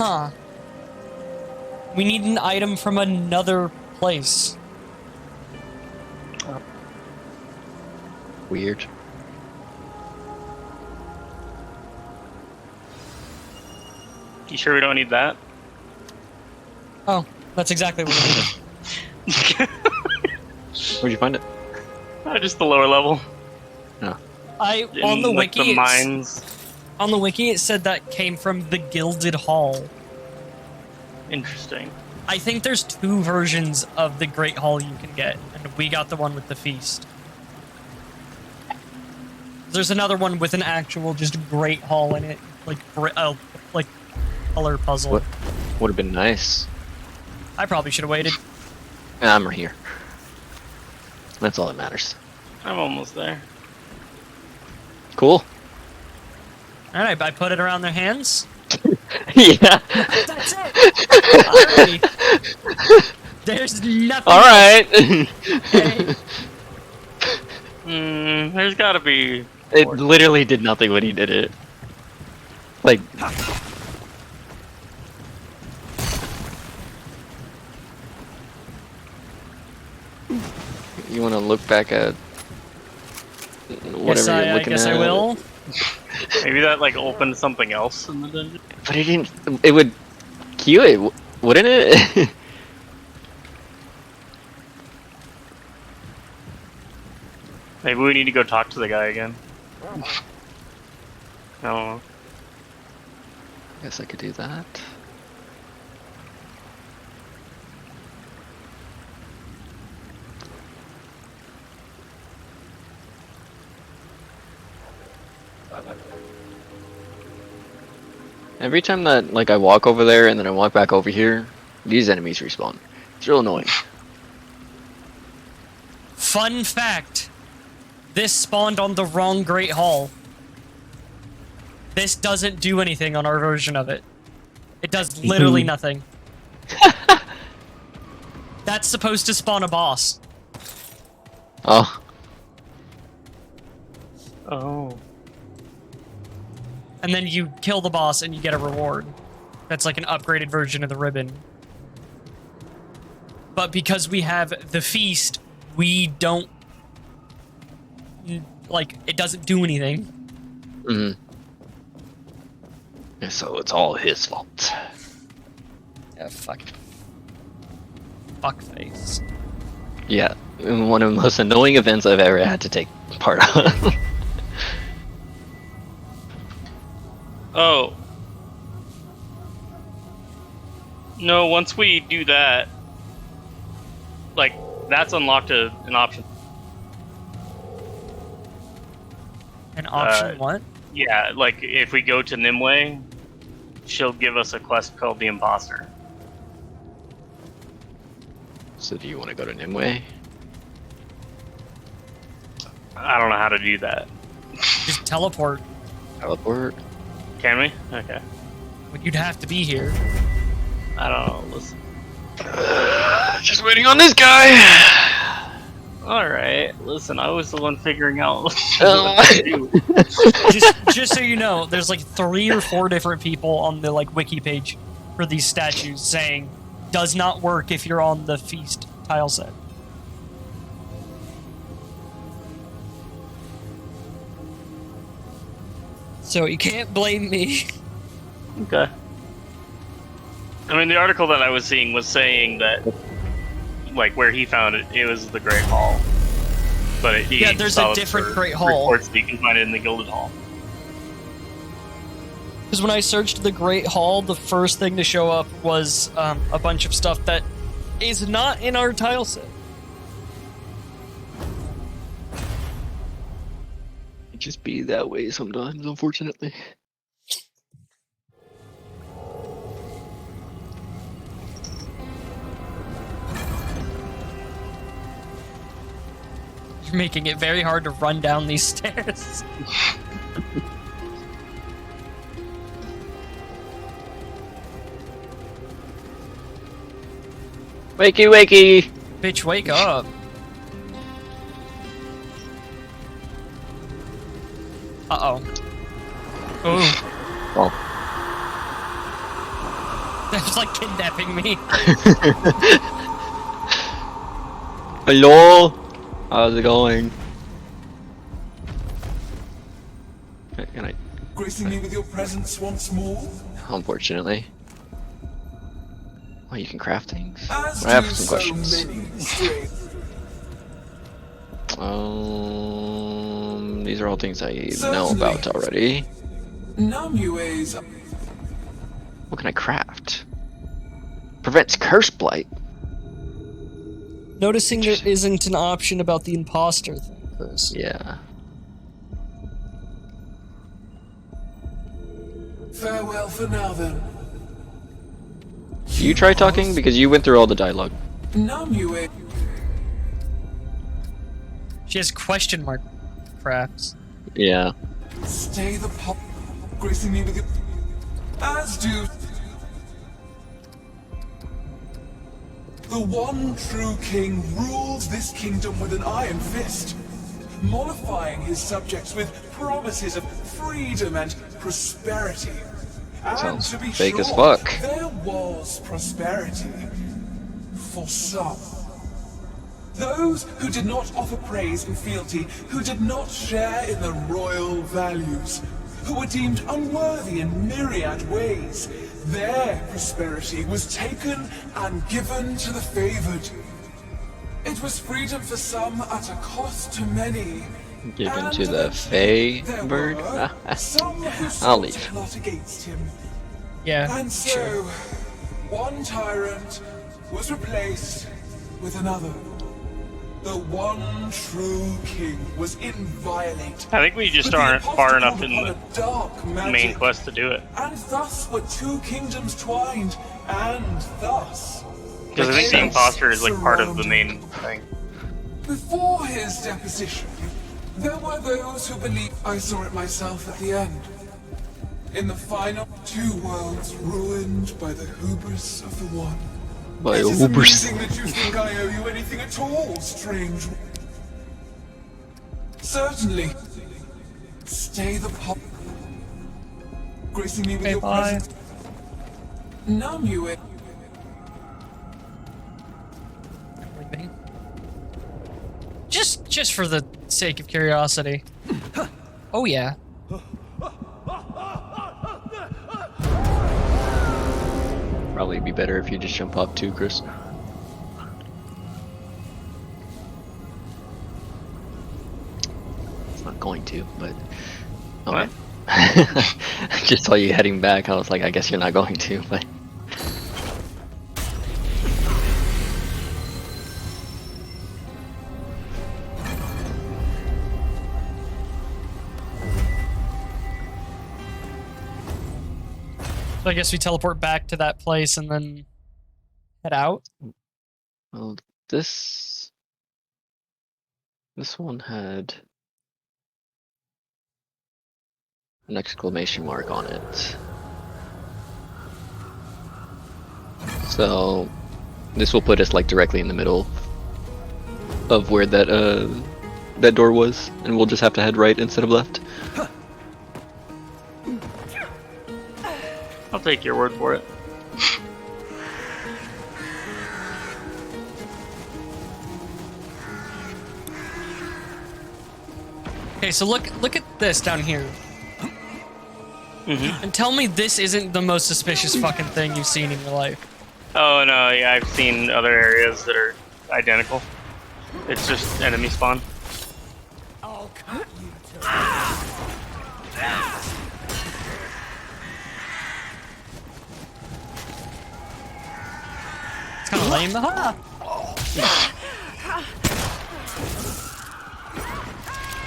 Speaker 2: Huh. We need an item from another place.
Speaker 1: Weird.
Speaker 3: You sure we don't need that?
Speaker 2: Oh, that's exactly what we need.
Speaker 1: Where'd you find it?
Speaker 3: Just the lower level.
Speaker 1: No.
Speaker 2: On the
Speaker 3: like,
Speaker 2: wiki,
Speaker 3: the mines.
Speaker 2: on the wiki, it said that came from the Gilded Hall.
Speaker 3: Interesting.
Speaker 2: I think there's 2 versions of the Great Hall you can get, and we got the one with the feast. There's another one with an actual just Great Hall in it, like color puzzle.
Speaker 1: What would have been nice?
Speaker 2: I probably should have waited.
Speaker 1: I'm right here. That's all that matters.
Speaker 3: I'm almost there.
Speaker 1: Cool.
Speaker 2: Alright, I put it around their hands.
Speaker 1: Yeah.
Speaker 2: That's it! Alrighty. There's nothing
Speaker 1: Alright.
Speaker 2: Hey.
Speaker 3: There's gotta be...
Speaker 1: It literally did nothing when he did it. Like... You want to look back at whatever you're looking
Speaker 2: I guess
Speaker 1: at?
Speaker 2: I will.
Speaker 3: Maybe that, like, opened something else in the dungeon?
Speaker 1: But it didn't... It would queue it, wouldn't it?
Speaker 3: Maybe we need to go talk to the guy again. I don't know.
Speaker 1: Guess I could do that. Every time that like I walk over there and then I walk back over here, these enemies respawn. It's real annoying.
Speaker 2: Fun fact. This spawned on the wrong Great Hall. This doesn't do anything on our version of it. It does literally nothing. That's supposed to spawn a boss.
Speaker 1: Oh.
Speaker 3: Oh.
Speaker 2: And then you kill the boss and you get a reward. That's like an upgraded version of the ribbon. But because we have the feast, we don't... Like, it doesn't do anything.
Speaker 1: Mm-hmm. So it's all his fault.
Speaker 2: Yeah, fuck. Fuckface.
Speaker 1: Yeah, one of the most annoying events I've ever had to take part of.
Speaker 3: Oh. No, once we do that, like, that's unlocked an option.
Speaker 2: An option what?
Speaker 3: Yeah, like, if we go to Nimue, she'll give us a quest called the Imposter.
Speaker 1: So do you want to go to Nimue?
Speaker 3: I don't know how to do that.
Speaker 2: Just teleport.
Speaker 1: Teleport?
Speaker 3: Can we? Okay.
Speaker 2: But you'd have to be here.
Speaker 3: I don't know. Listen.
Speaker 1: Just waiting on this guy!
Speaker 3: Alright, listen, I was the one figuring out what
Speaker 1: Oh.
Speaker 3: to do.
Speaker 2: just so you know, there's like 3 or 4 different people on the like wiki page for these statues saying does not work if you're on the feast tile set. So you can't blame me.
Speaker 3: Okay. I mean, the article that I was seeing was saying that, like, where he found it, it was the Great Hall. But
Speaker 2: Yeah, there's a different Great Hall.
Speaker 3: Reports that you can find it in the Gilded Hall.
Speaker 2: Because when I searched the Great Hall, the first thing to show up was a bunch of stuff that is not in our tile set.
Speaker 1: It just be that way sometimes, unfortunately.
Speaker 2: You're making it very hard to run down these stairs.
Speaker 1: Wakey, wakey!
Speaker 2: Bitch, wake up. Uh-oh. Ooh.
Speaker 1: Well,
Speaker 2: They're just like kidnapping me.
Speaker 1: Hello? How's it going? Can I?
Speaker 5: Gracing me with your presence once more?
Speaker 1: Unfortunately. Oh, you can craft things?
Speaker 5: As
Speaker 1: I have
Speaker 5: do
Speaker 1: some
Speaker 5: so
Speaker 1: questions.
Speaker 5: many strange.
Speaker 1: These are all things I know
Speaker 5: Certainly.
Speaker 1: about already.
Speaker 5: Namue's.
Speaker 1: What can I craft? Prevents curse blight.
Speaker 2: Noticing there isn't an option about the imposter thing, Chris.
Speaker 1: Yeah.
Speaker 5: Farewell for now, then.
Speaker 1: You try talking because you went through all the dialogue.
Speaker 5: Namue.
Speaker 2: She has question mark crafts.
Speaker 1: Yeah.
Speaker 5: Stay the pop. Gracing me with your. As do. The one true king rules this kingdom with an iron fist, mollifying his subjects with promises of freedom and prosperity. And
Speaker 1: Sounds
Speaker 5: to be
Speaker 1: fake
Speaker 5: sure,
Speaker 1: as fuck.
Speaker 5: there was prosperity. For some. Those who did not offer praise and fealty, who did not share in the royal values, who were deemed unworthy in myriad ways, their prosperity was taken and given to the favored. It was freedom for some at a cost to many.
Speaker 1: Given
Speaker 5: And
Speaker 1: to the
Speaker 5: eventually
Speaker 1: Fey
Speaker 5: there
Speaker 1: bird?
Speaker 5: were some who
Speaker 1: I'll
Speaker 5: sought
Speaker 1: leave.
Speaker 5: to plot against him.
Speaker 2: Yeah.
Speaker 5: And so,
Speaker 2: sure.
Speaker 5: one tyrant was replaced with another. The one true king was inviolate.
Speaker 3: I think we just
Speaker 5: But the
Speaker 3: aren't
Speaker 5: imposter
Speaker 3: far enough
Speaker 5: called
Speaker 3: in
Speaker 5: upon
Speaker 3: the
Speaker 5: a dark
Speaker 3: main
Speaker 5: magic,
Speaker 3: quest to do it.
Speaker 5: and thus were two kingdoms twined, and thus.
Speaker 3: Because I think the
Speaker 5: chaos
Speaker 3: imposter is like part of the
Speaker 5: surrounded.
Speaker 3: main thing.
Speaker 5: Before his deposition, there were those who believed. I saw it myself at the end. In the final, two worlds ruined by the hubris of the one.
Speaker 1: By
Speaker 5: It is
Speaker 1: Ubers.
Speaker 5: amusing that you think I owe you anything at all, strange. Certainly. Stay the pop. Gracing me with
Speaker 2: Okay,
Speaker 5: your
Speaker 2: bye.
Speaker 5: presence. Namue.
Speaker 2: Leaving. Just for the sake of curiosity. Oh yeah.
Speaker 1: Probably be better if you just jump up too, Chris. It's not going to, but okay. I just saw you heading back. I was like, I guess you're not going to, but
Speaker 2: So I guess we teleport back to that place and then head out.
Speaker 1: well, this one had an exclamation mark on it. So this will put us like directly in the middle of where that door was, and we'll just have to head right instead of left.
Speaker 3: I'll take your word for it.
Speaker 2: Okay, so look at this down here. And tell me this isn't the most suspicious fucking thing you've seen in your life.
Speaker 3: Oh no, yeah, I've seen other areas that are identical. It's just enemy spawn.
Speaker 10: I'll cut you to
Speaker 2: It's kind of lame. Huh?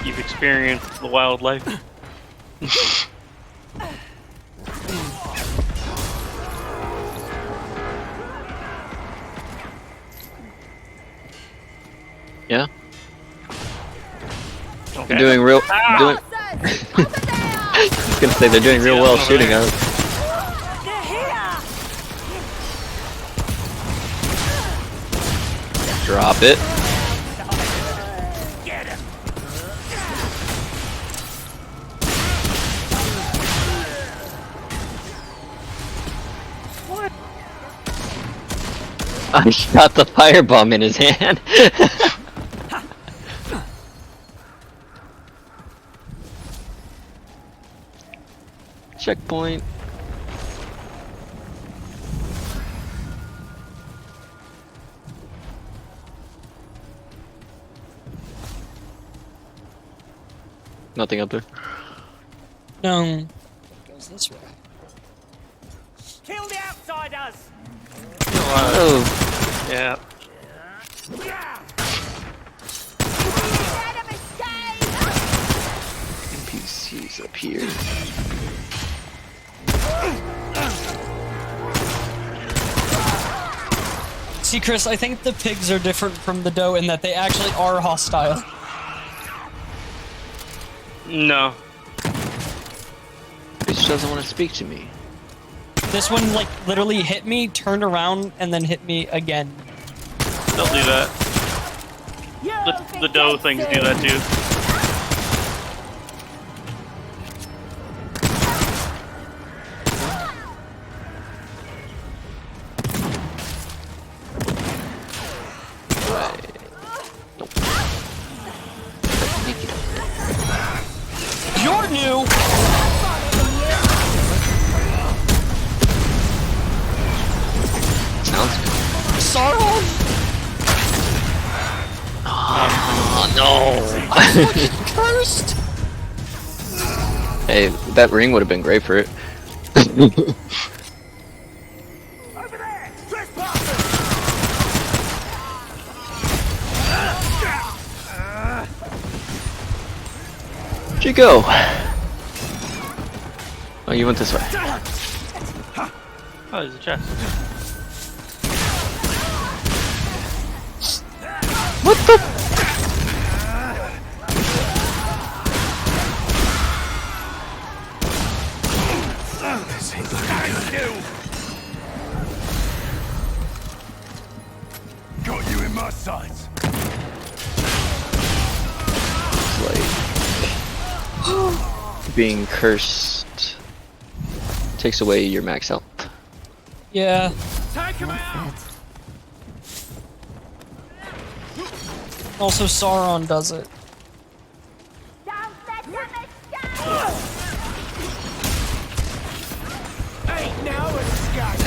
Speaker 3: You've experienced the wildlife.
Speaker 1: Yeah,
Speaker 3: Okay.
Speaker 1: they're doing real. Doing. I was gonna say they're doing real well shooting us. Drop it.
Speaker 10: get him.
Speaker 3: What?
Speaker 1: I shot the firebomb in his hand. Checkpoint. Nothing up there.
Speaker 2: No. Goes this way.
Speaker 10: Kill the outsiders!
Speaker 1: Oh,
Speaker 3: Yeah.
Speaker 1: NPCs up here.
Speaker 2: See, Chris, I think the pigs are different from the doe in that they actually are hostile.
Speaker 3: No.
Speaker 1: Bitch doesn't want to speak to me.
Speaker 2: This one, like, literally hit me, turned around, and then hit me again.
Speaker 3: They'll do that. The doe things do that too.
Speaker 2: You're new!
Speaker 1: Sounds good.
Speaker 2: Sauron?
Speaker 1: Oh no!
Speaker 2: Cursed!
Speaker 1: Hey, that ring would have been great for it. Where'd you go? Oh, you went this way.
Speaker 3: Oh, there's a chest.
Speaker 1: What the?
Speaker 5: This ain't looking good. Got you in my sights.
Speaker 1: Like being cursed takes away your max health.
Speaker 2: Yeah.
Speaker 10: Take him out!
Speaker 2: Also, Sauron does it.
Speaker 10: Ain't no escape!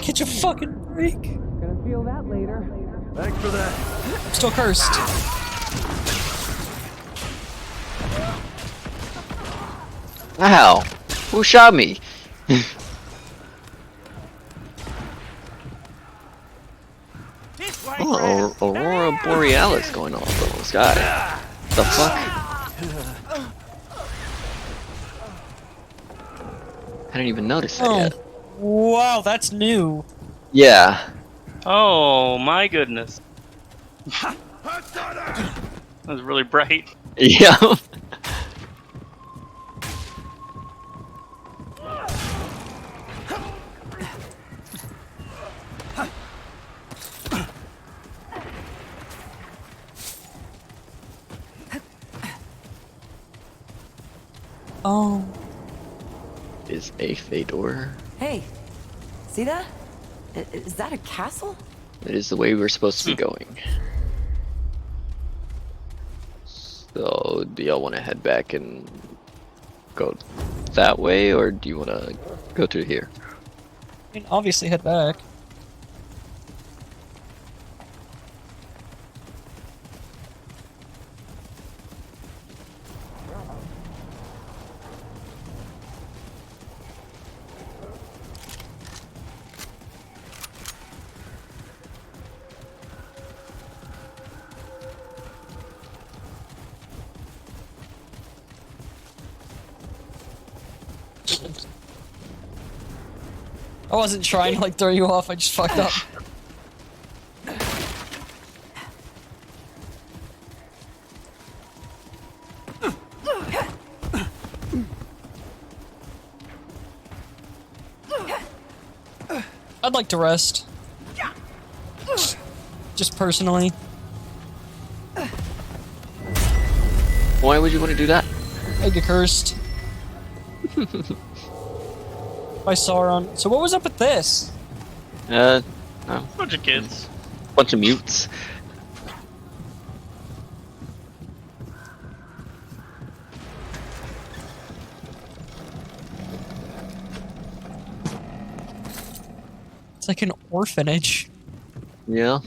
Speaker 2: Get your fucking break.
Speaker 10: Gonna feel that later. Thanks for that.
Speaker 2: I'm still cursed.
Speaker 1: Ow! Who shot me?
Speaker 10: This way,
Speaker 1: Oh, Aurora Borealis going on up in the sky. The fuck? I didn't even notice that yet.
Speaker 2: Wow, that's new.
Speaker 1: Yeah.
Speaker 3: Oh my goodness. That was really bright.
Speaker 1: Yeah.
Speaker 2: Oh.
Speaker 1: Is a Fedor.
Speaker 12: Hey, see that? Is that a castle?
Speaker 1: It is the way we're supposed to be going. So, do y'all want to head back and go that way, or do you want to go through here?
Speaker 2: I mean, obviously head back. I wasn't trying to like throw you off, I just fucked up. I'd like to rest. Just personally.
Speaker 1: Why would you want to do that?
Speaker 2: I get cursed. By Sauron. So what was up with this?
Speaker 1: No.
Speaker 3: Bunch of kids.
Speaker 1: Bunch of mutes.
Speaker 2: It's like an orphanage.
Speaker 1: Yeah.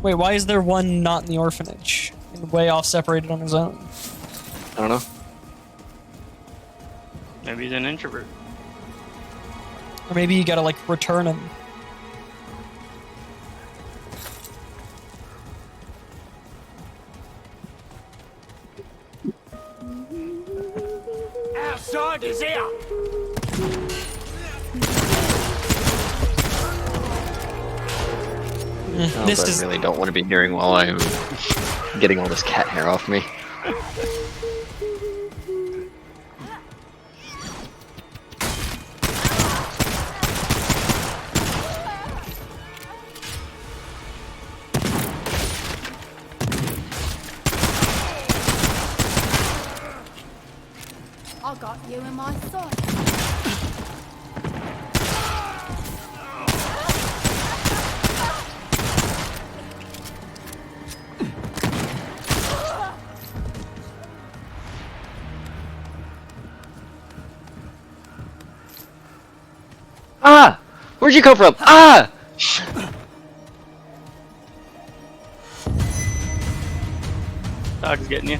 Speaker 2: Wait, why is there one not in the orphanage? And way off separated on his own?
Speaker 1: I don't know.
Speaker 3: Maybe he's an introvert.
Speaker 2: Or maybe you gotta like return him.
Speaker 10: Outside is out!
Speaker 1: I really don't want to be hearing while I'm getting all this cat hair off me.
Speaker 13: I got you in my sight.
Speaker 1: Ah! Where'd you come from? Ah!
Speaker 3: Dog's getting you.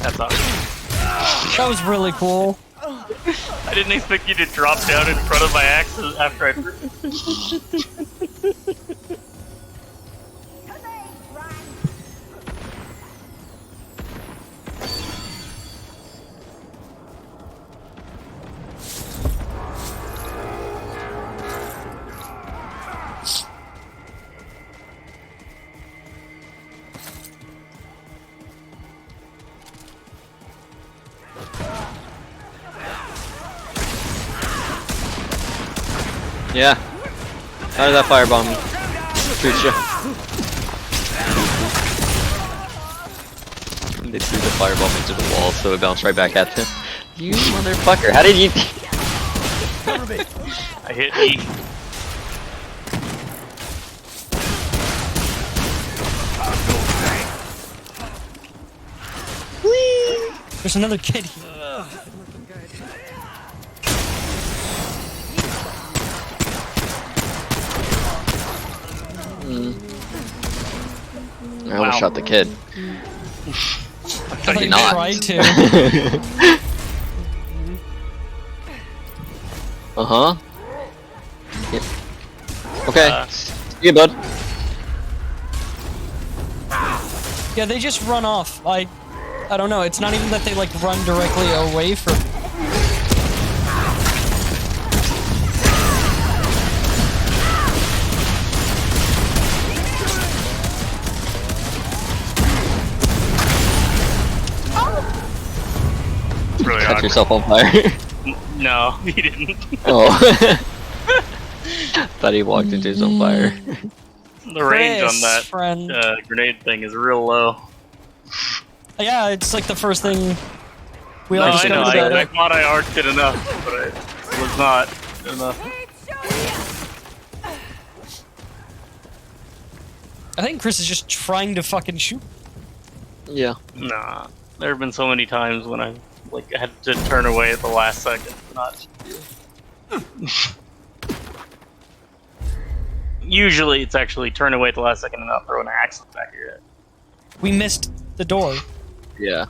Speaker 3: That's awesome.
Speaker 2: That was really cool.
Speaker 3: I didn't expect you to drop down in front of my axe after I...
Speaker 1: Yeah. How did that firebomb shoot you? They threw the firebomb into the wall so it bounced right back at them. You motherfucker, how did you...
Speaker 3: I hit E.
Speaker 2: There's another kid here.
Speaker 1: I almost shot the kid.
Speaker 2: I
Speaker 1: did not.
Speaker 2: tried to.
Speaker 1: Uh-huh. Yeah. Okay. See you, bud.
Speaker 2: Yeah, they just run off. I don't know. It's not even that they like run directly away from.
Speaker 3: Really
Speaker 1: Catch
Speaker 3: awkward.
Speaker 1: yourself on fire.
Speaker 3: No, he didn't.
Speaker 1: Oh. Thought he walked into his own fire.
Speaker 3: The range on
Speaker 2: Chris,
Speaker 3: that
Speaker 2: friend.
Speaker 3: grenade thing is real low.
Speaker 2: Yeah, it's like the first thing we all
Speaker 3: No, I
Speaker 2: discovered
Speaker 3: know.
Speaker 2: about
Speaker 3: I
Speaker 2: it.
Speaker 3: thought I arced it enough, but it was not enough.
Speaker 2: I think Chris is just trying to fucking shoot.
Speaker 1: Yeah.
Speaker 3: Nah. There have been so many times when I had to turn away at the last second. Not. Usually, it's actually turn away at the last second and not throw an axe in the back of your head.
Speaker 2: We missed the door.
Speaker 1: Yeah.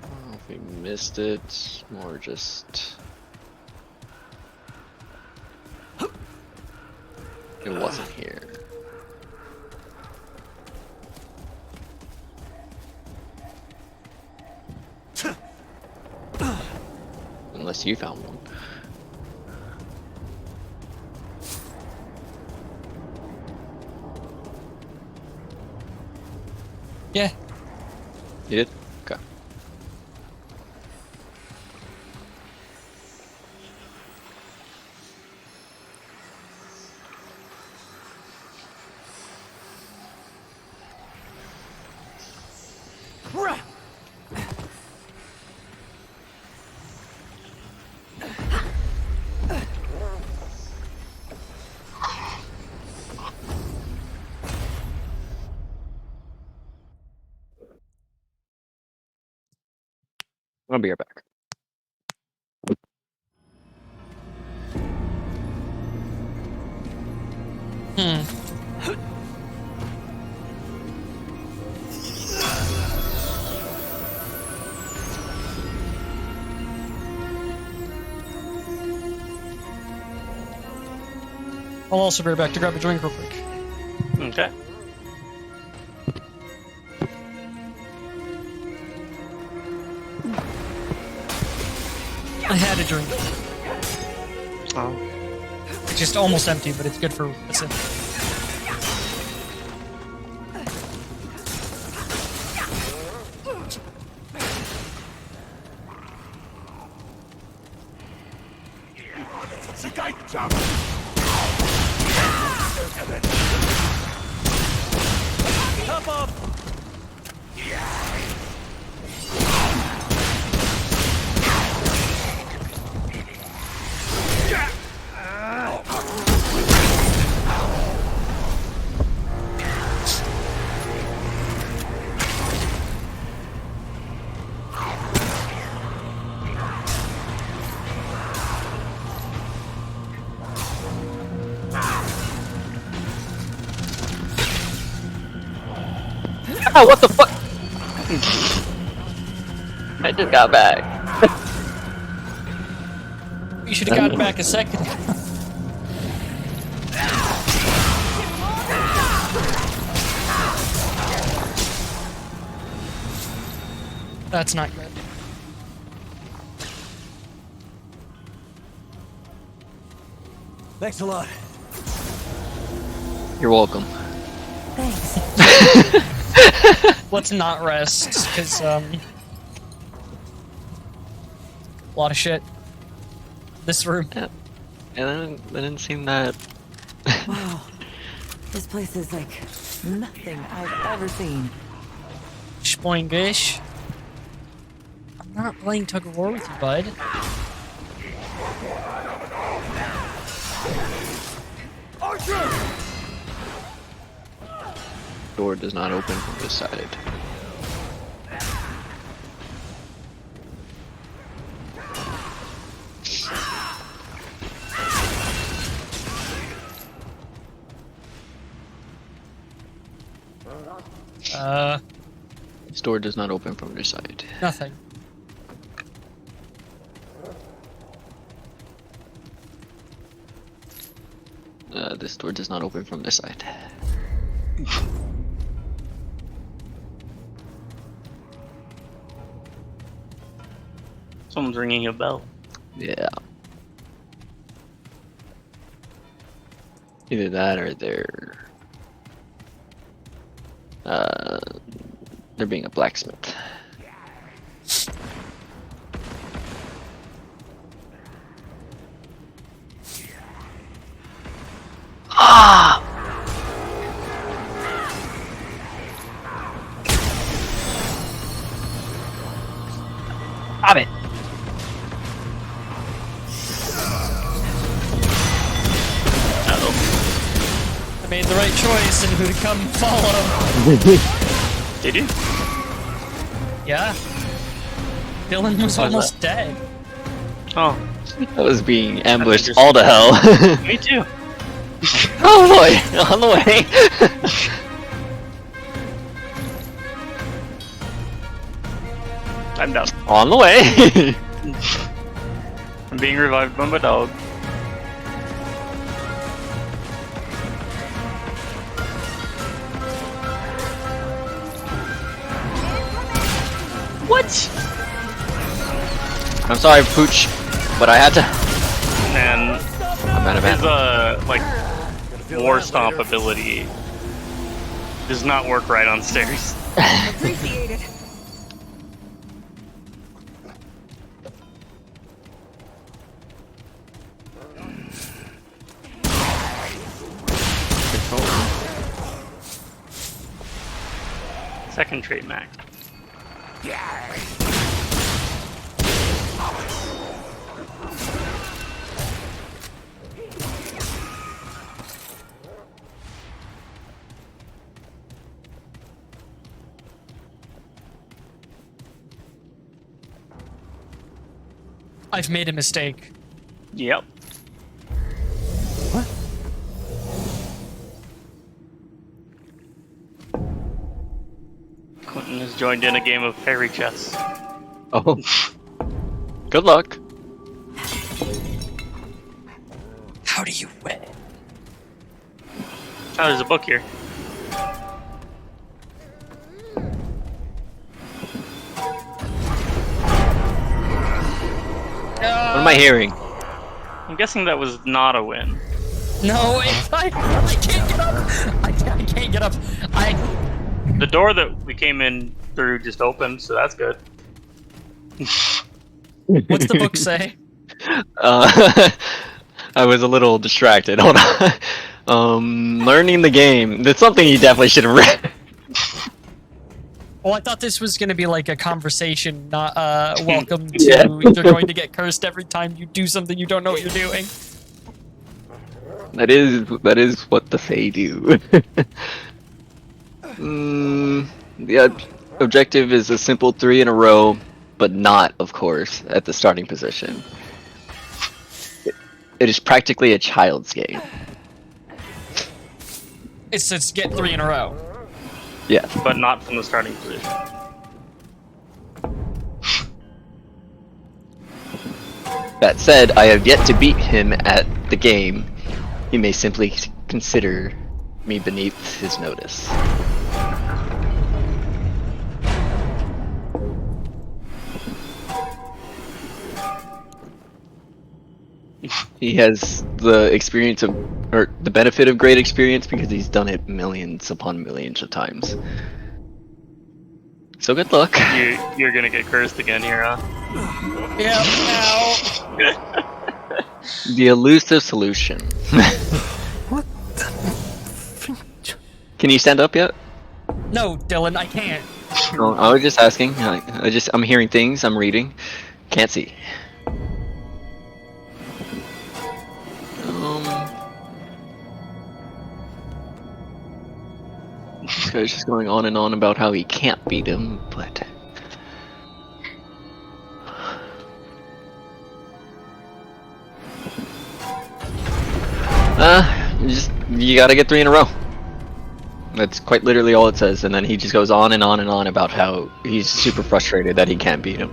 Speaker 1: I don't know if we missed it, or just... It wasn't here. Unless you found one.
Speaker 2: Yeah.
Speaker 1: You did? Okay. I'll be right back.
Speaker 2: I'll also be right back to grab a drink real quick.
Speaker 3: Okay.
Speaker 2: I had a drink.
Speaker 3: Oh.
Speaker 2: It's just almost empty, but it's good for a sip.
Speaker 10: Top up!
Speaker 1: Ah, what the fuck? I just got back.
Speaker 2: You should have gotten back a second. That's not good.
Speaker 10: Thanks a lot.
Speaker 1: You're welcome.
Speaker 12: Thanks.
Speaker 2: Let's not rest, because, a lot of shit. This room.
Speaker 1: Yeah. And I didn't seem that...
Speaker 12: Wow. This place is like nothing I've ever seen.
Speaker 2: Spoingish. I'm not playing tug of war with you, bud.
Speaker 1: Door does not open from this side. This door does not open from this side.
Speaker 2: Nothing.
Speaker 1: This door does not open from this side.
Speaker 3: Someone's ringing a bell.
Speaker 1: Yeah. Either that or they're being a blacksmith. Ah! Stop it!
Speaker 2: I made the right choice and who to come follow.
Speaker 3: Did you?
Speaker 2: Yeah. Dylan was almost dead.
Speaker 3: Oh,
Speaker 1: I was being ambushed all to hell.
Speaker 3: me too.
Speaker 1: Oh boy, on the way.
Speaker 3: I'm down.
Speaker 1: On the way.
Speaker 3: I'm being revived by my dog. What?
Speaker 1: I'm sorry, Pooch, but I had to.
Speaker 3: And
Speaker 1: I'm out of
Speaker 3: his
Speaker 1: mana.
Speaker 3: like war stomp ability does not work right on stairs.
Speaker 12: Appreciate it.
Speaker 3: Second trait Mac.
Speaker 2: I've made a mistake.
Speaker 3: Yep. Quentin has joined in a game of fairy chess.
Speaker 1: Oh. Good luck.
Speaker 2: How do you win?
Speaker 3: Oh, there's a book here.
Speaker 1: What am I hearing?
Speaker 3: I'm guessing that was not a win.
Speaker 2: No, I can't get up. I can't get up.
Speaker 3: The door that we came in through just opened, so that's good.
Speaker 2: What's the book say?
Speaker 1: I was a little distracted. Hold on. Learning the game. That's something you definitely should have read.
Speaker 2: Oh, I thought this was gonna be like a conversation, not welcome to
Speaker 1: Yeah.
Speaker 2: you're going to get cursed every time you do something you don't know what you're doing.
Speaker 1: That is what the Fae do. The objective is a simple 3 in a row, but not, of course, at the starting position. It is practically a child's game.
Speaker 2: It's just get 3 in a row.
Speaker 1: Yeah.
Speaker 3: But not from the starting position.
Speaker 1: That said, I have yet to beat him at the game. He may simply consider me beneath his notice. He has the experience of, or the benefit of great experience because he's done it millions upon millions of times. So good luck.
Speaker 3: You're gonna get cursed again here, huh?
Speaker 2: Yeah,
Speaker 1: The elusive solution.
Speaker 8: What the?
Speaker 1: Can you stand up yet?
Speaker 2: no, Dylan, I can't.
Speaker 1: No, I was just asking. I'm hearing things. I'm reading. Can't see. This guy's just going on and on about how he can't beat him, but you gotta get 3 in a row. That's quite literally all it says, and then he just goes on and on and on about how he's super frustrated that he can't beat him.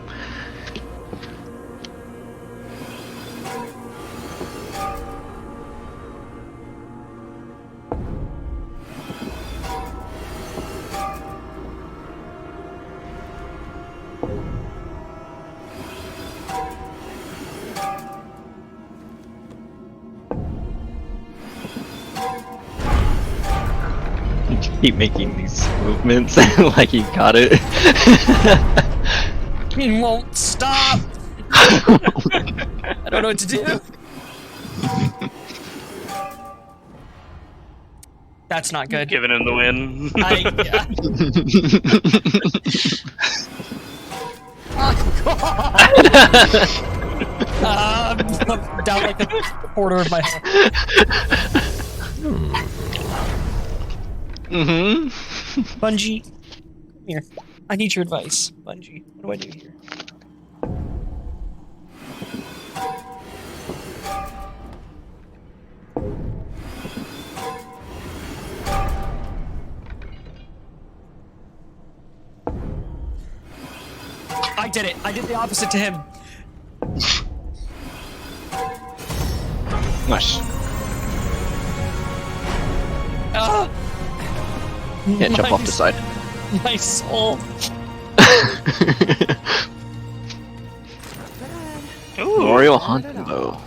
Speaker 1: Keep making these movements like you got it.
Speaker 2: He won't stop. I don't know what to do. That's not good.
Speaker 3: Giving him the win.
Speaker 2: I'm down like a quarter of my health. Bungie, come here. I need your advice, Bungie. What do I do here? I did it. I did the opposite to him.
Speaker 1: Nice. Can't jump off the side.
Speaker 2: My soul.
Speaker 1: Memorial hunting bow.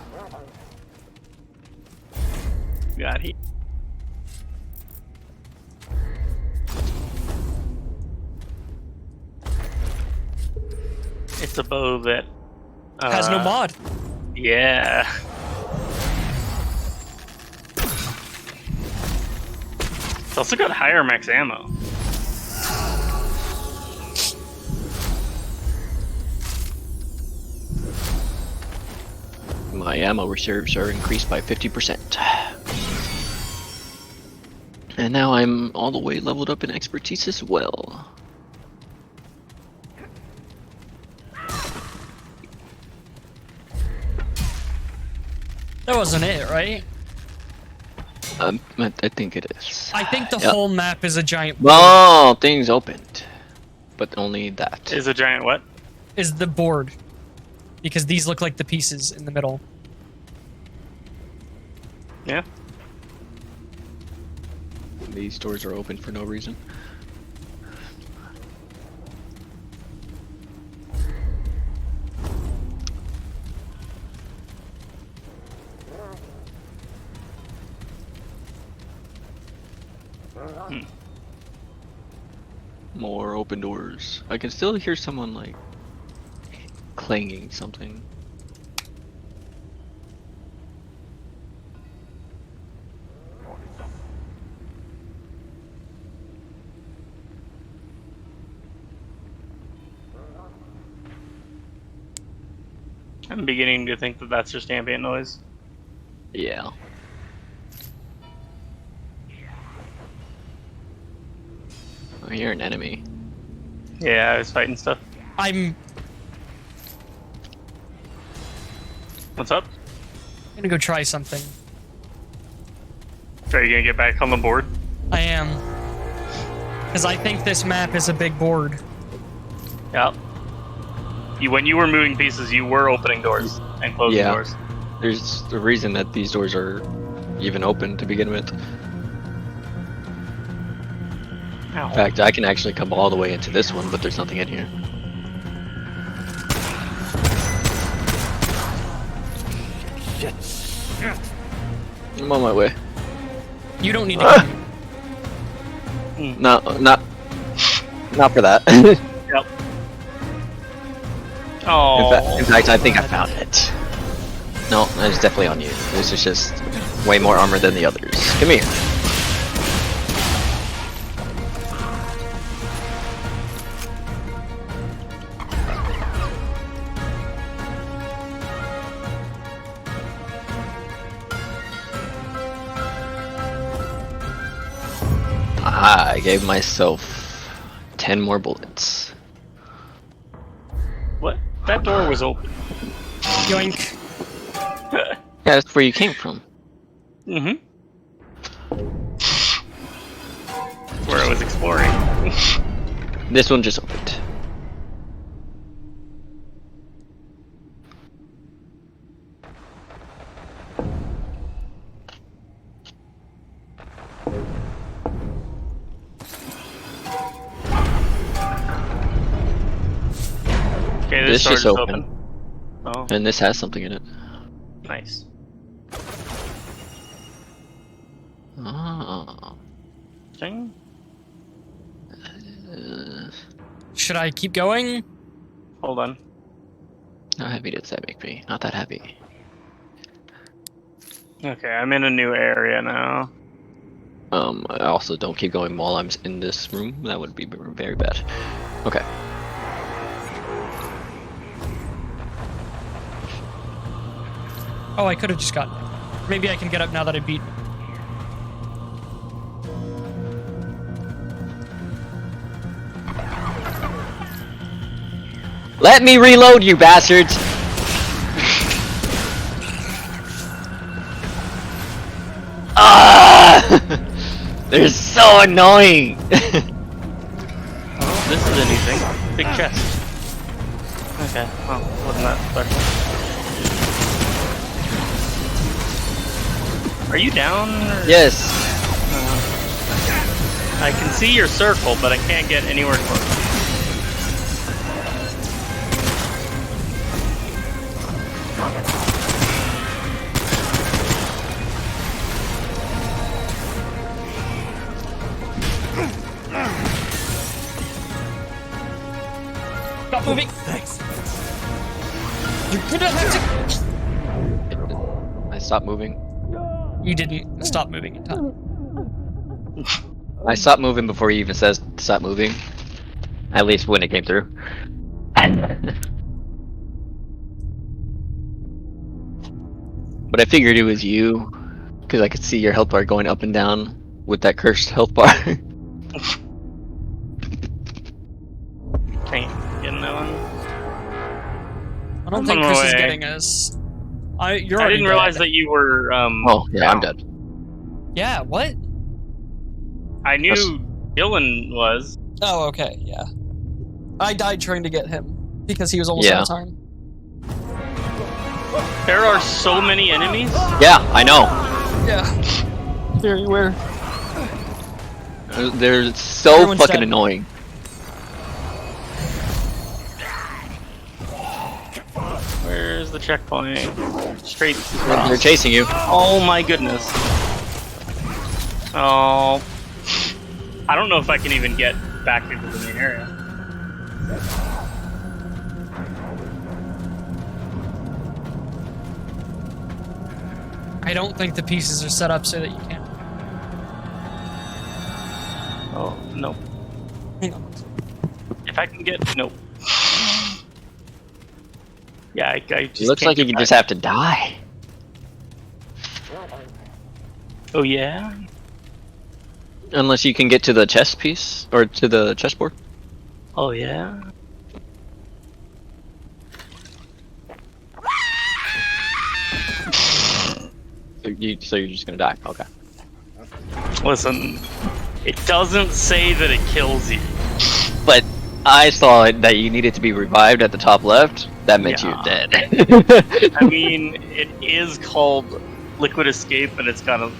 Speaker 3: Got he. It's a bow that
Speaker 2: has no mod.
Speaker 3: Yeah. It's also got higher max ammo.
Speaker 1: My ammo reserves are increased by 50%. And now I'm all the way leveled up in expertise as well.
Speaker 2: That wasn't it, right?
Speaker 1: I think it is.
Speaker 2: I think the whole map is a giant.
Speaker 1: Oh, things opened, but only that.
Speaker 3: Is a giant what?
Speaker 2: Is the board. Because these look like the pieces in the middle.
Speaker 3: Yeah.
Speaker 1: These doors are open for no reason. More open doors. I can still hear someone like clanging something.
Speaker 3: I'm beginning to think that that's just ambient noise.
Speaker 1: Yeah. I hear an enemy.
Speaker 3: Yeah, I was fighting stuff. What's up?
Speaker 2: I'm gonna go try something.
Speaker 3: So are you gonna get back on the board?
Speaker 2: I am. Because I think this map is a big board.
Speaker 3: Yep. When you were moving pieces, you were opening doors and closing doors.
Speaker 1: There's the reason that these doors are even open to begin with.
Speaker 3: Ow.
Speaker 1: In fact, I can actually come all the way into this one, but there's nothing in here.
Speaker 8: Shit.
Speaker 1: I'm on my way.
Speaker 2: You don't need to.
Speaker 1: No, not for that.
Speaker 3: Yep. Oh.
Speaker 1: In fact, I think I found it. No, it's definitely on you. This is just way more armor than the others. Come here. I gave myself 10 more bullets.
Speaker 3: What? That door was open.
Speaker 2: Yoink.
Speaker 1: Yeah, that's where you came from.
Speaker 3: Mm-hmm. Where I was exploring.
Speaker 1: This one just opened.
Speaker 3: Okay,
Speaker 1: This
Speaker 3: door
Speaker 1: just open.
Speaker 3: Oh,
Speaker 1: And this has something in it.
Speaker 3: nice.
Speaker 1: Ah.
Speaker 3: Ding.
Speaker 2: Should I keep going?
Speaker 3: Hold on.
Speaker 1: How heavy does that make me? Not that heavy.
Speaker 3: Okay, I'm in a new area now.
Speaker 1: I also don't keep going while I'm in this room. That would be very bad. Okay.
Speaker 2: Oh, I could have just gotten. Maybe I can get up now that I beat.
Speaker 1: Let me reload, you bastards! Ah! They're so annoying!
Speaker 3: Oh, this is a new thing. Big chest. Okay, well, wasn't that special. Are you down? Or?
Speaker 1: Yes.
Speaker 3: I can see your circle, but I can't get anywhere close.
Speaker 2: Stop moving.
Speaker 8: Thanks.
Speaker 2: You're gonna have to.
Speaker 1: I stopped moving.
Speaker 2: You didn't stop moving in time.
Speaker 1: I stopped moving before he even says stop moving. At least when it came through. But I figured it was you, because I could see your health bar going up and down with that cursed health bar.
Speaker 3: Can't get in that one.
Speaker 2: I don't
Speaker 3: I'm
Speaker 2: think
Speaker 3: on my
Speaker 2: Chris is
Speaker 3: way.
Speaker 2: getting us. You're
Speaker 3: I
Speaker 2: already
Speaker 3: didn't realize
Speaker 2: dead.
Speaker 3: that you were.
Speaker 1: Oh, yeah, I'm dead.
Speaker 2: Yeah. What?
Speaker 3: I knew Dylan was.
Speaker 2: Oh, okay. Yeah. I died trying to get him because he was almost out of time.
Speaker 3: There are so many enemies.
Speaker 1: Yeah, I know.
Speaker 2: Yeah. Very aware.
Speaker 1: They're so
Speaker 2: Everyone's
Speaker 1: fucking
Speaker 2: dead.
Speaker 1: annoying.
Speaker 3: Where's the checkpoint? Straight.
Speaker 1: They're chasing you.
Speaker 3: Oh my goodness. Oh. I don't know if I can even get back into the main area.
Speaker 2: I don't think the pieces are set up so that you can.
Speaker 3: Oh, no.
Speaker 2: Hang on.
Speaker 3: If I can get. Nope. Yeah, I just.
Speaker 1: It looks
Speaker 3: can't
Speaker 1: like you
Speaker 3: get
Speaker 1: can
Speaker 3: back.
Speaker 1: just have to die.
Speaker 3: Oh, yeah?
Speaker 1: Unless you can get to the chess piece, or to the chessboard.
Speaker 3: Oh, yeah?
Speaker 1: So you're just gonna die. Okay.
Speaker 3: Listen, it doesn't say that it kills you.
Speaker 1: But I saw it that you needed to be revived at the top left. That meant
Speaker 3: Yeah.
Speaker 1: you're dead.
Speaker 3: I mean, it is called Liquid Escape, and it's got a.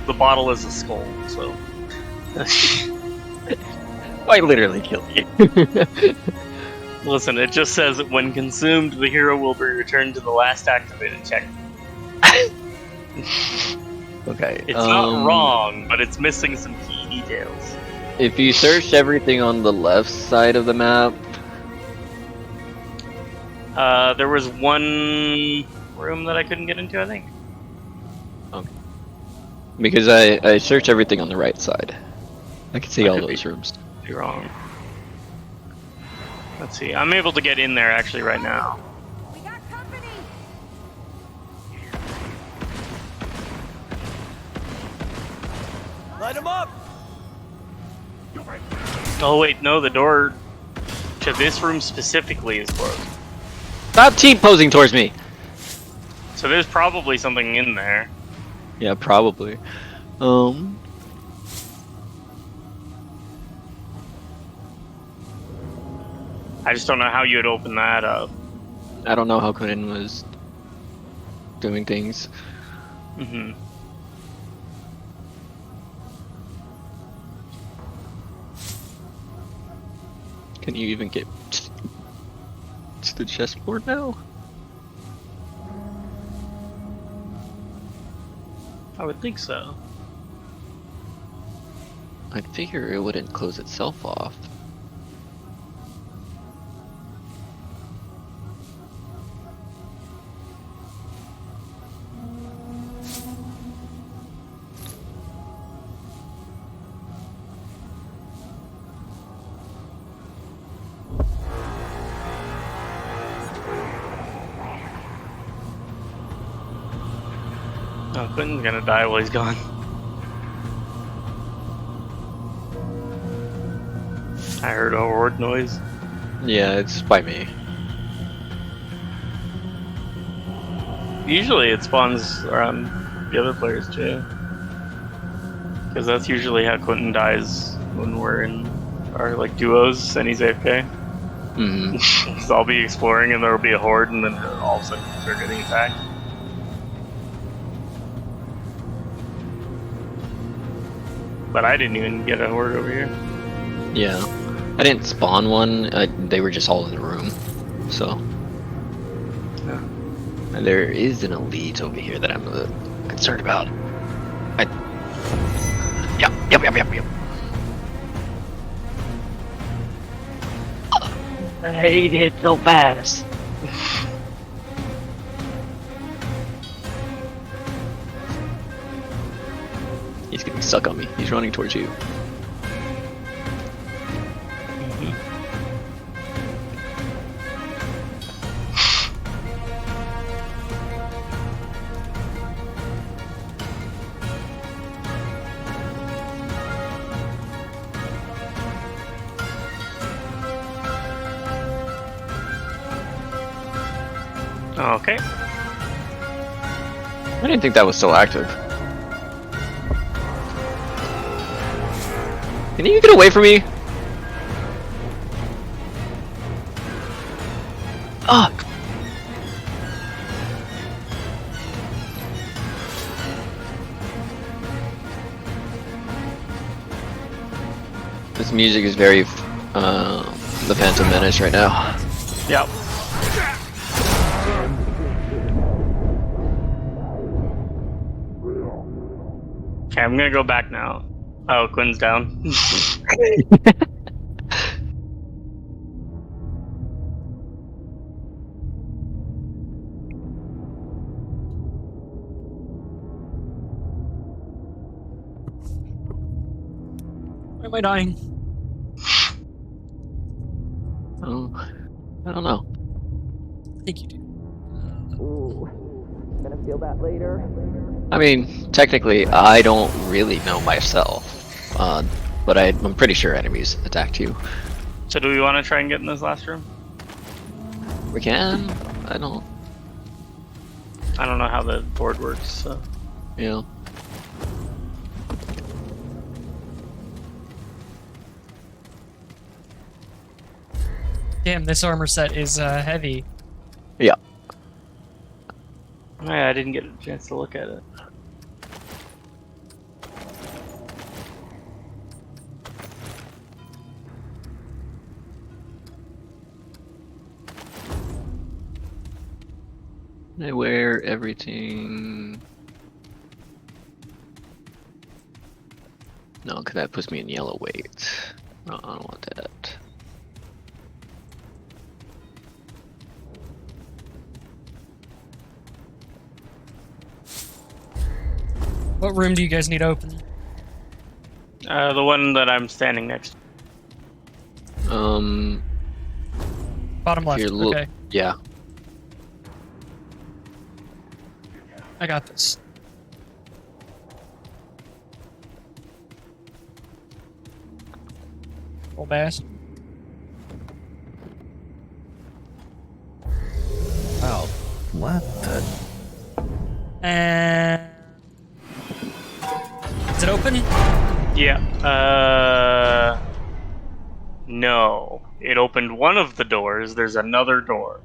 Speaker 3: The bottle is a skull, so.
Speaker 1: I literally killed you.
Speaker 3: Listen, it just says that when consumed, the hero will be returned to the last activated check.
Speaker 1: Okay.
Speaker 3: It's not wrong, but it's missing some key details.
Speaker 1: If you search everything on the left side of the map,
Speaker 3: There was one room that I couldn't get into, I think.
Speaker 1: because I searched everything on the right side, I can see
Speaker 3: I
Speaker 1: all
Speaker 3: could
Speaker 1: those rooms.
Speaker 3: Be wrong. Let's see. I'm able to get in there actually right now.
Speaker 4: We got company.
Speaker 10: Light him up!
Speaker 3: Oh wait, no, the door to this room specifically is closed.
Speaker 1: Stop T-posing towards me!
Speaker 3: So there's probably something in there.
Speaker 1: Yeah, probably.
Speaker 3: I just don't know how you'd open that up.
Speaker 1: I don't know how Quentin was doing things.
Speaker 3: Mm-hmm.
Speaker 1: Can you even get to the chessboard now?
Speaker 3: I would think so.
Speaker 1: I'd figure it wouldn't close itself off.
Speaker 3: Oh, Quentin's gonna die while he's gone. I heard a horde noise.
Speaker 1: Yeah, it's by me.
Speaker 3: Usually it spawns around the other players too. Because that's usually how Quentin dies when we're in our like duos and he's AFK.
Speaker 1: Mm-hmm.
Speaker 3: So I'll be exploring and there'll be a horde and then all of a sudden they're getting attacked. But I didn't even get a horde over here.
Speaker 1: Yeah. I didn't spawn one. They were just all in the room. So.
Speaker 3: Yeah.
Speaker 1: And there is an elite over here that I'm concerned about. Yep. I hate it so fast. He's getting stuck on me. He's running towards you.
Speaker 3: Okay.
Speaker 1: I didn't think that was still active. Can you get away from me? Ah! This music is very the Phantom Menace right now.
Speaker 3: Yep. Okay, I'm gonna go back now. Oh, Quinn's down.
Speaker 2: Why am I dying?
Speaker 1: Oh, I don't know.
Speaker 2: I think you do.
Speaker 1: Gonna feel that later. I mean, technically, I don't really know myself, but I'm pretty sure enemies attacked you.
Speaker 3: So do we want to try and get in this last room?
Speaker 1: We can. I don't.
Speaker 3: I don't know how the board works, so.
Speaker 1: Yeah.
Speaker 2: Damn, this armor set is heavy.
Speaker 1: Yeah.
Speaker 3: Yeah, I didn't get a chance to look at it.
Speaker 1: I wear everything. No, because that puts me in yellow weight. No, I don't want that.
Speaker 2: What room do you guys need open?
Speaker 3: The one that I'm standing next to.
Speaker 2: Bottom left. Okay.
Speaker 1: Yeah.
Speaker 2: I got this. Old bass.
Speaker 8: Oh, what the?
Speaker 2: And is it open?
Speaker 3: Yeah. No. It opened one of the doors. There's another door.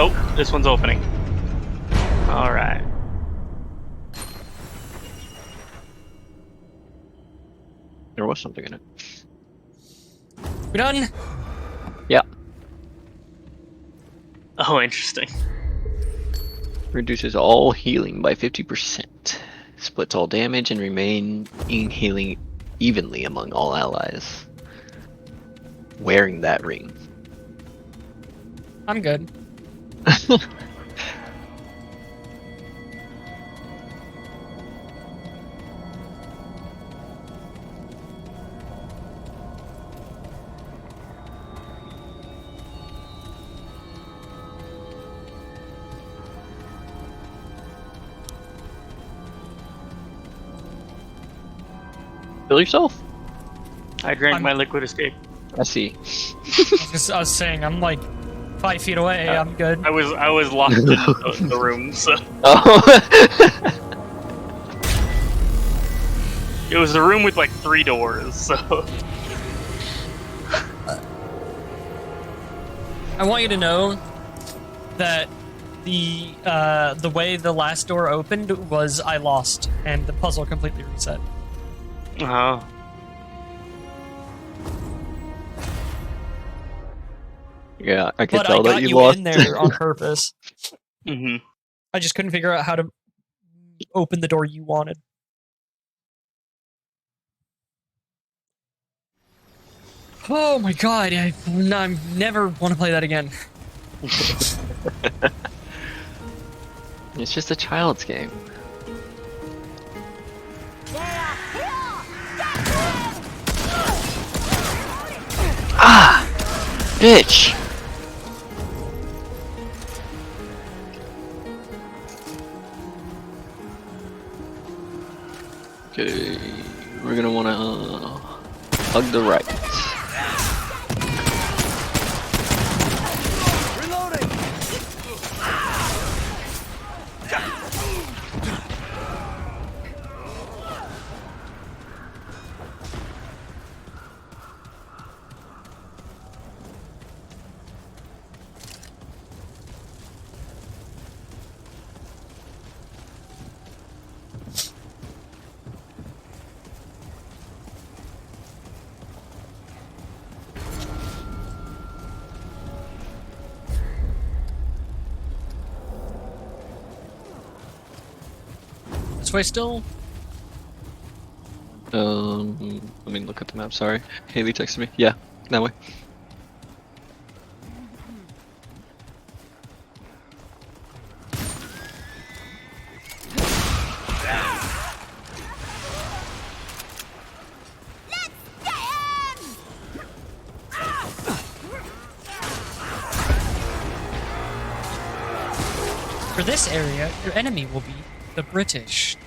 Speaker 3: Oh, this one's opening. Alright.
Speaker 1: There was something in it.
Speaker 2: We done?
Speaker 1: Yeah.
Speaker 3: Oh, interesting.
Speaker 1: Reduces all healing by 50%. It's splits all damage and remain healing evenly among all allies. Wearing that ring.
Speaker 2: I'm good.
Speaker 1: Kill yourself.
Speaker 3: I drank my liquid escape.
Speaker 1: I see.
Speaker 2: I was saying, I'm like 5 feet away. I'm good.
Speaker 3: I was locked in the room, so
Speaker 1: Oh.
Speaker 3: it was a room with like 3 doors. So
Speaker 2: I want you to know that the way the last door opened was I lost, and the puzzle completely reset.
Speaker 3: Oh.
Speaker 1: Yeah, I could
Speaker 2: But
Speaker 1: tell
Speaker 2: I got
Speaker 1: that you
Speaker 2: you
Speaker 1: lost.
Speaker 2: in there on purpose.
Speaker 3: Mm-hmm.
Speaker 2: I just couldn't figure out how to open the door you wanted. Oh my god, I never want to play that again.
Speaker 1: It's just a child's game. Ah! Bitch! Okay, we're gonna wanna hug the right.
Speaker 2: This way still?
Speaker 1: Let me look at the map, sorry. Haley texted me. Yeah, that way.
Speaker 2: For this area, your enemy will be the British.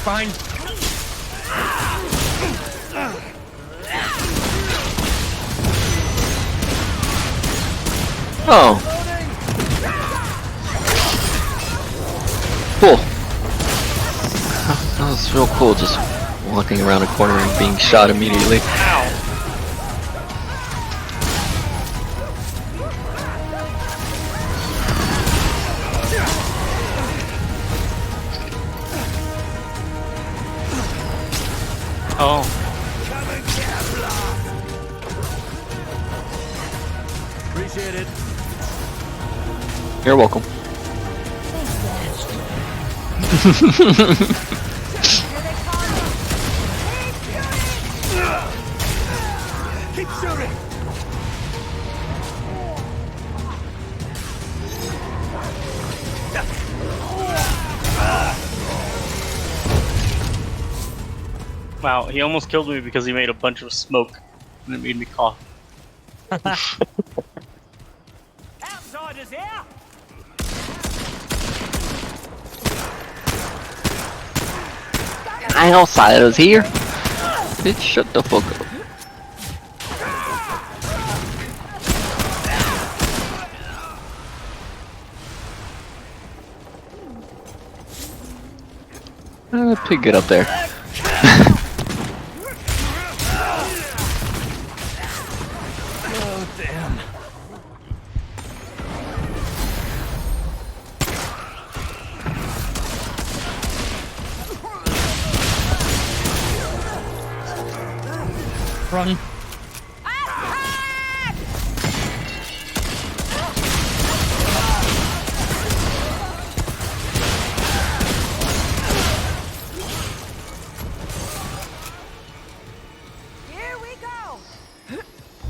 Speaker 2: Fine.
Speaker 1: Oh. Cool. That was real cool, just walking around a corner and being shot immediately.
Speaker 3: Oh.
Speaker 10: Appreciate it.
Speaker 1: You're welcome.
Speaker 10: Keep shooting.
Speaker 3: Wow, he almost killed me because he made a bunch of smoke and it made me cough.
Speaker 10: Outsiders here.
Speaker 1: I outsiders here. Bitch, shut the fuck up. Pig, get up there.
Speaker 10: Oh damn.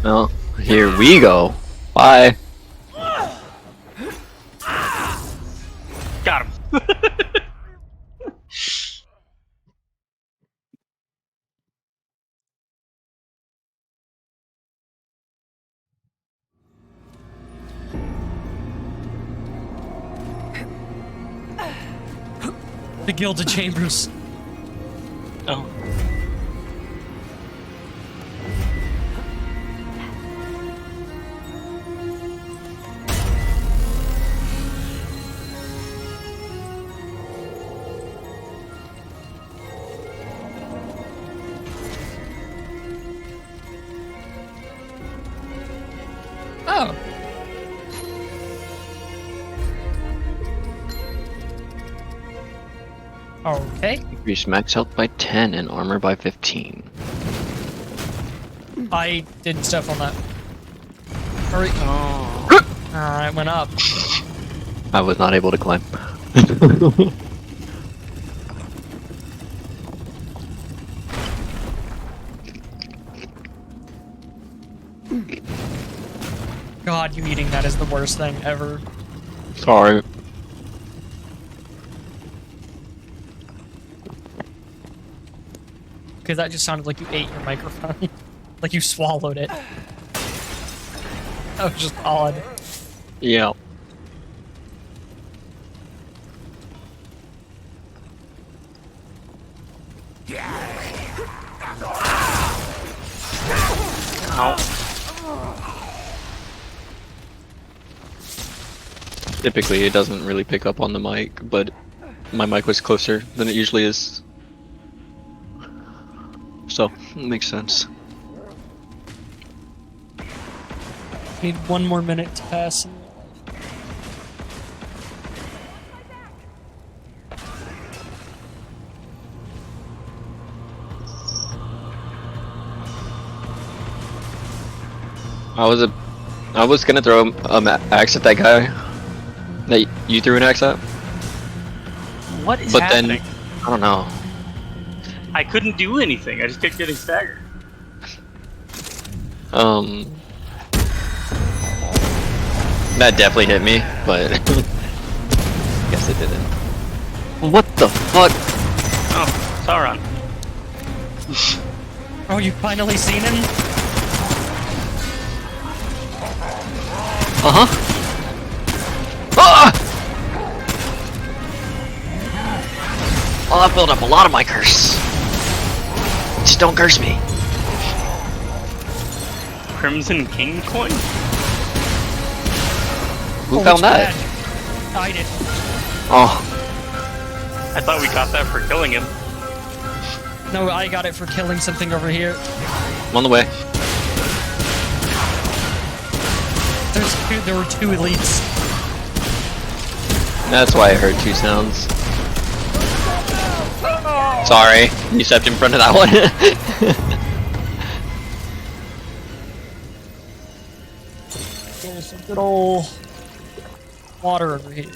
Speaker 1: Oh, here we go. Bye.
Speaker 3: Got him.
Speaker 2: The Gilded Chambers.
Speaker 3: Oh.
Speaker 2: Oh. Okay.
Speaker 1: Increase max health by 10 and armor by 15.
Speaker 2: I did stuff on that. Hurry.
Speaker 3: Oh.
Speaker 2: Alright, went up.
Speaker 1: I was not able to climb.
Speaker 2: God, you eating that is the worst thing ever.
Speaker 1: Sorry.
Speaker 2: Because that just sounded like you ate your microphone. Like you swallowed it. That was just odd.
Speaker 1: Yeah. Typically, it doesn't really pick up on the mic, but my mic was closer than it usually is. So, it makes sense.
Speaker 2: Need one more minute to pass.
Speaker 1: I was gonna throw an axe at that guy that you threw an axe at,
Speaker 3: What is
Speaker 1: but
Speaker 3: happening?
Speaker 1: then I don't know.
Speaker 3: I couldn't do anything. I just kept getting staggered.
Speaker 1: That definitely hit me, but guess it didn't. What the fuck?
Speaker 3: Oh, Sauron.
Speaker 2: Oh, you finally seen him?
Speaker 1: Uh-huh. Ah! Well, I built up a lot of my curse. Just don't curse me.
Speaker 3: Crimson King coin?
Speaker 1: Who found that?
Speaker 2: I did.
Speaker 1: Oh.
Speaker 3: I thought we got that for killing him.
Speaker 2: No, I got it for killing something over here.
Speaker 1: I'm on the way.
Speaker 2: There were two elites.
Speaker 1: That's why I heard two sounds. Sorry, you stepped in front of that one.
Speaker 2: There's some good old water over here.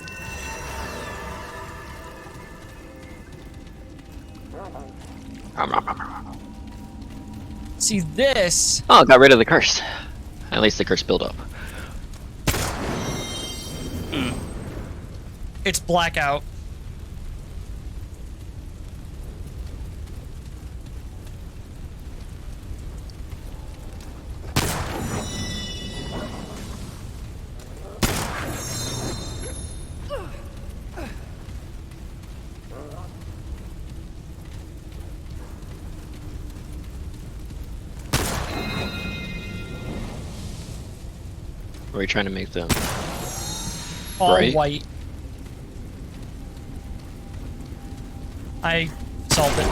Speaker 2: See this?
Speaker 1: Oh, got rid of the curse. At least the curse built up.
Speaker 2: It's blackout.
Speaker 1: Are we trying to make them
Speaker 2: All
Speaker 1: bright?
Speaker 2: white. I solved it.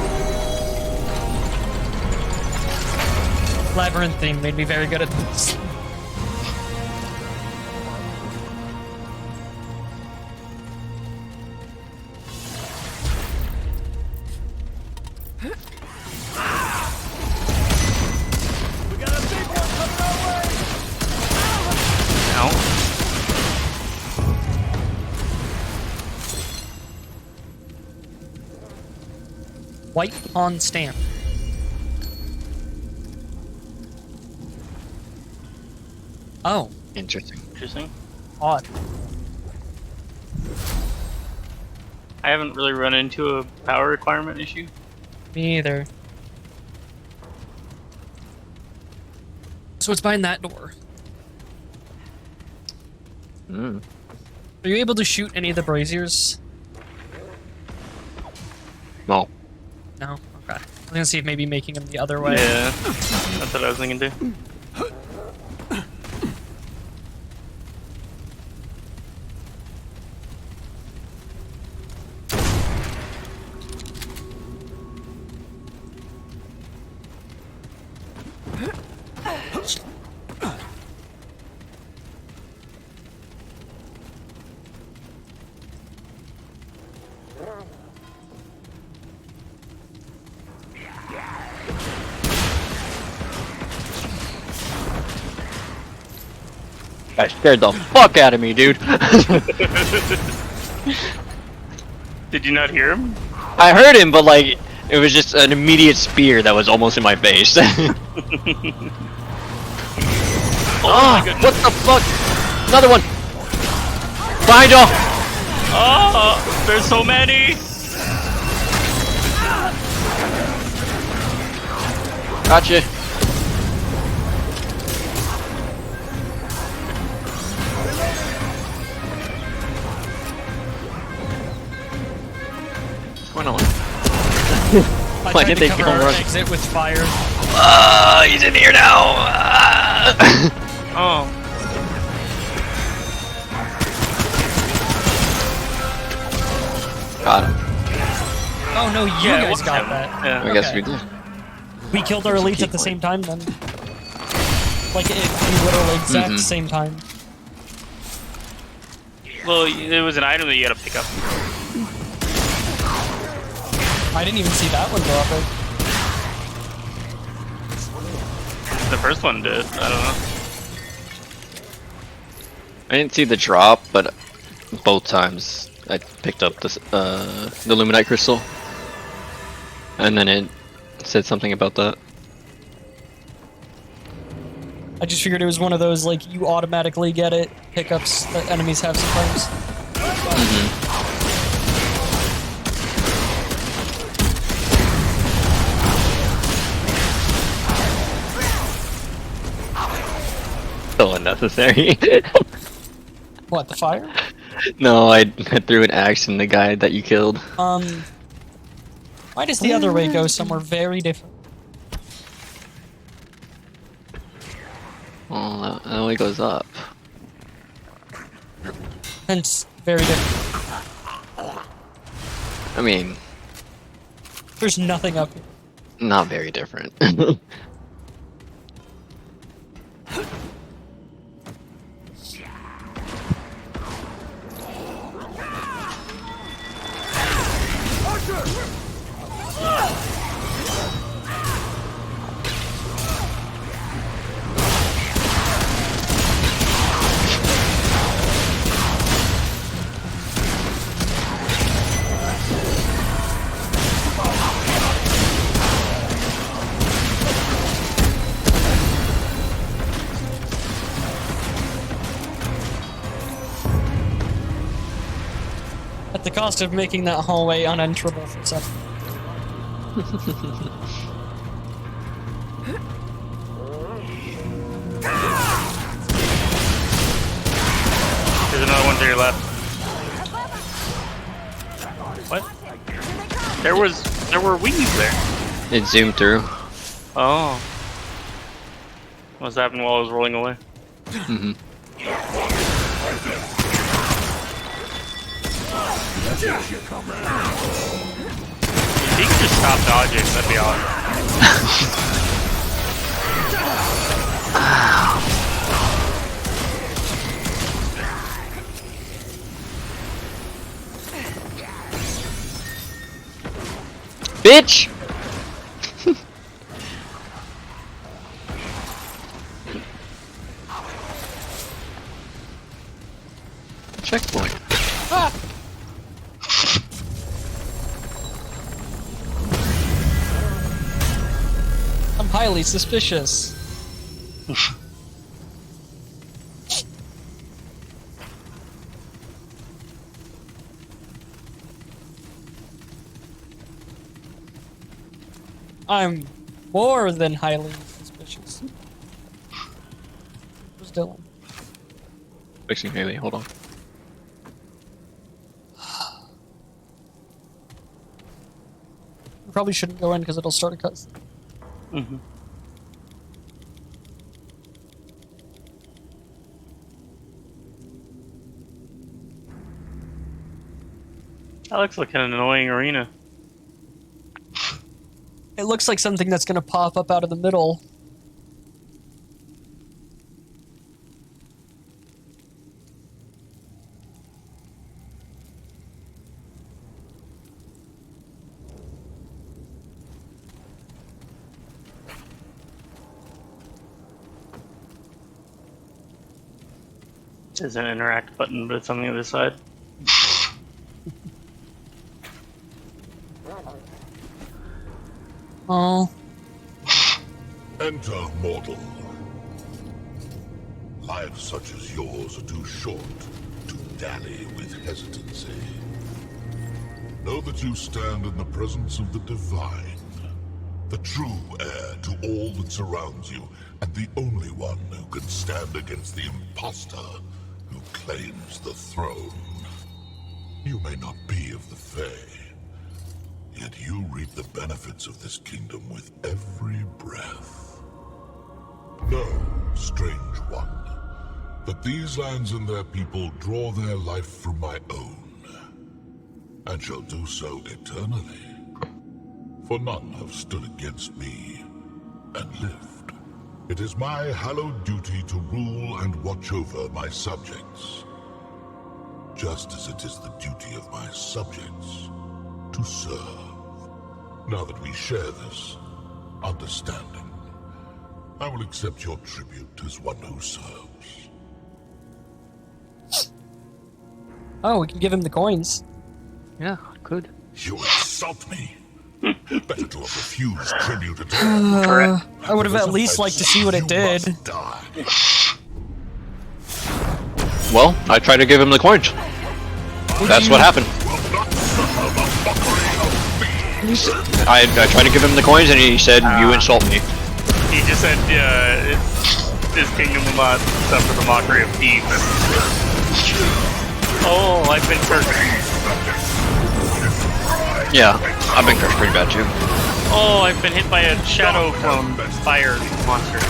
Speaker 2: Labyrinth theme made me very good at this. White on stand. Oh,
Speaker 1: Interesting.
Speaker 3: Interesting.
Speaker 2: odd.
Speaker 3: I haven't really run into a power requirement issue.
Speaker 2: Me either. So it's behind that door.
Speaker 1: Mm.
Speaker 2: Are you able to shoot any of the braziers?
Speaker 1: No.
Speaker 2: No? Okay. I was gonna see if maybe making them the other way.
Speaker 3: Yeah, that's what I was thinking too.
Speaker 1: That scared the fuck out of me, dude.
Speaker 3: Did you not hear him?
Speaker 1: I heard him, but like, it was just an immediate spear that was almost in my face.
Speaker 3: Oh
Speaker 1: Ah,
Speaker 3: my goodness.
Speaker 1: what the fuck? Another one! Behind y'all!
Speaker 3: Oh, there's so many!
Speaker 1: Gotcha. What's going on?
Speaker 2: I
Speaker 1: Why
Speaker 2: tried
Speaker 1: did
Speaker 2: to
Speaker 1: they
Speaker 2: cover
Speaker 1: come
Speaker 2: our
Speaker 1: running?
Speaker 2: exit with fire.
Speaker 1: He's in here now!
Speaker 3: Oh.
Speaker 1: Got him.
Speaker 2: Oh no, you
Speaker 3: Yeah, it
Speaker 2: guys
Speaker 3: was
Speaker 2: got
Speaker 3: him.
Speaker 2: that.
Speaker 3: Yeah.
Speaker 1: I guess
Speaker 2: Okay.
Speaker 1: we did.
Speaker 2: We killed our elites at the same time then. Like, it literally exact same time.
Speaker 3: Well, it was an item that you had to pick up.
Speaker 2: I didn't even see that one drop it.
Speaker 3: The first one did. I don't know.
Speaker 1: I didn't see the drop, but both times I picked up the Luminite crystal. And then it said something about that.
Speaker 2: I just figured it was one of those, like, you automatically get it pickups that enemies have sometimes.
Speaker 1: So unnecessary.
Speaker 2: What, the fire?
Speaker 1: No, I threw an axe in the guy that you killed.
Speaker 2: Why does the other way go somewhere very different?
Speaker 1: Oh, that only goes up.
Speaker 2: Hence, very different.
Speaker 1: I mean,
Speaker 2: There's nothing up here.
Speaker 1: not very different.
Speaker 2: At the cost of making that hallway unenterable for some.
Speaker 3: There's another one to your left. What? There were wings there.
Speaker 1: It zoomed through.
Speaker 3: Oh. What's happened while I was rolling away?
Speaker 1: Mm-hmm.
Speaker 3: If he could just stop dodging, that'd be awesome.
Speaker 1: Bitch! Checkpoint.
Speaker 2: I'm highly suspicious. I'm more than highly suspicious. Where's Dylan?
Speaker 1: Fixing Haley, hold on.
Speaker 2: We probably shouldn't go in because it'll start a cutscene.
Speaker 3: Mm-hmm. That looks like an annoying arena.
Speaker 2: It looks like something that's gonna pop up out of the middle.
Speaker 3: There's an interact button, but it's on the other side.
Speaker 2: Oh.
Speaker 11: Enter mortal. Lives such as yours are too short to dally with hesitancy. Know that you stand in the presence of the divine, the true heir to all that surrounds you, and the only one who can stand against the imposter who claims the throne. You may not be of the Fae, yet you reap the benefits of this kingdom with every breath. Know, strange one, that these lands and their people draw their life from my own, and shall do so eternally. For none have stood against me and lived. It is my hallowed duty to rule and watch over my subjects, just as it is the duty of my subjects to serve. Now that we share this understanding, I will accept your tribute as one who serves.
Speaker 2: Oh, we can give him the coins.
Speaker 1: Yeah, good.
Speaker 11: You insult me. Better to have refused tribute at all.
Speaker 2: I would have at least liked to see what it did.
Speaker 1: Well, I tried to give him the coins. That's what happened. I tried to give him the coins and he said, you insult me.
Speaker 3: He just said, this kingdom will not suffer the mockery of thieves. Oh, I've been cursed.
Speaker 1: Yeah, I've been cursed pretty bad too.
Speaker 3: Oh, I've been hit by a shadow clone fire monster.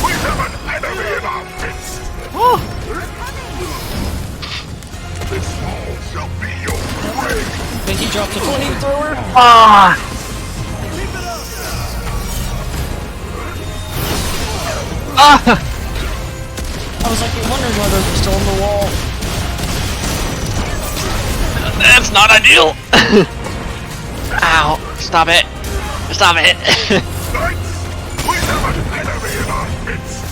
Speaker 11: We have an enemy in our midst. This wall shall be your grave.
Speaker 2: I think he dropped a flamethrower.
Speaker 1: Ah! Ah!
Speaker 2: I was like wondering whether they're still on the wall.
Speaker 1: That's not ideal. Ow! Stop it! Stop it!
Speaker 11: We have an enemy in our midst.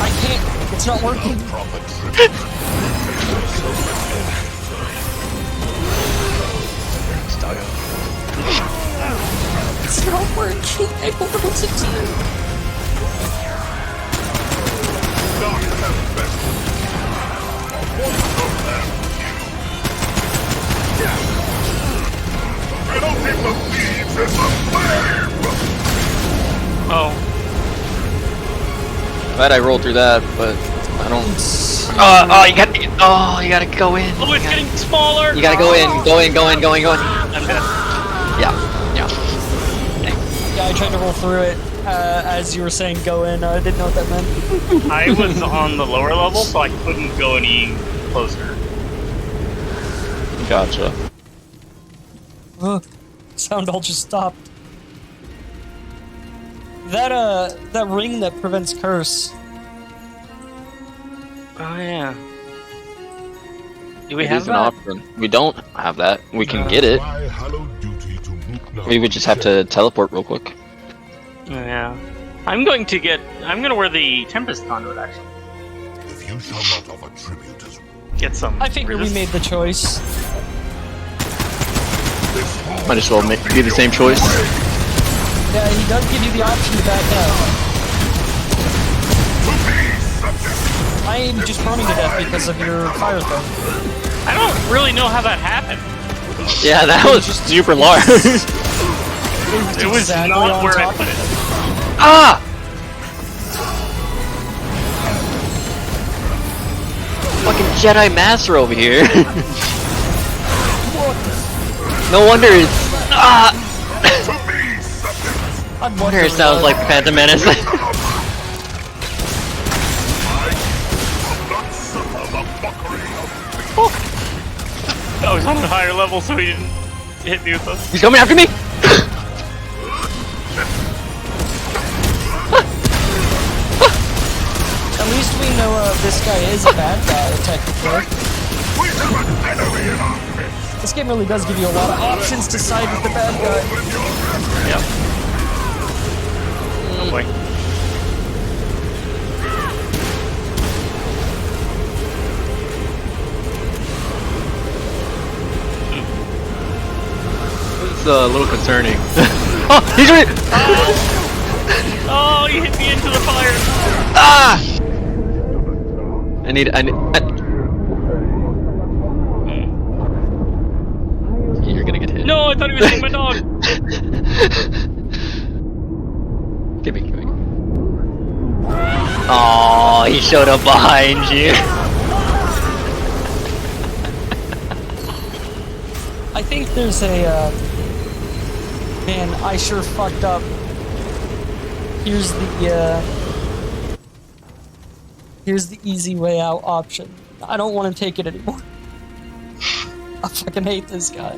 Speaker 2: I can't. It's not working. It's not working. I don't know what to do.
Speaker 3: Oh.
Speaker 1: Glad I rolled through that, but I don't. You gotta go in.
Speaker 3: Oh, it's getting smaller.
Speaker 1: You gotta go in, go in.
Speaker 3: I'm dead.
Speaker 1: Yeah.
Speaker 2: Yeah, I tried to roll through it as you were saying go in. I didn't know what that meant.
Speaker 3: I was on the lower level, so I couldn't go any closer.
Speaker 1: Gotcha.
Speaker 2: Sound all just stopped. That ring that prevents curse.
Speaker 3: Oh yeah. Do we
Speaker 1: It
Speaker 3: have
Speaker 1: is an
Speaker 3: that?
Speaker 1: option. We don't have that. We can get it. We would just have to teleport real quick.
Speaker 3: Yeah. I'm gonna wear the Tempest Conduit actually.
Speaker 11: If you shall not offer tribute as
Speaker 3: Get some.
Speaker 2: I figure we made the choice.
Speaker 1: Might as well be the same choice.
Speaker 2: Yeah, he does give you the option to back out. I am just burning to death because of your fire thing.
Speaker 3: I don't really know how that happened.
Speaker 1: Yeah, that was just super large.
Speaker 3: It was
Speaker 2: exactly
Speaker 3: not where I
Speaker 2: top.
Speaker 3: put it.
Speaker 1: Ah! Fucking Jedi Master over here. No wonder it's
Speaker 2: I'd
Speaker 1: no wonder it sounds like Phantom Menace.
Speaker 3: I was on a higher level, so he didn't hit me with those.
Speaker 1: He's coming after me.
Speaker 2: At least we know this guy is a bad guy, technically. This game really does give you a lot of options to side with the bad guy.
Speaker 3: Yep. Oh boy.
Speaker 1: It's a little concerning. Oh, he's right.
Speaker 3: Oh, you hit me into the fire.
Speaker 1: Ah! I need. You're gonna get hit.
Speaker 3: No, I thought he was hitting my dog.
Speaker 1: Give me. Oh, he showed up behind you.
Speaker 2: I think there's a, man, I sure fucked up. Here's the easy way out option. I don't want to take it anymore. I fucking hate this guy.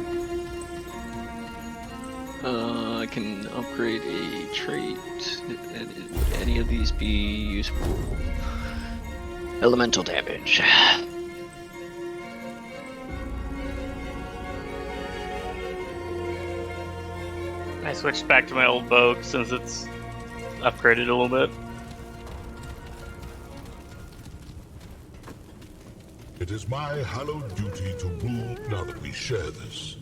Speaker 1: I can upgrade a trait. Would any of these be useful? Elemental damage.
Speaker 3: I switched back to my old bow since it's upgraded a little bit.
Speaker 11: It is my hallowed duty to rule now that we share this.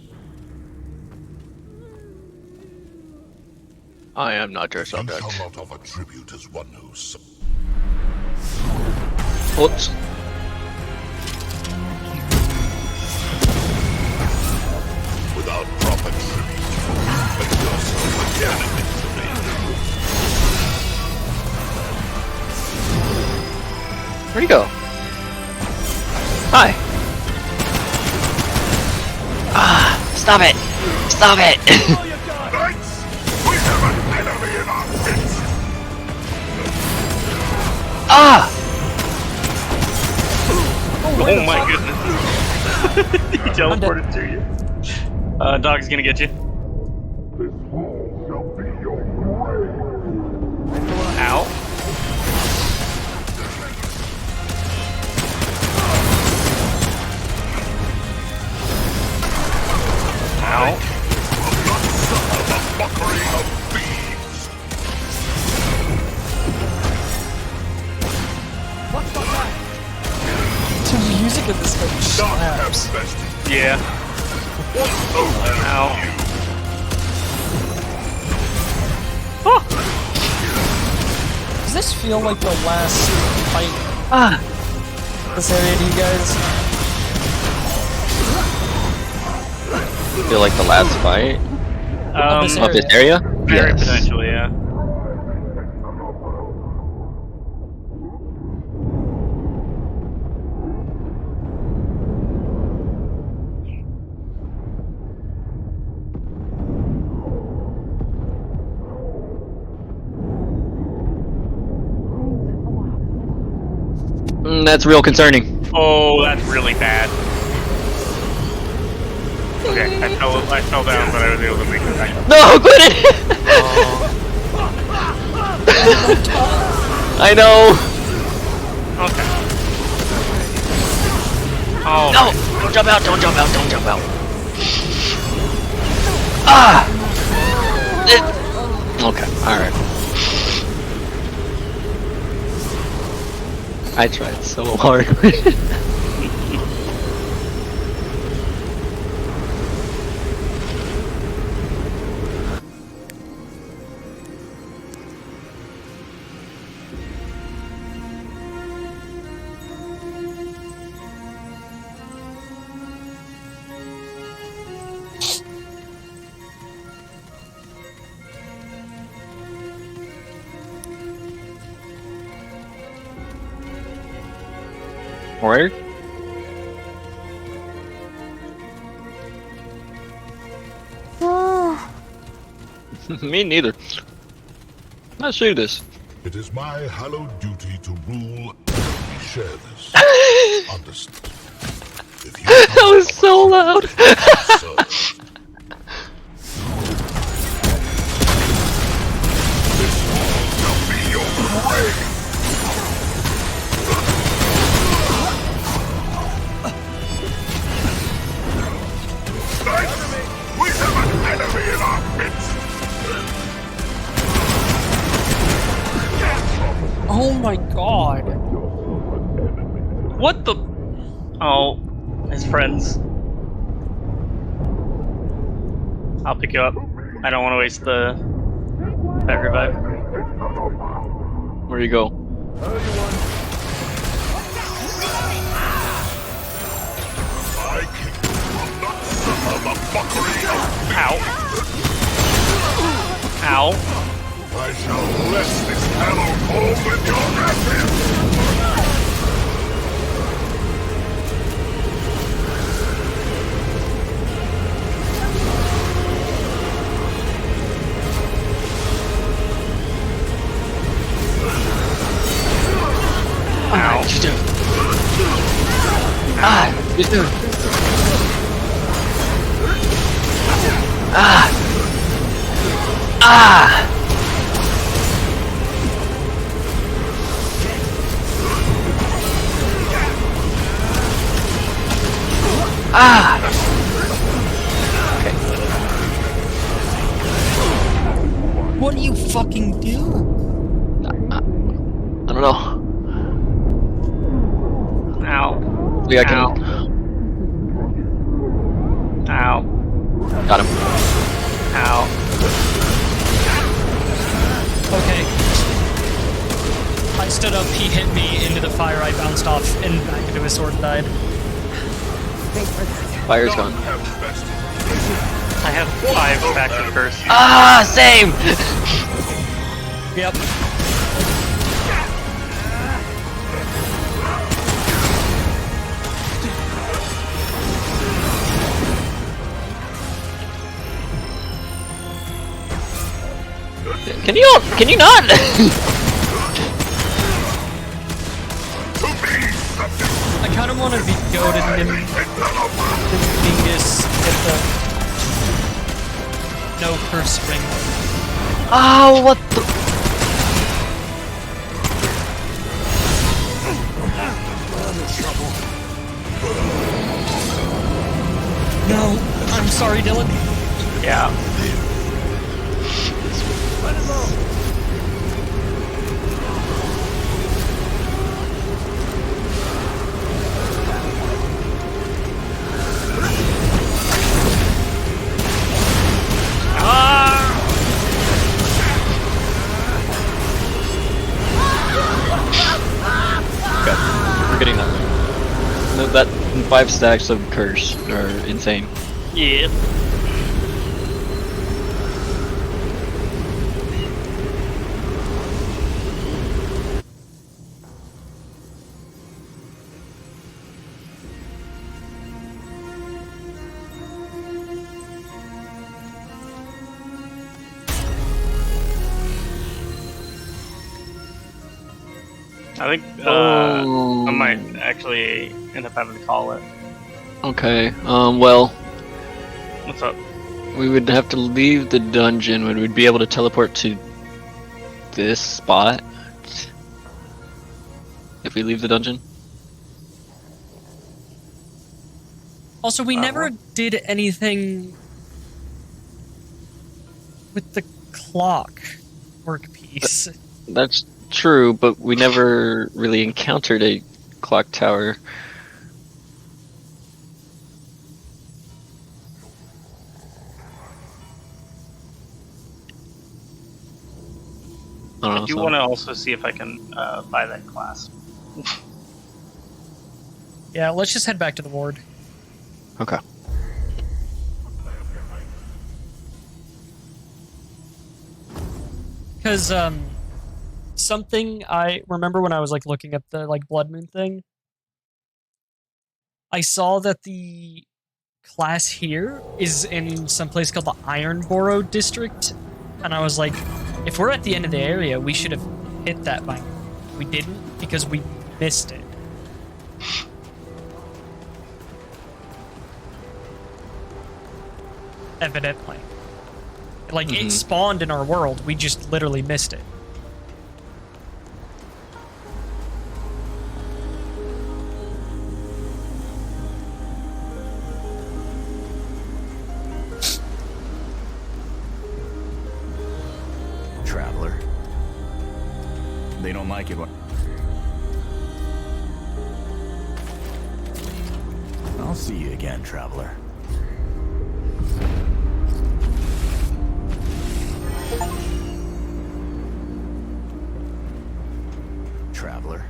Speaker 1: I am not your
Speaker 11: You
Speaker 1: subject.
Speaker 11: shall not offer tribute as one who...
Speaker 1: Oops.
Speaker 11: Without proper tribute, make yourself again into me.
Speaker 1: Where'd he go? Hi. Ah, stop it! Stop it!
Speaker 11: Knights, we have an enemy in our midst.
Speaker 1: Ah!
Speaker 3: Oh my goodness. He teleported to you. Dog's gonna get you.
Speaker 11: This hall shall be your grave.
Speaker 3: Ow. Ow.
Speaker 11: Not suffer the mockery of thieves.
Speaker 2: The music of this game
Speaker 11: Not have
Speaker 2: slaps.
Speaker 11: best.
Speaker 3: Yeah. Ow.
Speaker 2: Does this feel like the last fight? This area to you guys?
Speaker 1: Feel like the last fight
Speaker 2: this
Speaker 1: of this area?
Speaker 3: Very
Speaker 1: Yes.
Speaker 3: potentially, yeah.
Speaker 1: That's real concerning.
Speaker 3: Oh, that's really bad. Okay, I fell down, but I was able to make it back up.
Speaker 1: No, quit it! I know.
Speaker 3: Okay. Oh.
Speaker 1: No! Don't jump out! Don't jump out! Don't jump out! Ah! Okay. All right. I tried so hard. Where? Me neither. Let's do this.
Speaker 7: It is my hallowed duty to rule. We share this. Understood. If you
Speaker 1: That was so loud.
Speaker 11: We have an enemy in our midst!
Speaker 2: Oh my god.
Speaker 3: What the? Oh, his friends. I'll pick you up. I don't want to waste the that revive.
Speaker 1: Where you go?
Speaker 11: My kingdom will not suffer the mockery of
Speaker 3: Ow. Ow.
Speaker 11: I shall bless this hallowed home with your ashes!
Speaker 1: Ow. Just do it. Ah, just do it. Ah. Ah. Ah. Okay.
Speaker 2: What do you fucking do?
Speaker 1: I don't know.
Speaker 3: Ow.
Speaker 1: We got
Speaker 3: Ow. Ow.
Speaker 1: Got him.
Speaker 3: Ow.
Speaker 2: Okay. I stood up, he hit me into the fire, I bounced off and back into his sword and died.
Speaker 1: Fire's gone.
Speaker 3: I have 5 stacks of curse.
Speaker 1: Ah, same.
Speaker 2: Yep.
Speaker 1: Can you not?
Speaker 2: I kind of want to be goaded and Dingus get the no curse ring.
Speaker 1: Oh, what the?
Speaker 2: No, I'm sorry, Dylan.
Speaker 3: Yeah.
Speaker 1: We're getting that. No, that 5 stacks of curse are insane.
Speaker 3: Yeah. I think I might actually end up having to call it.
Speaker 1: Okay. Well,
Speaker 3: What's up?
Speaker 1: we would have to leave the dungeon. Would we be able to teleport to this spot if we leave the dungeon?
Speaker 2: Also, we never did anything with the clock work piece.
Speaker 1: That's true, but we never really encountered a clock tower.
Speaker 3: I do want to also see if I can buy that class.
Speaker 2: Yeah, let's just head back to the ward.
Speaker 1: Okay.
Speaker 2: Because, something I remember when I was, like, looking at the, like, Blood Moon thing, I saw that the class here is in some place called the Ironborough district, and I was like, if we're at the end of the area, we should have hit that by now. We didn't because we missed it. Evidently. Like, it spawned in our world, we just literally missed it.
Speaker 9: Traveler. They don't like it when... I'll see you again, Traveler. Traveler.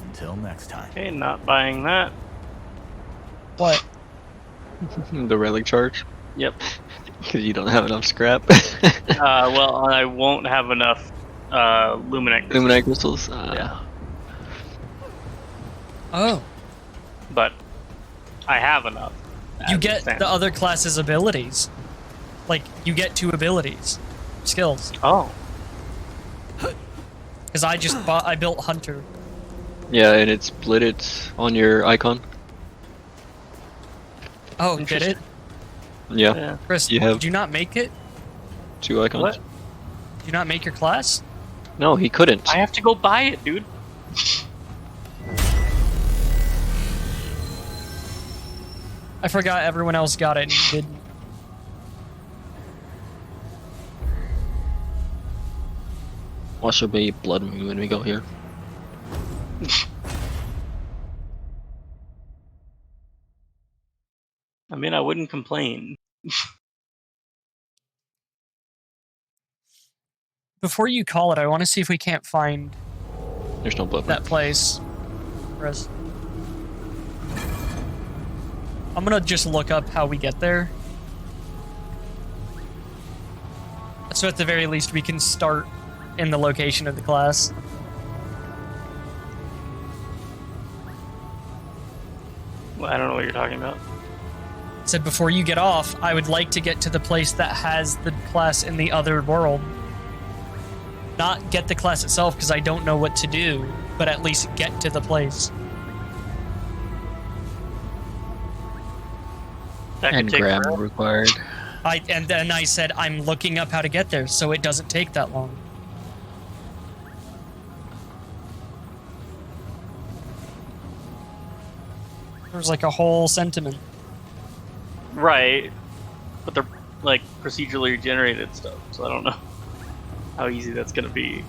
Speaker 9: Until next time.
Speaker 3: Okay, not buying that.
Speaker 2: What?
Speaker 1: The relic charge?
Speaker 3: Yep.
Speaker 1: Because you don't have enough scrap.
Speaker 3: Well, I won't have enough luminite crystals.
Speaker 1: Luminite crystals?
Speaker 3: Yeah.
Speaker 2: Oh.
Speaker 3: But I have enough.
Speaker 2: You get the other class's abilities. Like, you get 2 abilities. Skills.
Speaker 3: Oh.
Speaker 2: Because I built Hunter.
Speaker 1: Yeah, and it split it on your icon.
Speaker 2: Oh, did it?
Speaker 1: Yeah.
Speaker 2: Chris,
Speaker 1: You have
Speaker 2: did you not make it?
Speaker 1: 2 icons.
Speaker 3: What?
Speaker 2: Did you not make your class?
Speaker 1: No, he couldn't.
Speaker 3: I have to go buy it, dude.
Speaker 2: I forgot everyone else got it and you didn't.
Speaker 1: Watch there be blood moon when we go here.
Speaker 3: I mean, I wouldn't complain.
Speaker 2: Before you call it, I want to see if we can't find
Speaker 1: There's no blood moon.
Speaker 2: that place. Chris. I'm gonna just look up how we get there. So at the very least, we can start in the location of the class.
Speaker 3: Well, I don't know what you're talking about.
Speaker 2: Said before you get off, I would like to get to the place that has the class in the other world. Not get the class itself, because I don't know what to do, but at least get to the place.
Speaker 3: That could
Speaker 1: And
Speaker 3: take
Speaker 1: grammar
Speaker 3: forever.
Speaker 1: required.
Speaker 2: And then I said, I'm looking up how to get there, so it doesn't take that long. There's like a whole sentiment.
Speaker 3: Right. But they're like procedurally generated stuff, so I don't know how easy that's gonna be.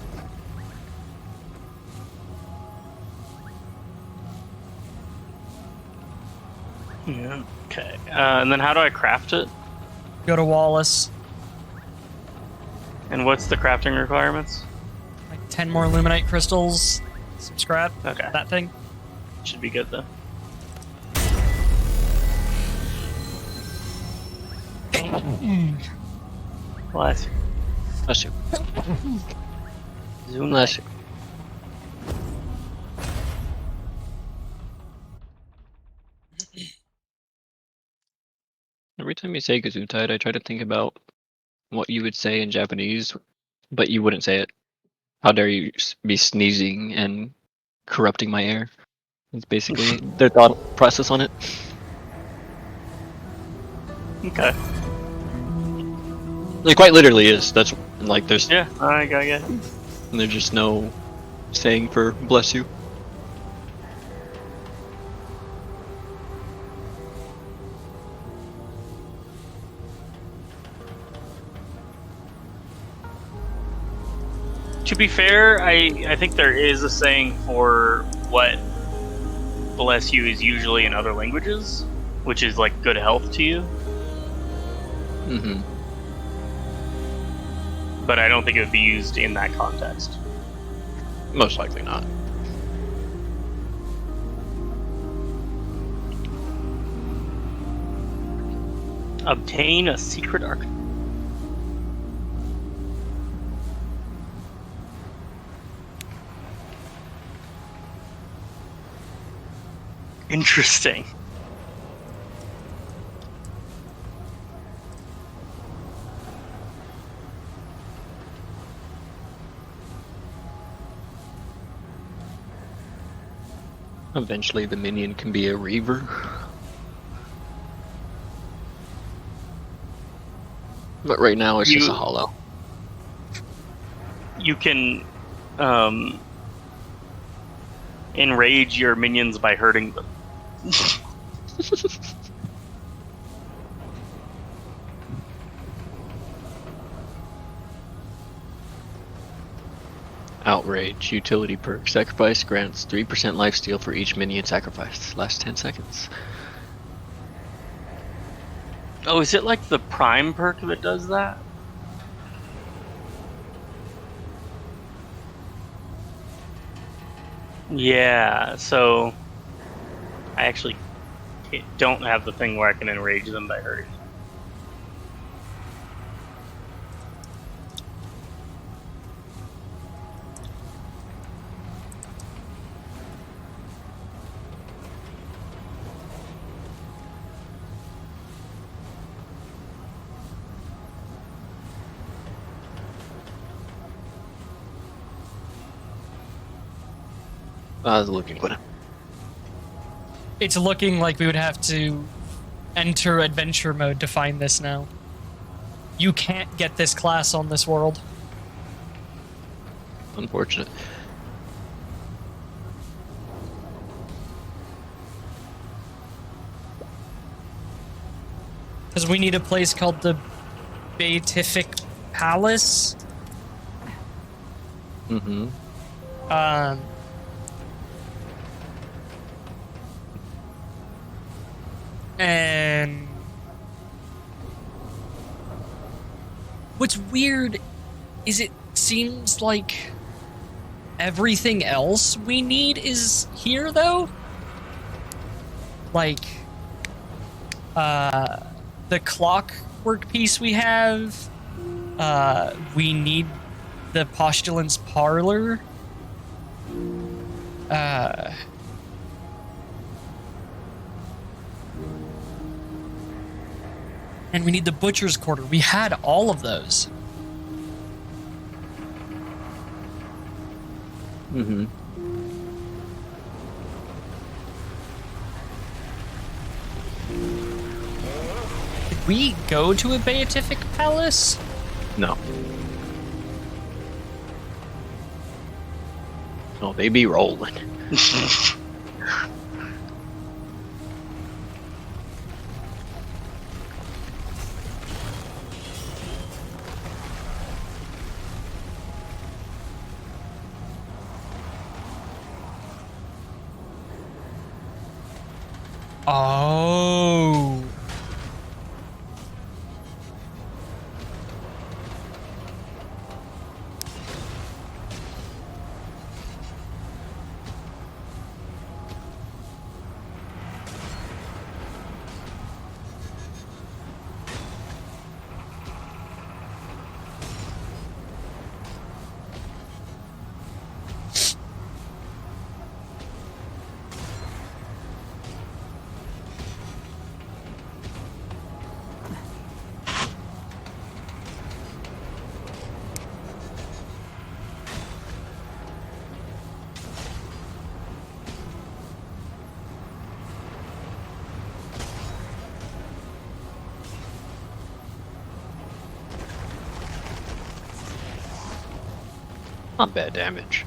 Speaker 3: Yeah. Okay. And then how do I craft it?
Speaker 2: Go to Wallace.
Speaker 3: And what's the crafting requirements?
Speaker 2: Like 10 more luminite crystals, some scrap,
Speaker 3: Okay.
Speaker 2: that thing.
Speaker 3: Should be good though. Bless you.
Speaker 1: Bless you.
Speaker 3: Zoom
Speaker 1: Bless you. Every time you say Gesundheit, I try to think about what you would say in Japanese, but you wouldn't say it. How dare you be sneezing and corrupting my air? It's basically their thought process on it.
Speaker 3: Okay.
Speaker 1: It quite literally is. That's like there's
Speaker 3: Yeah, I got it.
Speaker 1: there's just no saying for bless you.
Speaker 3: To be fair, I think there is a saying for what bless you is usually in other languages, which is like good health to you.
Speaker 1: Mm-hmm.
Speaker 3: But I don't think it would be used in that context.
Speaker 1: Most likely not.
Speaker 3: Obtain a secret arc. Interesting.
Speaker 1: Eventually the minion can be a reaver. But right now it's just a hollow.
Speaker 3: You can enrage your minions by hurting them.
Speaker 1: Outrage. Utility perk. Sacrifice grants 3% lifesteal for each minion sacrificed. Last 10 seconds.
Speaker 3: Oh, is it like the prime perk that does that? Yeah, so I actually don't have the thing where I can enrage them by hurting them.
Speaker 1: I was looking for it.
Speaker 2: It's looking like we would have to enter adventure mode to find this now. You can't get this class on this world.
Speaker 1: Unfortunate.
Speaker 2: Because we need a place called the Beatific Palace.
Speaker 1: Mm-hmm.
Speaker 2: And what's weird is it seems like everything else we need is here, though. Like, the clockwork piece we have, we need the postulant's parlor. And we need the butcher's quarter. We had all of those.
Speaker 1: Mm-hmm.
Speaker 2: Did we go to a Beatific Palace?
Speaker 1: No. Oh, they be rolling.
Speaker 2: Oh.
Speaker 1: Not bad damage.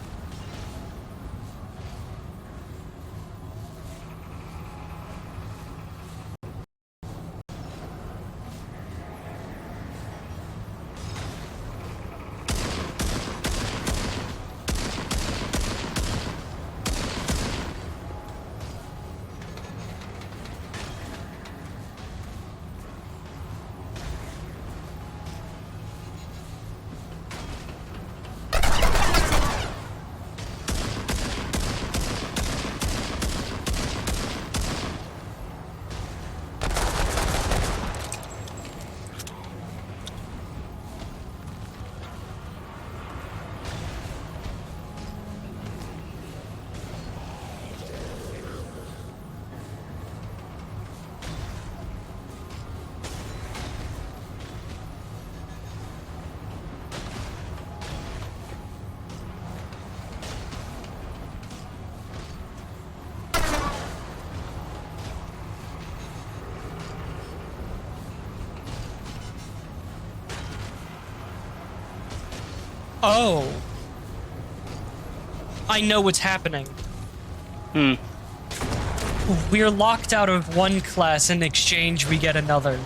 Speaker 2: Oh. I know what's happening. We're locked out of one class, in exchange we get another.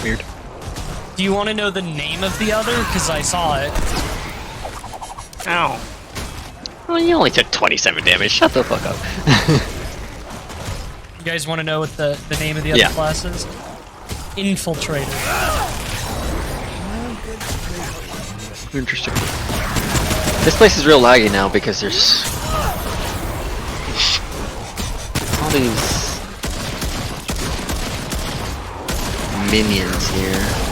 Speaker 1: Weird.
Speaker 2: Do you want to know the name of the other? Because I saw it.
Speaker 3: Ow.
Speaker 1: Well, you only took 27 damage. Shut the fuck up.
Speaker 2: You guys want to know what the name of the other class is? Infiltrator.
Speaker 1: Interesting. This place is real laggy now because there's all these minions here.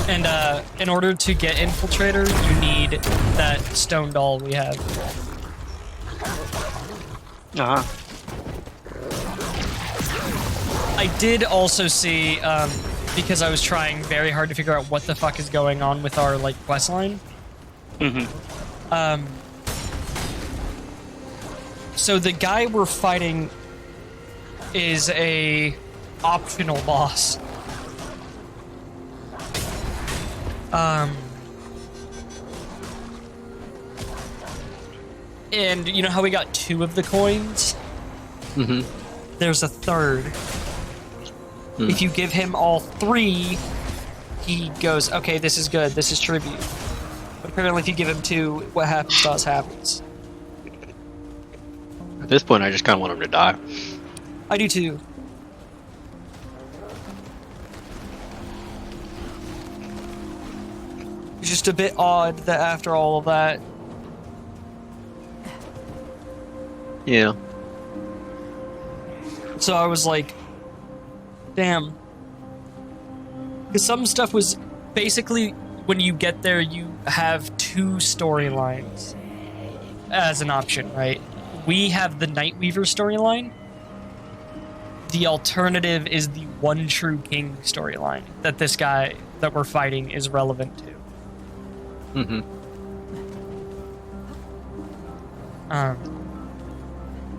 Speaker 2: And in order to get Infiltrator, you need that stone doll we have.
Speaker 3: Uh-huh.
Speaker 2: I did also see, because I was trying very hard to figure out what the fuck is going on with our, like, quest line. So the guy we're fighting is a optional boss. And you know how we got 2 of the coins? There's a third. If you give him all 3, he goes, okay, this is good, this is tribute. But apparently if you give him 2, what happens to us happens.
Speaker 1: At this point, I just kind of want him to die.
Speaker 2: I do too. It's just a bit odd that after all of that...
Speaker 1: Yeah.
Speaker 2: So I was like, damn. Because some stuff was basically, when you get there, you have 2 storylines as an option, right? We have the Nightweaver storyline. The alternative is the One True King storyline that this guy that we're fighting is relevant to.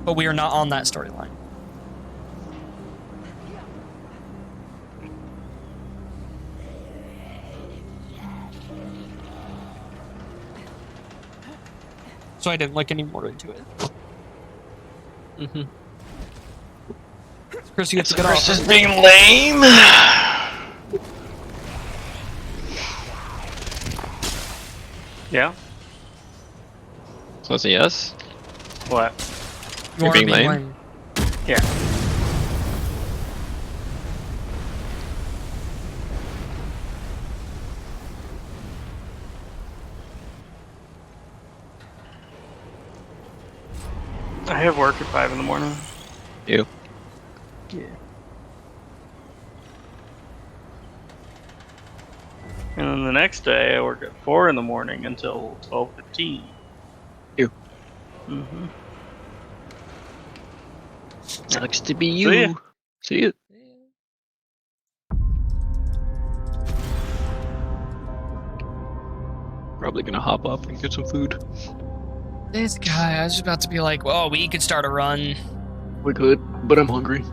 Speaker 2: But we are not on that storyline. So I didn't look any more into it. Chris, you have to get off.
Speaker 1: Chris is being lame.
Speaker 3: Yeah?
Speaker 1: So it's a yes?
Speaker 3: What?
Speaker 2: You are
Speaker 1: being lame?
Speaker 3: Yeah. I have work at 5 in the morning.
Speaker 1: You.
Speaker 3: Yeah. And then the next day I work at 4 in the morning until 12:15.
Speaker 1: You. Sucks to be you.
Speaker 3: See ya.
Speaker 1: See you. Probably gonna hop up and get some food.
Speaker 2: This guy, I was about to be like, well, we could start a run.
Speaker 1: We could, but I'm hungry.